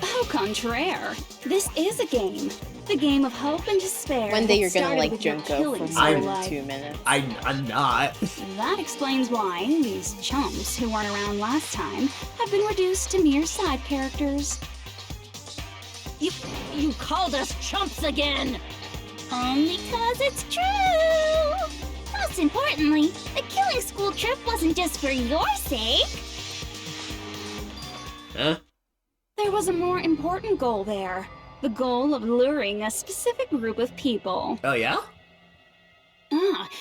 Au contraire. This is a game. The game of hope and despair. One day that you're gonna started like with your Junko killing for soul more than life. 2 minutes. I'm not. That explains why these chumps who weren't around last time have been reduced to mere side characters. You called us chumps again. Only 'cause it's true! Most importantly, the killing school trip wasn't just for your sake. Huh? There was a more important goal there. The goal of luring a specific group of people. Oh, yeah?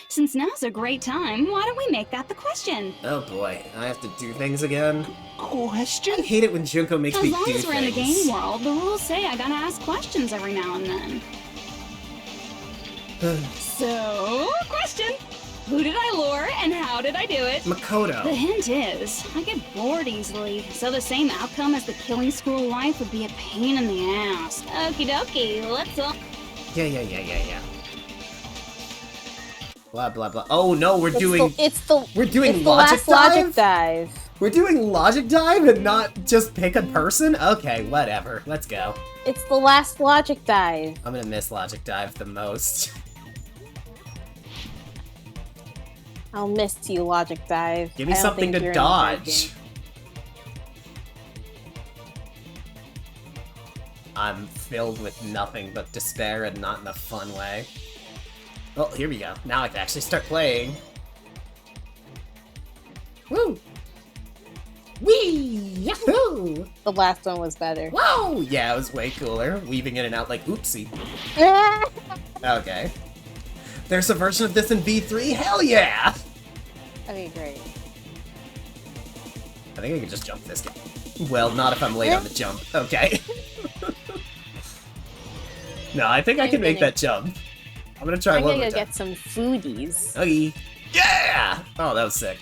Since now's a great time, why don't we make that the question? Oh boy, I have to do things again. Question? I hate it when Junko makes As me long do as we're in the things. game world, the rules say I gotta ask questions every now and then. So, question! Who did I lure and how did I do it? Makoto. The hint is, I get bored easily, so the same outcome as the killing school life would be a pain in the ass. Okie dokie, let's all. Yeah. Blah blah blah. Oh no, we're It's doing the logic last logic dive? dive. We're doing logic dive and not just pick a person? Okay, whatever. Let's go. It's the last logic dive. I'm gonna miss logic dive the most. I'll miss you, logic dive. Give me I don't something think to you're in a bad dodge. game. I'm filled with nothing but despair and not in a fun way. Oh, here we go. Now I can actually start playing. Woo! Wee! Yahoo! The last one was better. Whoa! Yeah, it was way cooler. Weaving in and out like oopsie. Okay. There's a version of this in V3? Hell yeah! Okay, great. I think I can just jump this guy. Well, not if I'm late on the jump. Okay. No, I think I can make that jump. I'm gonna try I'm one gonna more go time. get some foodies. Okay. Yeah! Oh, that was sick.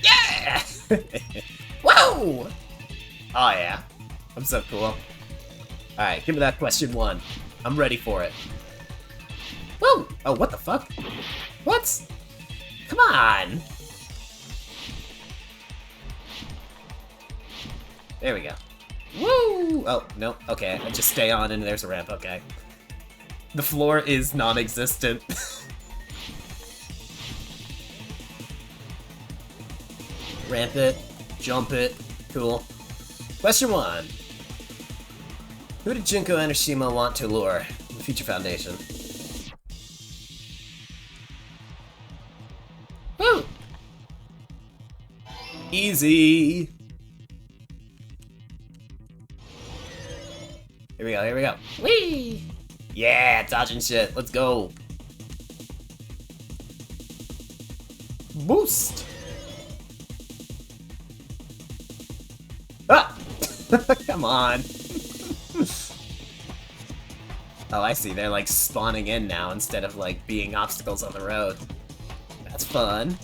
Yeah! Whoa! Oh, yeah. I'm so cool. Alright, give me that question one. I'm ready for it. Whoa! Oh, what the fuck? What? Come on! There we go. Woo! Oh, no. Okay, I just stay on and there's a ramp. Okay. The floor is non-existent. Ramp it. Jump it. Cool. Question one. Who did Junko Enoshima want to lure? The Future Foundation. Woo! Easy! Here we go, here we go. Whee! Yeah, dodging shit. Let's go. Boost! Ah! Come on. Oh, I see. They're like spawning in now instead of like being obstacles on the road. That's fun.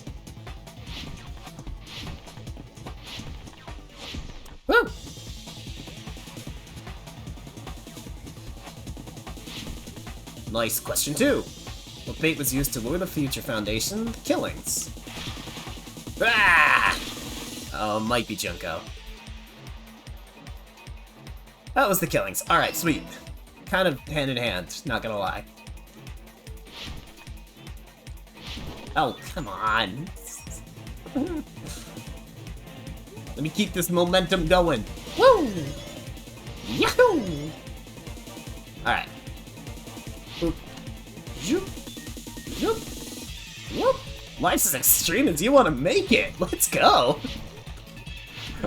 Nice. Question 2. What bait was used to lure the Future Foundation? The killings. Ah! Oh, might be Junko. That was the killings. Alright, sweet. Kind of hand in hand, not gonna lie. Oh, come on. Let me keep this momentum going. Woo! Yahoo! Alright. Boop. Zoop. Zoop. Whoop. Life's as extreme as you want to make it. Let's go.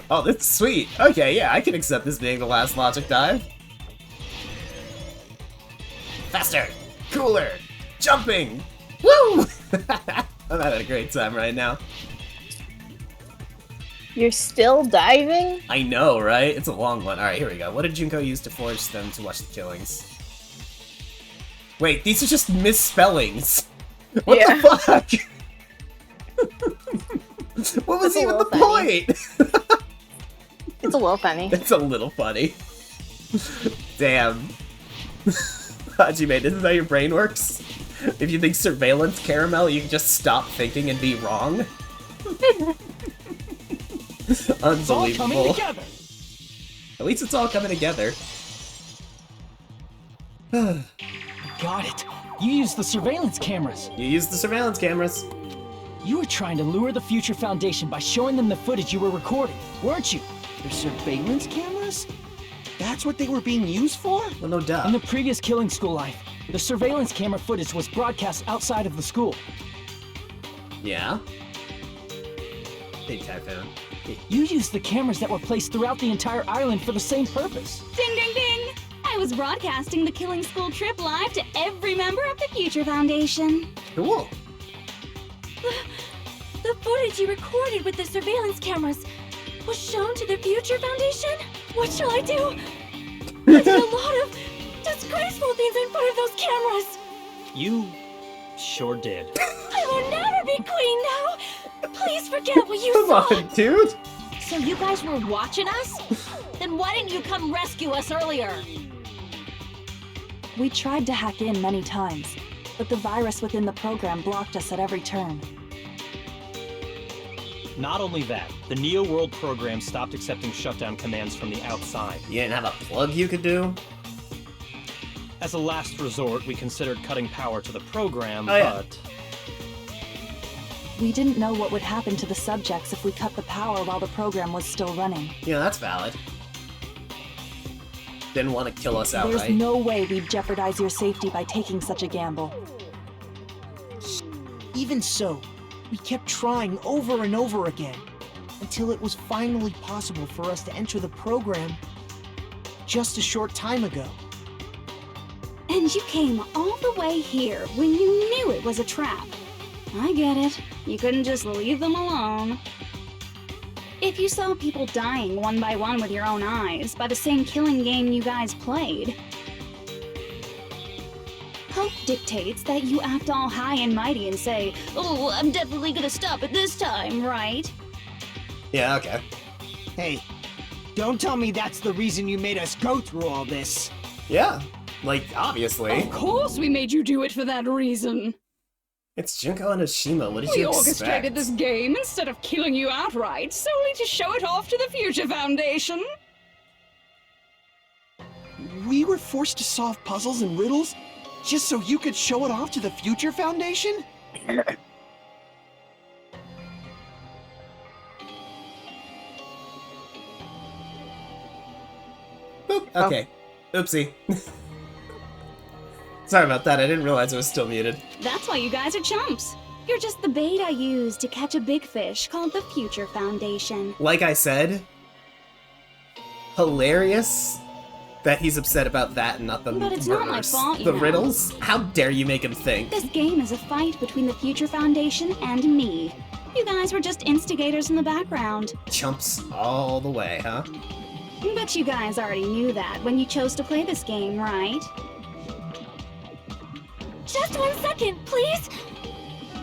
Oh, this is sweet. Okay, yeah, I can accept this being the last logic dive. Faster! Cooler! Jumping! Woo! I'm having a great time right now. You're still diving? I know, right? It's a long one. Alright, here we go. What did Junko use to force them to watch the killings? Wait, these are just misspellings. What the fuck? What was even the point? It's a little funny. It's a little funny. Damn. Hajime, this is how your brain works? If you think surveillance caramel, you can just stop thinking and be wrong? Unbelievable. It's all coming together. At least it's all coming together. Got it. You used the surveillance cameras. You used the surveillance cameras. You were trying to lure the Future Foundation by showing them the footage you were recording, weren't you? The surveillance cameras? That's what they were being used for? Well, no duh. In the previous Killing School life, the surveillance camera footage was broadcast outside of the school. Yeah? Big typhoon. You used the cameras that were placed throughout the entire island for the same purpose. Ding ding ding! I was broadcasting the Killing School trip live to every member of the Future Foundation. Cool. The footage you recorded with the surveillance cameras was shown to the Future Foundation? What shall I do? I did a lot of disgraceful things in front of those cameras. You sure did. I will never be queen now. Please forget what you Come saw. on, dude. So you guys were watching us? Then why didn't you come rescue us earlier? We tried to hack in many times, but the virus within the program blocked us at every turn. Not only that, the Neo World program stopped accepting shutdown commands from the outside. You didn't have a plug you could do? As a last resort, we considered cutting power to the program, yeah. but... We didn't know what would happen to the subjects if we cut the power while the program was still running. Yeah, that's valid. Didn't want to kill us outright. There's no way we'd jeopardize your safety by taking such a gamble. Even so, we kept trying over and over again, until it was finally possible for us to enter the program just a short time ago. And you came all the way here when you knew it was a trap. I get it. You couldn't just leave them alone. If you saw people dying one by one with your own eyes by the same killing game you guys played, hope dictates that you act all high and mighty and say, "Oh, I'm definitely gonna stop it this time," right? Yeah, okay. Hey, don't tell me that's the reason you made us go through all this. Yeah, like, obviously. Of course we made you do it for that reason. It's Junko and Oshima, what did We you expect? orchestrated this game instead of killing you outright, solely to show it off to the Future Foundation. We were forced to solve puzzles and riddles just so you could show it off to the Future Foundation? Boop. Okay. Oopsie. Sorry about that, I didn't realize I was still muted. That's why you guys are chumps. You're just the bait I used to catch a big fish called the Future Foundation. Like I said, hilarious that he's upset about that and not the But it's murders. not my fault, you The know. riddles? How dare you make him think? This game is a fight between the Future Foundation and me. You guys were just instigators in the background. Chumps all the way, huh? But you guys already knew that when you chose to play this game, right? Just 1 second, please.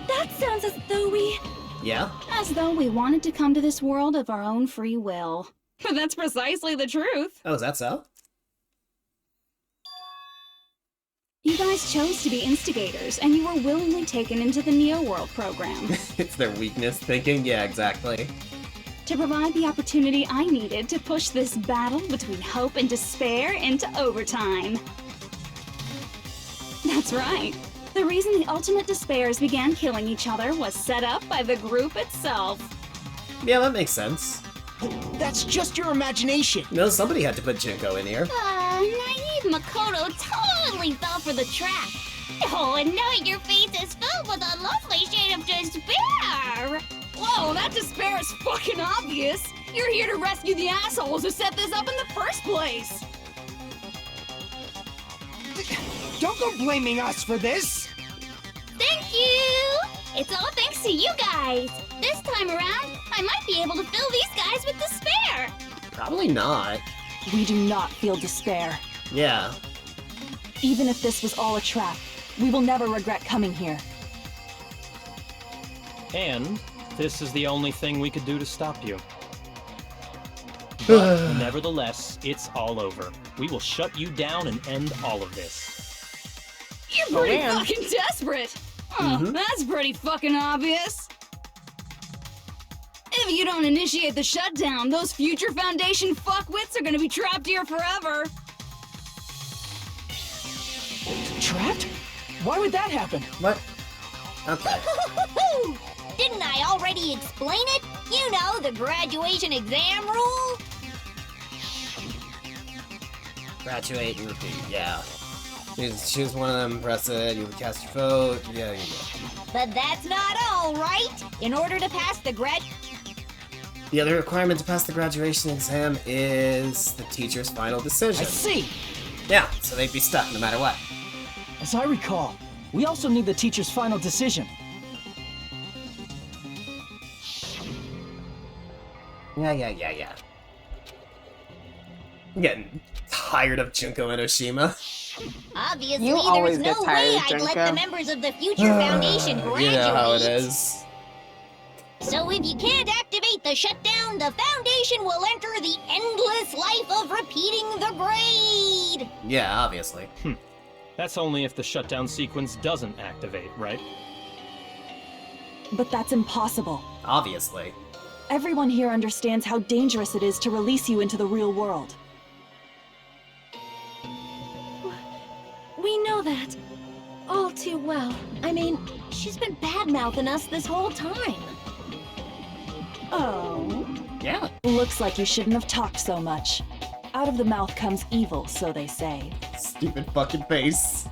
That sounds as though we... Yeah? As though we wanted to come to this world of our own free will. But that's precisely the truth. Oh, is that so? You guys chose to be instigators, and you were willingly taken into the Neo World program. It's their weakness thinking? Yeah, exactly. To provide the opportunity I needed to push this battle between hope and despair into overtime. That's right. The reason the Ultimate Despairs began killing each other was set up by the group itself. Yeah, that makes sense. That's just your imagination. No, somebody had to put Junko in here. Naive Makoto totally fell for the trap. Oh, and now your face is filled with a lovely shade of despair. Whoa, that despair is fucking obvious. You're here to rescue the assholes who set this up in the first place. Don't go blaming us for this. Thank you. It's all thanks to you guys. This time around, I might be able to fill these guys with despair. Probably not. We do not feel despair. Yeah. Even if this was all a trap, we will never regret coming here. And this is the only thing we could do to stop you. But nevertheless, it's all over. We will shut you down and end all of this. You're pretty fucking desperate. Oh, that's pretty fucking obvious. If you don't initiate the shutdown, those future Foundation fuckwits are gonna be trapped here forever. Trapped? Why would that happen? What? Okay. Didn't I already explain it? You know, the graduation exam rule? Graduate and repeat, yeah. You just choose one of them, press it, you can cast your vote, yeah, you go. But that's not all, right? In order to pass the The other requirement to pass the graduation exam is the teacher's final decision. I see! Yeah, so they'd be stuck no matter what. As I recall, we also need the teacher's final decision. Yeah. I'm getting tired of Junko and Oshima. Obviously, You there always was no get tired way of I'd let Junko. the members of the Future Foundation graduate. You know how it is. So if you can't activate the shutdown, the Foundation will enter the endless life of repeating the grade! Yeah, obviously. That's only if the shutdown sequence doesn't activate, right? But that's impossible. Obviously. Everyone here understands how dangerous it is to release you into the real world. We know that. All too well. I mean, she's been bad-mouthing us this whole time. Oh. Yeah. Looks like you shouldn't have talked so much. Out of the mouth comes evil, so they say. Stupid fucking face.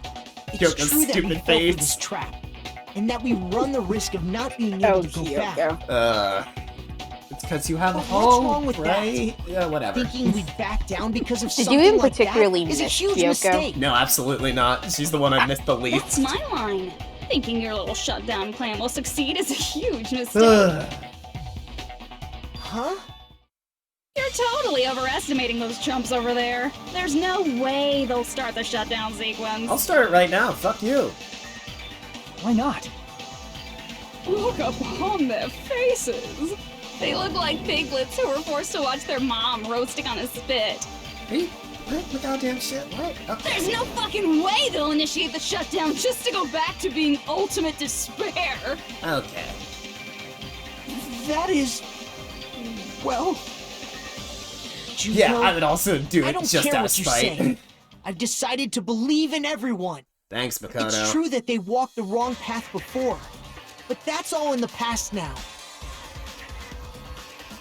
It's Junko's true that we stupid fell for face. this trap, and that we run the risk of not being able to go back. It's because you have But hope, what's wrong with right? Yeah, whatever. Thinking we'd back down because of Did something you even like particularly that is a miss huge Kyoko? mistake. No, absolutely not. She's the one I missed the least. That's my line. Thinking your little shutdown plan will succeed is a huge mistake. Huh? You're totally overestimating those chumps over there. There's no way they'll start the shutdown sequence. I'll start it right now. Fuck you. Why not? Look upon their faces. They look like piglets who were forced to watch their mom roasting on a spit. What the goddamn shit? What? Okay. There's no fucking way they'll initiate the shutdown just to go back to being ultimate despair. Okay. That is... well... Junko, Yeah, I would also do I it don't just care out of what you spite. say. I've decided to believe in everyone. Thanks, Makoto. It's true that they walked the wrong path before, but that's all in the past now.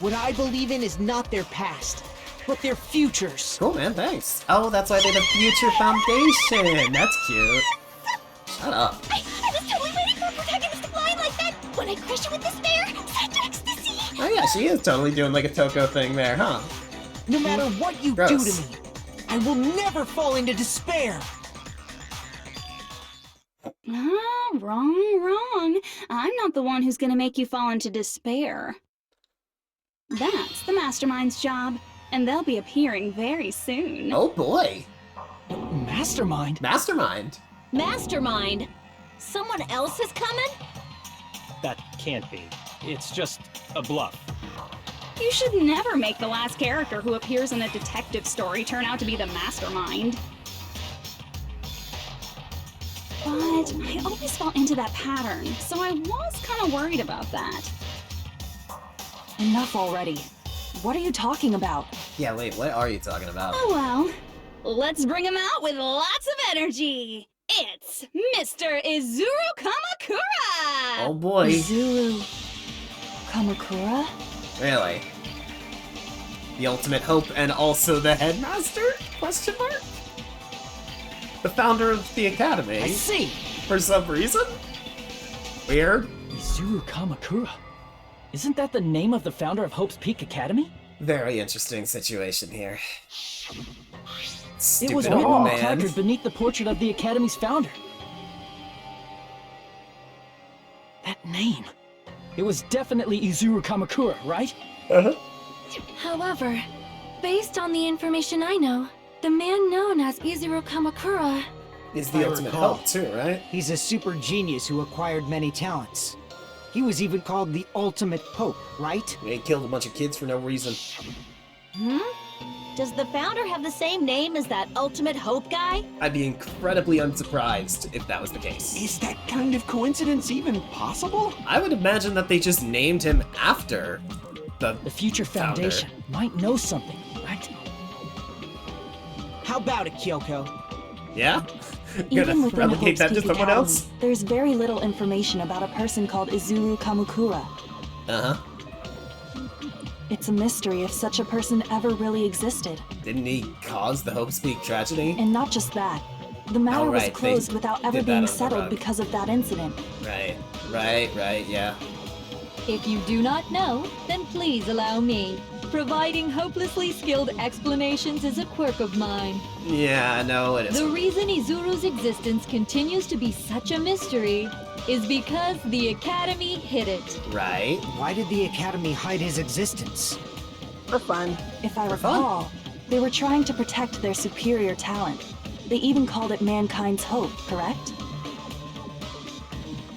What I believe in is not their past, but their futures. Cool, man, thanks. Oh, that's why they're the Future Foundation. That's cute. Shut up. I was totally waiting for a protagonistic line like that when I crushed you with despair, such ecstasy! Oh yeah, she is totally doing like a Toko thing there, huh? No matter what you Gross. do to me, I will never fall into despair. Ah, wrong. I'm not the one who's gonna make you fall into despair. That's the Mastermind's job, and they'll be appearing very soon. Oh boy. Mastermind? Mastermind? Mastermind? Someone else is coming? That can't be. It's just a bluff. You should never make the last character who appears in a detective story turn out to be the Mastermind. But I always fell into that pattern, so I was kind of worried about that. Enough already. What are you talking about? Yeah, wait, what are you talking about? Oh well, let's bring him out with lots of energy. It's Mr. Izuru Kamakura! Oh boy. Izuru Kamakura? Really? The ultimate hope and also the headmaster? Question mark? The founder of the academy. I see. For some reason? Weird. Izuru Kamakura. Isn't that the name of the founder of Hope's Peak Academy? Very interesting situation here. Stupid It was old written man. placard beneath the portrait of the Academy's founder. That name. It was definitely Izuru Kamakura, right? Uh-huh. However, based on the information I know, the man known as Izuru Kamakura He's the I ultimate recall. hope too, right? He's a super genius who acquired many talents. He was even called the Ultimate Hope, right? He killed a bunch of kids for no reason. Does the founder have the same name as that Ultimate Hope guy? I'd be incredibly unsurprised if that was the case. Is that kind of coincidence even possible? I would imagine that they just named him after the Future founder. Foundation might know something, right? How about it, Kyoko? Yeah? Even Gonna within relegate Hope's that to Peak someone Academy, else? there's very little information about a person called Izuru Kamakura. Uh-huh. It's a mystery if such a person ever really existed. Didn't he cause the Hope Speak tragedy? And not just that. The matter Oh, was right, closed they without ever did that being on the settled rug. because of that incident. Right, yeah. If you do not know, then please allow me. Providing hopelessly skilled explanations is a quirk of mine. Yeah, no, it The isn't. reason Izuru's existence continues to be such a mystery is because the Academy hid it. Right? Why did the Academy hide his existence? For fun. If I For fun. recall, they were trying to protect their superior talent. They even called it mankind's hope, correct?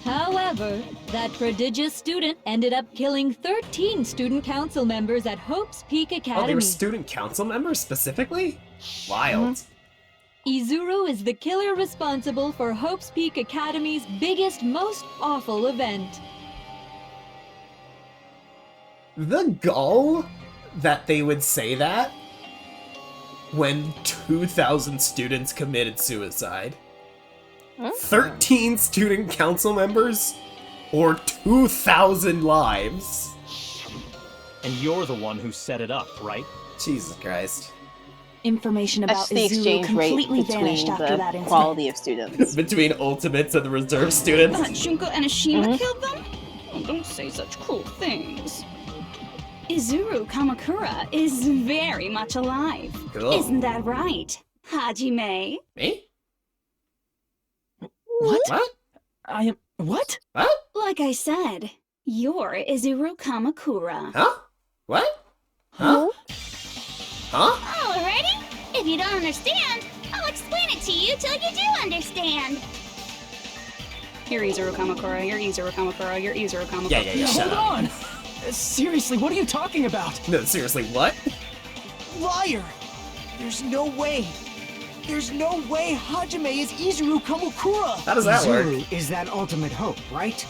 However, that prodigious student ended up killing 13 student council members at Hope's Peak Oh, Academy. they were student council members specifically? Wild. Izuru is the killer responsible for Hope's Peak Academy's biggest, most awful event. The gall that they would say that when 2,000 students committed suicide. 13 student council members? Or 2,000 lives? And you're the one who set it up, right? Jesus Christ. Information about That's the Izuru exchange rate completely vanished between after that the incident. quality of students. Between ultimates and the reserve students? Shunko and Ashima killed them? Oh, don't say such cruel things. Izuru Kamakura is very much alive. Cool. Isn't that right, Hajime? Me? What? What? I am... What? What? Like I said, you're Izuru Kamakura. Huh? What? Huh? Huh? Alrighty? If you don't understand, I'll explain it to you till you do understand. You're Izuru Kamakura, you're Izuru Kamakura, you're Izuru Kamakura. Yeah, shut Hold up. on! Seriously, what are you talking about? No, seriously, what? Liar! There's no way. There's no way Hajime is Izuru Kamakura! How does that work? Izuru is that ultimate hope, right?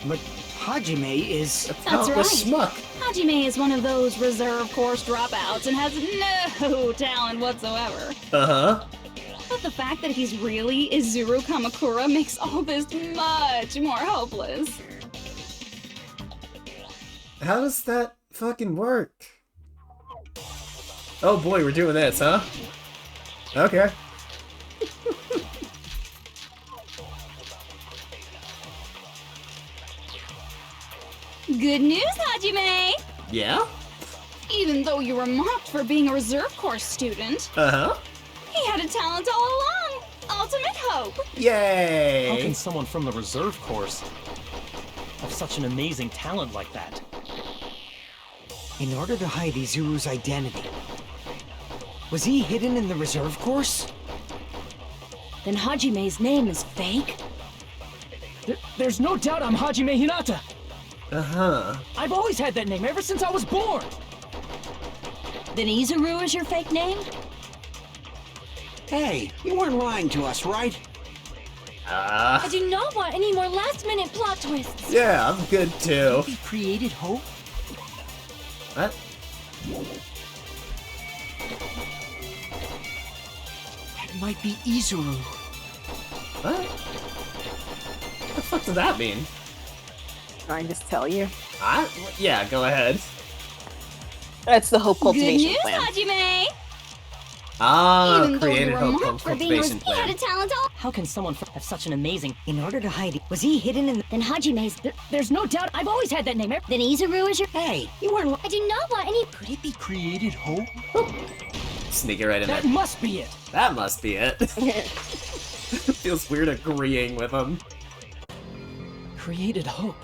But Hajime is... That's right. Schmuck. Hajime is one of those reserve course dropouts and has no talent whatsoever. Uh-huh. But the fact that he's really Izuru Kamakura makes all this much more hopeless. How does that fucking work? Oh boy, we're doing this, huh? Okay. Good news, Hajime! Yeah? Even though you were mocked for being a reserve course student, Uh-huh. he had a talent all along! Ultimate hope! Yay! How can someone from the reserve course have such an amazing talent like that? In order to hide Izuru's identity, was he hidden in the reserve course? Then Hajime's name is fake? There's no doubt I'm Hajime Hinata! Uh-huh. I've always had that name ever since I was born! Then Izuru is your fake name? Hey, you weren't lying to us, right? I do not want any more last-minute plot twists. Yeah, I'm good too. He created hope? What? It might be Izuru. What? What the fuck does that mean? Can I just tell you? Yeah, go ahead. That's the Hope Good Cultivation news, Plan. Hajime! Ah, Even though created you were Hope marked for being Cultivation he had Plan. a talent all. How can someone have such an amazing... In order to hide it, was he hidden in the... Then Hajime's. There's no doubt I've always had that name. Then Izuru is your. Hey, you weren't... I do not want any. Could it be created hope? Sneak it right in That there. must be it. That must be it. Feels weird agreeing with him. Created hope.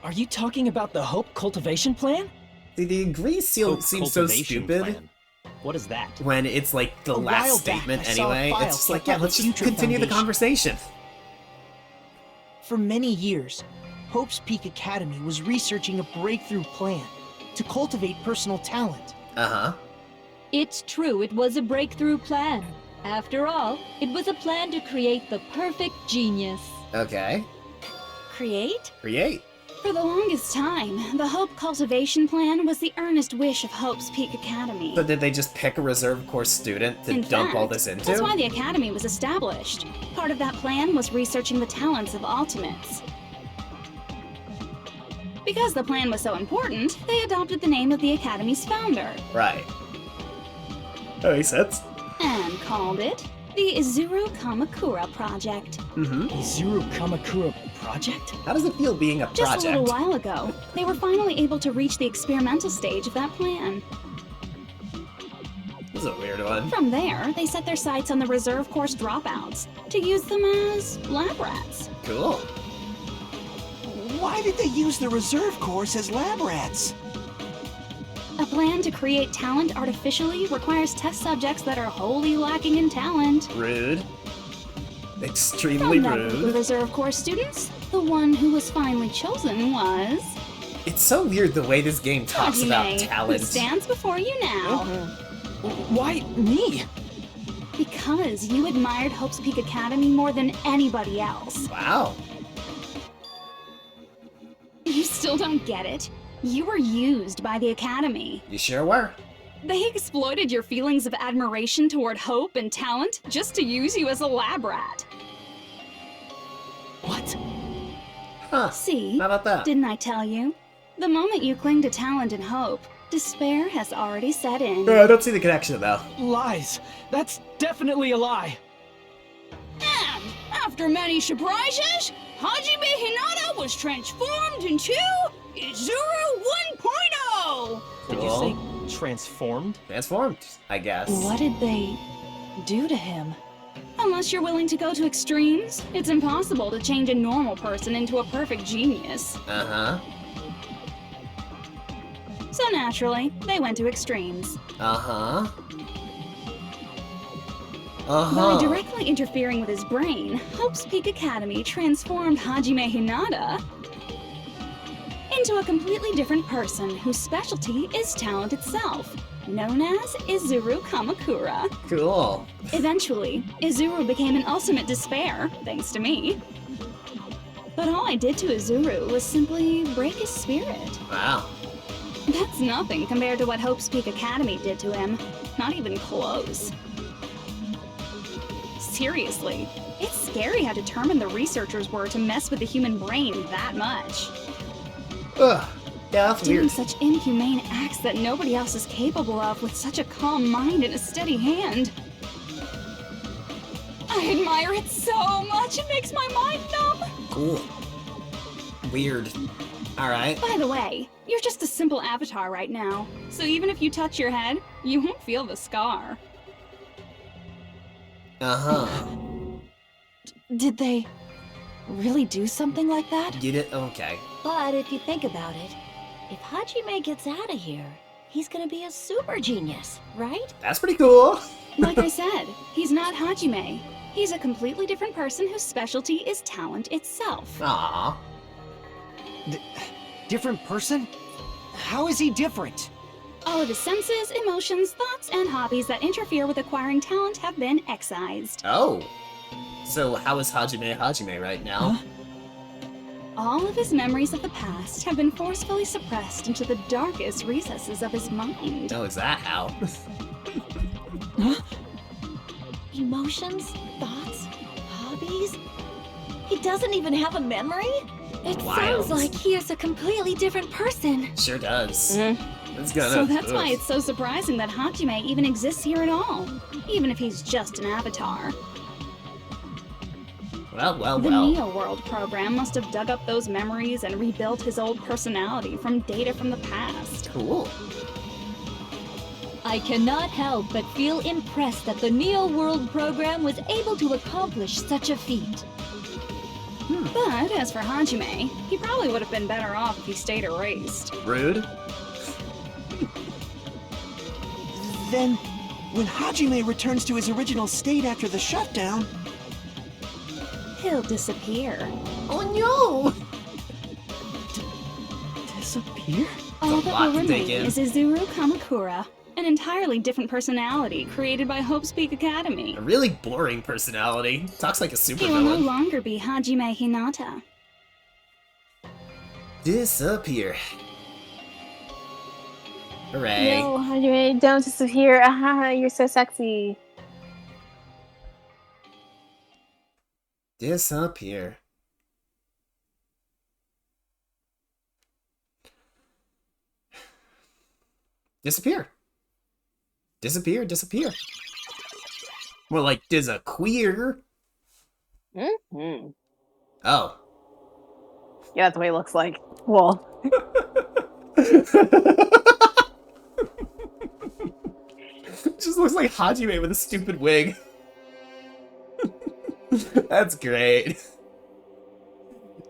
Are you talking about the Hope Cultivation Plan? See, the agree seems so Cultivation stupid plan. What is that? when it's like the A last while back, statement I saw a anyway. file It's just like, kept yeah, by let's the just Future continue the Foundation. conversation. For many years, Hope's Peak Academy was researching a breakthrough plan to cultivate personal talent. Uh-huh. It's true, it was a breakthrough plan. After all, it was a plan to create the perfect genius. Okay. Create? Create. For the longest time, the Hope Cultivation Plan was the earnest wish of Hope's Peak Academy. So did they just pick a reserve course student to In dump all fact, this into? That's why the Academy was established. Part of that plan was researching the talents of Ultimates. Because the plan was so important, they adopted the name of the Academy's founder Right. That makes sense. and called it the Izuru Kamakura Project. Mm-hmm. Izuru Kamakura Project? How does it feel being a Just project? a little while ago, they were finally able to reach the experimental stage of that plan. This is a weird one. From there, they set their sights on the reserve course dropouts to use them as lab rats. Cool. Why did they use the reserve course as lab rats? A plan to create talent artificially requires test subjects that are wholly lacking in talent. Rude. Extremely From that group of rude. reserve course students, the one who was finally chosen was It's so weird the way this game talks about Hajime, who talent. stands before you now. Why me? Because you admired Hope's Peak Academy more than anybody else. Wow. You still don't get it? You were used by the Academy. You sure were. They exploited your feelings of admiration toward hope and talent just to use you as a lab rat. What? Huh. See? How about that? Didn't I tell you? The moment you cling to talent and hope, despair has already set in. I don't see the connection though. Lies. That's definitely a lie. And after many surprises, Hajime Hinata was transformed into Izuru 1.0! Did you say transformed? Transformed, I guess. What did they do to him? Unless you're willing to go to extremes, it's impossible to change a normal person into a perfect genius. Uh-huh. So naturally, they went to extremes. Uh-huh. By Uh-huh. directly interfering with his brain, Hope's Peak Academy transformed Hajime Hinata into a completely different person whose specialty is talent itself, known as Izuru Kamakura. Cool. Eventually, Izuru became an ultimate despair, thanks to me. But all I did to Izuru was simply break his spirit. Wow. That's nothing compared to what Hope's Peak Academy did to him. Not even close. Seriously, it's scary how determined the researchers were to mess with the human brain that much. Ugh. Yeah, that's Doing weird. such inhumane acts that nobody else is capable of with such a calm mind and a steady hand. I admire it so much, it makes my mind numb. Cool. Weird. Alright. By the way, you're just a simple avatar right now, so even if you touch your head, you won't feel the scar. Uh-huh. Did they really do something like that? You did? Okay. But if you think about it, if Hajime gets out of here, he's gonna be a super genius, right? That's pretty cool. Like I said, he's not Hajime. He's a completely different person whose specialty is talent itself. Aww. Different person? How is he different? All of his senses, emotions, thoughts, and hobbies that interfere with acquiring talent have been excised. Oh. So how is Hajime right now? Huh? All of his memories of the past have been forcefully suppressed into the darkest recesses of his mind. Oh, is that how? Huh? Emotions, thoughts, hobbies? He doesn't even have a memory? It Wild. sounds like he is a completely different person. Sure does. It's gonna, So that's why it's so surprising that Hajime even exists here at all, even if he's just an avatar. Well. The Neo World program must have dug up those memories and rebuilt his old personality from data from the past. Cool. I cannot help but feel impressed that the Neo World program was able to accomplish such a feat. But as for Hajime, he probably would have been better off if he stayed erased. Rude. Then, when Hajime returns to his original state after the shutdown... He'll disappear. Oh no! Disappear? All that will remain is Izuru Kamakura, an entirely different personality created by Hope's Peak Academy. A really boring personality. Talks like a He will no supervillain. longer be Hajime Hinata. Disappear. Hooray. No, Hajime, don't disappear. Ahaha, you're so sexy. Disappear. Disappear. Disappear. More like queer. Mm-hmm. Oh. Yeah, that's what he looks like. Well. Just looks like Hajime with a stupid wig. That's great.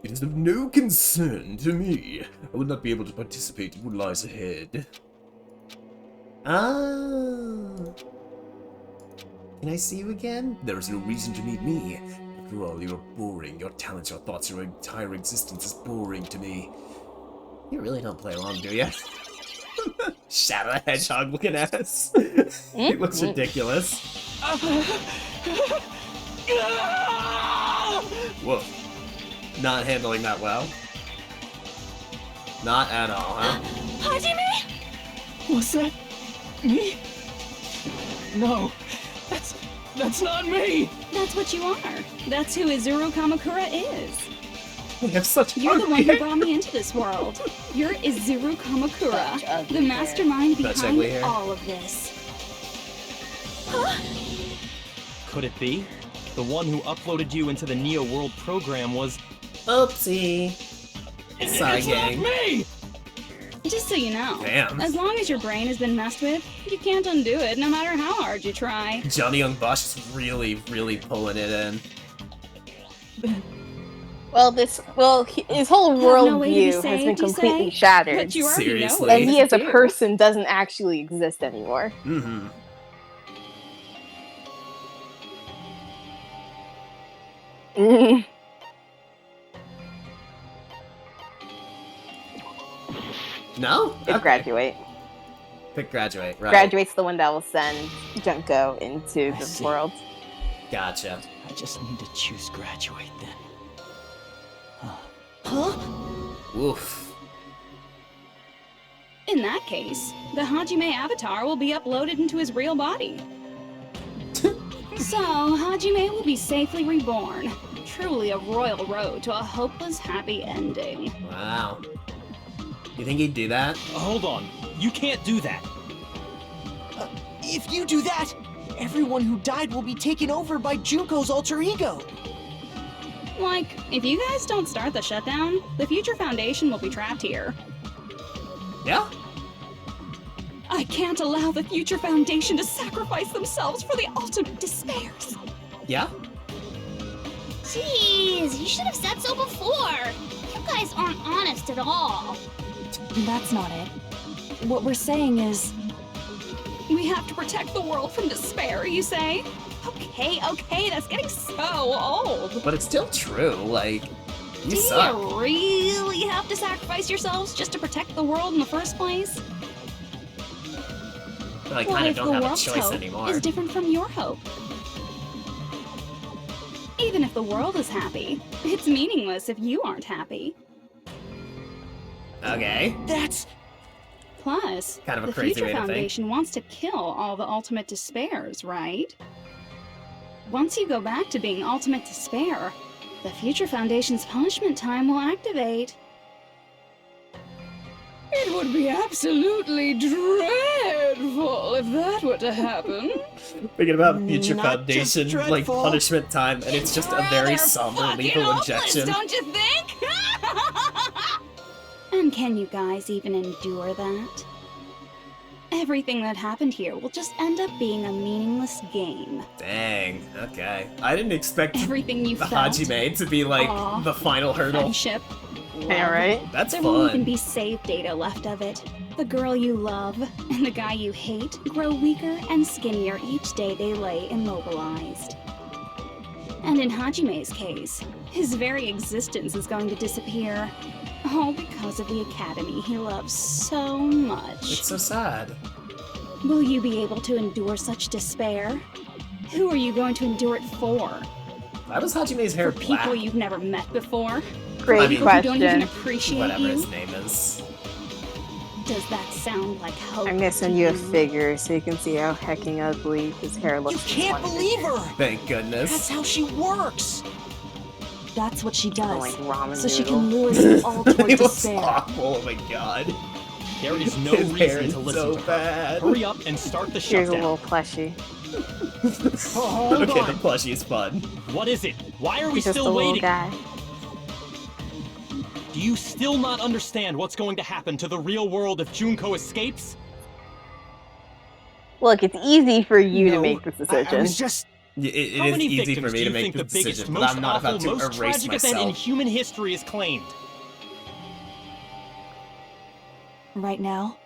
It is of no concern to me. I will not be able to participate in what lies ahead. Ah. Can I see you again? There is no reason to meet me. After all, you are boring. Your talents, your thoughts, your entire existence is boring to me. You really don't play along, do you? Shadow the Hedgehog looking ass. He looks ridiculous. Whoa. Not handling that well. Not at all, huh? Hajime? Was that me? No, that's not me. That's what you are. That's who Izuru Kamakura is. We have such You're the one who brought me into this world. You're Izuru Kamakura, the mastermind behind all of this. Could it be? The one who uploaded you into the Neo World program was... Oopsie. Sorry, gang. Me! Just so you know, Damn. as long as your brain has been messed with, you can't undo it no matter how hard you try. Johnny Young Bosch is really pulling it in. Well, his whole no way to be worldview has saved, been you completely say? shattered. But you already know Seriously. what And he as a do. person doesn't actually exist anymore. Mm-hmm. Mm. No? Pick Graduate. Pick Graduate, right. Graduate's the one that will send Junko into the see. world. Gotcha. I just need to choose Graduate then. Oof. In that case, the Hajime avatar will be uploaded into his real body. So, Hajime will be safely reborn. Truly a royal road to a hopeless happy ending. Wow. You think he'd do that? Hold on. You can't do that. If you do that, everyone who died will be taken over by Junko's alter ego. Like, if you guys don't start the shutdown, the Future Foundation will be trapped here. Yeah? I can't allow the Future Foundation to sacrifice themselves for the ultimate despairs. Yeah? Jeez, you should have said so before. You guys aren't honest at all. That's not it. What we're saying is... We have to protect the world from despair, you say? Okay, that's getting so old. But it's still true, like, you Do suck. you really have to sacrifice yourselves just to protect the world in the first place? But I What kind of if don't the have a world's choice hope anymore. is different from your hope? Even if the world is happy, it's meaningless if you aren't happy. Okay. That's... Plus, Kind of a the crazy Future way to think. Foundation wants to kill all the Ultimate Despairs, right? Once you go back to being Ultimate Despair, the Future Foundation's punishment time will activate. It would be absolutely dreadful if that were to happen. Thinking about Future Not just Foundation, like dreadful. punishment time, and it's just a very somber lethal injection. Don't you think? And can you guys even endure that? Everything that happened here will just end up being a meaningless game. Dang. Okay. I didn't expect Everything you the felt, Hajime to be like awe, the final hurdle. Friendship. Yeah, right? That's there won't even fun. be save data left of it. The girl you love and the guy you hate grow weaker and skinnier each day they lay immobilized. And in Hajime's case, his very existence is going to disappear. All because of the academy he loves so much. It's so sad. Will you be able to endure such despair? Who are you going to endure it for? Why was Hajime's hair For black? people you've never met before? Great People who don't even question. appreciate Whatever you? his name is. Does that sound like hope? I'm gonna send you a figure so you can see how hecking ugly his hair looks. You can't believe her! Thank goodness. That's how she works! That's what she does, like ramen so she noodle. can lure you all toward It looks despair. awful. Oh my god. There is no His hair reason is to listen so to her. bad. Hurry up and start the Here's a shutdown. little plushie. Hold Okay, on. the plushie is fun. What is it? Why are we He's just a still little waiting? guy. Do you still not understand what's going to happen to the real world if Junko escapes? Look, it's easy for you to No, make this I decision. was just... It How is many easy victims for me do to you make think the the biggest, decision, but most I'm not awful, about to most erase tragic event in myself. human history is claimed? Right now,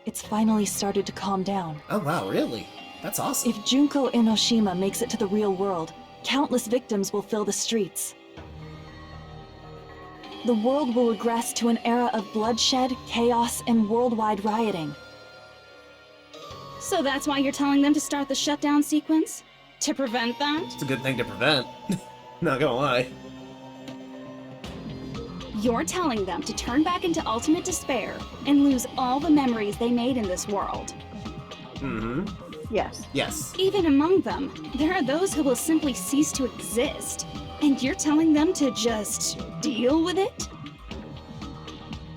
it's finally started to calm down. Oh wow, really? That's awesome. If Junko Enoshima makes it to the real world, countless victims will fill the streets. The world will regress to an era of bloodshed, chaos, and worldwide rioting. So that's why you're telling them to start the shutdown sequence? To prevent that? It's a good thing to prevent. Not gonna lie. You're telling them to turn back into ultimate despair and lose all the memories they made in this world. Mm-hmm. Yes. Yes. Even among them, there are those who will simply cease to exist. And you're telling them to just deal with it?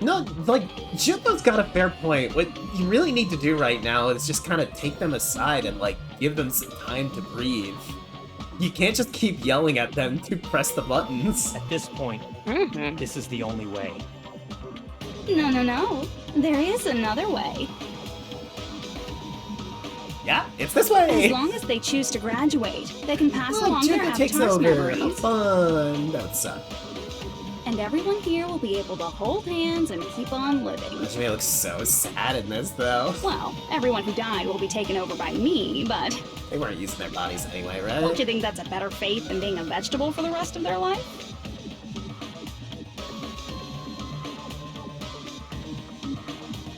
No, like, Junko's got a fair point. What you really need to do right now is just kind of take them aside and, like, give them some time to breathe. You can't just keep yelling at them to press the buttons. At this point, this is the only way. No. There is another way. Yeah, it's this way! As long as they choose to graduate, they can pass Look, along their Junko takes avatar's over. How memories. fun! That would suck. And everyone here will be able to hold hands and keep on living. Hajime looks so sad in this, though. Well, everyone who died will be taken over by me, but They weren't using their bodies anyway, right? don't you think that's a better fate than being a vegetable for the rest of their life?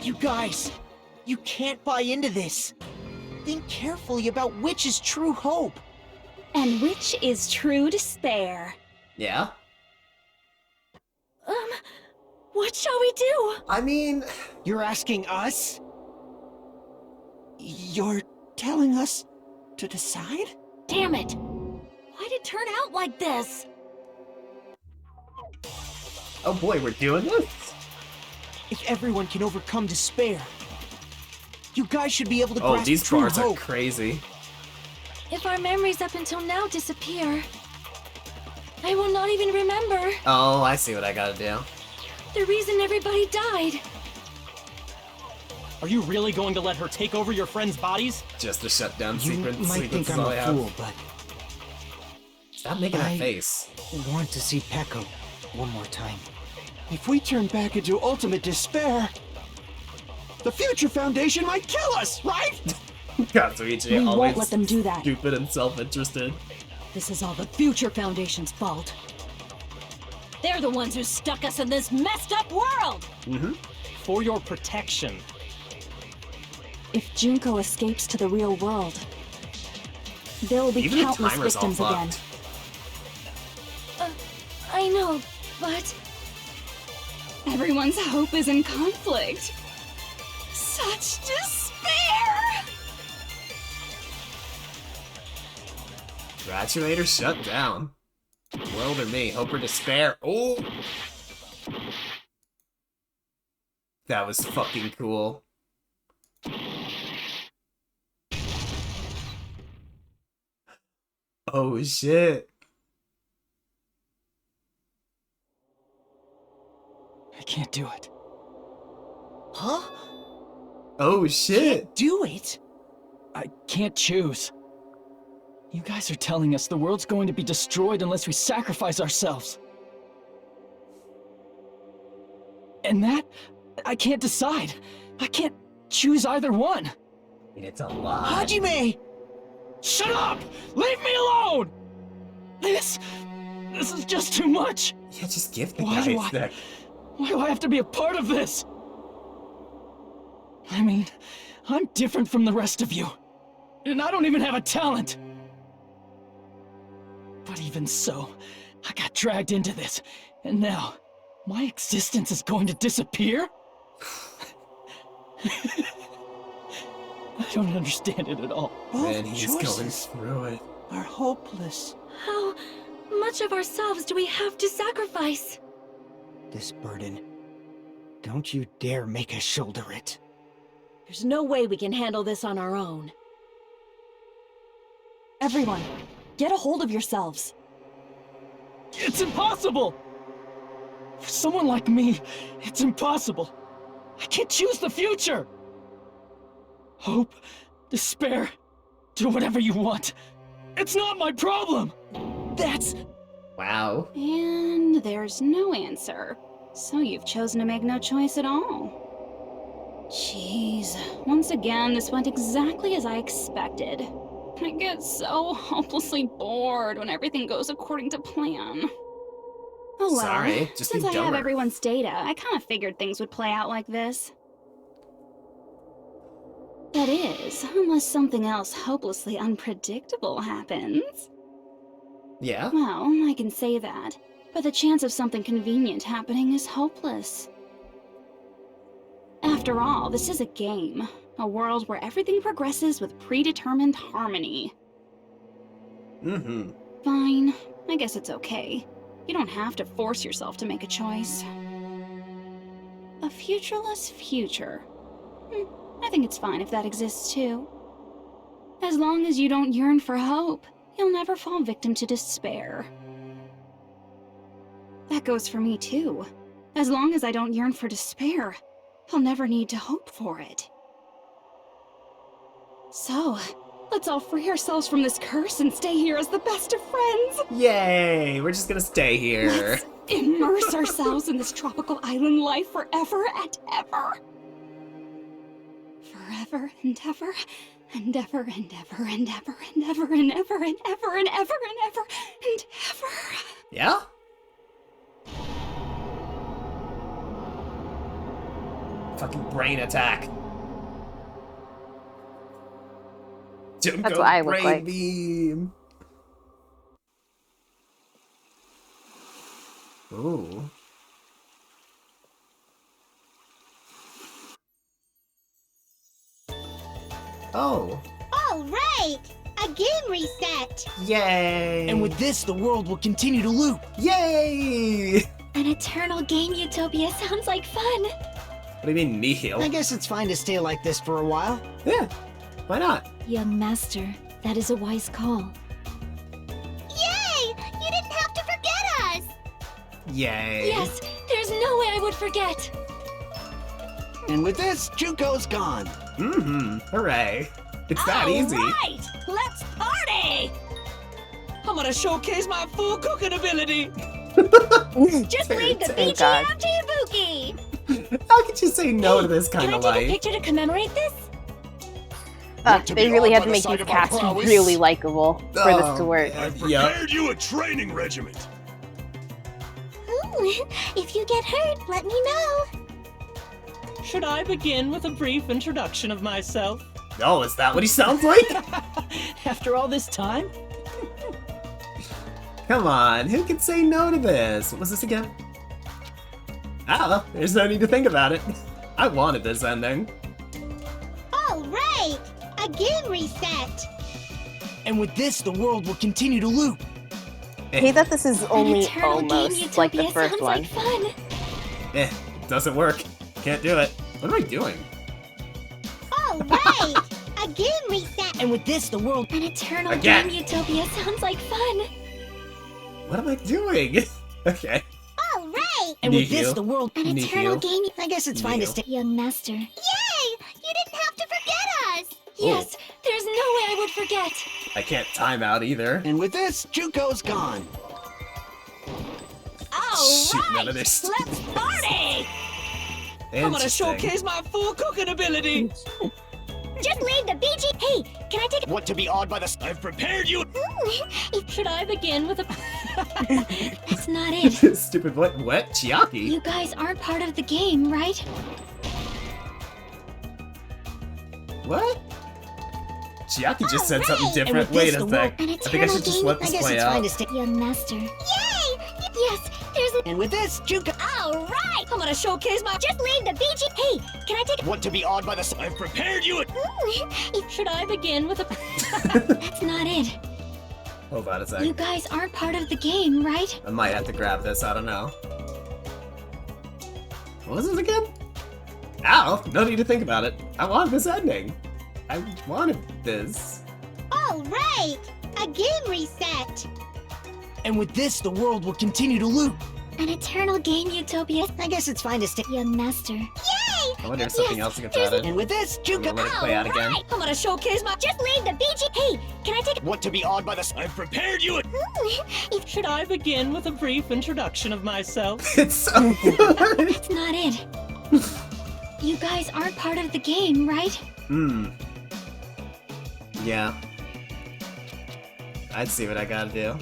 You guys, you can't buy into this. Think carefully about which is true hope. And which is true despair. Yeah? What shall we do? I mean... You're asking us? You're telling us to decide? Damn it! Why'd it turn out like this? Oh boy, we're doing this? If everyone can overcome despair, you guys should be able to Oh, grasp these true bars are hope. crazy. If our memories up until now disappear, I will not even remember Oh, I see what I gotta do. the reason everybody died. Are you really going to let her take over your friends' bodies? Just the shutdown You sequence. might think is I'm all I a have. fool, but Stop making that I face. want to see Peko one more time. If we turn back into ultimate despair, the Future Foundation might kill us, right? Katsuichi, We always won't let them do that. stupid and self-interested. This is all the Future Foundation's fault. They're the ones who stuck us in this messed up world! Mm-hmm. For your protection. If Junko escapes to the real world, there will be Even the countless timer's all victims again. fucked. I know, but... Everyone's hope is in conflict. Such despair! Gratulator shut down. World or me, hope or despair. Oh! That was fucking cool. Oh shit. I can't do it. Huh? Oh shit. Can't do it? I can't choose. You guys are telling us the world's going to be destroyed unless we sacrifice ourselves. And that, I can't decide. I can't choose either one. It's a lie. Hajime! Shut up! Leave me alone! This is just too much. Yeah, just give the Why guy do that. Why do I have to be a part of this? I mean, I'm different from the rest of you. And I don't even have a talent. But even so, I got dragged into this. And now, my existence is going to disappear? I don't understand it at all. Man, he's going through it. Are hopeless. How much of ourselves do we have to sacrifice? This burden. Don't you dare make us shoulder it. There's no way we can handle this on our own. Everyone, get a hold of yourselves. It's impossible! For someone like me, it's impossible. I can't choose the future! Hope, despair, do whatever you want. It's not my problem! That's... Wow. And there's no answer. So you've chosen to make no choice at all. Jeez, once again, this went exactly as I expected. I get so hopelessly bored when everything goes according to plan. Oh well, Sorry, just since be I have dumber. everyone's data, I kind of figured things would play out like this. That is, unless something else hopelessly unpredictable happens. Yeah? Well, I can say that, but the chance of something convenient happening is hopeless. After all, this is a game. A world where everything progresses with predetermined harmony. Mm-hmm. Fine. I guess it's okay. You don't have to force yourself to make a choice. A futureless future. I think it's fine if that exists too. As long as you don't yearn for hope, you'll never fall victim to despair. That goes for me too. As long as I don't yearn for despair, I'll never need to hope for it. So, let's all free ourselves from this curse and stay here as the best of friends. Yay! We're just gonna stay here. Let's immerse ourselves in this tropical island life forever and ever. Forever and ever and ever and ever and ever and ever and ever and ever and ever and ever and ever. Yeah? Fucking brain attack. That's what I look brain like. beam. Ooh. Oh. All right! A game reset! Yay! And with this, the world will continue to loop. Yay! An eternal game utopia sounds like fun. What do you mean, nihil? I guess it's fine to stay like this for a while. Yeah, why not? Young master, that is a wise call. Yay! You didn't have to forget us! Yay. Yes, there's no way I would forget. And with this, Juko's gone. Mm-hmm. Hooray. It's that easy. Right, let's party! I'm gonna showcase my full cooking ability. Just leave the Thank BGM to Ibuki! How could you say no to this kind Can I of take a life? picture to commemorate this? They really had to make these cast really likable for this to work. I prepared you a training regiment. Ooh, if you get hurt, let me know. Should I begin with a brief introduction of myself? Oh, is that what he sounds like? After all this time? Come on, who can say no to this? What was this again? Ah, there's no need to think about it. I wanted this ending. All right, a game reset. And with this, the world will continue to loop. I hate that this is only eternal game almost like the utopia first sounds one. like fun. Doesn't work. Can't do it. What am I doing? All right, a game reset. And with this, the world... An eternal Again. game utopia sounds like fun. What am I doing? Okay. All right. And with Nihil. this, the world... An eternal game. I guess it's fine to stay... Young master. Yay! You didn't have to forget us. Yes, there's no way I would forget. I can't time out either. And with this, Juko's gone. All Shoot, none right, of this. let's party! I'm gonna Interesting. showcase my full cooking ability! Just leave the BG. Hey, can I take What to be awed by the... I've prepared you. Should I begin with a... That's not it. Stupid what? Chiaki? You guys aren't part of the game, right? What? Chiaki just said something Alright. different. And with Wait this, a the sec. An I think I eternal should just game. let I this guess play it's fine out. to stay... Young master. Yay! Yes, there's a... And with this, Juko... All right. I'm gonna showcase my. Just leave the BG. Hey, can I take What to be awed by the... I've prepared you. Should I begin with a... That's not it. Hold on a sec. You guys aren't part of the game, right? I might have to grab this. I don't know. What was this again? Ow! No need to think about it. I wanted this ending. I wanted this. All right, a game reset. And with this, the world will continue to loop. An eternal game utopia. I guess it's fine to stay... Young master. Yay! I wonder if something else gets added. And with this, I'm gonna Juko... let it play out again. I'm gonna showcase my. Just leave the BG. Hey, can I take What to be awed by the... I've prepared you. Should I begin with a brief introduction of myself? It's so good. That's not it. You guys aren't part of the game, right? Yeah. I'd see what I gotta do.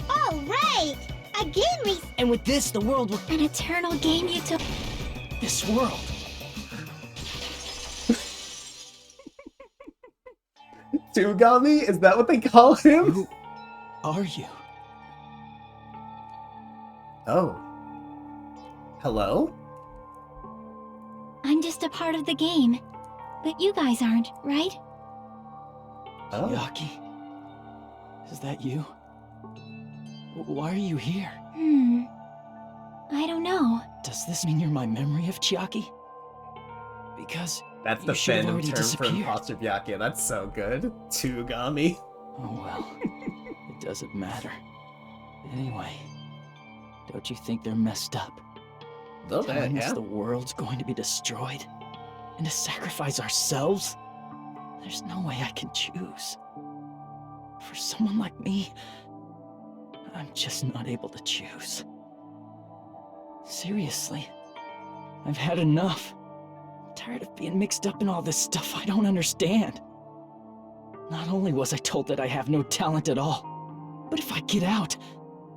All right, a game reset. And with this, the world will... An eternal game utopia. This world. Tugami? Is that what they call him? Who are you? Oh. Hello? I'm just a part of the game. But you guys aren't, right? Oh. Yaki? Is that you? Why are you here? I don't know. Does this mean you're my memory of Chiaki? Because That's you the should have fandom already term for disappeared. imposter Byakuya. That's so good. Tugami. Oh well, it doesn't matter. Anyway, don't you think they're messed up? Little bit, Telling us yeah. the world's going to be destroyed, and to sacrifice ourselves? There's no way I can choose. For someone like me, I'm just not able to choose. Seriously, I've had enough. I'm tired of being mixed up in all this stuff I don't understand. Not only was I told that I have no talent at all, but if I get out,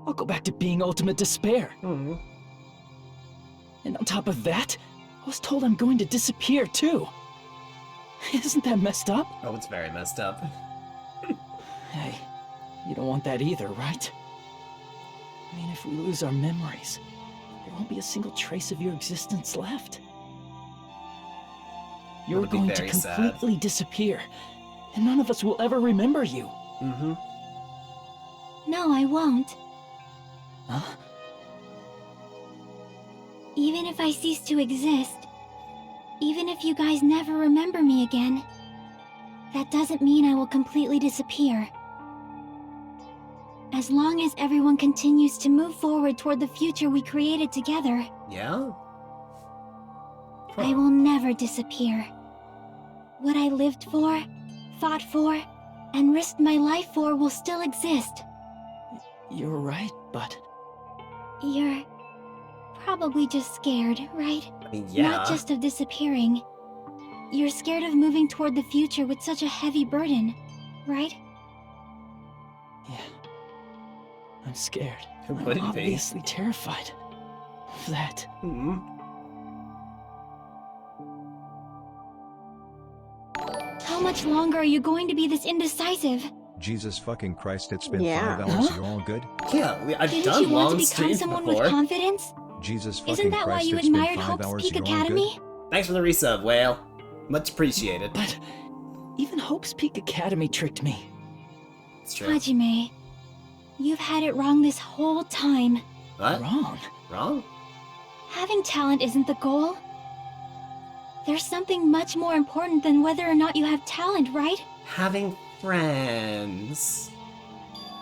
I'll go back to being ultimate despair. And on top of that, I was told I'm going to disappear too. Isn't that messed up? Oh, it's very messed up. Hey, you don't want that either, right? I mean, if we lose our memories, there won't be a single trace of your existence left. You're That would be going to very sad. completely disappear, and none of us will ever remember you. No, I won't. Huh? Even if I cease to exist, even if you guys never remember me again, that doesn't mean I will completely disappear. As long as everyone continues to move forward toward the future we created together, Yeah? I will never disappear. What I lived for, fought for, and risked my life for will still exist. You're right, but You're probably just scared, right? I mean, yeah. Not just of disappearing. You're scared of moving toward the future with such a heavy burden, right? yeah. I'm scared. Who I'm wouldn't be? obviously terrified of that. How much longer are you going to be this indecisive? Jesus fucking Christ, it's been Yeah. 5 hours, you're all good? Yeah, I've Didn't done you want to long become streams someone before. with confidence? Jesus fucking Isn't that why Christ, you it's been admired 5 Hope's hours, Peak you're all Academy? good? Thanks for the resub, Whale. Much appreciated. But even Hope's Peak Academy tricked me. It's true. Hajime, you've had it wrong this whole time. What? Wrong? Wrong? Having talent isn't the goal. There's something much more important than whether or not you have talent, right? Having friends.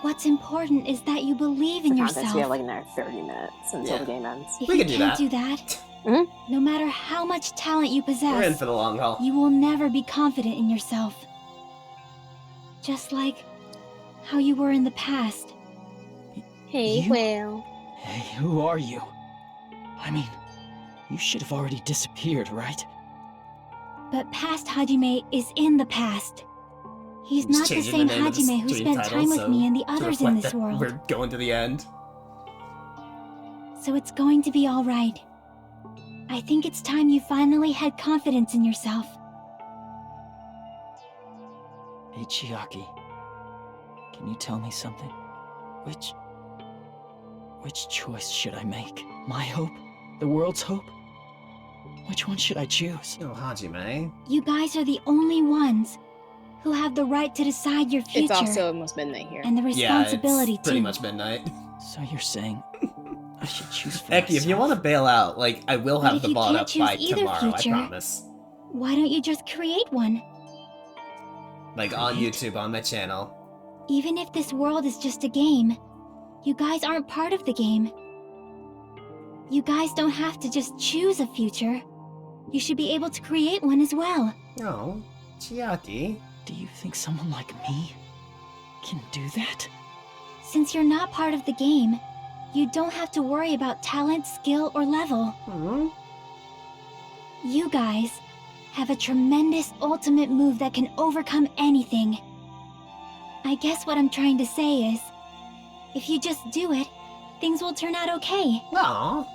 What's important is that you believe in For context, yourself. we have like another 30 minutes until Yeah. the game ends. If We you can do can't that. do that, Mhm. no matter how much talent you possess, We're in for the long haul. you will never be confident in yourself. Just like how you were in the past. Hey, You? Whale. Hey, who are you? I mean, you should have already disappeared, right? But past Hajime is in the past. He's Just not the changing same name of the Hajime who stream spent title, time with so me and the to others in reflect this that world. We're going to the end. So it's going to be alright. I think it's time you finally had confidence in yourself. Hey, Chiaki. Can you tell me something? Which choice should I make? My hope? The world's hope? Which one should I choose? Yo, Hajime. You guys are the only ones who have the right to decide your future. It's also almost midnight here. and the responsibility yeah, it's pretty too. much midnight. So you're saying I should choose for Eki, if you want to bail out, like, I will But have if the you VOD can't up choose by either tomorrow, future- I promise. Why don't you just create one? Like, on YouTube, on my channel. Even if this world is just a game, you guys aren't part of the game. You guys don't have to just choose a future. You should be able to create one as well. No, Chiaki. Do you think someone like me can do that? Since you're not part of the game, you don't have to worry about talent, skill, or level. Hmm? You guys have a tremendous ultimate move that can overcome anything. I guess what I'm trying to say is, if you just do it, things will turn out okay. Aww.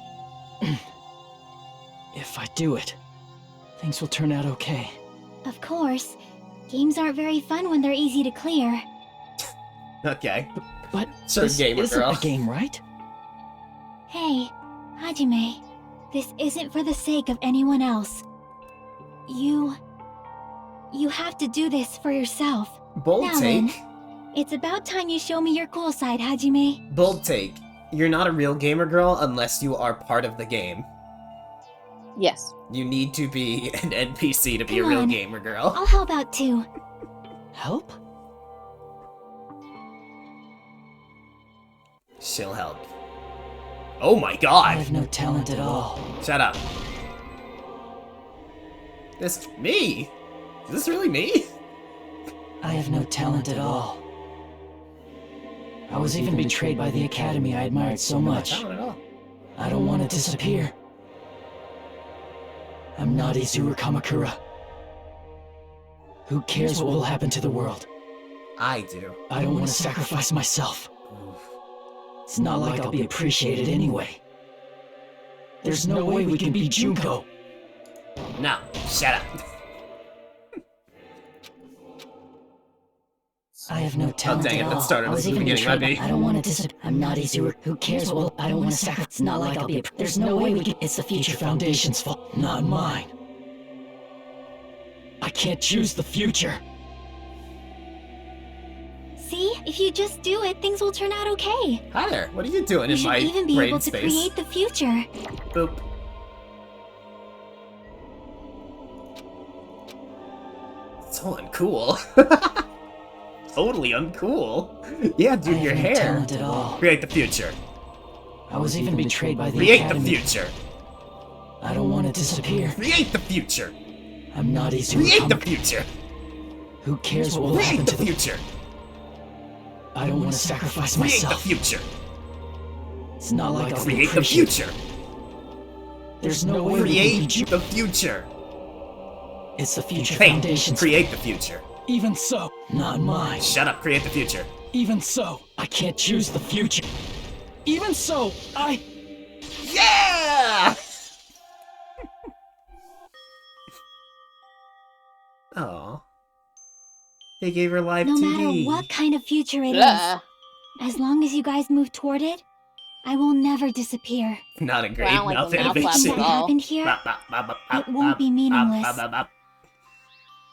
If I do it, things will turn out okay. Of course, games aren't very fun when they're easy to clear. Okay. But Sure, this gamer isn't girl. a game, right? Hey, Hajime, this isn't for the sake of anyone else. You have to do this for yourself. Bold Now take. then, it's about time you show me your cool side, Hajime. Bold take. You're not a real gamer girl unless you are part of the game. Yes. You need to be an NPC to be a Come real on. gamer girl. I'll help out too. Help? She'll help. Oh my I god! have no talent at all. Shut up. This me? Is this really me? I have no talent at all. I was even betrayed by the academy I admired so much. Talent at all. I don't want to disappear. I'm not Izuru Kamakura. Who cares what will happen to the world? I do. I don't want to sacrifice myself. It's not like I'll be appreciated anyway. There's no way we can beat Junko. No, shut up. I have no talent dang it, at that all. started I at was the even beginning, betrayed. might be. I don't want to disappear. I'm not Izuru. Who cares? Well, I don't want to sacrifice. It's not like I'll be. There's no way we can. It's the Future Foundation's fault, not mine. I can't choose the future. See, if you just do it, things will turn out okay. Hi there, what are you doing You in should my even be brain able to space? create the future. Boop. So uncool. Totally uncool. Yeah, dude, I have your no hair. talent at all. Create the future. I was even betrayed by the Create academy. the future. I don't want to disappear. Create the future. I'm not Izuru. Create the Kamakura. future. Who cares what will Create happen the to the future. I don't want to sacrifice Create the myself. future. It's not like I'll be Create the appreciated. future. There's no way we can beat Create you. the future. It's the Future Hey, Foundation's create the future. Even so, not mine. Shut up, create the future. Even so, I can't choose the future. Even so, Yeah! Oh. They gave her live No TV. matter what kind of future it Ugh. is, as long as you guys move toward it, I will never disappear. Not a great I don't like mouth the mouth animation. Everything that happened here, it won't be meaningless.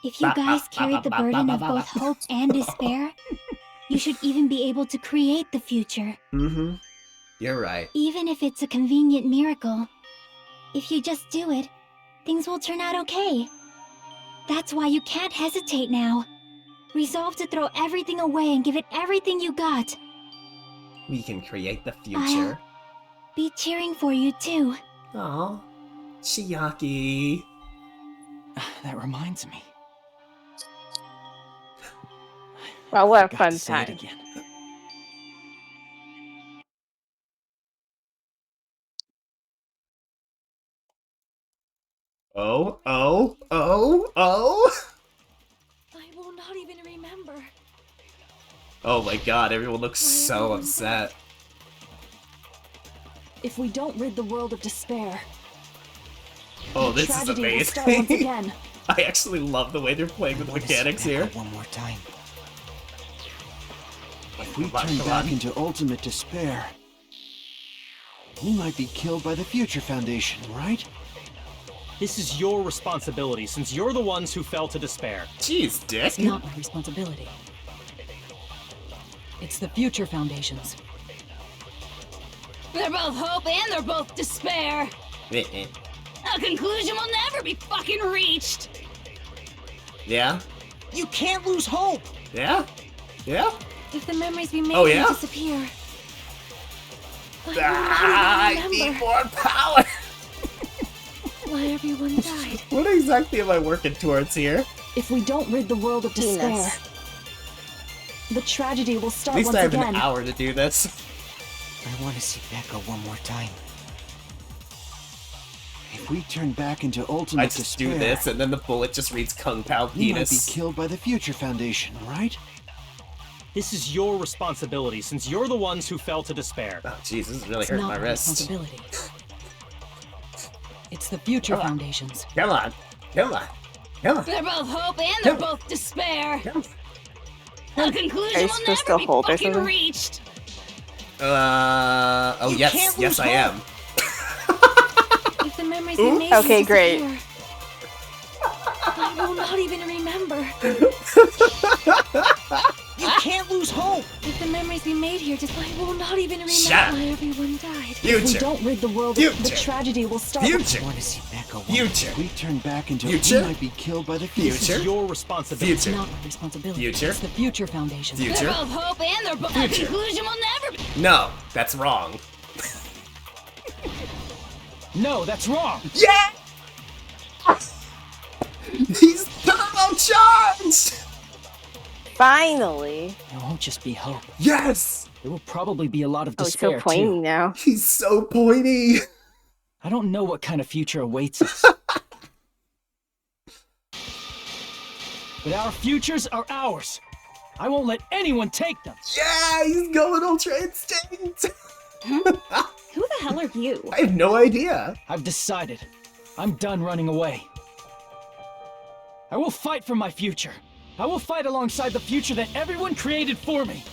If you guys carried the burden of both hope and despair, you should even be able to create the future. Mm-hmm. You're right. Even if it's a convenient miracle, if you just do it, things will turn out okay. That's why you can't hesitate now. Resolve to throw everything away and give it everything you got. We can create the future. Be cheering for you too. Aw. Chiaki. That reminds me. Well, what a Forgot fun to say it time. again. Oh, oh, oh, oh! I will not even remember. Oh my god, everyone looks so upset. If we don't rid the world of despair, Oh, the this is tragedy will start once amazing. again. I actually love the way they're playing with the mechanics here. One more time. If Come we on, turn come back on. into ultimate despair, we might be killed by the Future Foundation, right? This is your responsibility, since you're the ones who fell to despair. Jeez, Dick. It's not my responsibility. It's the Future Foundation's. They're both hope and they're both despair. A conclusion will never be fucking reached. Yeah? You can't lose hope! Yeah? Yeah? If the memories we made Oh, yeah? disappear, Ah, I need more power! why everyone died. What exactly am I working towards here? If we don't rid the world of despair, Penis. the tragedy will At start least once I have again. an hour to do this. I want to see Becca one more time. If we turn back into ultimate I just despair, do this, and then the bullet just reads Kung Pao we might be penis. killed by the Future Foundation, right? This is your responsibility, since you're the ones who fell to despair. Oh, jeez, this is really It's hurting not my my wrist. responsibility. It's the Future Come on. Foundation's. Come on. Come on. Come on. They're both hope and they're both despair. A conclusion Are you will supposed never to be hold or fucking something? reached. Oh, You yes, can't yes, lose I am. If the memories we made Okay, great. disappear, I will not even remember. You can't lose hope! If the memories we made here just, I will not even remember Shut up. why everyone died. If we Future. don't rid the world, of the Future. tragedy will start. Future. I want to see Becca one Future. If we turn back into Future. we might be killed by the This Future. is your responsibility. It's Future. not my responsibility. Future. It's the Future Foundation. They're Future. both hope and they're both. A Future. conclusion will never be. No, that's wrong. No, that's wrong! Yeah! He's turbocharged! Finally. It won't just be hope. Yes! There will probably be a lot of Oh, he's despair so pointy too. now. He's so pointy. I don't know what kind of future awaits us. But our futures are ours. I won't let anyone take them. Yeah, he's going Ultra Instinct. Who the hell are you? I have no idea. I've decided. I'm done running away. I will fight for my future. I will fight alongside the future that everyone created for me.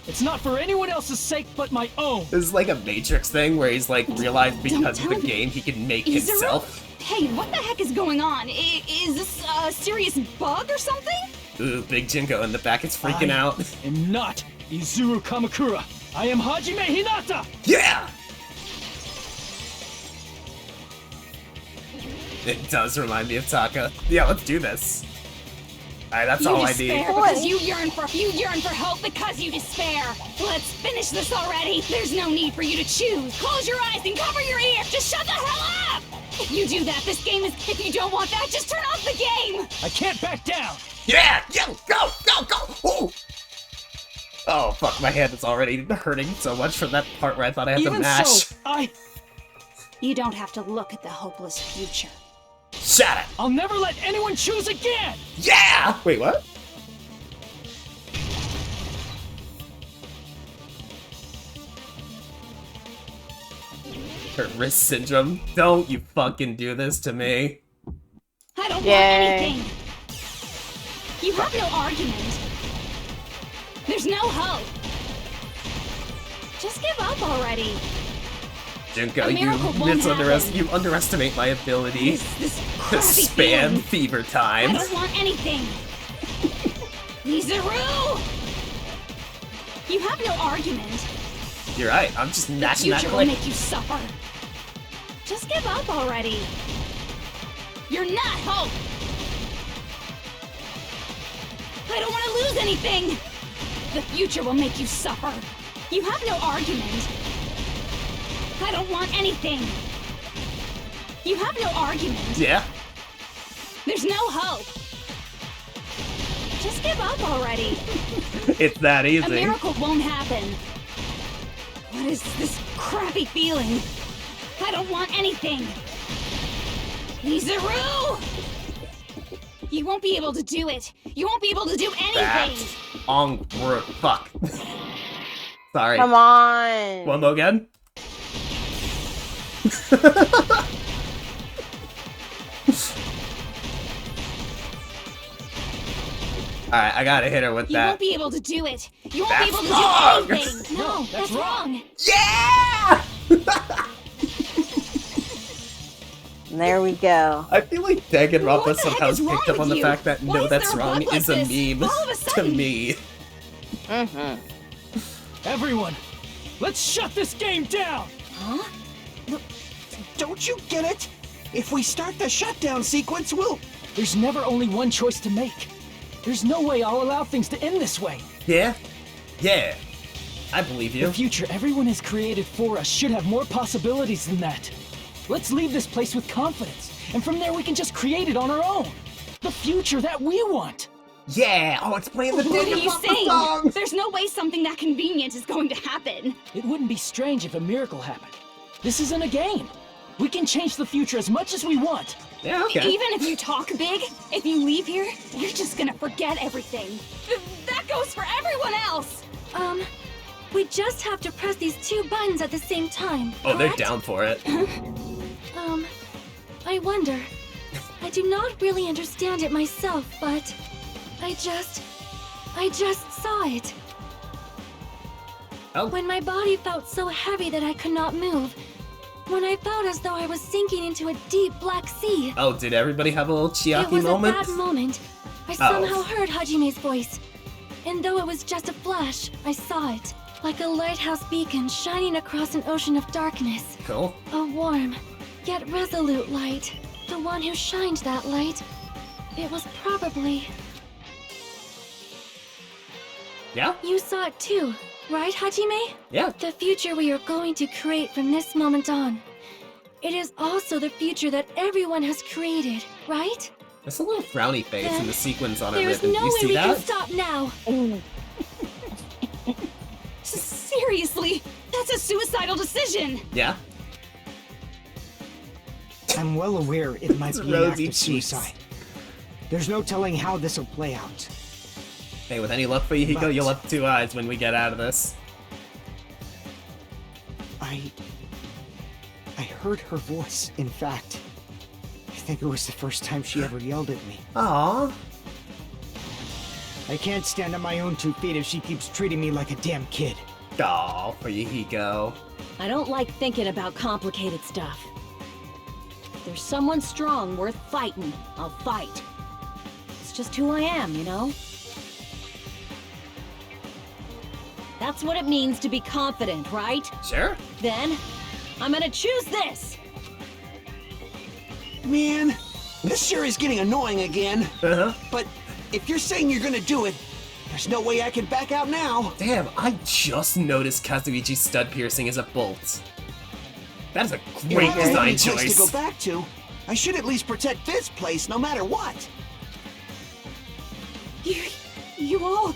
It's not for anyone else's sake but my own. This is like a Matrix thing where he's like realized because of the game he can make Is there himself. Hey, what the heck is going on? Is this a serious bug or something? Ooh, Big Jinko in the back is freaking I out. am not Izuru Kamakura. I am Hajime Hinata. Yeah! It does remind me of Taka. Yeah, let's do this. Alright, that's all I need. Because you yearn for hope because you despair. Let's finish this already. There's no need for you to choose. Close your eyes and cover your ears. Just shut the hell up. If you do that, this game is. If you don't want that, just turn off the game. I can't back down. Yeah! Go! Go! Go! Go! Oh! Oh, fuck, my hand is already hurting so much from that part where I thought I had to Even mash. so, You don't have to look at the hopeless future. Shut it! I'll never let anyone choose again. Yeah! Wait, what? Her wrist syndrome. Don't you fucking do this to me. I don't Yay. want anything. You have no argument. There's no hope. Just give up already. Junko, A miracle won't you underestimate my ability This to crappy spam feeling. fever I time. don't want anything. Lizaru! You have no argument. You're right, I'm just The gnashing that future will click. make you suffer. Just give up already. You're not hope. I don't want to lose anything. The future will make you suffer. You have no argument. I don't want anything. You have no argument. Yeah. There's no hope. Just give up already. It's that A easy. miracle won't happen. What is this crappy feeling? I don't want anything. Lizaru! You won't be able to do it. You won't be able to do anything. Fuck. Sorry. Come on. One more again? Alright, I gotta hit her with You that. won't be able to do it. You won't That's be able to wrong. do anything. No, that's wrong. Yeah! There we go. I feel like Danganronpa What the somehow heck is picked wrong up on the with fact you? that Why no, is that's there a wrong bug like is a this? meme All of a to sudden. me. Everyone, let's shut this game down! Huh? Don't you get it? If we start the shutdown sequence, we'll... There's never only one choice to make. There's no way I'll allow things to end this way. Yeah? Yeah. I believe you. The future everyone has created for us should have more possibilities than that. Let's leave this place with confidence, and from there we can just create it on our own. The future that we want. Yeah! Oh, it's playing the What are you Danganronpa saying? song! There's no way something that convenient is going to happen. It wouldn't be strange if a miracle happened. This isn't a game. We can change the future as much as we want. Yeah, okay. Even if you talk big, if you leave here, you're just gonna forget everything. That goes for everyone else. We just have to press these two buttons at the same time. Oh, they're correct? down for it. I wonder. I do not really understand it myself, but I just saw it. Oh. When my body felt so heavy that I could not move. When I felt as though I was sinking into a deep black sea. Oh, did everybody have a little It Chiaki was moment? at that moment I somehow heard Hajime's voice. And though it was just a flash, I saw it. Like a lighthouse beacon shining across an ocean of darkness. Cool. A warm, yet resolute light. The one who shined that light. It was probably... Yeah? You saw it too, right, Hajime? Yeah. The future we are going to create from this moment on. It is also the future that everyone has created, right? There's a little frowny face in the sequins on her There is ribbon. no Do you way see we that? can stop now. Seriously, that's a suicidal decision. Yeah? I'm well aware it might It's be an act rosy of suicide. There's no telling how this will play out. Hey, with any luck for you, Hiko, But- you'll have 2 eyes when we get out of this. I heard her voice, in fact. I think it was the first time she ever yelled at me. Aww. I can't stand on my own 2 feet if she keeps treating me like a damn kid. Aw, for you, Hiko. I don't like thinking about complicated stuff. If there's someone strong worth fighting, I'll fight. It's just who I am, you know? That's what it means to be confident, right? Sure. Then, I'm gonna choose this! Man, this sure is getting annoying again. Uh-huh. But if you're saying you're gonna do it, there's no way I can back out now. Damn, I just noticed Kazuichi's stud piercing is a bolt. That is a If great I don't have design any place choice. to go back to, I should at least protect this place no matter what. You all...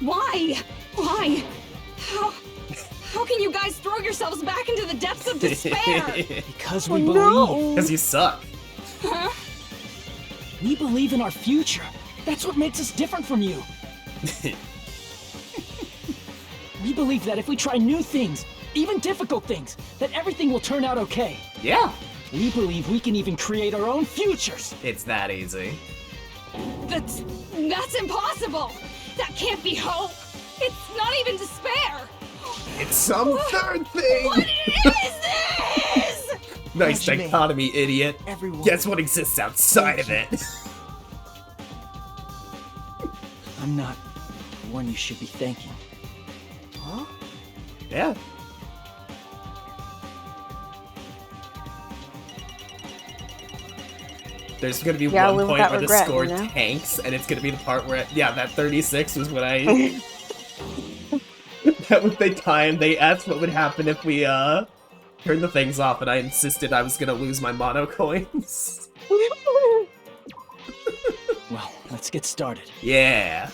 Why? Why? How can you guys throw yourselves back into the depths of despair? Because we believe. Because you suck. Huh? We believe in our future. That's what makes us different from you. We believe that if we try new things, even difficult things, that everything will turn out okay. Yeah. We believe we can even create our own futures. It's that easy. That's That's impossible! That can't be hope! It's not even despair! It's some third thing! What is this? Nice dichotomy, idiot. Guess what exists outside of it? I'm not the one you should be thanking. Huh? Yeah. There's gonna be Yeah, one live point without where regret, the score you know? tanks, and it's gonna be the part where, yeah, that 36 was when I... that was the time they asked what would happen if we, turned the things off, and I insisted I was gonna lose my mono coins. Well, let's get started. Yeah.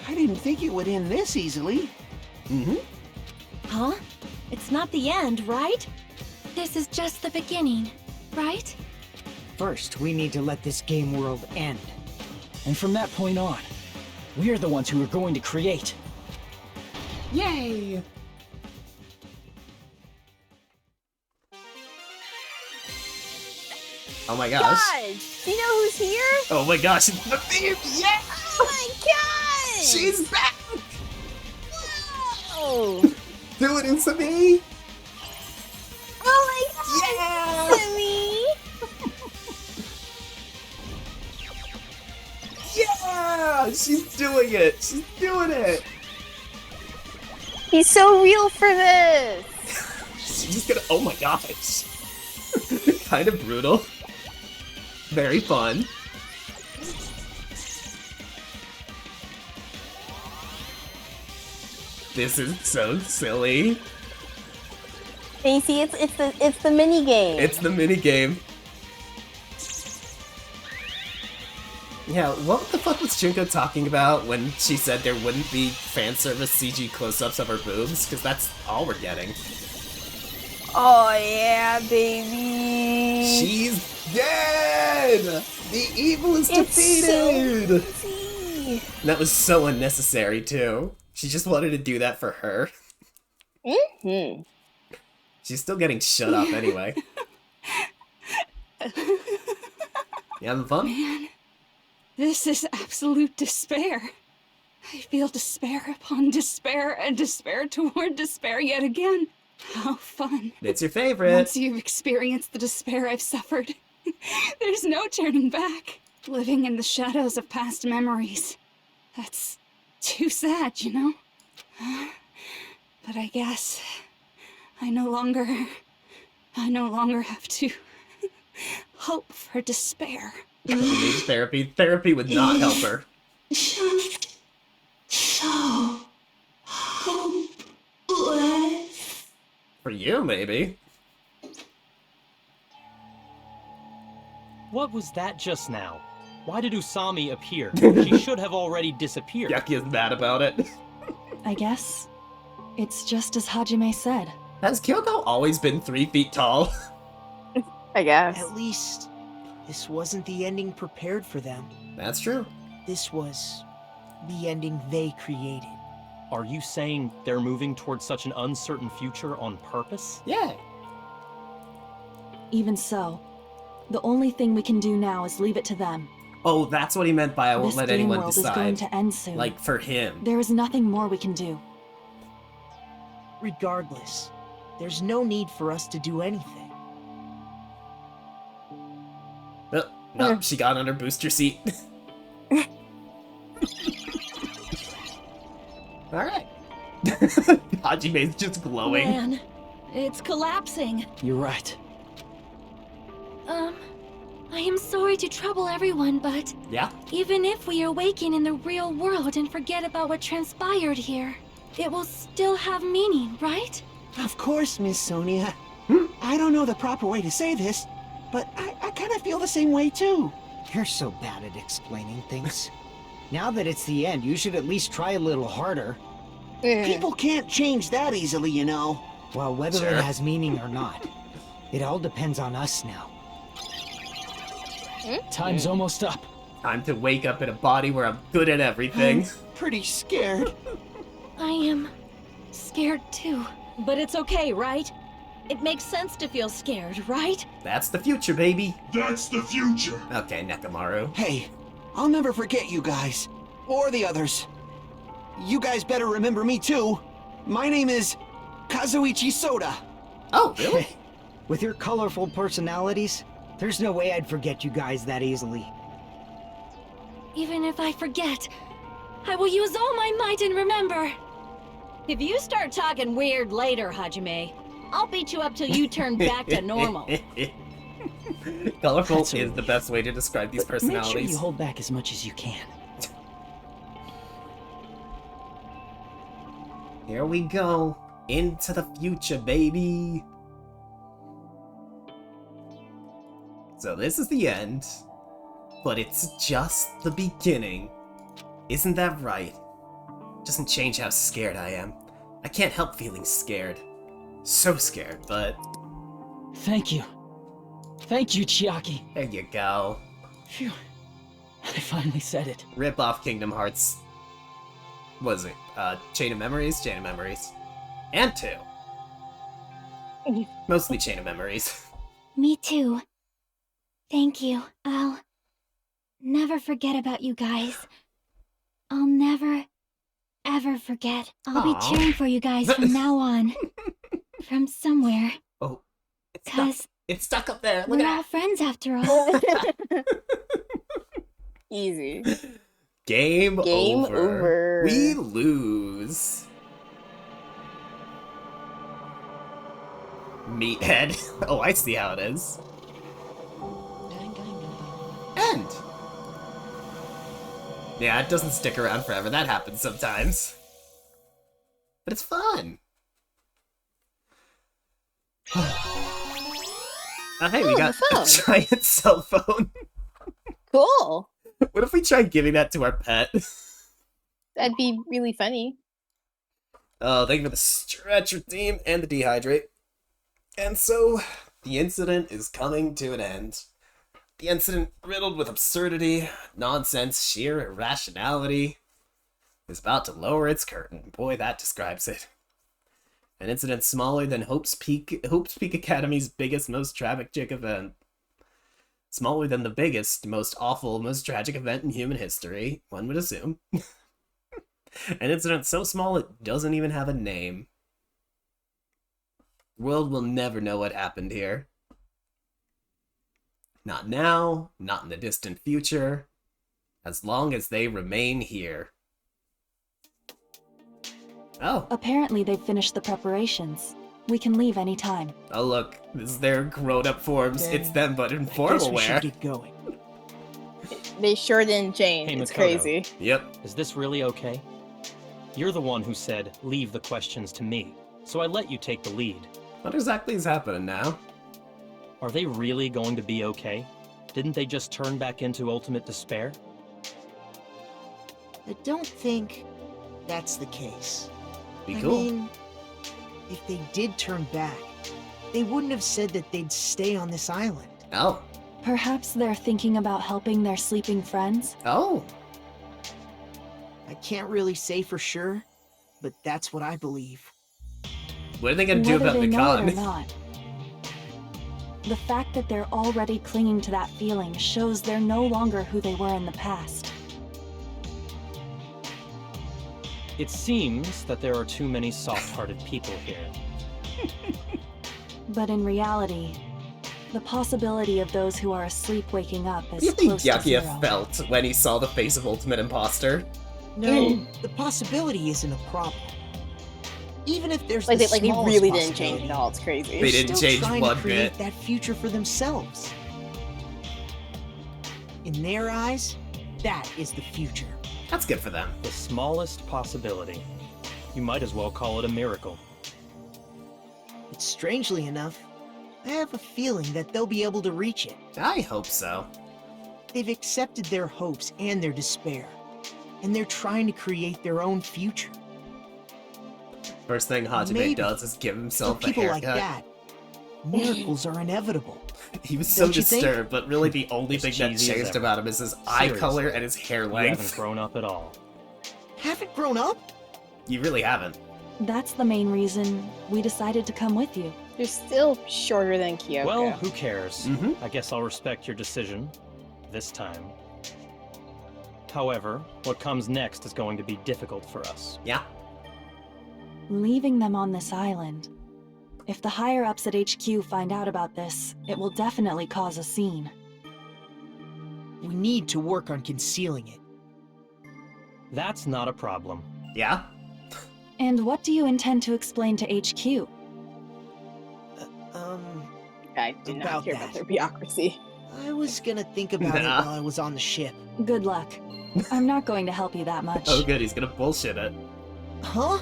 I didn't think it would end this easily. Mm-hmm. Huh? It's not the end, right? This is just the beginning, right? First, we need to let this game world end. And from that point on, we're the ones who are going to create. Yay! Oh my gosh. God! Do you know who's here? Oh my gosh, it's the theme! Yeah! Oh my god! She's back! Oh! Do it, Usami! Oh my god! Yeah! Me? Yeah! She's doing it! She's doing it! He's so real for this! She's gonna. Oh my gosh! Kind of brutal. Very fun. This is so silly. And you see, it's the mini game. It's the mini game. Yeah, what the fuck was Junko talking about when she said there wouldn't be fan service CG close-ups of her boobs? Because that's all we're getting. Oh yeah, baby. She's dead! The evil is defeated! And that was so unnecessary, too. She just wanted to do that for her. Mm-hmm. She's still getting shut up anyway. You having fun? Man, this is absolute despair. I feel despair upon despair and despair toward despair yet again. How fun. It's your favorite. Once you've experienced the despair I've suffered, there's no turning back. Living in the shadows of past memories. That's too sad, you know? But I guess I no longer have to hope for despair. She needs therapy. Therapy would not help her. So hopeless. For you, maybe. What was that just now? Why did Usami appear? She should have already disappeared. Yuki is mad about it. I guess it's just as Hajime said. Has Kyoko always been 3 feet tall? I guess. At least, this wasn't the ending prepared for them. That's true. This was the ending they created. Are you saying they're moving towards such an uncertain future on purpose? Yeah. Even so, the only thing we can do now is leave it to them. Oh, that's what he meant by I won't This let game anyone world decide. is going to end soon. Like, for him. There is nothing more we can do. Regardless, there's no need for us to do anything. Oh, no, she got on her booster seat. Alright. Hajime's just glowing. Man, it's collapsing. You're right. I am sorry to trouble everyone, but Yeah? even if we awaken in the real world and forget about what transpired here, it will still have meaning, right? Of course, Miss Sonia. I don't know the proper way to say this, but I kind of feel the same way too. You're so bad at explaining things. Now that it's the end, you should at least try a little harder. People can't change that easily, you know. Well, whether Sure. it has meaning or not, it all depends on us now. Time's almost up. Time to wake up in a body where I'm good at everything. Pretty scared. I am scared too. But it's okay, right? It makes sense to feel scared, right? That's the future, baby. That's the future. Okay, Nekamaru. Hey, I'll never forget you guys. Or the others. You guys better remember me too. My name is Kazuichi Soda. Oh, really? With your colorful personalities, there's no way I'd forget you guys that easily. Even if I forget, I will use all my might and remember. If you start talking weird later, Hajime, I'll beat you up till you turn back to normal. Colorful is the best way to describe these personalities. Make sure you hold back as much as you can. Here we go. Into the future, baby. So this is the end. But it's just the beginning. Isn't that right? Doesn't change how scared I am. I can't help feeling scared. So scared, but... Thank you. Thank you, Chiaki. There you go. Phew. I finally said it. Rip off Kingdom Hearts. What is it? Chain of Memories? Chain of Memories. And 2. Mostly Chain of Memories. Me too. Thank you. I'll never forget about you guys. I'll never, ever forget. I'll be cheering for you guys from now on. From somewhere. Oh, it's stuck up there. Look We're at all friends after all. Easy. Game over. over. We lose. Meathead. Oh, I see how it is. End. Yeah, it doesn't stick around forever. That happens sometimes. But it's fun. Oh, hey, we got a giant cell phone. Cool. What if we try giving that to our pet? That'd be really funny. Oh, thank you for the stretcher team and the dehydrate. And so, the incident is coming to an end. The incident, riddled with absurdity, nonsense, sheer irrationality, is about to lower its curtain. Boy, that describes it. An incident smaller than Hope's Peak Academy's biggest, most tragic event. Smaller than the biggest, most awful, most tragic event in human history, one would assume. An incident so small it doesn't even have a name. The world will never know what happened here. Not now, not in the distant future, as long as they remain here. Oh. Apparently they've finished the preparations. We can leave any time. Oh look, this is their grown-up forms. It's them, but in formal wear. Get going. They sure didn't change. Hey, It's Makoto. crazy. Yep. Is this really okay? You're the one who said, leave the questions to me, so I let you take the lead. What exactly is happening now? Are they really going to be okay? Didn't they just turn back into ultimate despair? I don't think that's the case. Be I cool. mean, if they did turn back, they wouldn't have said that they'd stay on this island. Oh. Perhaps they're thinking about helping their sleeping friends? Oh. I can't really say for sure, but that's what I believe. What are they gonna do Whether about they the know it or con? not, the fact that they're already clinging to that feeling shows they're no longer who they were in the past. It seems that there are too many soft-hearted people here. But in reality, the possibility of those who are asleep waking up What is do you think close to Byakuya zero. felt when he saw the face of Ultimate Imposter? No, the possibility isn't a problem. Even if there's Like the they smallest really didn't change possibility, at all. It's crazy. They they're didn't still change trying one to create bit. that future for themselves. In their eyes, that is the future. That's good for them. The smallest possibility. You might as well call it a miracle. But strangely enough, I have a feeling that they'll be able to reach it. I hope so. They've accepted their hopes and their despair, and they're trying to create their own future. First thing Hajime Maybe. does is give For himself a people like haircut. that, miracles are inevitable. He was so Don't you think? disturbed, but really the only As thing that cheesy as changed ever. about him is his eye Seriously, color and his hair You haven't length. grown up at all. Haven't grown up? You really haven't. That's the main reason we decided to come with you. You're still shorter than Kyoko. Well, who cares? I guess I'll respect your decision. This time. However, what comes next is going to be difficult for us. Yeah. Leaving them on this island. If the higher-ups at HQ find out about this, it will definitely cause a scene. We need to work on concealing it. That's not a problem. Yeah? And what do you intend to explain to HQ? I do not care about their bureaucracy. I was gonna think about it while I was on the ship. Good luck. I'm not going to help you that much. Oh good, he's gonna bullshit it. Huh?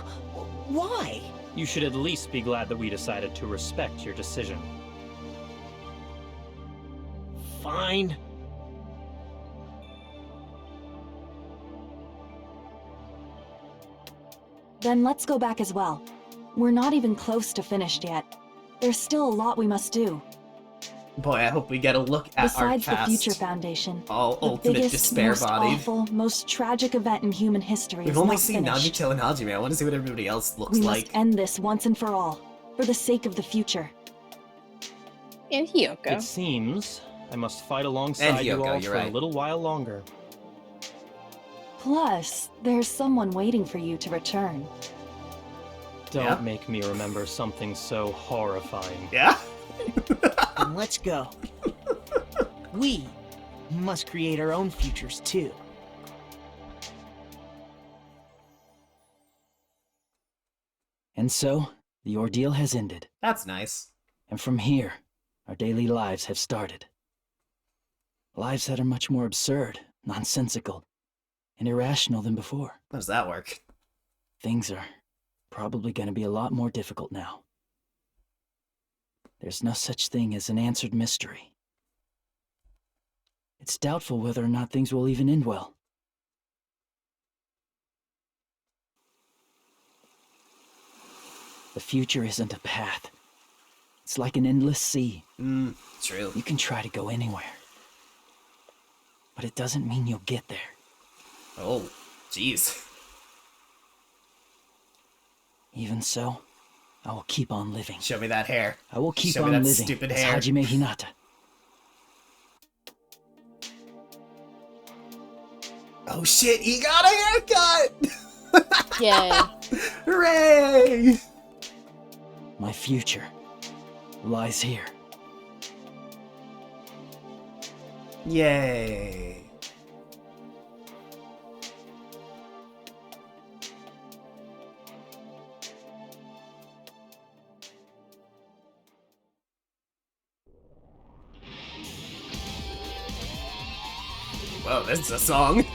Why? You should at least be glad that we decided to respect your decision. Fine. Then let's go back as well. We're not even close to finished yet. There's still a lot we must do. Boy, I hope we get a look at Besides our past. the Future Foundation, All the ultimate biggest, despair most body. awful, most tragic event in human history We've is only not seen finished. Nagito and Hajime. I want to see what everybody else looks We like. must end this once and for all, for the sake of the future. And Hyoko. It seems I must fight alongside you Hyoko, all you're for right. a little while longer. Plus, there's someone waiting for you to return. Don't make me remember something so horrifying. Yeah? Then let's go. We must create our own futures too. And so, the ordeal has ended. That's nice. And from here, our daily lives have started. Lives that are much more absurd, nonsensical, and irrational than before. How does that work? Things are probably going to be a lot more difficult now. There's no such thing as an answered mystery. It's doubtful whether or not things will even end well. The future isn't a path. It's like an endless sea. True. You can try to go anywhere. But it doesn't mean you'll get there. Oh, jeez. Even so, I will keep on living. Show me that hair. I will keep Show on me that living stupid as hair. Hajime Hinata. Oh shit, he got a haircut! Yay. Hooray! My future lies here. Yay. Whoa, this is a song.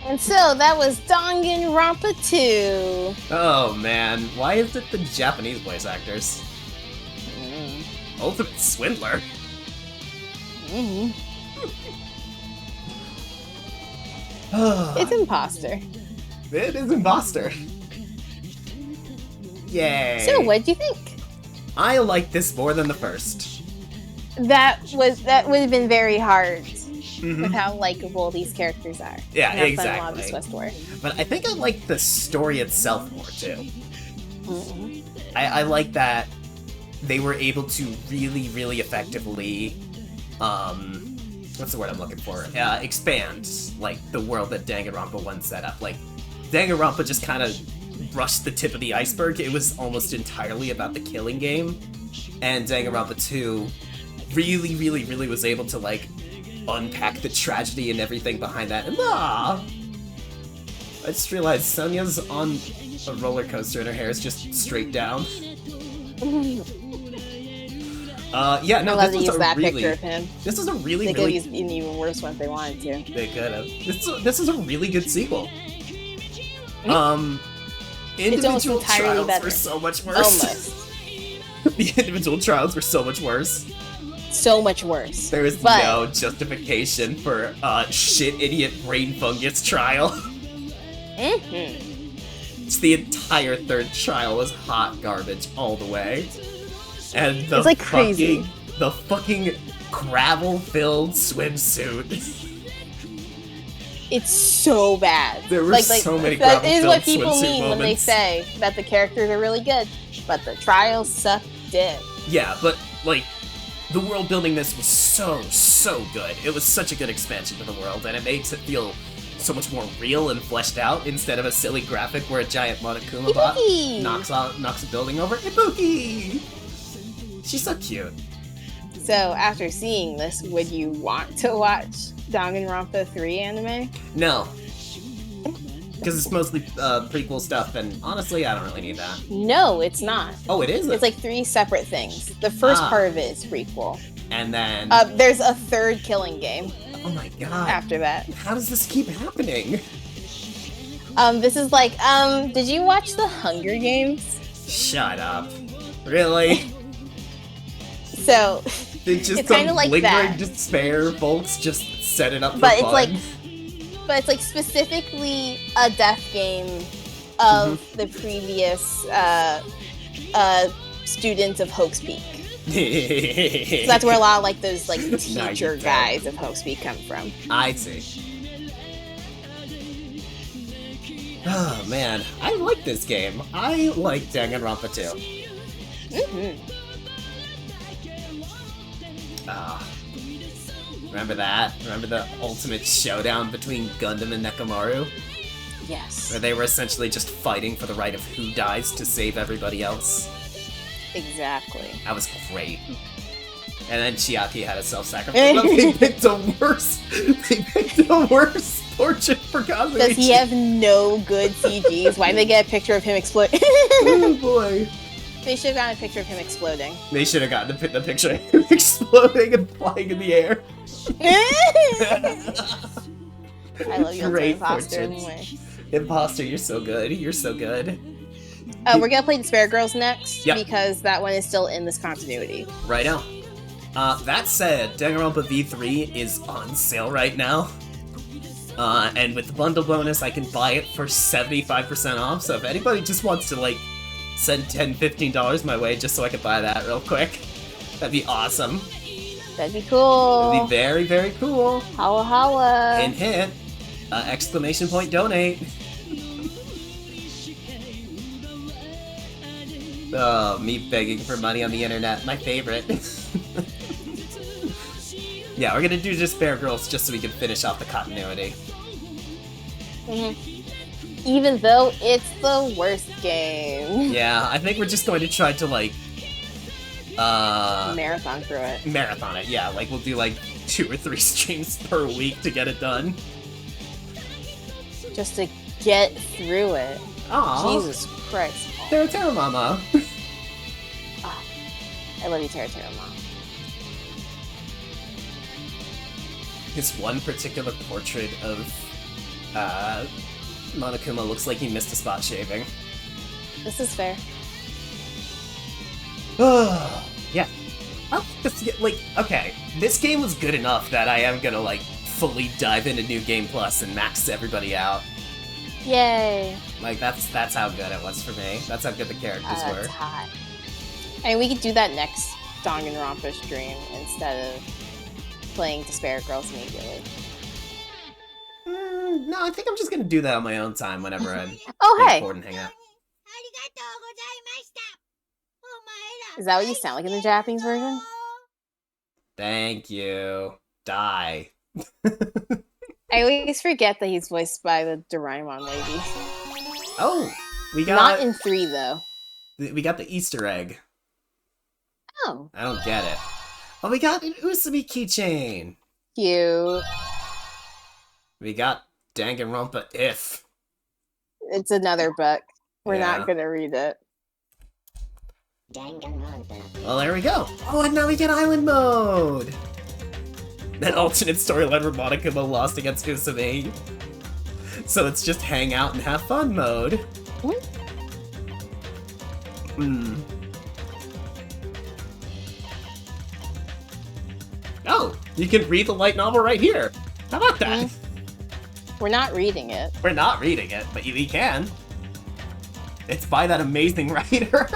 And so that was Danganronpa 2. Oh man, why is it the Japanese voice actors? Ultimate Swindler. It's Imposter. It is Imposter. Yay. So, what'd you think? I like this more than the first. That would have been very hard with how likable these characters are. Yeah, and how exactly. fun Lobby's West were. But I think I like the story itself more too. I like that they were able to really, really effectively, what's the word I'm looking for? Expand, like, the world that Danganronpa 1 set up. Like, Danganronpa just kind of brushed the tip of the iceberg. It was almost entirely about the killing game. And Danganronpa 2 really, really, really was able to, like, unpack the tragedy and everything behind that. And I just realized Sonya's on a roller coaster and her hair is just straight down. Yeah, no, I love this to was use a that really, picture of him. This is a really, They could really... have used an even worse one if they wanted to. They could have. This is a really good sequel. It's almost Individual entirely trials better. were so much worse. Almost. The individual trials were so much worse. So much worse. There is But- no justification for shit idiot brain fungus trial. It's the entire third trial was hot garbage all the way. And the It's like crazy. the fucking gravel-filled swimsuit. It's so bad. There were so many That is what gravel-filled people swimsuit mean when they moments. say that the characters are really good. but the trials sucked dick. Yeah, but, like, the world building this was so good. It was such a good expansion to the world, and it makes it feel so much more real and fleshed out instead of a silly graphic where a giant Monokuma bot knocks a building over. Ibuki! She's so cute. So, after seeing this, would you want to watch Danganronpa 3 anime? No. Because it's mostly prequel stuff, and honestly, I don't really need that. No, it's not. Oh, it isn't? It's like 3 separate things. The first part of it is prequel. And then... there's a third killing game. Oh my god. After that. How does this keep happening? This is like, did you watch The Hunger Games? Shut up. Really? So, it's just kind of like lingering that. despair, folks just set it up for But fun. it's like specifically a death game of the previous students of Hope's Peak. So that's where a lot of like those like teacher guys of Hope's Peak come from. I see. Oh man, I like this game. I like Danganronpa 2. Remember that? Remember the ultimate showdown between Gundam and Nekomaru? Yes. Where they were essentially just fighting for the right of who dies to save everybody else? Exactly. That was great. And then Chiaki had a self-sacrifice. They picked the worst portrait for Kazuya. Does he have no good CGs? Why did they get a picture of him exploding? Oh boy. They should have gotten a picture of him exploding. They should have gotten the picture of him exploding and flying in the air. I love you, Great Imposter, portraits. anyway. Imposter, you're so good. You're so good. We're gonna play Despair Girls next, Yep. because that one is still in this continuity. Right now. That said, Danganronpa V3 is on sale right now. And with the bundle bonus, I can buy it for 75% off, so if anybody just wants to, like, send $10, $15 my way just so I can buy that real quick, that'd be awesome. That'd be cool. That'd be very, very cool. Holla holla. Hint hint. Exclamation point donate. Oh, me begging for money on the internet, my favorite. Yeah, we're gonna do Despair Girls just so we can finish off the continuity. Even though it's the worst game. Yeah, I think we're just going to try to, like, marathon through it. Marathon it, yeah. Like, we'll do, like, 2 or 3 streams per week to get it done. Just to get through it. Aw. Jesus Christ. Terra Mama. I love you, Terra Mama. This one particular portrait of Monokuma looks like he missed a spot shaving. This is fair. Yeah. Like, okay, this game was good enough that I am gonna, like, fully dive into New Game Plus and max everybody out. Yay. Like, that's how good it was for me. That's how good the characters were. That's hot. And we could do that next Danganronpa stream instead of playing Despair Girls immediately. No, I think I'm just gonna do that on my own time whenever I'm hey. bored and hang out. Is that what you sound like in the Japanese version? Thank you. Die. I always forget that he's voiced by the Doraemon lady. Oh, we got... Not in 3, though. We got the Easter egg. Oh. I don't get it. Oh, we got an Usumi keychain. Cute. We got Danganronpa If. It's another book. We're Yeah. not gonna read it. Well, there we go. Oh, and now we get Island Mode! That alternate storyline where Monokuma lost against Usumi. So it's just hang out and have fun mode. Oh, you can read the light novel right here. How about that? We're not reading it. We're not reading it, but we can. It's by that amazing writer.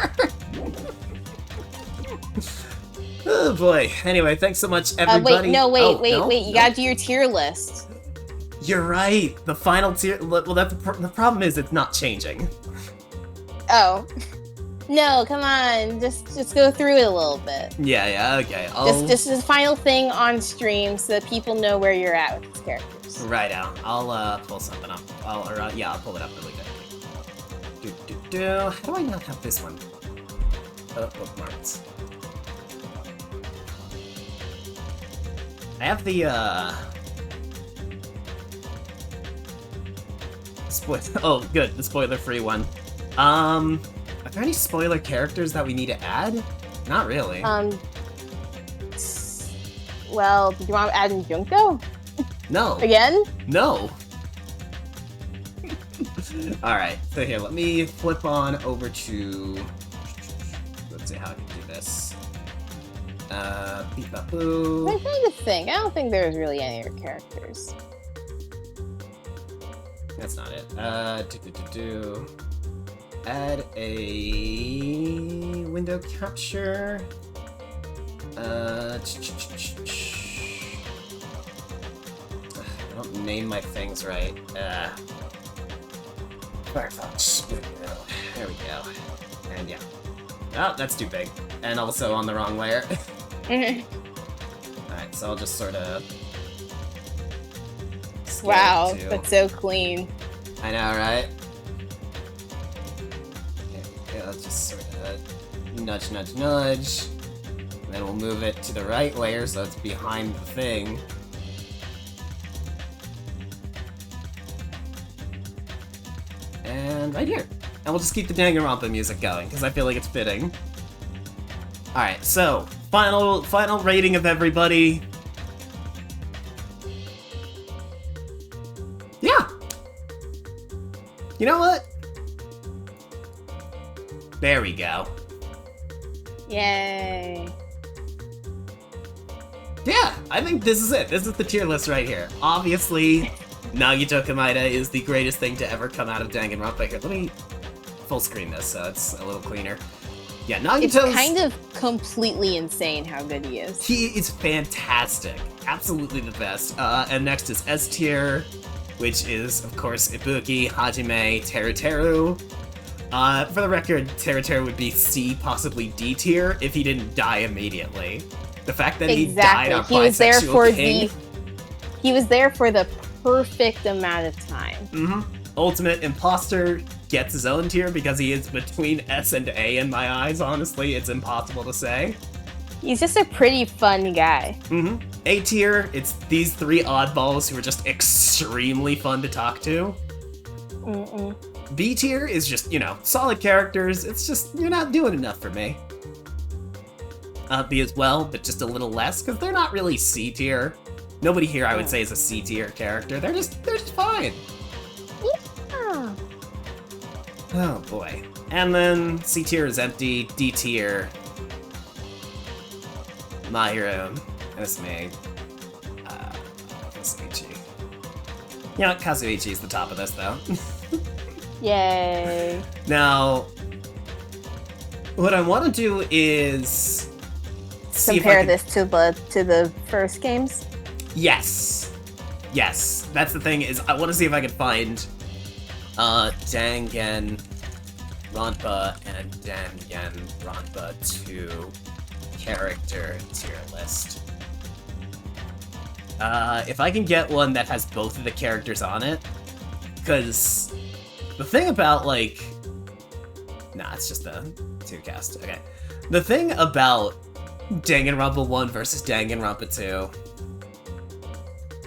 Oh boy. Anyway, thanks so much, everybody. Wait. You gotta do your tier list. You're right. The final tier. Well, the problem is it's not changing. Oh. No, come on. Just go through it a little bit. Yeah, okay. Just the final thing on stream so that people know where you're at with these characters. Right out. I'll pull something up. I'll pull it up really quick. How do I not have this one? Bookmarks. I have the oh, good, the spoiler-free one. Are there any spoiler characters that we need to add? Not really. Well, do you want to add in Junko? No. Again? No. Alright, so here, let me flip on over to... Let's see how I can do this. Beep-bop-boo. I'm trying to think. I don't think there's really any other characters. That's not it. Add a window capture. I don't name my things right. Firefox. There we go. And yeah. Oh, that's too big. And also on the wrong layer. Alright, so I'll just sort of... Wow, that's so clean. I know, right? Okay, let's just sort of nudge, nudge, nudge. And then we'll move it to the right layer so it's behind the thing. And right here. And we'll just keep the Danganronpa music going, because I feel like it's fitting. Alright, so, final rating of everybody. Yeah! You know what? There we go. Yay. Yeah, I think this is it. This is the tier list right here. Obviously, Nagito Komaeda is the greatest thing to ever come out of Danganronpa. Here, let me full screen this so it's a little cleaner. Yeah, Nagito's... It's kind of completely insane how good he is. He is fantastic. Absolutely the best. And next is S tier, which is, of course, Ibuki, Hajime, Teru Teru. For the record, Teru Teru would be C, possibly D tier, if he didn't die immediately. The fact that he died on bisexual king... He was there for the perfect amount of time. Mm-hmm. Ultimate Imposter gets his own tier because he is between S and A in my eyes, honestly. It's impossible to say. He's just a pretty fun guy. Mm-hmm. A tier, it's these three oddballs who are just extremely fun to talk to. B tier is just, you know, solid characters. It's just, you're not doing enough for me. B as well, but just a little less, because they're not really C tier. Nobody here, I would say, is a C tier character. They're just fine. Yeah. Oh boy. And then C tier is empty. D tier, Mahiro, Esme, Kazuichi. You know, Kazuichi is the top of this, though. Yay. Now, what I want to do is compare this to the first games. Yes. Yes. That's the thing, is I want to see if I can find Danganronpa and Danganronpa 2 character tier list. If I can get one that has both of the characters on it, because the thing about, like... Nah, it's just a 2-cast. Okay. The thing about Danganronpa 1 versus Danganronpa 2...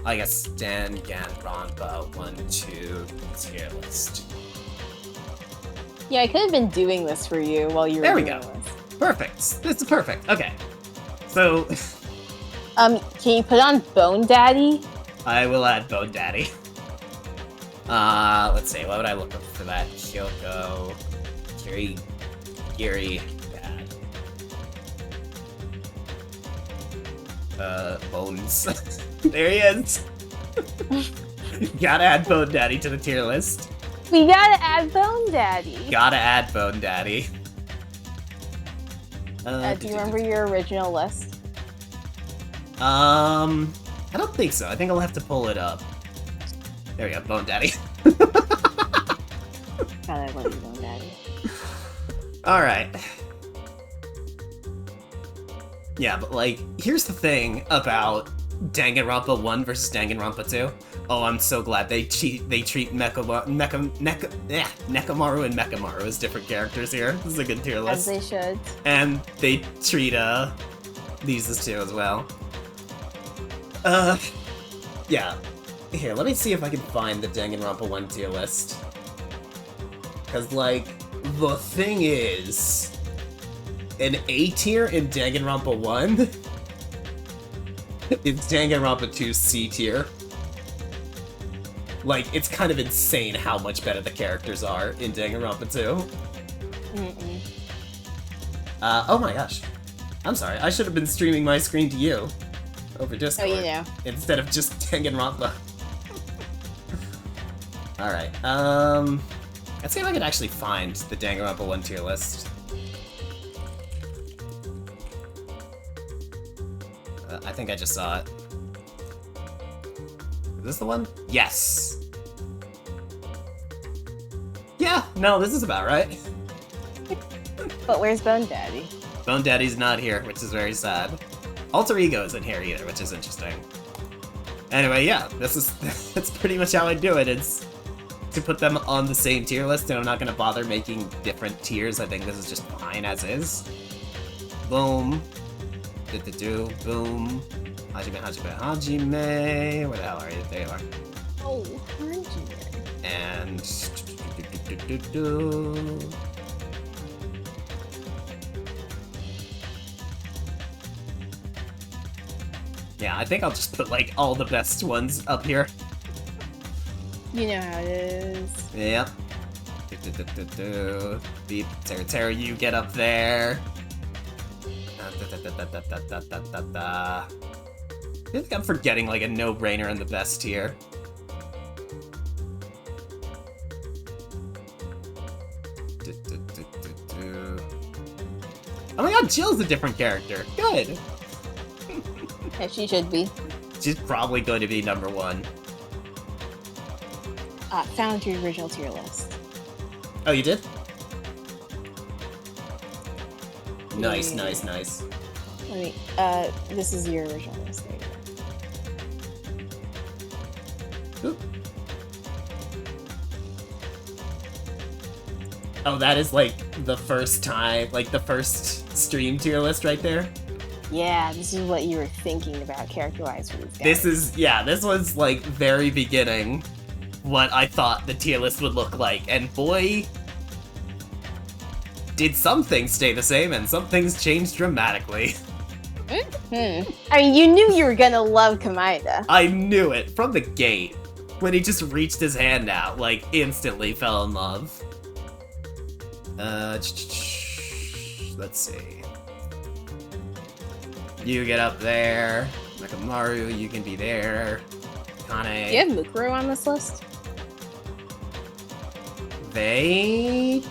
I guess Danganronpa 1, 2 tier list. Yeah, I could have been doing this for you while you were There we doing go. this. Perfect. This is perfect. Okay. So... can you put on Bone Daddy? I will add Bone Daddy. Let's see, what would I look up for that? Kyoko... Giri... Dad. Bones. There he is! Gotta add Bone Daddy to the tier list. We gotta add Bone Daddy. Gotta add Bone Daddy. Do you remember your original list? I don't think so. I think I'll have to pull it up. There we go, Bone Daddy. God, I love you, Bone Daddy. Alright. Yeah, but like, here's the thing about Danganronpa 1 versus Danganronpa 2. Oh, I'm so glad they treat Nekamaru and Mekamaru as different characters here. This is a good tier list. As they should. And they treat these as two as well. Yeah. Here, let me see if I can find the Danganronpa 1 tier list. Cause like, the thing is, an A tier in Danganronpa 1 is Danganronpa 2's C tier. Like, it's kind of insane how much better the characters are in Danganronpa 2. Oh my gosh. I'm sorry, I should have been streaming my screen to you over Discord. Oh, you know. Instead of just Danganronpa. Alright, let's see if I can actually find the Danganronpa 1 tier list. I think I just saw it. Is this the one? Yes! Yeah, no, this is about right. But where's Bone Daddy? Bone Daddy's not here, which is very sad. Alter Ego isn't here either, which is interesting. Anyway, yeah, that's pretty much how I do it. It's to put them on the same tier list, and I'm not gonna bother making different tiers. I think this is just fine as is. Boom. Boom. Hajime. Where the hell are you? There you are. Oh, Hajime. And... Yeah, I think I'll just put, like, all the best ones up here. You know how it is. Yep. Beep, Terra, you get up there. I feel like I'm forgetting, like, a no-brainer in the best tier. Oh my god, Jill's a different character. Good. Yeah, she should be. She's probably going to be number 1. Found your original tier list. Oh, you did? Nice, nice, nice. Let me, this is your original list. There you go. Oh, that is like the first time, like the first stream tier list right there? Yeah, this is what you were thinking about character-wise for these guys. This is, yeah, this was like very beginning what I thought the tier list would look like, and boy, did some things stay the same and some things changed dramatically. I mean, you knew you were gonna love Kamaida. I knew it from the gate. When he just reached his hand out, like, instantly fell in love. Let's see. You get up there. Mekamaru, you can be there. Kane. Do you have Mukuro on this list? They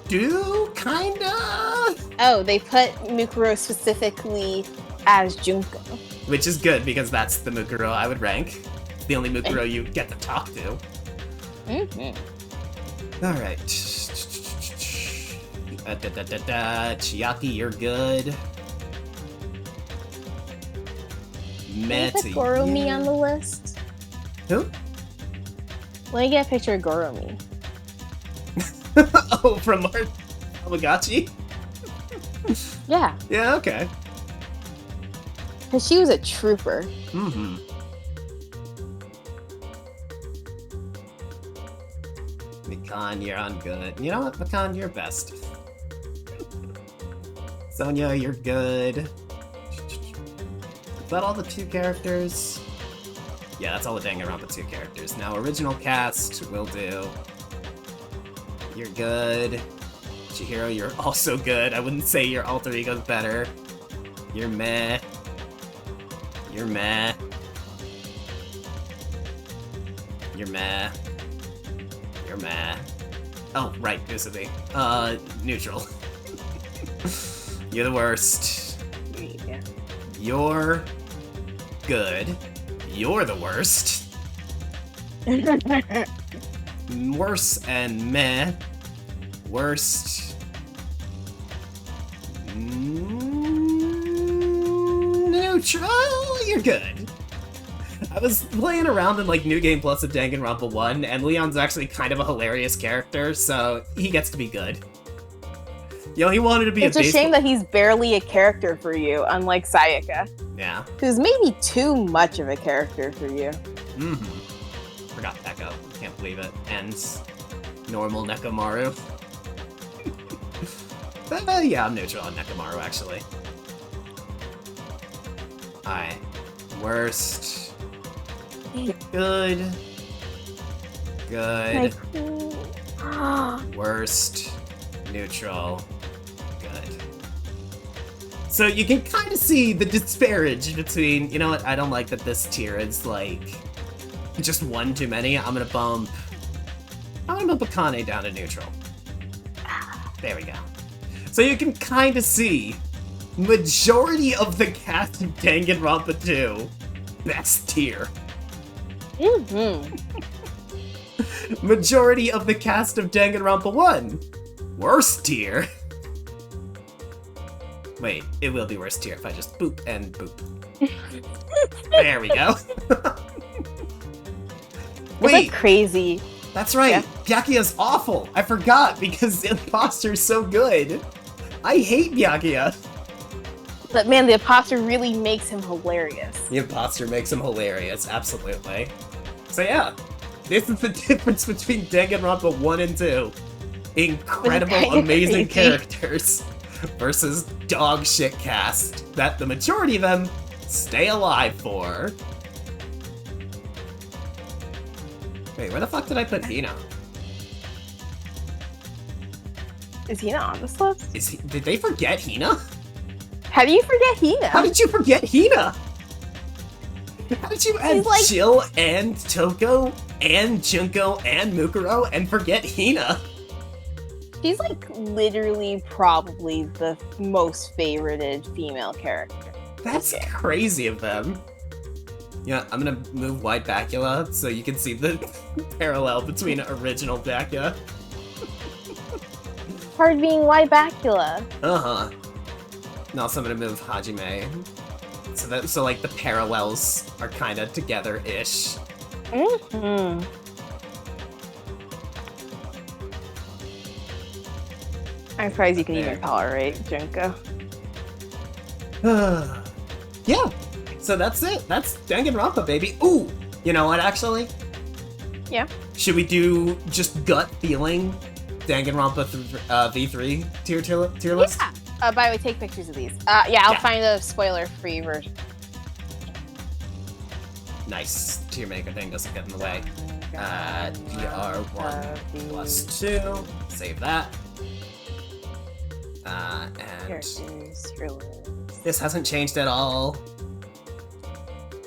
do, kinda. Oh, they put Mukuro specifically as Junko. Which is good, because that's the Mukuro I would rank. It's the only Mukuro you get to talk to. Alright. Chiaki, you're good. Can you put Goromi on the list? Who? Let me get a picture of Goromi. Oh, from Mark Tamagotchi? Yeah. Yeah, okay. Because she was a trooper. Mm-hmm. Mikan, you're on good. You know what, Mikan, you're best. Sonia, you're good. Is that all the 2 characters? Yeah, that's all the Danganronpa 2 characters. Now, original cast will do. You're good. Chihiro, you're also good. I wouldn't say your alter ego's better. You're meh. You're meh. You're meh. You're meh. Oh, right, Usubi. Neutral. You're the worst. Yeah. You're good. You're the worst. Worse and meh. Worst. Neutral, you're good. I was playing around in like New Game Plus of Danganronpa 1, and Leon's actually kind of a hilarious character, so he gets to be good. You know, he wanted to be It's a shame that he's barely a character for you, unlike Sayaka. Yeah. Who's maybe too much of a character for you. Mm-hmm. Forgot Echo. Can't believe it. And normal Nekomaru. Yeah, I'm neutral on Nekomaru, actually. Alright. Worst. Good. Good. Worst. Neutral. Good. So you can kind of see the disparage between, you know what, I don't like that this tier is like just one too many. I'm gonna bump Akane down to neutral. There we go. So you can kind of see majority of the cast of Danganronpa 2 best tier. Majority of the cast of Danganronpa 1 worst tier. Wait, it will be worst tier if I just boop and boop. There we go. Wait, like crazy. That's right. Yeah. Byakuya's awful. I forgot because the imposter's so good. I hate Byakuya. But man, the imposter really makes him hilarious. The imposter makes him hilarious, absolutely. So yeah, this is the difference between Danganronpa 1 and 2. Incredible, amazing characters versus dog shit cast that the majority of them stay alive for. Wait, where the fuck did I put Hina? Is Hina on this list? Did they forget Hina? How do you forget Hina? How did you forget Hina? How did you add Jill and Toko and Junko and Mukuro and forget Hina? She's like literally probably the most favorited female character. That's crazy of them. Yeah, I'm gonna move White Bacula so you can see the parallel between original Bacula. Hard being White Bacula. Uh-huh. And also I'm gonna move Hajime. So like the parallels are kinda together-ish. Mm-hmm. I'm surprised you can even tolerate Junko. Yeah. So that's it. That's Danganronpa, baby. Ooh! You know what, actually? Yeah. Should we do just gut feeling Danganronpa V3 tier list? Yeah. By the way, take pictures of these. Yeah, I'll find a spoiler-free version. Nice. Tier maker thing doesn't get in the way. DR1 plus 2. Save that. And this hasn't changed at all.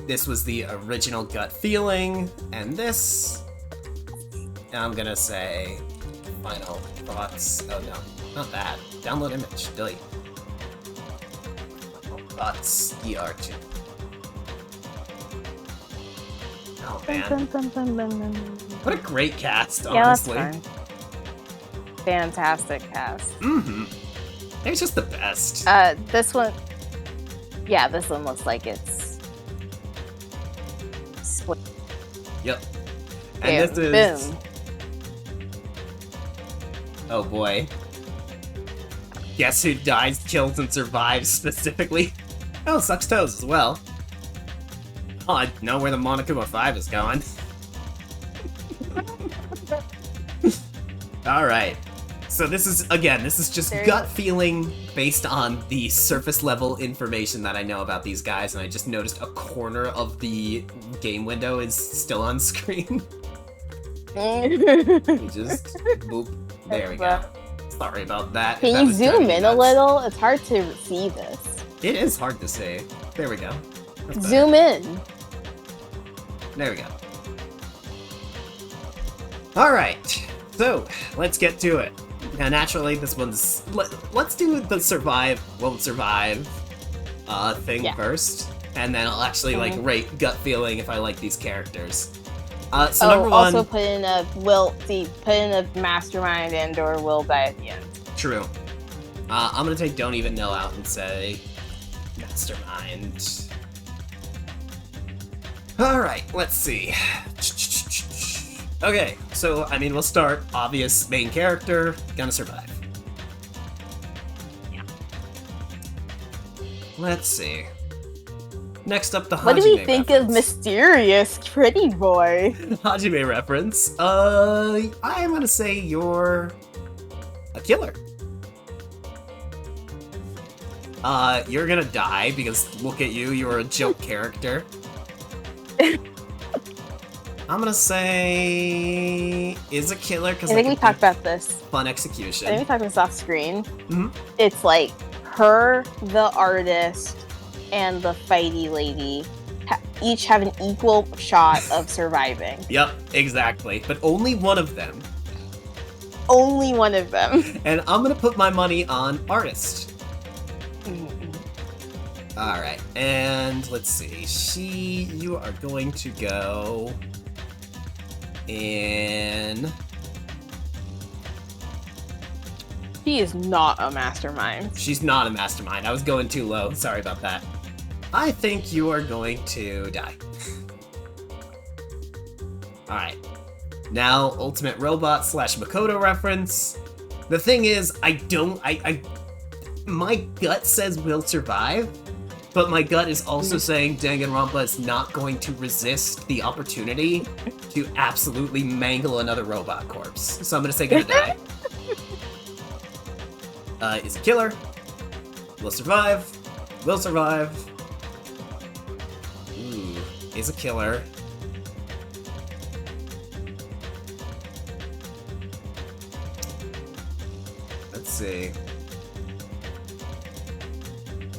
This was the original gut feeling, and this, I'm gonna say, final thoughts. Oh no, not that. Download image, delete. Final thoughts, DR2. Oh man. What a great cast, honestly. Yeah, that's fine. Fantastic cast. Mm-hmm. They're just the best. This one, yeah, this one looks like it's split. Yep. And this is... Boom. Oh boy. Guess who dies, kills, and survives specifically? Oh, sucks toes as well. Oh, I know where the Monokuma 5 is going. Alright. So this is just gut feeling based on the surface level information that I know about these guys, and I just noticed a corner of the game window is still on screen. You just boop. There we go. Sorry about that. Can you zoom in a little? It's hard to see this. It is hard to see. There we go. Zoom in. There we go. Alright, so let's get to it. Now naturally this one's... Let's do the survive, won't survive thing first. And then I'll actually like rate gut feeling if I like these characters. So number one... also put in a mastermind and or will die at the end. True. I'm gonna take Don't Even Know out and say Mastermind. Alright, let's see. Okay, so, I mean, we'll start. Obvious main character, gonna survive. Yeah. Let's see. Next up, the Hajime What do we think of reference. mysterious pretty boy? Hajime reference. I'm gonna say you're a killer. You're gonna die because look at you, you're a joke character. I'm gonna say is a killer because I think we talked about this. Fun execution. I think we talked about this off screen. Mhm. It's like her, the artist, and the fighty lady each have an equal shot of surviving. Yep, exactly. But only one of them. Only one of them. And I'm gonna put my money on artist. Alright, and let's see. You are going to go in... She is not a mastermind. She's not a mastermind. I was going too low. Sorry about that. I think you are going to die. Alright. Now, Ultimate Robot / Makoto reference. The thing is, my gut says we'll survive, but my gut is also saying Danganronpa is not going to resist the opportunity to absolutely mangle another robot corpse. So I'm gonna say gonna die. Is a killer. Will survive. Will survive. Ooh, is a killer. Let's see.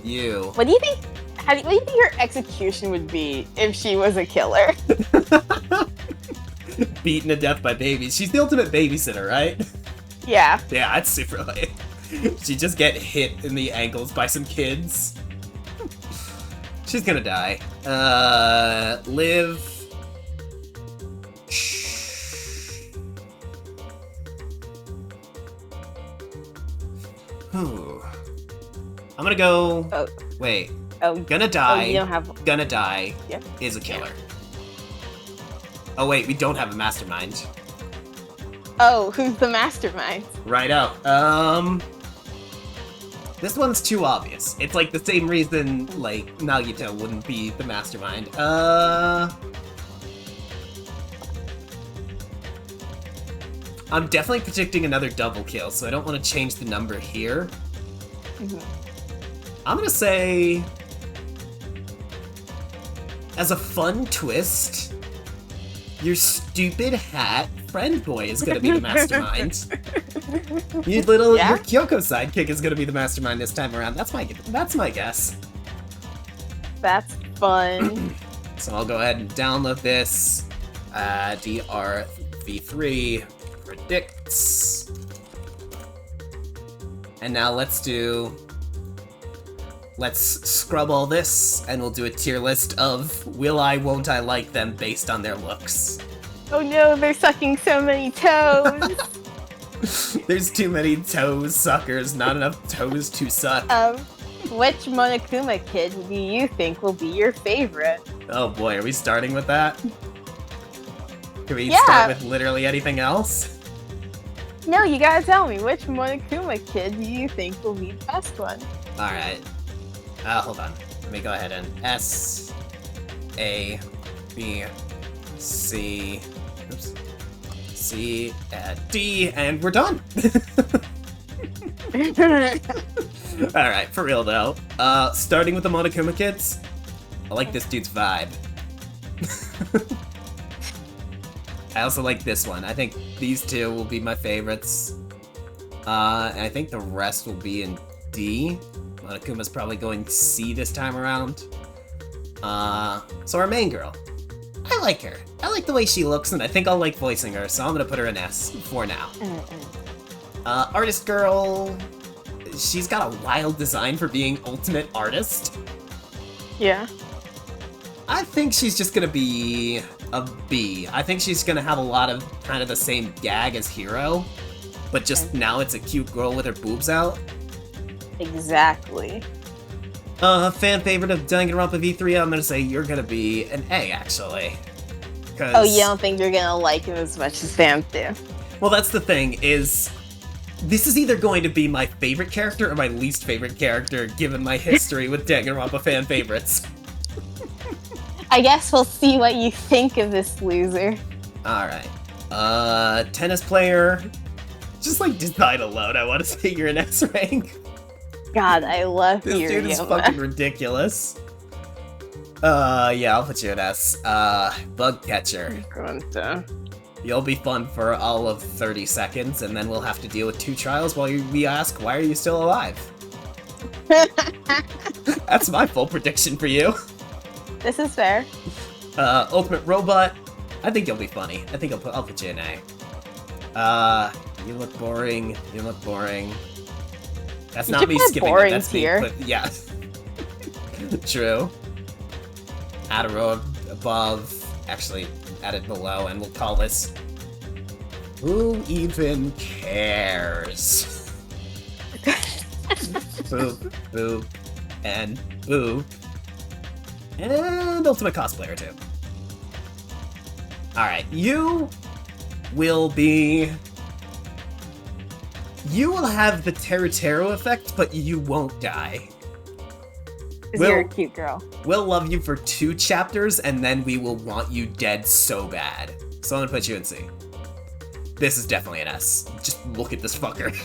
You. What do you think? What do you think her execution would be if she was a killer? Beaten to death by babies. She's the ultimate babysitter, right? Yeah. Yeah, that's super lame. She just get hit in the ankles by some kids. She's gonna die. Live. Whew. I'm gonna go. Oh. Wait. Oh. Gonna die. Oh, you don't have. Gonna die. Yeah. Is a killer. Oh wait, we don't have a mastermind. Oh, who's the mastermind? Right out. This one's too obvious. It's like the same reason, like, Nagito wouldn't be the mastermind. I'm definitely predicting another double kill, so I don't want to change the number here. I'm gonna say... as a fun twist, your stupid hat friend boy is gonna be the mastermind. Your Kyoko sidekick is gonna be the mastermind this time around. That's my guess. That's fun. So I'll go ahead and download this. DRV3 predicts. And now let's scrub all this, and we'll do a tier list of will I, won't I like them based on their looks. Oh no, they're sucking so many toes. There's too many toes suckers, not enough toes to suck. Which Monokuma kid do you think will be your favorite? Oh boy, are we starting with that? Can we start with literally anything else? No, you gotta tell me, which Monokuma kid do you think will be the best one? Alright. Hold on. Let me go ahead and S, A, B, C, oops, C, D, and we're done! Alright, for real though. Starting with the Monokuma kids, I like this dude's vibe. I also like this one. I think these two will be my favorites. And I think the rest will be in D. Monokuma's probably going C this time around. So our main girl. I like her. I like the way she looks, and I think I'll like voicing her, so I'm gonna put her in S for now. Artist girl. She's got a wild design for being ultimate artist. Yeah. I think she's just gonna be a B. I think she's gonna have a lot of kind of the same gag as Hiro, but just now it's a cute girl with her boobs out. Exactly. Fan favorite of Danganronpa V3, I'm gonna say you're gonna be an A, actually. Oh, you don't think you're gonna like him as much as Sam do? Well, that's the thing, is... This is either going to be my favorite character or my least favorite character, given my history with Danganronpa fan favorites. I guess we'll see what you think of this loser. Alright. Tennis player. Just like design alone, I want to say you're an S rank. God, I love This you. dude is fucking ridiculous. Yeah, I'll put you an S. Bug catcher. You'll be fun for all of 30 seconds, and then we'll have to deal with 2 trials while we ask, why are you still alive? That's my full prediction for you. This is fair. Ultimate robot. I think you'll be funny. I think I'll put you an A. You look boring. You look boring. That's not me skipping it. That's me. But yeah. True. Add a row above. Actually, add it below, and we'll call this. Who even cares? Boop, boop, and boop. And ultimate cosplayer too. Alright, you will have the Teru effect, but you won't die. Because you're a cute girl. We'll love you for 2 chapters, and then we will want you dead so bad. So I'm gonna put you in C. This is definitely an S. Just look at this fucker.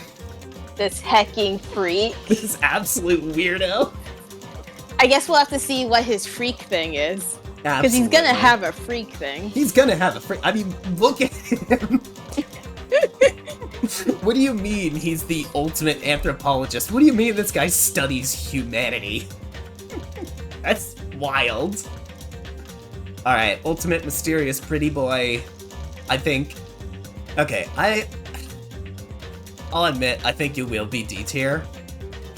This hecking freak. This absolute weirdo. I guess we'll have to see what his freak thing is. Because he's gonna have a freak thing. He's gonna have a freak. I mean, look at him. What do you mean he's the ultimate anthropologist? What do you mean this guy studies humanity? That's wild. Alright, ultimate mysterious pretty boy. I think... Okay, I'll admit, I think you will be D tier.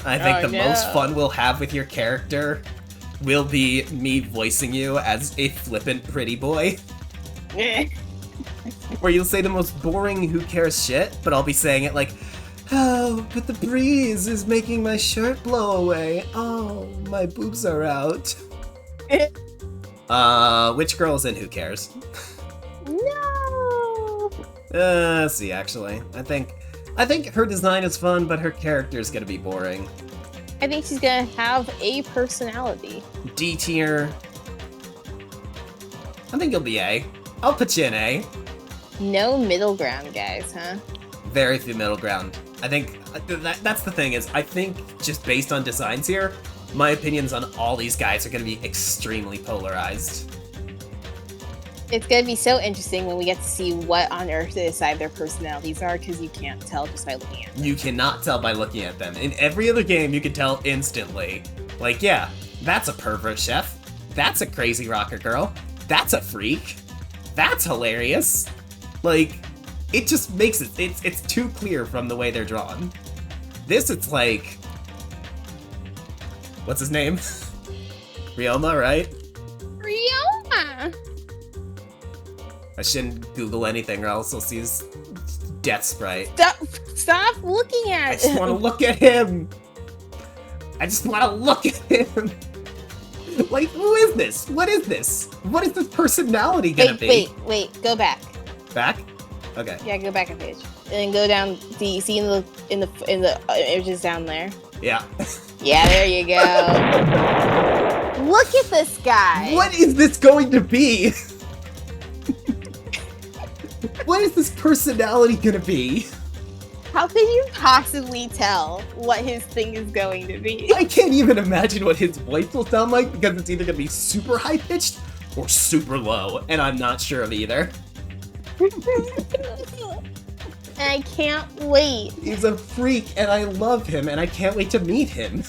I think the most fun we'll have with your character will be me voicing you as a flippant pretty boy. Where you'll say the most boring who cares shit, but I'll be saying it like, oh, but the breeze is making my shirt blow away. Oh, my boobs are out. Which girl's in Who Cares? No! See, actually. I think her design is fun, but her character is gonna be boring. I think she's gonna have a personality. D tier. I think you'll be A. I'll put you in A. No middle ground, guys, huh? Very few middle ground. I think that's the thing is, I think just based on designs here, my opinions on all these guys are gonna be extremely polarized. It's gonna be so interesting when we get to see what on earth they decide their personalities are, because you can't tell just by looking at them. You cannot tell by looking at them. In every other game, you can tell instantly. Like, yeah, that's a pervert chef. That's a crazy rocker girl. That's a freak. That's hilarious. Like, it just makes it, it's too clear from the way they're drawn. This, it's like, what's his name? Ryoma, right? Ryoma! I shouldn't Google anything or else I'll see his death sprite. Stop looking at him! I just want to look at him! I just want to look at him! Like, who is this? What is this? What is this personality gonna be? Wait, go back. Back? Okay. Yeah, go back a page. And then go down, see in the images down there? Yeah. Yeah, there you go. Look at this guy! What is this going to be? What is this personality gonna be? How can you possibly tell what his thing is going to be? I can't even imagine what his voice will sound like because it's either gonna be super high-pitched or super low, and I'm not sure of either. And I can't wait. He's a freak, and I love him, and I can't wait to meet him.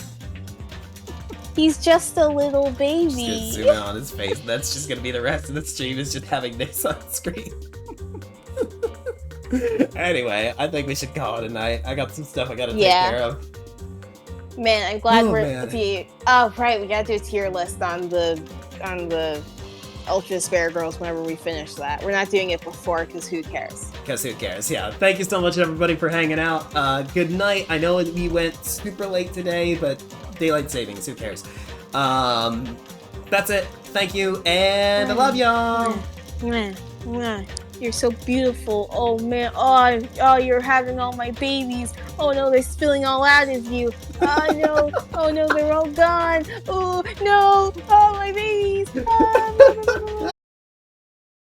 He's just a little baby. Just gonna zoom in on his face, and that's just gonna be the rest of the stream, is just having this on screen. Anyway, I think we should call it a night. I got some stuff I gotta take care of. Man, I'm glad we're. Oh, right, we gotta do a tier list on the Ultra Despair Girls whenever we finish that. We're not doing it before, because who cares? Because who cares? Yeah. Thank you so much, everybody, for hanging out. Good night. I know we went super late today, but daylight savings. Who cares? That's it. Thank you, and I love y'all. Mwah, mwah. You're so beautiful. Oh man. Oh, you're having all my babies. Oh no, they're spilling all out of you. Oh no. Oh no, they're all gone. Oh no. Oh, my babies.